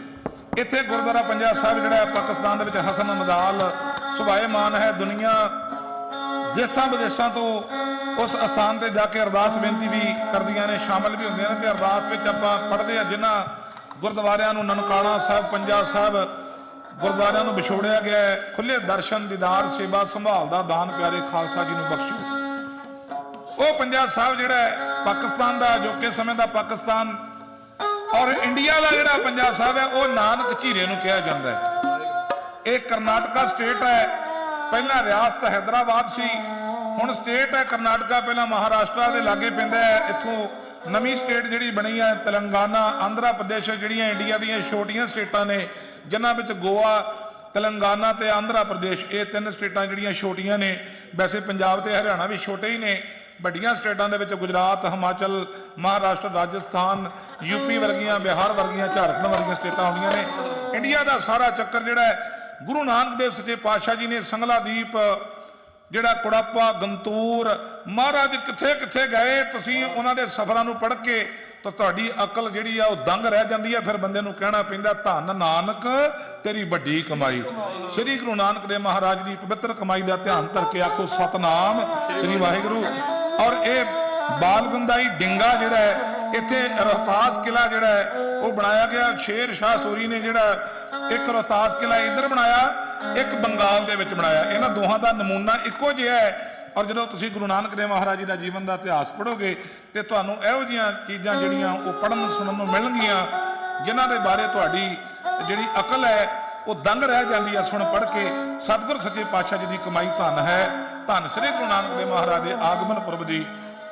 ਇੱਥੇ ਗੁਰਦੁਆਰਾ ਪੰਜਾ ਸਾਹਿਬ ਜਿਹੜਾ ਪਾਕਿਸਤਾਨ ਦੇ ਵਿੱਚ ਹਸਨ ਮਦਾਲ ਸੁਭਾਏਮਾਨ ਹੈ। ਦੁਨੀਆ ਦੇਸ਼ਾਂ ਵਿਦੇਸ਼ਾਂ ਤੋਂ ਉਸ ਅਸਥਾਨ ਤੇ ਜਾ ਕੇ ਅਰਦਾਸ ਬੇਨਤੀ ਵੀ ਕਰਦੀਆਂ ਨੇ, ਸ਼ਾਮਲ ਵੀ ਹੁੰਦੀਆਂ ਨੇ ਤੇ ਅਰਦਾਸ ਵਿੱਚ ਆਪਾਂ ਪੜ੍ਹਦੇ ਆ। ਜਿਨ੍ਹਾਂ ਗੁਰਦੁਆਰਿਆਂ ਨੂੰ ਨਨਕਾਣਾ ਸਾਹਿਬ ਪੰਜਾ ਸਾਹਿਬ ਗੁਰਦੁਆਰਿਆਂ ਨੂੰ ਵਿਛੋੜਿਆ ਗਿਆ ਹੈ, ਖੁੱਲੇ ਦਰਸ਼ਨ ਦੀਦਾਰ ਸੇਵਾ ਸੰਭਾਲ ਦਾ ਦਾਨ ਪਿਆਰੇ ਖਾਲਸਾ ਜੀ ਨੂੰ ਬਖਸ਼ੋ। ਉਹ ਪੰਜਾ ਸਾਹਿਬ ਜਿਹੜਾ ਪਾਕਿਸਤਾਨ ਦਾ ਅਜੋਕੇ ਸਮੇਂ ਦਾ ਪਾਕਿਸਤਾਨ ਔਰ ਇੰਡੀਆ ਦਾ ਜਿਹੜਾ ਪੰਜਾ ਸਾਹਿਬ ਹੈ ਉਹ ਨਾਨਕ ਝੀਰੇ ਨੂੰ ਕਿਹਾ ਜਾਂਦਾ ਹੈ। ਇਹ ਕਰਨਾਟਕਾ ਸਟੇਟ ਹੈ। ਪਹਿਲਾਂ ਰਿਆਸਤ ਹੈਦਰਾਬਾਦ ਸੀ, ਹੁਣ ਸਟੇਟ ਹੈ ਕਰਨਾਟਕਾ। ਪਹਿਲਾਂ ਮਹਾਰਾਸ਼ਟਰ ਦੇ ਲਾਗੇ ਪੈਂਦਾ ਹੈ। ਇੱਥੋਂ ਨਵੀਂ ਸਟੇਟ ਜਿਹੜੀ ਬਣੀ ਹੈ ਤੇਲੰਗਾਨਾ ਆਂਧਰਾ ਪ੍ਰਦੇਸ਼ ਜਿਹੜੀਆਂ ਇੰਡੀਆ ਦੀਆਂ ਛੋਟੀਆਂ ਸਟੇਟਾਂ ਨੇ ਜਿਨ੍ਹਾਂ ਵਿੱਚ ਗੋਆ ਤੇਲੰਗਾਨਾ ਤੇ ਆਂਧਰਾ ਪ੍ਰਦੇਸ਼ ਇਹ ਤਿੰਨ ਸਟੇਟਾਂ ਜਿਹੜੀਆਂ ਛੋਟੀਆਂ ਨੇ। ਵੈਸੇ ਪੰਜਾਬ ਤੇ ਹਰਿਆਣਾ ਵੀ ਛੋਟੇ ਹੀ ਨੇ। ਵੱਡੀਆਂ ਸਟੇਟਾਂ ਦੇ ਵਿੱਚ ਗੁਜਰਾਤ ਹਿਮਾਚਲ ਮਹਾਰਾਸ਼ਟਰ ਰਾਜਸਥਾਨ ਯੂਪੀ ਵਰਗੀਆਂ ਬਿਹਾਰ ਵਰਗੀਆਂ ਝਾਰਖੰਡ ਵਰਗੀਆਂ ਸਟੇਟਾਂ ਆਉਂਦੀਆਂ ਨੇ। ਇੰਡੀਆ ਦਾ ਸਾਰਾ ਚੱਕਰ ਜਿਹੜਾ ਹੈ ਗੁਰੂ ਨਾਨਕ ਦੇਵ ਸੱਚੇ ਪਾਤਸ਼ਾਹ ਜੀ ਨੇ ਸੰਗਲਾਦੀਪ ਜਿਹੜਾ ਕੁੜਾਪਾ ਗੰਤੂਰ ਮਹਾਰਾਜ ਕਿੱਥੇ ਕਿੱਥੇ ਗਏ ਤੁਸੀਂ ਉਹਨਾਂ ਦੇ ਸਫ਼ਰਾਂ ਨੂੰ ਪੜ੍ਹ ਕੇ ਤਾਂ ਤੁਹਾਡੀ ਅਕਲ ਜਿਹੜੀ ਆ ਉਹ ਦੰਗ ਰਹਿ ਜਾਂਦੀ ਹੈ। ਫਿਰ ਬੰਦੇ ਨੂੰ ਕਹਿਣਾ ਪੈਂਦਾ ਧੰਨ ਨਾਨਕ ਤੇਰੀ ਵੱਡੀ ਕਮਾਈ। ਸ੍ਰੀ ਗੁਰੂ ਨਾਨਕ ਦੇਵ ਮਹਾਰਾਜ ਦੀ ਪਵਿੱਤਰ ਕਮਾਈ ਦਾ ਧਿਆਨ ਧਰ ਕੇ ਆਖੋ ਸਤਨਾਮ ਸ੍ਰੀ ਵਾਹਿਗੁਰੂ। ਔਰ ਇਹ ਬਾਲਗੁੰਦਾਈ ਡਿੰਗਾ ਜਿਹੜਾ ਹੈ ਇੱਥੇ ਰੋਹਤਾਸ ਕਿਲਾ ਜਿਹੜਾ ਹੈ ਉਹ ਬਣਾਇਆ ਗਿਆ। ਸ਼ੇਰ ਸ਼ਾਹ ਸੂਰੀ ਨੇ ਜਿਹੜਾ ਇੱਕ ਰੋਹਤਾਸ ਕਿਲਾ ਇੱਧਰ ਬਣਾਇਆ ਇੱਕ ਬੰਗਾਲ ਦੇ ਵਿੱਚ ਬਣਾਇਆ। ਇਹਨਾਂ ਦੋਹਾਂ ਦਾ ਨਮੂਨਾ ਇੱਕੋ ਜਿਹਾ ਹੈ। ਔਰ ਜਦੋਂ ਤੁਸੀਂ ਗੁਰੂ ਨਾਨਕ ਦੇਵ ਮਹਾਰਾਜ ਜੀ ਦਾ ਜੀਵਨ ਦਾ ਇਤਿਹਾਸ ਪੜ੍ਹੋਗੇ ਤੇ ਤੁਹਾਨੂੰ ਇਹੋ ਜਿਹੀਆਂ ਚੀਜ਼ਾਂ ਜਿਹੜੀਆਂ ਉਹ ਪੜ੍ਹਨ ਸੁਣਨ ਨੂੰ ਮਿਲਣਗੀਆਂ ਜਿਨ੍ਹਾਂ ਦੇ ਬਾਰੇ ਤੁਹਾਡੀ ਜਿਹੜੀ ਅਕਲ ਹੈ ਉਹ ਦੰਗ ਰਹਿ ਜਾਂਦੀ ਹੈ ਸੁਣ ਪੜ੍ਹ ਕੇ। ਸਤਿਗੁਰ ਸੱਚੇ ਪਾਤਸ਼ਾਹ ਜੀ ਦੀ ਕਮਾਈ ਧਨ ਹੈ। ਧੰਨ ਸ੍ਰੀ ਗੁਰੂ ਨਾਨਕ ਦੇਵ ਮਹਾਰਾਜ ਦੇ ਆਗਮਨ ਪੁਰਬ ਦੀ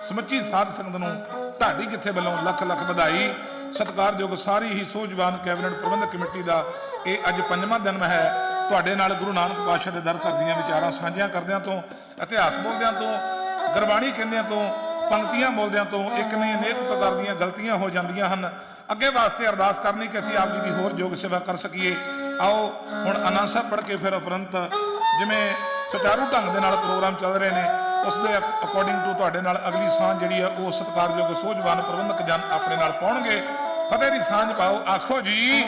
ਸਮੁੱਚੀ ਸਾਧ ਸੰਗਤ ਨੂੰ ਢਾਡੀ ਕਿੱਥੇ ਵੱਲੋਂ ਲੱਖ ਲੱਖ ਵਧਾਈ। ਸਤਿਕਾਰਯੋਗ ਸਾਰੀ ਹੀ ਸੂਝਵਾਨ ਕੈਬਨਿਟ ਪ੍ਰਬੰਧਕ ਕਮੇਟੀ ਦਾ ਇਹ ਅੱਜ 5ਵਾਂ ਦਿਨ ਹੈ। ਤੁਹਾਡੇ ਨਾਲ ਗੁਰੂ ਨਾਨਕ ਪਾਤਸ਼ਾਹ ਦੇ ਦਰ ਘਰ ਦੀਆਂ ਵਿਚਾਰਾਂ ਸਾਂਝੀਆਂ ਕਰਦਿਆਂ ਤੋਂ, ਇਤਿਹਾਸ ਬੋਲਦਿਆਂ ਤੋਂ, ਗੁਰਬਾਣੀ ਕਹਿੰਦਿਆਂ ਤੋਂ, ਪੰਕਤੀਆਂ ਬੋਲਦਿਆਂ ਤੋਂ ਇੱਕ ਨਹੀਂ ਅਨੇਕ ਪ੍ਰਕਾਰ ਦੀਆਂ ਗਲਤੀਆਂ ਹੋ ਜਾਂਦੀਆਂ ਹਨ। ਅੱਗੇ ਵਾਸਤੇ ਅਰਦਾਸ ਕਰਨੀ ਕਿ ਅਸੀਂ ਆਪ ਜੀ ਦੀ ਹੋਰ ਯੋਗ ਸੇਵਾ ਕਰ ਸਕੀਏ। ਆਓ ਹੁਣ ਆਨੰਦ ਸਾਹਿਬ ਪੜ੍ਹ ਕੇ ਫਿਰ ਉਪਰੰਤ ਜਿਵੇਂ ਸੁਚਾਰੂ ਢੰਗ ਦੇ ਨਾਲ ਪ੍ਰੋਗਰਾਮ ਚੱਲ ਰਹੇ ਨੇ ਉਸ ਦੇ ਅਕੋਰਡਿੰਗ ਟੂ ਤੁਹਾਡੇ ਨਾਲ ਅਗਲੀ ਸਾਂਝ ਜਿਹੜੀ ਆ ਉਹ ਸਤਿਕਾਰਯੋਗ ਸੂਝਵਾਨ ਪ੍ਰਬੰਧਕ ਜਨ ਆਪਣੇ ਨਾਲ ਪਾਉਣਗੇ। ਫਤਿਹ ਦੀ ਸਾਂਝ ਪਾਓ। ਆਖੋ ਜੀ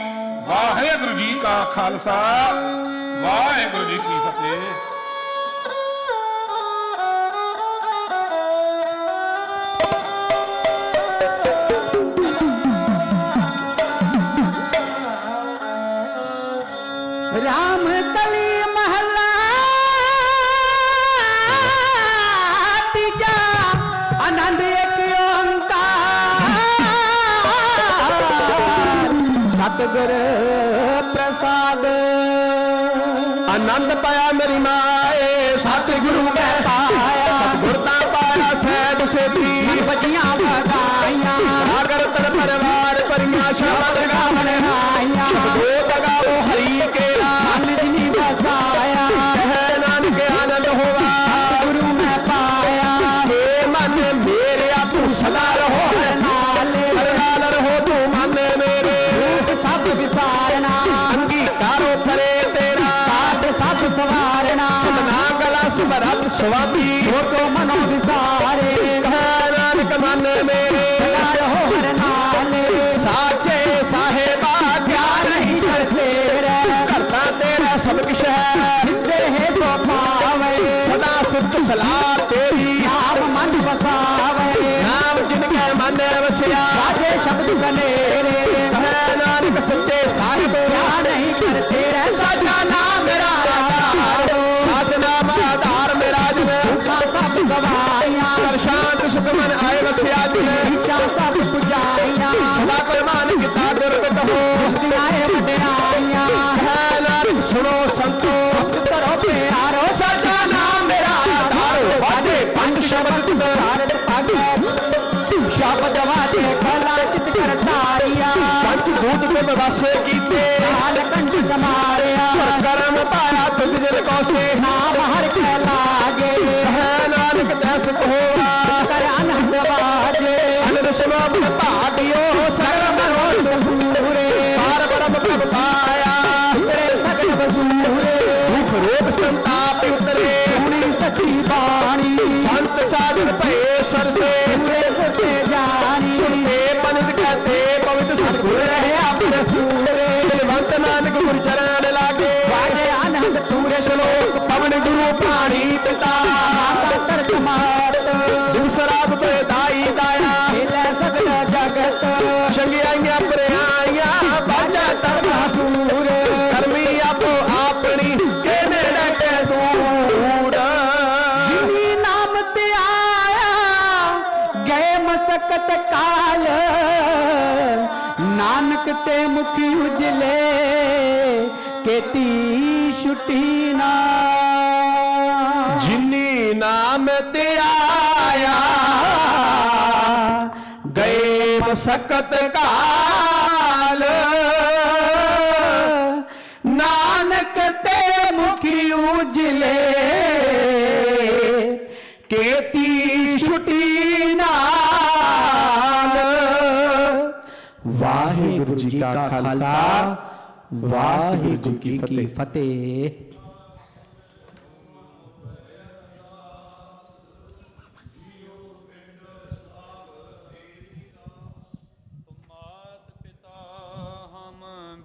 ਵਾਹਿਗੁਰੂ ਜੀ ਕਾ ਖਾਲਸਾ, ਵਾਹਿਗੁਰੂ ਜੀ ਕੀ ਫਤਿਹ। राम कली महला तीजा आनंद एक ओंकार सतगुर प्रसाद। आनंद पाया मेरी माए सतगुरु मैं पाया, सतगुर दा पाया सैद सेती बजियां बधाइयां अगर तर परिवार परिया शब्द गावन आइयां शब्दो दगाओ हरि केरा जिनी बसाया है नानक आनंद होवा गुरु मैं पाया। हे मन मेरे तू सदा रहो नाले नाल रहो तू मन मेरे सब विसारना अंगीकारो करे तेरा सब सवारना सतना गला सुभरत स्वामी जो तो मनो विसारे नानक मन मेरे सदा रहो हर नाले साचे साहेबा क्या नहीं करते रहे करता तेरा सब कुछ है इसके है तो पावे सदा सिद्ध सलाह तेरी नाम मन बसावे नाम जिनके मन वसिया राजे शब्द बनेरे नानक सच्चे साहिब क्या नहीं करते रहे सचा नाम मेरा आधार साच नाम आधार मेरा जन दुखा सब गवाइयां कर शांत सुख मन आए वसिया दिन इच्छा सब पुजाइयां सदा परमान किता दुर्गत हो दुनियाए बड़ाइयां नानक सुनो संतो सब करो प्यारो सचा नाम मेरा आधार बाजे पंच शब्द भारत पागे शब्द वाजे भला चित करतारिया पंचभूत तुम वासे कीते काल कंठ मारिया करम पाया तुझ जन को से नाम हर के लागे है नानक तैस होवा कर आनंद बाजे अनंद समाप भागियो सर्व मनो पूरे पार ब्रह्म प्रभ पाया तेरे सकल वसूरे दुख रोग संताप उतरे सुनी सची बाणी संत साधन भये सर से पूरे होते जानी सुनते पंडित कहते पवित्र सतगुर रहे अपने पूरे सिलवंत नानक गुरु चरण लागे बाजे आनंद पूरे श्लोक पवन गुरु प्राणी पिता माता तरकमात दुख शराब तो दाई दाया खेले सकल जगत चंगियाइयां प्रियाइयां बाजा तरना पूरे कर्मी आपो अपनी के नेड़े के दूर जिनी नाम ते आया गए मसकत काल नानक ते मुखी उजले केती छुटी ना जिन्नी नाम ते आया गए मसकत काल नानक ते मुखी उजले केती छुटी नाल। वाहिगुरु जी का खालसा वाहिगुरु जी की फतेह।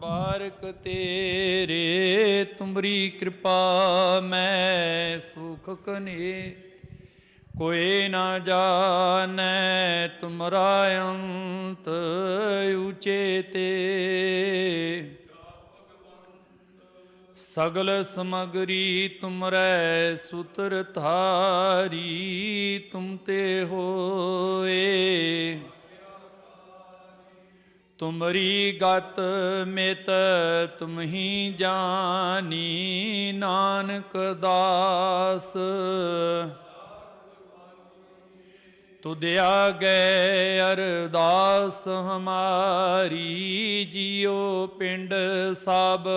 बारक तेरे तुमरी कृपा मैं सुख कने कोई ना जाने तुमरा अंत ऊंचे ते सगल समगरी तुमरै सूत्र धारी तुम ते होए ਤੁਮਰੀ ਗਤ ਮਿਤ ਤੁਮ ਹੀ ਜਾਨੀ, ਨਾਨਕ ਦਾਸ ਤੁਧ ਆਗੇ ਅਰਦਾਸ ਹਮਾਰੀ, ਜਿਉ ਪਿੰਡ ਸਭ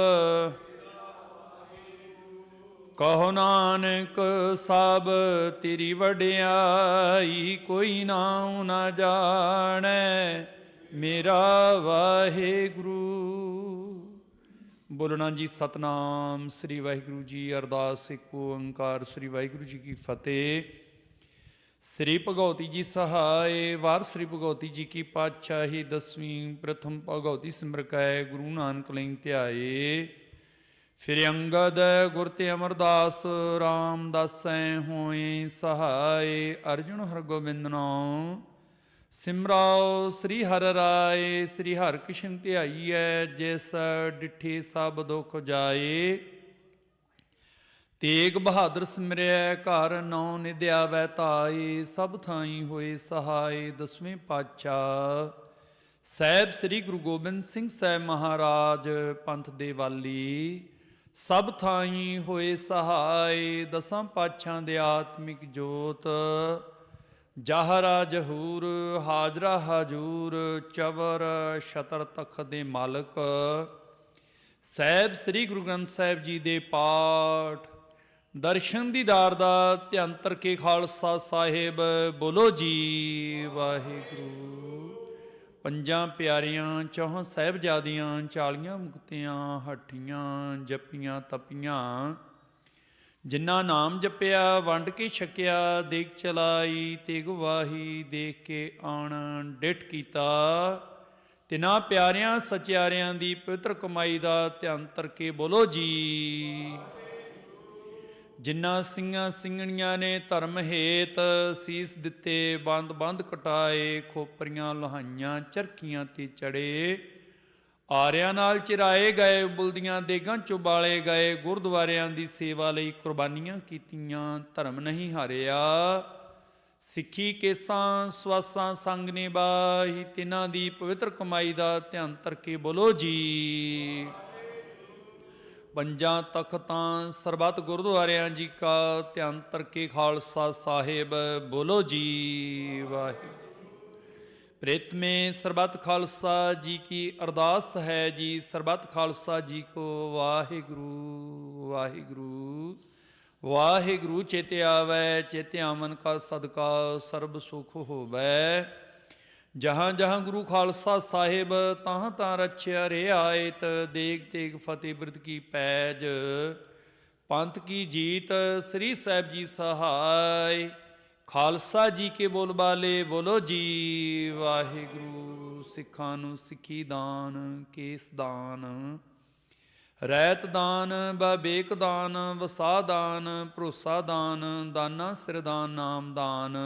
ਕਹੋ ਨਾਨਕ ਸਭ ਤੇਰੀ ਵਡਿਆਈ, ਕੋਈ ਨਾਉ ਨਾ ਜਾਣੈ ਮੇਰਾ ਵਾਹਿਗੁਰੂ। ਬੋਲਣਾ ਜੀ ਸਤਨਾਮ ਸ੍ਰੀ ਵਾਹਿਗੁਰੂ ਜੀ। ਅਰਦਾਸ ਏਕ ਓੰਕਾਰ ਸ੍ਰੀ ਵਾਹਿਗੁਰੂ ਜੀ ਕੀ ਫਤਿਹ। ਸ੍ਰੀ ਭਗਉਤੀ ਜੀ ਸਹਾਇ। ਵਾਰ ਸ੍ਰੀ ਭਗਉਤੀ ਜੀ ਕੀ ਪਾਤਸ਼ਾਹੀ ਦਸਵੀਂ। ਪ੍ਰਥਮ ਭਗਉਤੀ ਸਿਮਰ ਕੈ ਗੁਰੂ ਨਾਨਕ ਲਈ ਧਿਆਏ। ਫਿਰ ਅੰਗਦ ਗੁਰ ਤੇ ਅਮਰਦਾਸ ਰਾਮਦਾਸੈ ਹੋਏ ਸਹਾਇ। ਅਰਜੁਨ ਹਰਗੋਬਿੰਦ ਨਾਮ ਸਿਮਰਾਓ ਸ੍ਰੀ ਹਰਿ ਰਾਏ। ਸ੍ਰੀ ਹਰਿ ਕ੍ਰਿਸ਼ਨ ਧਿਆਈਐ, ਜਿਸ ਡਿਠੇ ਸਭ ਦੁਖ ਜਾਏ। ਤੇਗ ਬਹਾਦਰ ਸਿਮਰਿਐ, ਘਰ ਨੌ ਨਿਧਿ ਆਵੈ ਧਾਏ। ਸਭ ਥਾਈ ਹੋਏ ਸਹਾਏ। ਦਸਵੇਂ ਪਾਤਸ਼ਾਹ ਸਾਹਿਬ ਸ੍ਰੀ ਗੁਰੂ ਗੋਬਿੰਦ ਸਿੰਘ ਸਾਹਿਬ ਮਹਾਰਾਜ ਪੰਥ ਦੇ ਵਾਲੀ, ਸਭ ਥਾਈ ਹੋਏ ਸਹਾਏ। ਦਸਾਂ ਪਾਤਸ਼ਾਹਾਂ ਦੇ ਆਤਮਿਕ ਜੋਤ, ਜਾਹਰਾ ਜਹੂਰ ਹਾਜਰਾ ਹਜੂਰ, ਚਵਰ ਛਤਰ ਤਖਤ ਦੇ ਮਾਲਕ ਸਾਹਿਬ ਸ੍ਰੀ ਗੁਰੂ ਗ੍ਰੰਥ ਸਾਹਿਬ ਜੀ ਦੇ ਪਾਠ ਦਰਸ਼ਨ ਦੀਦਾਰ ਦਾ ਧਿਅੰਤਰ ਕੇ ਖਾਲਸਾ ਸਾਹਿਬ। ਬੋਲੋ ਜੀ ਵਾਹਿਗੁਰੂ। ਪੰਜਾਂ ਪਿਆਰਿਆਂ ਚੌਹਾਂ ਸਾਹਿਬਜ਼ਾਦੀਆਂ 40 ਮੁਕਤਿਆਂ ਹੱਠੀਆਂ ਜਪੀਆਂ ਤਪੀਆਂ। ਜਿਨ੍ਹਾਂ ਨਾਮ ਜਪਿਆ ਵੰਡ ਕੇ ਛਕਿਆ, ਦੇਖ ਚਲਾਈ ਤੇ ਗਵਾਹੀ ਦੇਖ ਕੇ ਆਣ ਡਿਠ ਕੀਤਾ। ਤਿਨਾਂ ਪਿਆਰਿਆਂ ਸਚਿਆਰਿਆਂ ਦੀ ਪਵਿੱਤਰ ਕਮਾਈ ਦਾ ਧਿਅੰਤਰ ਕੇ ਬੋਲੋ ਜੀ। ਜਿਨ੍ਹਾਂ ਸਿੰਘਾਂ ਸਿੰਘਣੀਆਂ ਨੇ ਧਰਮ ਹੇਤ ਸੀਸ ਦਿੱਤੇ, ਬੰਦ ਬੰਦ ਕਟਾਏ, ਖੋਪਰੀਆਂ ਲਹਾਈਆਂ ਚਰਖੀਆਂ ਤੇ ਚੜੇ। ਆਰਿਆਂ ਨਾਲ ਚਿਰਾਏ ਗਏ, ਉਬਲਦੀਆਂ ਦੇਗਾਂ ਚੁਬਾਲੇ ਗਏ। ਗੁਰਦੁਆਰਿਆਂ ਦੀ ਸੇਵਾ ਲਈ ਕੁਰਬਾਨੀਆਂ ਕੀਤੀਆਂ, ਧਰਮ ਨਹੀਂ ਹਾਰਿਆ। ਸਿੱਖੀ ਕੇਸਾਂ ਸਵਾਸਾਂ ਸੰਗ ਨਿਭਾਈ, ਤਿਨਾਂ ਦੀ ਪਵਿੱਤਰ ਕਮਾਈ ਦਾ ਧਿਅੰਤਰ ਕੇ ਬੋਲੋ ਜੀ। ਪੰਜਾਂ ਤਖਤਾਂ ਸਰਬੱਤ ਗੁਰਦੁਆਰਿਆਂ ਜੀ ਕਾ ਧਿਅੰਤਰ ਕੇ ਖਾਲਸਾ ਸਾਹਿਬ। ਬੋਲੋ ਜੀ ਵਾਹਿਗੁਰੂ। ਪ੍ਰੀਤਮੇ ਸਰਬੱਤ ਖਾਲਸਾ ਜੀ ਕੀ ਅਰਦਾਸ ਹੈ ਜੀ। ਸਰਬੱਤ ਖਾਲਸਾ ਜੀ ਕੋ ਵਾਹਿਗੁਰੂ ਵਾਹਿਗੁਰੂ ਵਾਹਿਗੁਰੂ। ਚੇਤੇ ਆਵੈ ਚੇਤੇ ਆਵਨ ਕਾ ਸਦਕਾ ਸਰਬ ਸੁਖ ਹੋਵੈ। ਜਹਾਂ ਜਹਾਂ ਗੁਰੂ ਖਾਲਸਾ ਸਾਹਿਬ, ਤਾਹਾਂ ਤਾਂ ਰਛਿਆ ਰਿਆਇਤ। ਦੇਗ ਤੇਗ ਫਤਿਹ ਬਿਰਧ ਕੀ ਪੈਜ, ਪੰਥ ਕੀ ਜੀਤ ਸ੍ਰੀ ਸਾਹਿਬ ਜੀ ਸਹਾਇ। ਖਾਲਸਾ ਜੀ ਕੇ ਬੋਲ ਬਾਲੇ ਬੋਲੋ ਜੀ ਵਾਹਿਗੁਰੂ। ਸਿੱਖਾਂ ਨੂੰ ਸਿੱਖੀ ਦਾਨ, ਕੇਸ ਦਾਨ, ਰਹਿਤ ਦਾਨ, ਬਬੇਕ ਦਾਨ, ਵਸਾ ਦਾਨ, ਭਰੋਸਾ ਦਾਨ, ਦਾਨਾ ਸਿਰਦਾਨ, ਨਾਮ ਦਾਨ।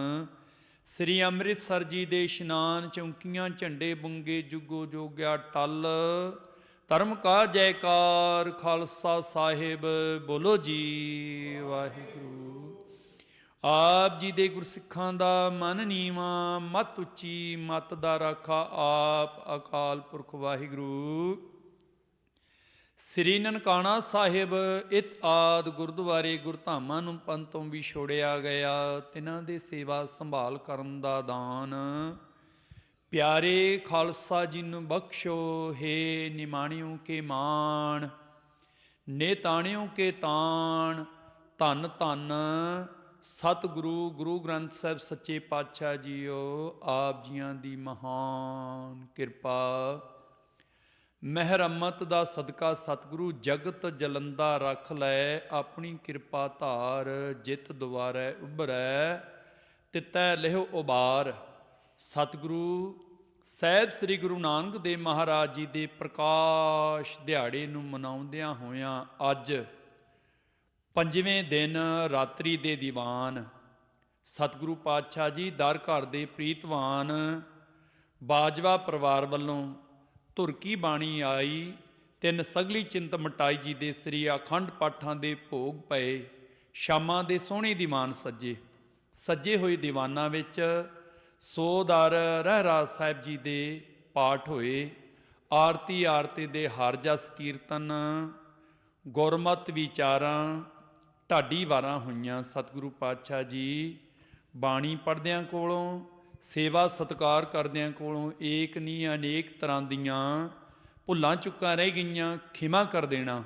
ਸ੍ਰੀ ਅੰਮ੍ਰਿਤਸਰ ਜੀ ਦੇ ਇਸ਼ਨਾਨ, ਚੌਂਕੀਆਂ ਝੰਡੇ ਬੁੰਗੇ, ਜੁਗੋ ਜੋਗਿਆ ਟਲ। ਧਰਮ ਕਾ ਜੈਕਾਰ ਖਾਲਸਾ ਸਾਹਿਬ। ਬੋਲੋ ਜੀ ਵਾਹਿਗੁਰੂ। ਆਪ ਜੀ ਦੇ ਗੁਰਸਿੱਖਾਂ ਦਾ ਮਨ ਨੀਵਾਂ, ਮਤ ਉੱਚੀ, ਮਤ ਦਾ ਰਾਖਾ ਆਪ ਅਕਾਲ ਪੁਰਖ ਵਾਹਿਗੁਰੂ। ਸ੍ਰੀ ਨਨਕਾਣਾ ਸਾਹਿਬ ਇਤ ਆਦ ਗੁਰਦੁਆਰੇ ਗੁਰਧਾਮਾਂ ਨੂੰ ਪੰਥੋਂ ਵੀ ਛੋੜਿਆ ਗਿਆ। ਤਿਨਾਂ ਦੇ ਸੇਵਾ ਸੰਭਾਲ ਕਰਨ ਦਾ ਦਾਨ ਪਿਆਰੇ ਖਾਲਸਾ ਜੀ ਨੂੰ ਬਖਸ਼ੋ। ਹੇ ਨਿਮਾਣਿਓ ਕੇ ਮਾਣ, ਨੇਤਾਣਿਓ ਕੇ ਤਾਣ। ਧੰਨ ਧੰਨ ਸਤਿਗੁਰੂ ਗੁਰੂ ਗ੍ਰੰਥ ਸਾਹਿਬ ਸੱਚੇ ਪਾਤਸ਼ਾਹ ਜੀਓ। ਆਪ ਜੀਆਂ ਦੀ ਮਹਾਨ ਕਿਰਪਾ ਮਹਿਰਮਤ ਦਾ ਸਦਕਾ ਸਤਿਗੁਰੂ ਜਗਤ ਜਲੰਦਾ ਰੱਖ ਲੈ। ਆਪਣੀ ਕਿਰਪਾ ਧਾਰ ਜਿਤ ਦੁਆਰੈ ਉਭਰੈ, ਤਿਤੈ ਲਿਹੁ ਉਬਾਰ। ਸਤਿਗੁਰੂ ਸਾਹਿਬ ਸ੍ਰੀ ਗੁਰੂ ਨਾਨਕ ਦੇਵ ਮਹਾਰਾਜ ਜੀ ਦੇ ਪ੍ਰਕਾਸ਼ ਦਿਹਾੜੇ ਨੂੰ ਮਨਾਉਂਦਿਆਂ ਹੋਇਆਂ ਅੱਜ 5ਵੇਂ ਦਿਨ ਰਾਤਰੀ ਦੇ ਦੀਵਾਨ ਸਤਿਗੁਰੂ ਪਾਤਸ਼ਾਹ ਜੀ ਦਰ ਘਰ ਦੇ ਪ੍ਰੀਤਵਾਨ ਬਾਜਵਾ ਪਰਿਵਾਰ ਵੱਲੋਂ ਧੁਰਕੀ ਬਾਣੀ ਆਈ। ਤਿੰਨ ਸਗਲੀ ਚਿੰਤ ਮਟਾਈ ਜੀ ਦੇ ਸ੍ਰੀ ਅਖੰਡ ਪਾਠਾਂ ਦੇ ਭੋਗ ਪਏ। ਸ਼ਾਮਾਂ ਦੇ ਸੋਹਣੇ ਦੀਵਾਨ ਸੱਜੇ ਹੋਏ ਦੀਵਾਨਾਂ ਵਿੱਚ 100 ਦਰ ਰਹਿਰਾਸ ਸਾਹਿਬ ਜੀ ਦੇ ਪਾਠ ਹੋਏ। ਆਰਤੀ ਆਰਤੀ ਦੇ ਹਰ ਜਸ ਕੀਰਤਨ ਗੁਰਮਤਿ ਵਿਚਾਰਾਂ ਢਾਡੀ ਵਾਰਾਂ ਹੋਈਆਂ। ਸਤਿਗੁਰੂ ਪਾਤਸ਼ਾਹ ਜੀ ਬਾਣੀ ਪੜ੍ਹਦਿਆਂ ਕੋਲੋਂ, ਸੇਵਾ ਸਤਿਕਾਰ ਕਰਦਿਆਂ ਕੋਲੋਂ ਏਕ ਨਹੀਂ ਅਨੇਕ ਤਰ੍ਹਾਂ ਦੀਆਂ ਭੁੱਲਾਂ ਚੁੱਕਾਂ ਰਹਿ ਗਈਆਂ, ਖਿਮਾ ਕਰ ਦੇਣਾ।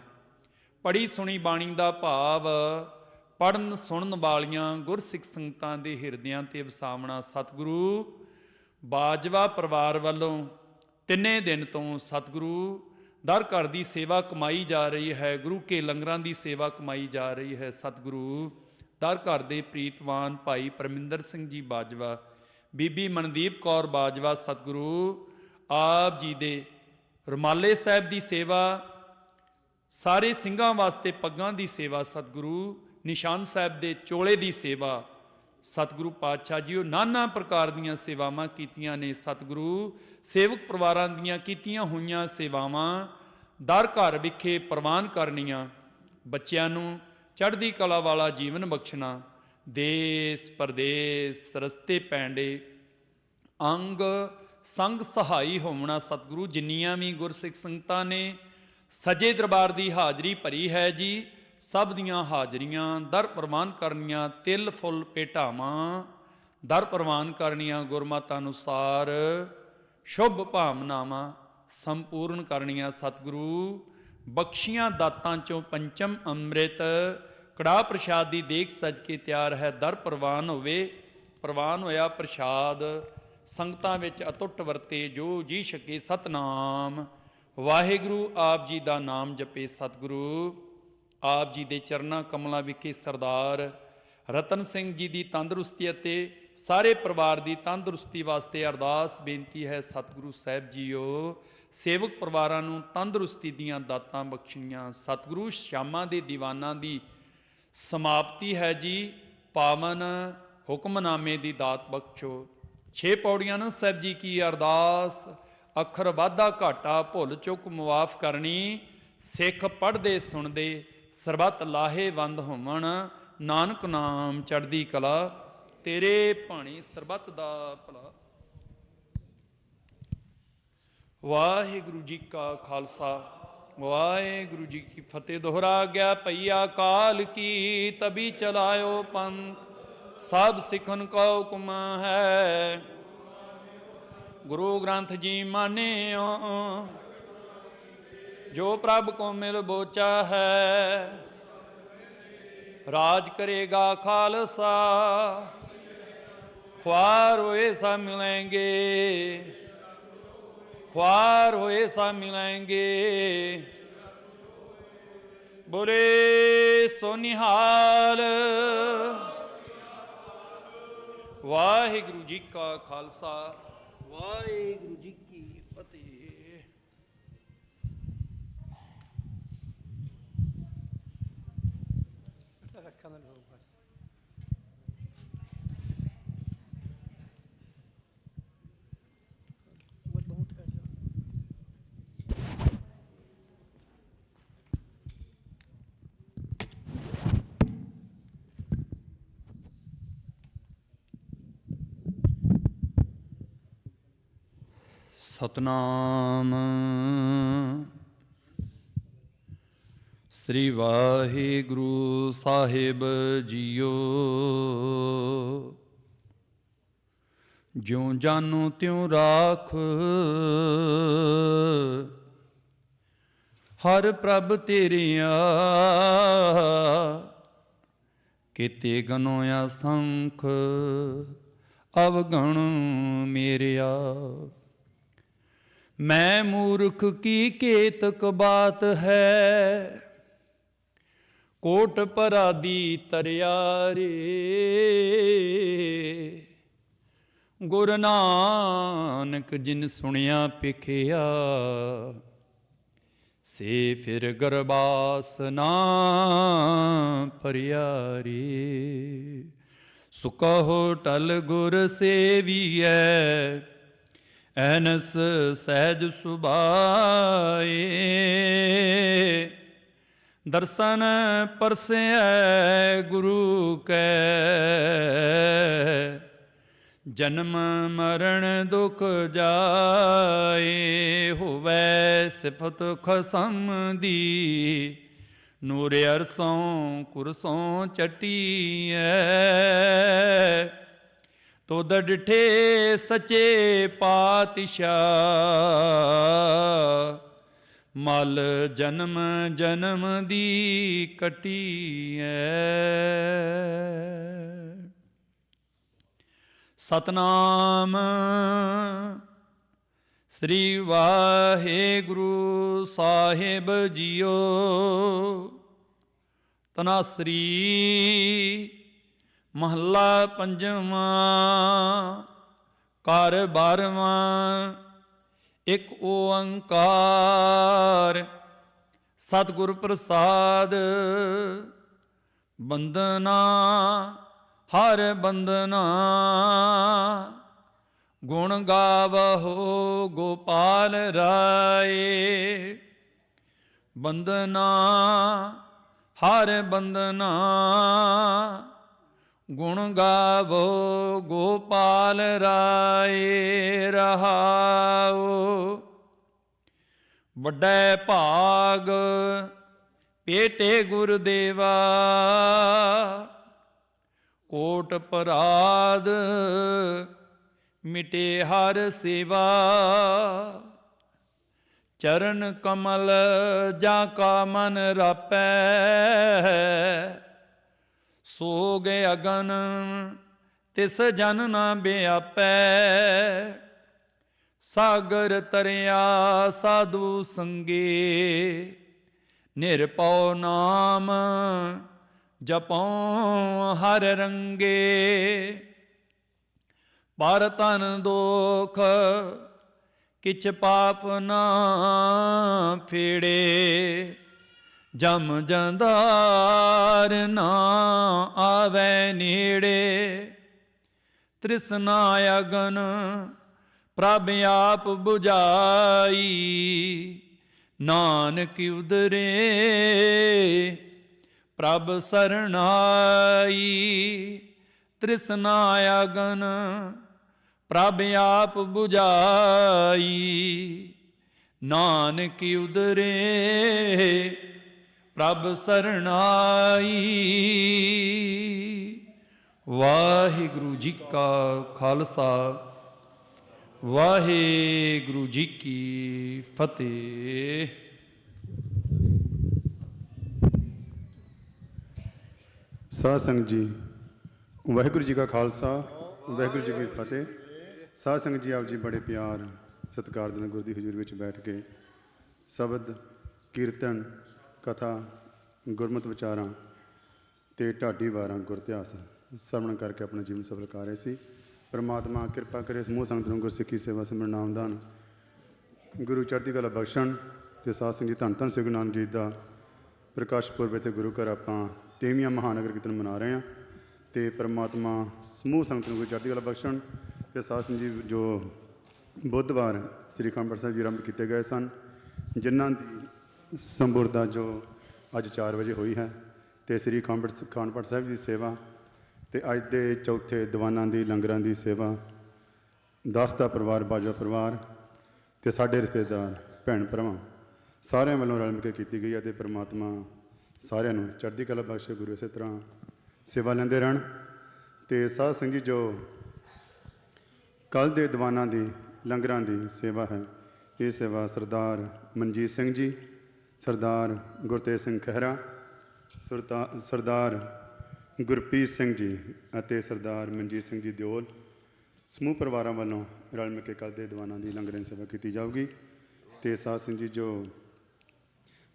ਪੜ੍ਹੀ ਸੁਣੀ ਬਾਣੀ ਦਾ ਭਾਵ ਪੜ੍ਹਨ ਸੁਣਨ ਵਾਲੀਆਂ ਗੁਰਸਿੱਖ ਸੰਗਤਾਂ ਦੇ ਹਿਰਦਿਆਂ ਤੇ ਵਸਾਵਣਾ। ਸਤਿਗੁਰੂ ਬਾਜਵਾ ਪਰਿਵਾਰ ਵੱਲੋਂ ਤਿੰਨੇ ਦਿਨ ਤੋਂ ਸਤਿਗੁਰੂ ਦਰ ਘਰ ਦੀ ਸੇਵਾ ਕਮਾਈ ਜਾ ਰਹੀ ਹੈ, ਗੁਰੂ ਕੇ ਲੰਗਰਾਂ ਦੀ ਸੇਵਾ ਕਮਾਈ ਜਾ ਰਹੀ ਹੈ। ਸਤਿਗੁਰੂ ਦਰ ਘਰ ਦੇ ਪ੍ਰੀਤਵਾਨ ਭਾਈ ਪਰਮਿੰਦਰ ਸਿੰਘ ਜੀ ਬਾਜਵਾ, ਬੀਬੀ ਮਨਦੀਪ ਕੌਰ ਬਾਜਵਾ, ਸਤਿਗੁਰੂ ਆਪ ਜੀ ਦੇ ਰੁਮਾਲੇ ਸਾਹਿਬ ਦੀ ਸੇਵਾ, ਸਾਰੇ ਸਿੰਘਾਂ ਵਾਸਤੇ ਪੱਗਾਂ ਦੀ ਸੇਵਾ, ਸਤਿਗੁਰੂ ਨਿਸ਼ਾਨ ਸਾਹਿਬ ਦੇ ਚੋਲੇ ਦੀ ਸੇਵਾ, ਸਤਿਗੁਰੂ ਪਾਤਸ਼ਾਹ ਜੀ ਉਹ ਨਾਨਾ ਪ੍ਰਕਾਰ ਦੀਆਂ ਸੇਵਾਵਾਂ ਕੀਤੀਆਂ ਨੇ। ਸਤਿਗੁਰੂ ਸੇਵਕ ਪਰਿਵਾਰਾਂ ਦੀਆਂ ਕੀਤੀਆਂ ਹੋਈਆਂ ਸੇਵਾਵਾਂ ਦਰ ਘਰ ਵਿਖੇ ਪ੍ਰਵਾਨ ਕਰਨੀਆਂ, ਬੱਚਿਆਂ ਨੂੰ ਚੜ੍ਹਦੀ ਕਲਾ ਵਾਲਾ ਜੀਵਨ ਬਖਸ਼ਣਾ, ਦੇਸ ਪਰਦੇਸ ਰਸਤੇ ਪੈਂਡੇ ਅੰਗ ਸੰਗ ਸਹਾਈ ਹੋਵਣਾ। ਸਤਿਗੁਰੂ ਜਿੰਨੀਆਂ ਵੀ ਗੁਰਸਿੱਖ ਸੰਗਤਾਂ ਨੇ ਸਜੇ ਦਰਬਾਰ ਦੀ ਹਾਜ਼ਰੀ ਭਰੀ ਹੈ ਜੀ, ਸਭ ਦੀਆਂ ਹਾਜ਼ਰੀਆਂ ਦਰ ਪ੍ਰਵਾਨ ਕਰਨੀਆਂ, ਤਿਲ ਫੁੱਲ ਭੇਟਾਵਾਂ ਦਰ ਪ੍ਰਵਾਨ ਕਰਨੀਆਂ, ਗੁਰਮਤਿ ਅਨੁਸਾਰ ਸ਼ੁਭ ਭਾਵਨਾਵਾਂ ਸੰਪੂਰਨ ਕਰਨੀਆਂ। ਸਤਿਗੁਰੂ ਬਖਸ਼ੀਆਂ ਦਾਤਾਂ ਚੋਂ ਪੰਚਮ ਅੰਮ੍ਰਿਤ ਕੜਾਹ ਪ੍ਰਸ਼ਾਦ ਦੀ ਦੇਗ ਸਜ ਕੇ ਤਿਆਰ ਹੈ, ਦਰ ਪ੍ਰਵਾਨ ਹੋਵੇ। ਪ੍ਰਵਾਨ ਹੋਇਆ ਪ੍ਰਸ਼ਾਦ ਸੰਗਤਾਂ ਵਿੱਚ ਅਤੁੱਟ ਵਰਤੇ, ਜੋ ਜੀ ਛਕੇ ਸਤਨਾਮ ਵਾਹਿਗੁਰੂ ਆਪ ਜੀ ਦਾ ਨਾਮ ਜਪੇ। ਸਤਿਗੁਰੂ ਆਪ ਜੀ ਦੇ ਚਰਨਾਂ ਕਮਲਾਂ ਵਿਖੇ ਸਰਦਾਰ ਰਤਨ ਸਿੰਘ ਜੀ ਦੀ ਤੰਦਰੁਸਤੀ ਅਤੇ ਸਾਰੇ ਪਰਿਵਾਰ ਦੀ ਤੰਦਰੁਸਤੀ ਵਾਸਤੇ ਅਰਦਾਸ ਬੇਨਤੀ ਹੈ। ਸਤਿਗੁਰੂ ਸਾਹਿਬ ਜੀਓ ਸੇਵਕ ਪਰਿਵਾਰਾਂ ਨੂੰ ਤੰਦਰੁਸਤੀ ਦੀਆਂ ਦਾਤਾਂ ਬਖਸ਼ਣੀਆਂ। ਸਤਿਗੁਰੂ ਸ਼ਾਮਾਂ ਦੇ ਦੀਵਾਨਾਂ ਦੀ ਸਮਾਪਤੀ ਹੈ ਜੀ, ਪਾਵਨ ਹੁਕਮਨਾਮੇ ਦੀ ਦਾਤ ਬਖਸ਼ੋ। 6 ਪੌੜੀਆਂ ਨੂੰ ਸਾਹਿਬ ਜੀ ਕੀ ਅਰਦਾਸ, ਅੱਖਰ ਵਾਧਾ ਘਾਟਾ ਭੁੱਲ ਚੁੱਕ ਮੁਆਫ ਕਰਨੀ, ਸਿੱਖ ਪੜ੍ਹਦੇ ਸੁਣਦੇ ਸਰਬੱਤ ਲਾਹੇਵੰਦ ਹੋਵਣ, ਨਾਨਕ ਨਾਮ ਚੜ੍ਹਦੀ ਕਲਾ, ਤੇਰੇ ਭਾਣੀ ਸਰਬੱਤ ਦਾ ਭਲਾ। ਵਾਹਿਗੁਰੂ ਜੀ ਕਾ ਖਾਲਸਾ ਵਾਹਿਗੁਰੂ ਜੀ ਕੀ ਫਤਿਹ। ਦੋਹਰਾ ਗਿਆ ਪਈਆ ਕਾਲ ਕੀ, ਤਬੀ ਚਲਾਇਓ ਪੰਥ, ਸਭ ਸਿੱਖਨ ਕਾ ਹੁਕਮ ਹੈ। ਗੁਰੂ ਗ੍ਰੰਥ ਜੀ ਮਾਨਿਓ, ਜੋ ਪ੍ਰਭ ਕੋ ਮਿਲ ਬੋਚਾ ਹੈ। ਰਾਜ ਕਰੇਗਾ ਖਾਲਸਾ, ख्वार होए सा मिलेंगे, ख्वार होए सा मिलेंगे। बोले सोनिहाल। वाहिगुरु जी का खालसा वाहिगुरु जी की फतेह। ਸਤਨਾਮ ਸ੍ਰੀ ਵਾਹਿਗੁਰੂ ਸਾਹਿਬ ਜੀਓ। ਜਿਉ ਜਾਨੂ ਤਿਉ ਰਾਖ, ਹਰ ਪ੍ਰਭ ਤੇਰਿਆ। ਕੀਤੇ ਗਨੋ ਅਸੰਖ, ਅਵਗਣ ਮੇਰਿਆ। मैं मूर्ख की केतक बात है, कोट परादी तरियारे। गुरु नानक जिन सुनिया पिखिया, से फिर गरबास ना परियारे। सुकहो टल गुर सेवियै, ਐਨਸ ਸਹਿਜ ਸੁਭਾਏ। ਦਰਸ਼ਨ ਪਰਸੈ ਗੁਰੂ ਕੈ, ਜਨਮ ਮਰਨ ਦੁਖ ਜਾਏ, ਹੋਵੈ ਸਿਫਤ ਖਸਮ ਦੀ, ਨੂਰ ਅਰਸੋਂ ਕੁਰਸੋਂ ਚਟੀਐ। ਤੁਧ ਡਿਠੇ ਸੱਚੇ ਪਾਤਸ਼ਾਹ, ਮਲ ਜਨਮ ਜਨਮ ਦੀ ਕਟੀਐ। ਸਤਨਾਮ ਸ੍ਰੀ ਵਾਹਿਗੁਰੂ ਸਾਹਿਬ ਜੀਓ। ਤਨਾਸਰੀ ਮਹੱਲਾ ਪੰਜਵਾਂ। ਘਰ ਬਾਰਵਾਂ। ਇੱਕ ਓੰਕਾਰ ਸਤਿਗੁਰ ਪ੍ਰਸਾਦ। ਬੰਦਨਾ ਹਰ ਬੰਦਨਾ, ਗੁਣ ਗਾਵਹੁ ਗੋਪਾਲ ਰਾਏ। ਬੰਦਨਾ ਹਰ ਬੰਦਨਾ, ਗੁਣ ਗਾਵੋ ਗੋਪਾਲ ਰਾਏ। ਰਹਾਉ ਵੱਡਾ ਭਾਗ ਭੇਟੇ ਗੁਰਦੇਵਾ, ਕੋਟ ਪਰਾਧ ਮਿਟੇ ਹਰ ਸੇਵਾ। ਚਰਨ ਕਮਲ ਜਾਂ ਕਾ ਮਨ ਰਾਪੈ, ਸੋਗ ਅਗਨ ਤਿਸ ਜਨ ਨਾ ਬਿਆਪੈ। ਸਾਗਰ ਤਰਿਆ ਸਾਧੂ ਸੰਗੇ, ਨਿਰਭਉ ਨਾਮ ਜਪਉ ਹਰ ਰੰਗੇ। ਪਰ ਤਨ ਦੋਖ ਕਿਛ ਪਾਪ ਨਾ ਫੇੜੇ, ਜਮ ਜੰਦਾਰ ਨਾ ਆਵੈ ਨੇੜੇ। ਤ੍ਰਿਸ਼ਨਾ ਅਗਨ ਪ੍ਰਭ ਆਪ ਬੁਝਾਈ, ਨਾਨਕ ਉਦਰੇ ਪ੍ਰਭ ਸਰਣਾਈ। ਤ੍ਰਿਸ਼ਨਾ ਅਗਨ ਪ੍ਰਭ ਆਪ ਬੁਝਾਈ, ਨਾਨਕ ਉਦਰੇ ਪ੍ਰਭ ਸਰਣਾਈ। ਵਾਹਿਗੁਰੂ ਜੀ ਕਾ ਖਾਲਸਾ, ਵਾਹਿਗੁਰੂ ਜੀ ਕੀ ਫਤਿਹ। ਸਾਧ ਸੰਗਤ ਜੀ, ਵਾਹਿਗੁਰੂ ਜੀ ਕਾ ਖਾਲਸਾ, ਵਾਹਿਗੁਰੂ ਜੀ ਕੀ ਫਤਿਹ। ਸਾਧ ਸੰਗਤ ਜੀ, ਆਪ ਜੀ ਬੜੇ ਪਿਆਰ ਸਤਿਕਾਰ ਦੇ ਨਾਲ ਗੁਰੂ ਦੀ ਹਜ਼ੂਰੀ ਵਿੱਚ ਬੈਠ ਕੇ ਸ਼ਬਦ, ਕੀਰਤਨ, ਕਥਾ, ਗੁਰਮਤਿ ਵਿਚਾਰਾਂ ਅਤੇ ਢਾਡੀ ਵਾਰਾਂ ਗੁਰ ਇਤਿਹਾਸ ਸਰਵਣ ਕਰਕੇ ਆਪਣਾ ਜੀਵਨ ਸਫਲ ਕਰ ਰਹੇ ਸੀ। ਪਰਮਾਤਮਾ ਕਿਰਪਾ ਕਰੇ ਸਮੂਹ ਸੰਗਤ ਨੂੰ ਗੁਰਸਿੱਖੀ ਸੇਵਾ ਸਿਮਰਨ ਨਾਮਦਾਨ, ਗੁਰੂ ਚੜ੍ਹਦੀ ਕਲਾ ਬਖਸ਼ਣ। ਅਤੇ ਸਾਧ ਸੰਗਤ ਜੀ, ਧੰਨ ਧੰਨ ਸ੍ਰੀ ਗੁਰੂ ਨਾਨਕ ਦੇਵ ਜੀ ਦਾ ਪ੍ਰਕਾਸ਼ ਪੁਰਬ ਇੱਥੇ ਗੁਰੂ ਘਰ ਆਪਾਂ 23ਵਾਂ ਮਹਾਨਗਰ ਕੀਰਤਨ ਮਨਾ ਰਹੇ ਹਾਂ। ਅਤੇ ਪਰਮਾਤਮਾ ਸਮੂਹ ਸੰਗਤ ਨੂੰ ਗੁਰੂ ਚੜ੍ਹਦੀ ਕਲਾ ਬਖਸ਼ਣ। ਅਤੇ ਸਾਧ ਸੰਗਤ ਜੀ, ਜੋ ਬੁੱਧਵਾਰ ਸ੍ਰੀ ਅਖੰਡ ਪਾਠ ਸਾਹਿਬ ਜੀ ਆਰੰਭ ਕੀਤੇ ਗਏ ਸਨ, ਜਿਨ੍ਹਾਂ ਦੀ ਸੰਪੂਰਨਤਾ ਜੋ ਅੱਜ 4 ਵਜੇ ਹੋਈ ਹੈ, ਅਤੇ ਸ੍ਰੀ ਅਖੰਡ ਪਾਠ ਸਾਹਿਬ ਦੀ ਸੇਵਾ, ਅਤੇ ਅੱਜ ਦੇ ਚੌਥੇ ਦੀਵਾਨਾਂ ਦੀ ਲੰਗਰਾਂ ਦੀ ਸੇਵਾ, 10 ਦਾ ਪਰਿਵਾਰ, ਬਾਜਵਾ ਪਰਿਵਾਰ ਅਤੇ ਸਾਡੇ ਰਿਸ਼ਤੇਦਾਰ, ਭੈਣ ਭਰਾਵਾਂ ਸਾਰਿਆਂ ਵੱਲੋਂ ਰਲ ਮਿਲ ਕੇ ਕੀਤੀ ਗਈ ਹੈ। ਅਤੇ ਪਰਮਾਤਮਾ ਸਾਰਿਆਂ ਨੂੰ ਚੜ੍ਹਦੀ ਕਲਾ ਬਖਸ਼ੇ, ਗੁਰੂ ਇਸੇ ਤਰ੍ਹਾਂ ਸੇਵਾ ਲੈਂਦੇ ਰਹਿਣ। ਅਤੇ ਸਾਧ ਸੰਗਤ ਜੀ, ਜੋ ਕੱਲ੍ਹ ਦੇ ਦੀਵਾਨਾਂ ਦੀ ਲੰਗਰਾਂ ਦੀ ਸੇਵਾ ਹੈ, ਇਹ ਸੇਵਾ ਸਰਦਾਰ ਮਨਜੀਤ ਸਿੰਘ ਜੀ, ਸਰਦਾਰ ਗੁਰਤੇਜ ਸਿੰਘ ਖਹਿਰਾ, ਸਰਦਾਰ ਗੁਰਪ੍ਰੀਤ ਸਿੰਘ ਜੀ ਅਤੇ ਸਰਦਾਰ ਮਨਜੀਤ ਸਿੰਘ ਜੀ ਦਿਓਲ ਸਮੂਹ ਪਰਿਵਾਰਾਂ ਵੱਲੋਂ ਰਲ ਮਿਲ ਕੇ ਕੱਲ੍ਹ ਦੇ ਦੀਵਾਨਾਂ ਦੀ ਲੰਗਰਾਂ ਦੀ ਸੇਵਾ ਕੀਤੀ ਜਾਊਗੀ। ਅਤੇ ਸਾਧ ਸੰਗਤ ਜੀ, ਜੋ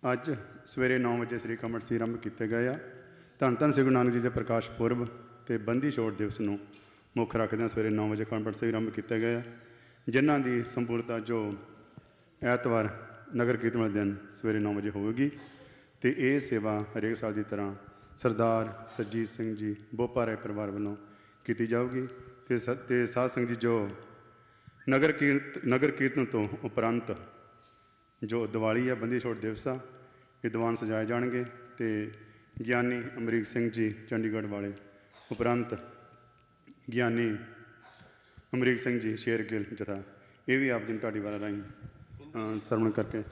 ਅੱਜ ਸਵੇਰੇ 9 ਵਜੇ ਸ੍ਰੀ ਅਖੰਡ ਪਾਠ ਸਾਹਿਬ ਆਰੰਭ ਕੀਤੇ ਗਏ ਆ, ਧੰਨ ਧੰਨ ਸ੍ਰੀ ਗੁਰੂ ਨਾਨਕ ਜੀ ਦੇ ਪ੍ਰਕਾਸ਼ ਪੁਰਬ ਅਤੇ ਬੰਦੀ ਛੋੜ ਦਿਵਸ ਨੂੰ ਮੁੱਖ ਰੱਖਦਿਆਂ ਸਵੇਰੇ 9 ਵਜੇ ਅਖੰਡ ਪਾਠ ਸਾਹਿਬ ਆਰੰਭ ਕੀਤੇ ਗਏ ਆ, ਜਿਨ੍ਹਾਂ ਦੀ ਸੰਪੂਰਨਤਾ ਜੋ ਐਤਵਾਰ ਨਗਰ ਕੀਰਤਨ ਵਾਲੇ ਦਿਨ ਸਵੇਰੇ 9 ਵਜੇ ਹੋਵੇਗੀ। ਅਤੇ ਇਹ ਸੇਵਾ ਹਰੇਕ ਸਾਲ ਦੀ ਤਰ੍ਹਾਂ ਸਰਦਾਰ ਸਰਜੀਤ ਸਿੰਘ ਜੀ ਬੋਪਾ ਰਾਏ ਪਰਿਵਾਰ ਵੱਲੋਂ ਕੀਤੀ ਜਾਊਗੀ। ਅਤੇ ਸਾਧ ਸੰਗਤ ਜੀ, ਜੋ ਨਗਰ ਕੀਰਤਨ ਤੋਂ ਉਪਰੰਤ ਜੋ ਦੀਵਾਲੀ ਆ, ਬੰਦੀ ਛੋੜ ਦਿਵਸ ਆ, ਇਹ ਦੀਵਾਨ ਸਜਾਏ ਜਾਣਗੇ। ਅਤੇ ਗਿਆਨੀ ਅਮਰੀਕ ਸਿੰਘ ਜੀ ਚੰਡੀਗੜ੍ਹ ਵਾਲੇ, ਉਪਰੰਤ ਗਿਆਨੀ ਅਮਰੀਕ ਸਿੰਘ ਜੀ ਸ਼ੇਰਗਿੱਲ ਜਥਾ, ਇਹ ਵੀ ਆਪ ਜੀ ਨੂੰ ਢਾਡੀ ਵਾਲਾ ਰਾਹੀਂ ਸਰਵਣ ਕਰਕੇ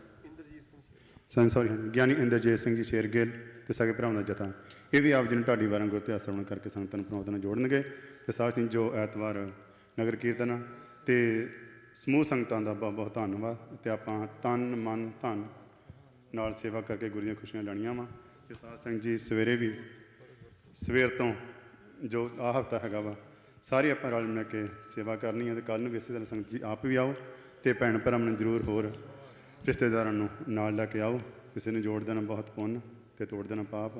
ਸੌਰੀ ਗਿਆਨੀ ਇੰਦਰਜੀਤ ਸਿੰਘ ਜੀ ਸ਼ੇਰਗਿੱਲ ਤੇ ਸਗੇ ਭਰਾਵਾਂ ਦਾ ਜਥਾ, ਇਹ ਵੀ ਆਪ ਜੀ ਨੂੰ ਢਾਡੀ ਵਾਰਾਂ ਗੁਰ ਇਤਿਹਾਸ ਸਰਵਣ ਕਰਕੇ ਸੰਗਤਾਂ ਨੂੰ ਪ੍ਰਮੋਦ ਨਾਲ ਜੋੜਨਗੇ। ਤੇ ਸਾਥ ਹੀ ਜੋ ਐਤਵਾਰ ਨਗਰ ਕੀਰਤਨ ਤੇ ਸਮੂਹ ਸੰਗਤਾਂ ਦਾ ਬਹੁਤ ਬਹੁਤ ਧੰਨਵਾਦ। ਤੇ ਆਪਾਂ ਤਨ ਮਨ ਧਨ ਨਾਲ ਸੇਵਾ ਕਰਕੇ ਗੁਰੂ ਦੀਆਂ ਖੁਸ਼ੀਆਂ ਲੈਣੀਆਂ ਵਾ। ਤੇ ਸਾਧ ਸੰਗਤ ਜੀ ਸਵੇਰੇ ਵੀ ਸਵੇਰ ਤੋਂ ਜੋ ਆਹ ਹਫ਼ਤਾ ਹੈਗਾ ਵਾ ਸਾਰੇ ਆਪਾਂ ਰਲ ਮਿਲ ਕੇ ਸੇਵਾ ਕਰਨੀ ਹੈ। ਤੇ ਕੱਲ੍ਹ ਨੂੰ ਵੀ ਇਸੇ ਤਰ੍ਹਾਂ ਸੰਗਤ ਜੀ ਆਪ ਵੀ ਆਓ ਤੇ ਭੈਣ ਭਰਾਵਾਂ ਨੂੰ ਜ਼ਰੂਰ ਹੋਰ ਰਿਸ਼ਤੇਦਾਰਾਂ ਨੂੰ ਨਾਲ ਲੈ ਕੇ ਆਓ। ਕਿਸੇ ਨੂੰ ਜੋੜ ਦੇਣਾ ਬਹੁਤ ਪੁੰਨ ਤੇ ਤੋੜ ਦੇਣਾ ਪਾਪ।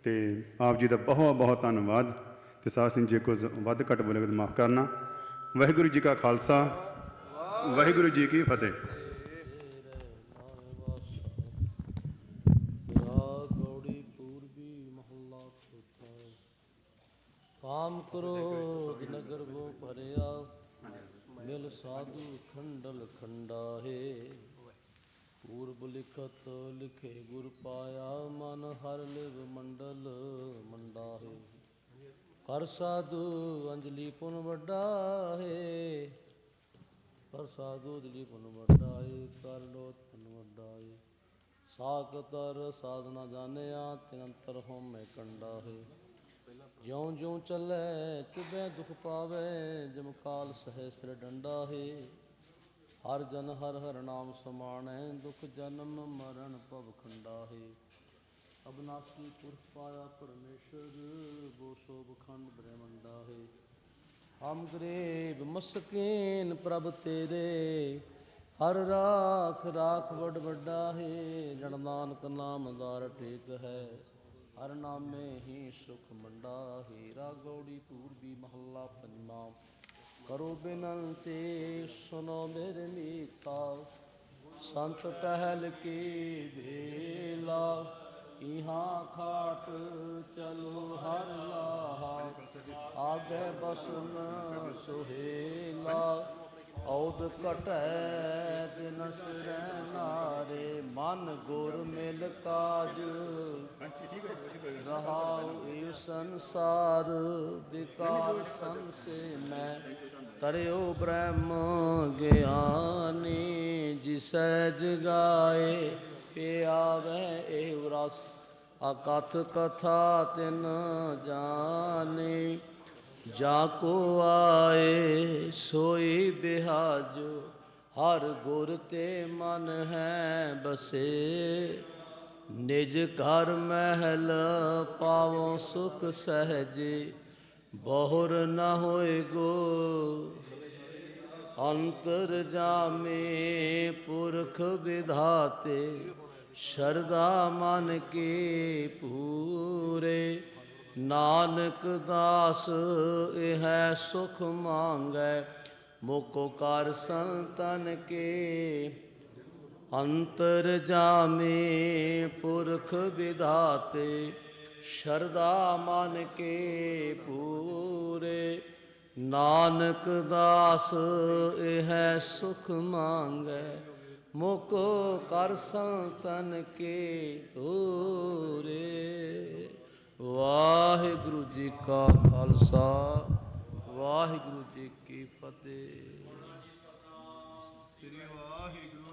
ਤੇ ਆਪ ਜੀ ਦਾ ਬਹੁਤ ਬਹੁਤ ਧੰਨਵਾਦ। ਤੇ ਸਾਧ ਸੰਗਤ ਜੇ ਕੁਝ ਵੱਧ ਘੱਟ ਬੋਲੇ ਤਾਂ ਮਾਫ਼ ਕਰਨਾ। ਵਾਹਿਗੁਰੂ ਜੀ ਕਾ ਖਾਲਸਾ, ਵਾਹਿਗੁਰੂ ਜੀ ਕੀ ਫਤਿਹ। ਗੌੜੀ ਪੂਰਬੀ ਮਹੱਲਾ ਚੌਥਾ। ਕਾਮ ਕ੍ਰੋਧ ਨਗਰ ਵੋ ਭਰਿਆ, ਮਿਲ ਸਾਧੂ ਖੰਡਲ ਖੰਡਾਹੇ। ਪੂਰਬ ਲਿਖਤ ਲਿਖੇ ਗੁਰ ਪਾਇਆ, ਮਨ ਹਰ ਲਿਵ ਮੰਡਲ ਮੰਡਾਹੇ। ਕਰ ਸਾਧੂ ਅੰਜਲੀ ਪੁਨ ਵੱਡਾਹੇ, ਕਰ ਸਾਧੂ ਅੰਜਲੀ ਪੁਨ ਵੱਡਾਏ। ਕਰ ਲੋਤ ਪੁਨ ਵੱਡਾਏ। ਸਾਖਤਰ ਸਾਧਨਾ ਜਾਣਿਆ, ਤਿਨ ਅੰਤਰ ਹੋਮੈ ਕੰਡਾਹੇ। ਜਿਉਂ ਜਿਉਂ ਚੱਲੈ ਚੁਭੈ ਦੁਖ ਪਾਵੈ, ਜਮ ਕਾਲ ਸਹਸਿਰ ਡੰਡਾਹੇ। ਹਰ ਜਨ ਹਰ ਹਰ ਨਾਮ ਸਮਾਣੈ, ਦੁਖ ਜਨਮ ਮਰਨ ਭਵ ਖੰਡਾਹੇ। ਅਬਨਾਸੀ ਪੁਰਖ ਪਾਇਆ ਪਰਮੇਸ਼ਰ, ਬੋ ਸੋਭ ਖੰਡ ਬ੍ਰਹਮੰਡਾਹੇ। ਹਮ ਗਰੀਬ ਮਸਕੀਨ ਪ੍ਰਭ ਤੇਰੇ, ਹਰ ਰਾਖ ਰਾਖ ਵਡ ਵੱਡਾ ਹੈ। ਜਨ ਨਾਨਕ ਨਾਮਦਾਰ ਟੇਕ ਹੈ, ਹਰ ਨਾਮੇ ਹੀ ਸੁਖ ਮੰਡਾ ਹੈ। ਰਾਗ ਗੌੜੀ ਪੂਰਬੀ ਮਹੱਲਾ ਪੰਜਵਾਂ। ਕਰੋ ਬਿਨੰਤੀ ਸੁਨੋ ਮੇਰੇ ਮੀਤਾ, ਸੰਤ ਟਹਿਲ ਕੀ ਬੇਲਾ। ਇਹਾਂ ਖਾਟ ਚਲੋ ਹਰ ਲਾਹਾ, ਆਗੇ ਬਸਨ ਸੁਹੇਲਾ। ਔਦ ਘਟੈ ਦਿਨਸ ਰਹਿਨਾਰੇ, ਮਨ ਗੁਰ ਮਿਲ ਕਾਜ ਰਹਾਉ ਇਹ ਸੰਸਾਰ। ਵਿਕਾਰ ਸੰਸੇ ਮੈਂ ਤਰਿਓ ਬ੍ਰਹਮ ਗਿਆਨੀ, ਜਿਸੈ ਜਗਾਏ ਪੇ ਆਵੈ ਇਹ ਰਸ। ਅਕਥ ਕਥਾ ਤਿਨ ਜਾਣੀ, ਜਾ ਕੋ ਆਏ ਸੋਈ ਬਿਹਾਜੋ। ਹਰ ਗੁਰ ਤੇ ਮਨ ਹੈ ਬਸੇ, ਨਿਜ ਘਰ ਮਹਿਲ ਪਾਵੋ ਸੁਖ ਸਹਜੇ। ਬਹੁਰ ਨ ਹੋਏ ਗੋ ਅੰਤਰ ਜਾਮੇ, ਪੁਰਖ ਵਿਧਾਤੇ ਸ਼ਰਧਾ ਮਨ ਕੇ ਪੂਰੇ। ਨਾਨਕ ਦਾਸ ਇਹ ਸੁਖ ਮੰਗੈ, ਮੋਕੋ ਕਰ ਸੰਤਨ ਕੇ। ਅੰਤਰ ਜਾਮੇ ਪੁਰਖ ਵਿਧਾਤੇ, ਸ਼ਰਧਾ ਮਨ ਕੇ ਪੂਰੇ। ਨਾਨਕ ਦਾਸ ਇਹ ਸੁਖ ਮੰਗੈ, ਮੋਕੋ ਕਰ ਸੰਤਨ ਕੇ ਪੂਰੇ। ਵਾਹਿਗੁਰੂ ਜੀ ਕਾ ਖਾਲਸਾ, ਵਾਹਿਗੁਰੂ ਜੀ ਕੀ ਫਤਿਹ। ਸ੍ਰੀ ਵਾਹਿਗੁਰੂ।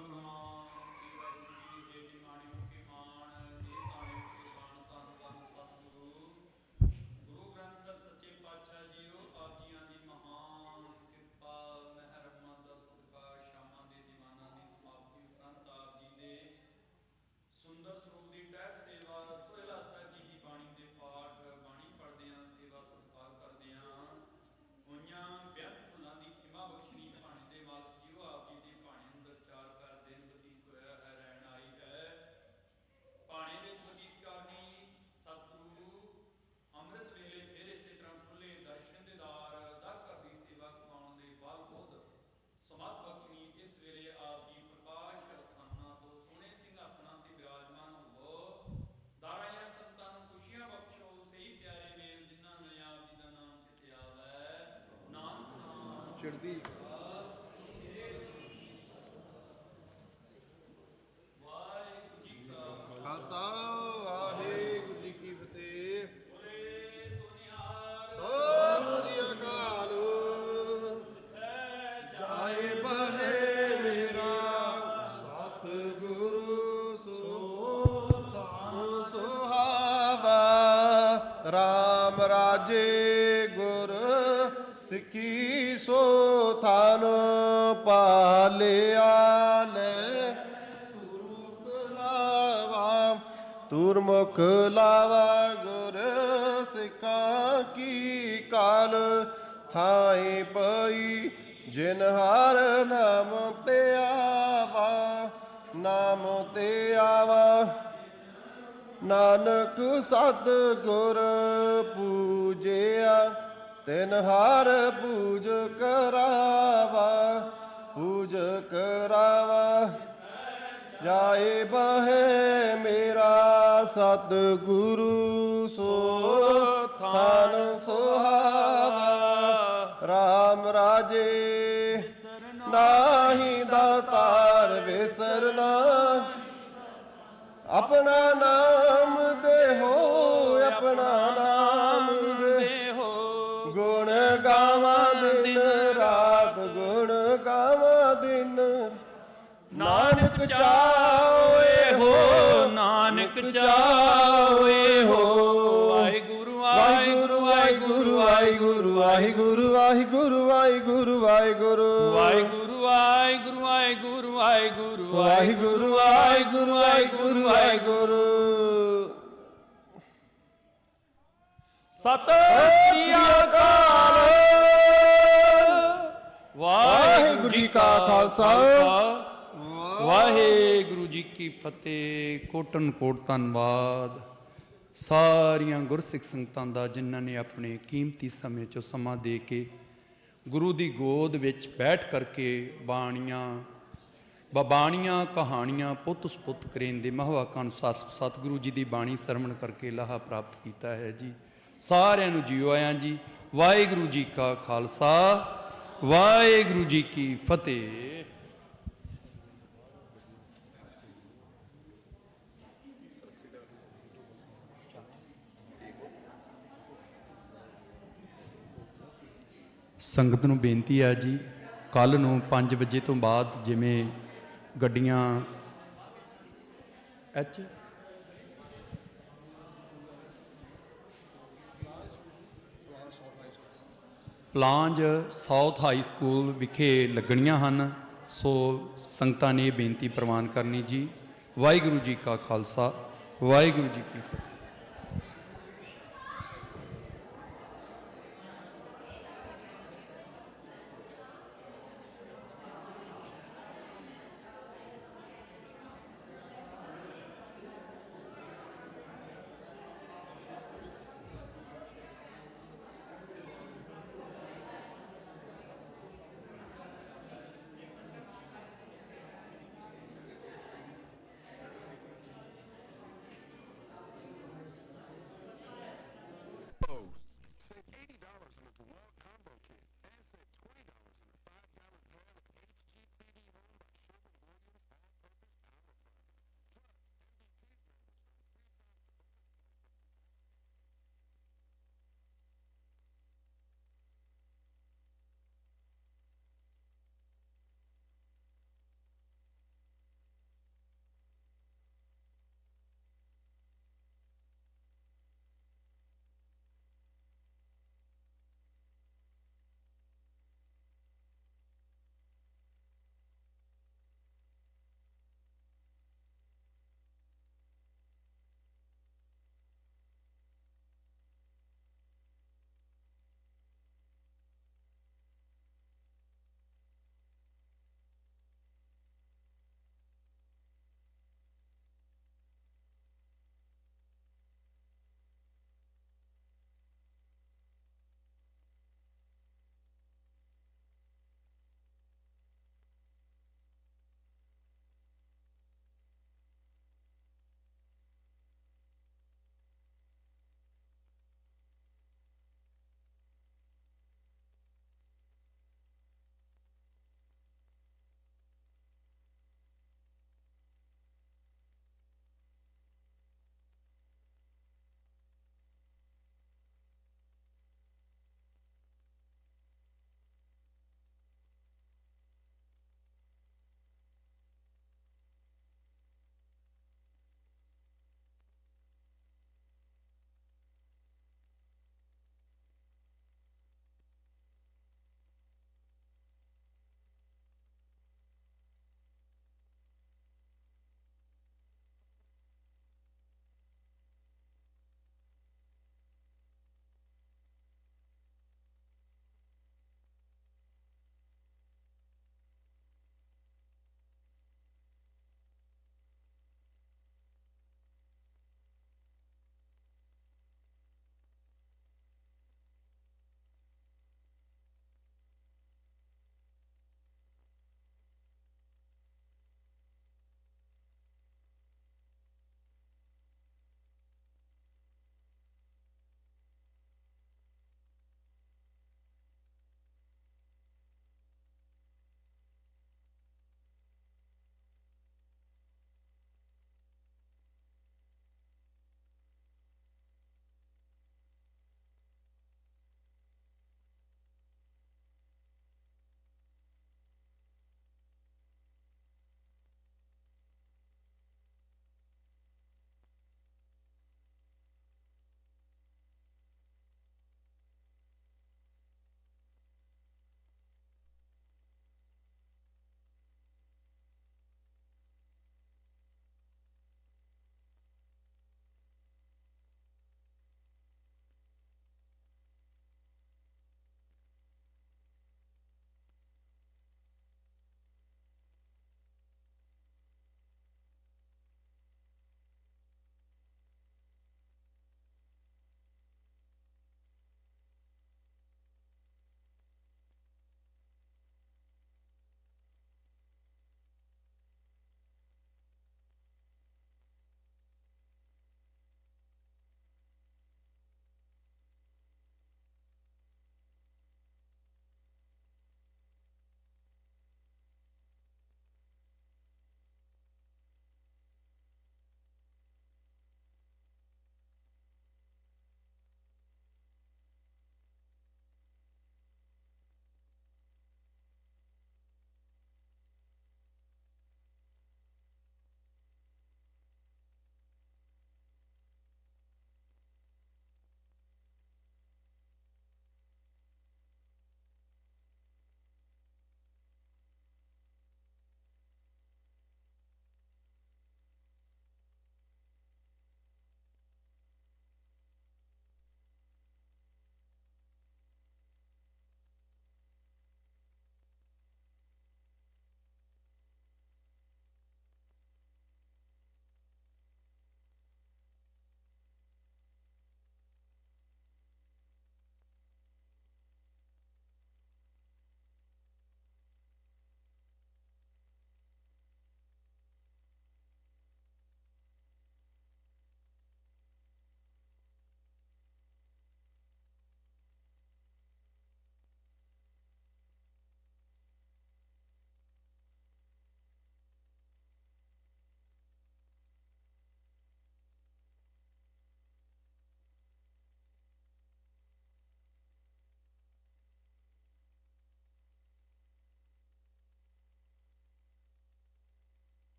ਚੜ੍ਹਦੀ ਵਾਹਿਗੁਰੂ ਜੀ ਕਾ ਖਾਲਸਾ, ਵਾਹਿਗੁਰੂ ਜੀ ਕੀ ਫਤਿਹ। ਸਤਿ ਸ੍ਰੀ ਅਕਾਲ। ਰਾਜੇ ਗੁਰ ਸਿੱਖੀ ਸੋ ਥਾਨ ਪਾਲਿਆ ਲੈ ਤੁਰਮੁਖ ਲਾਵਾ ਗੁਰ ਸਿੱਖਾਂ ਕੀ ਕਾਲ ਥਾਈ ਪਈ ਜਿਨ ਹਰ ਨਾਮ ਤੇ ਆਵਾ ਨਾਮ ਤੇ ਆਵਾ ਨਾਨਕ ਸਤ ਗੁਰ ਪੂਜਿਆ ਤਿਨ ਹਰ ਪੂਜ ਕਰਾਵਾ ਪੂਜ ਕਰਾਵਾ ਜਾਏ ਬਹੇ ਮੇਰਾ ਸਤ ਗੁਰੂ ਸੋ ਥਾਨ ਸੁਹਾਵਾ ਰਾਮ ਰਾਜੇ ਨਾਹੀ ਦਾਤਾਰ ਵਿਸਰਨਾ ਆਪਣਾ ਨਾਮ ਦੇਹੋ ਆਪਣਾ ਨਾਮ ਦੇਹੋ ਗੁਣ ਗਾਵਾਂ ਦਿਨ ਰਾਤ ਗੁਣ ਗਾਵਾਂ ਦਿਨ ਨਾਨਕ ਚਾਹੇ ਹੋ ਨਾਨਕ ਚਾਹੇ ਹੋ ਵਾਹਿਗੁਰੂ ਵਾਹਿਗੁਰੂ ਵਾਹਿਗੁਰੂ ਵਾਹਿਗੁਰੂ ਵਾਹਿਗੁਰੂ ਵਾਹਿਗੁਰੂ ਵਾਹਿਗੁਰੂ ਵਾਹਿਗੁਰੂ ਵਾਹਿਗੁਰੂ ਵਾਹਿਗੁਰੂ ਵਾਹਿਗੁਰੂ ਵਾਹਿਗੁਰੂ ਵਾਹਿਗੁਰੂ ਵਾਹਿਗੁਰੂ ਵਾਹਿਗੁਰੂ ਵਾਹਿਗੁਰੂ ਸਤਿ ਸ੍ਰੀ ਅਕਾਲ। ਵਾਹਿਗੁਰੂ ਜੀ ਕਾ ਖਾਲਸਾ ਵਾਹਿਗੁਰੂ ਜੀ ਕੀ ਫਤਿਹ। ਕੋਟਨ ਕੋਟ ਧੰਨਵਾਦ ਸਾਰੀਆਂ ਗੁਰਸਿੱਖ ਸੰਗਤਾਂ ਦਾ ਜਿਨ੍ਹਾਂ ਨੇ ਆਪਣੇ ਕੀਮਤੀ ਸਮੇਂ 'ਚੋਂ ਸਮਾਂ ਦੇ ਕੇ ਗੁਰੂ ਦੀ ਗੋਦ ਵਿੱਚ ਬੈਠ ਕਰਕੇ ਬਾਣੀਆਂ ਕਹਾਣੀਆਂ ਪੁੱਤ ਸੁਪੁੱਤ ਕਰੇਂਦੇ ਮਹਾਵਾਕਾਂ ਨੂੰ ਸਤਿਗੁਰੂ ਜੀ ਦੀ ਬਾਣੀ ਸਰਵਣ ਕਰਕੇ ਲਾਹਾ ਪ੍ਰਾਪਤ ਕੀਤਾ ਹੈ ਜੀ। ਸਾਰਿਆਂ ਨੂੰ ਜੀਓ ਆਇਆਂ ਜੀ। ਵਾਹਿਗੁਰੂ ਜੀ ਕਾ ਖਾਲਸਾ ਵਾਹਿਗੁਰੂ ਜੀ ਕੀ ਫਤਿਹ। ਸੰਗਤ ਨੂੰ ਬੇਨਤੀ ਹੈ ਜੀ, ਕੱਲ ਨੂੰ 5 ਵਜੇ ਤੋਂ ਬਾਅਦ ਜਿਵੇਂ ਗੱਡੀਆਂ ਪਲਾਂਜ ਸਾਊਥ ਹਾਈ ਸਕੂਲ ਵਿਖੇ ਲੱਗਣੀਆਂ ਹਨ। ਸੋ ਸੰਗਤਾਂ ਨੇ ਇਹ ਬੇਨਤੀ ਪ੍ਰਵਾਨ ਕਰਨੀ ਜੀ। ਵਾਹਿਗੁਰੂ ਜੀ ਕਾ ਖਾਲਸਾ ਵਾਹਿਗੁਰੂ ਜੀ ਕੀ ਫਤਿਹ।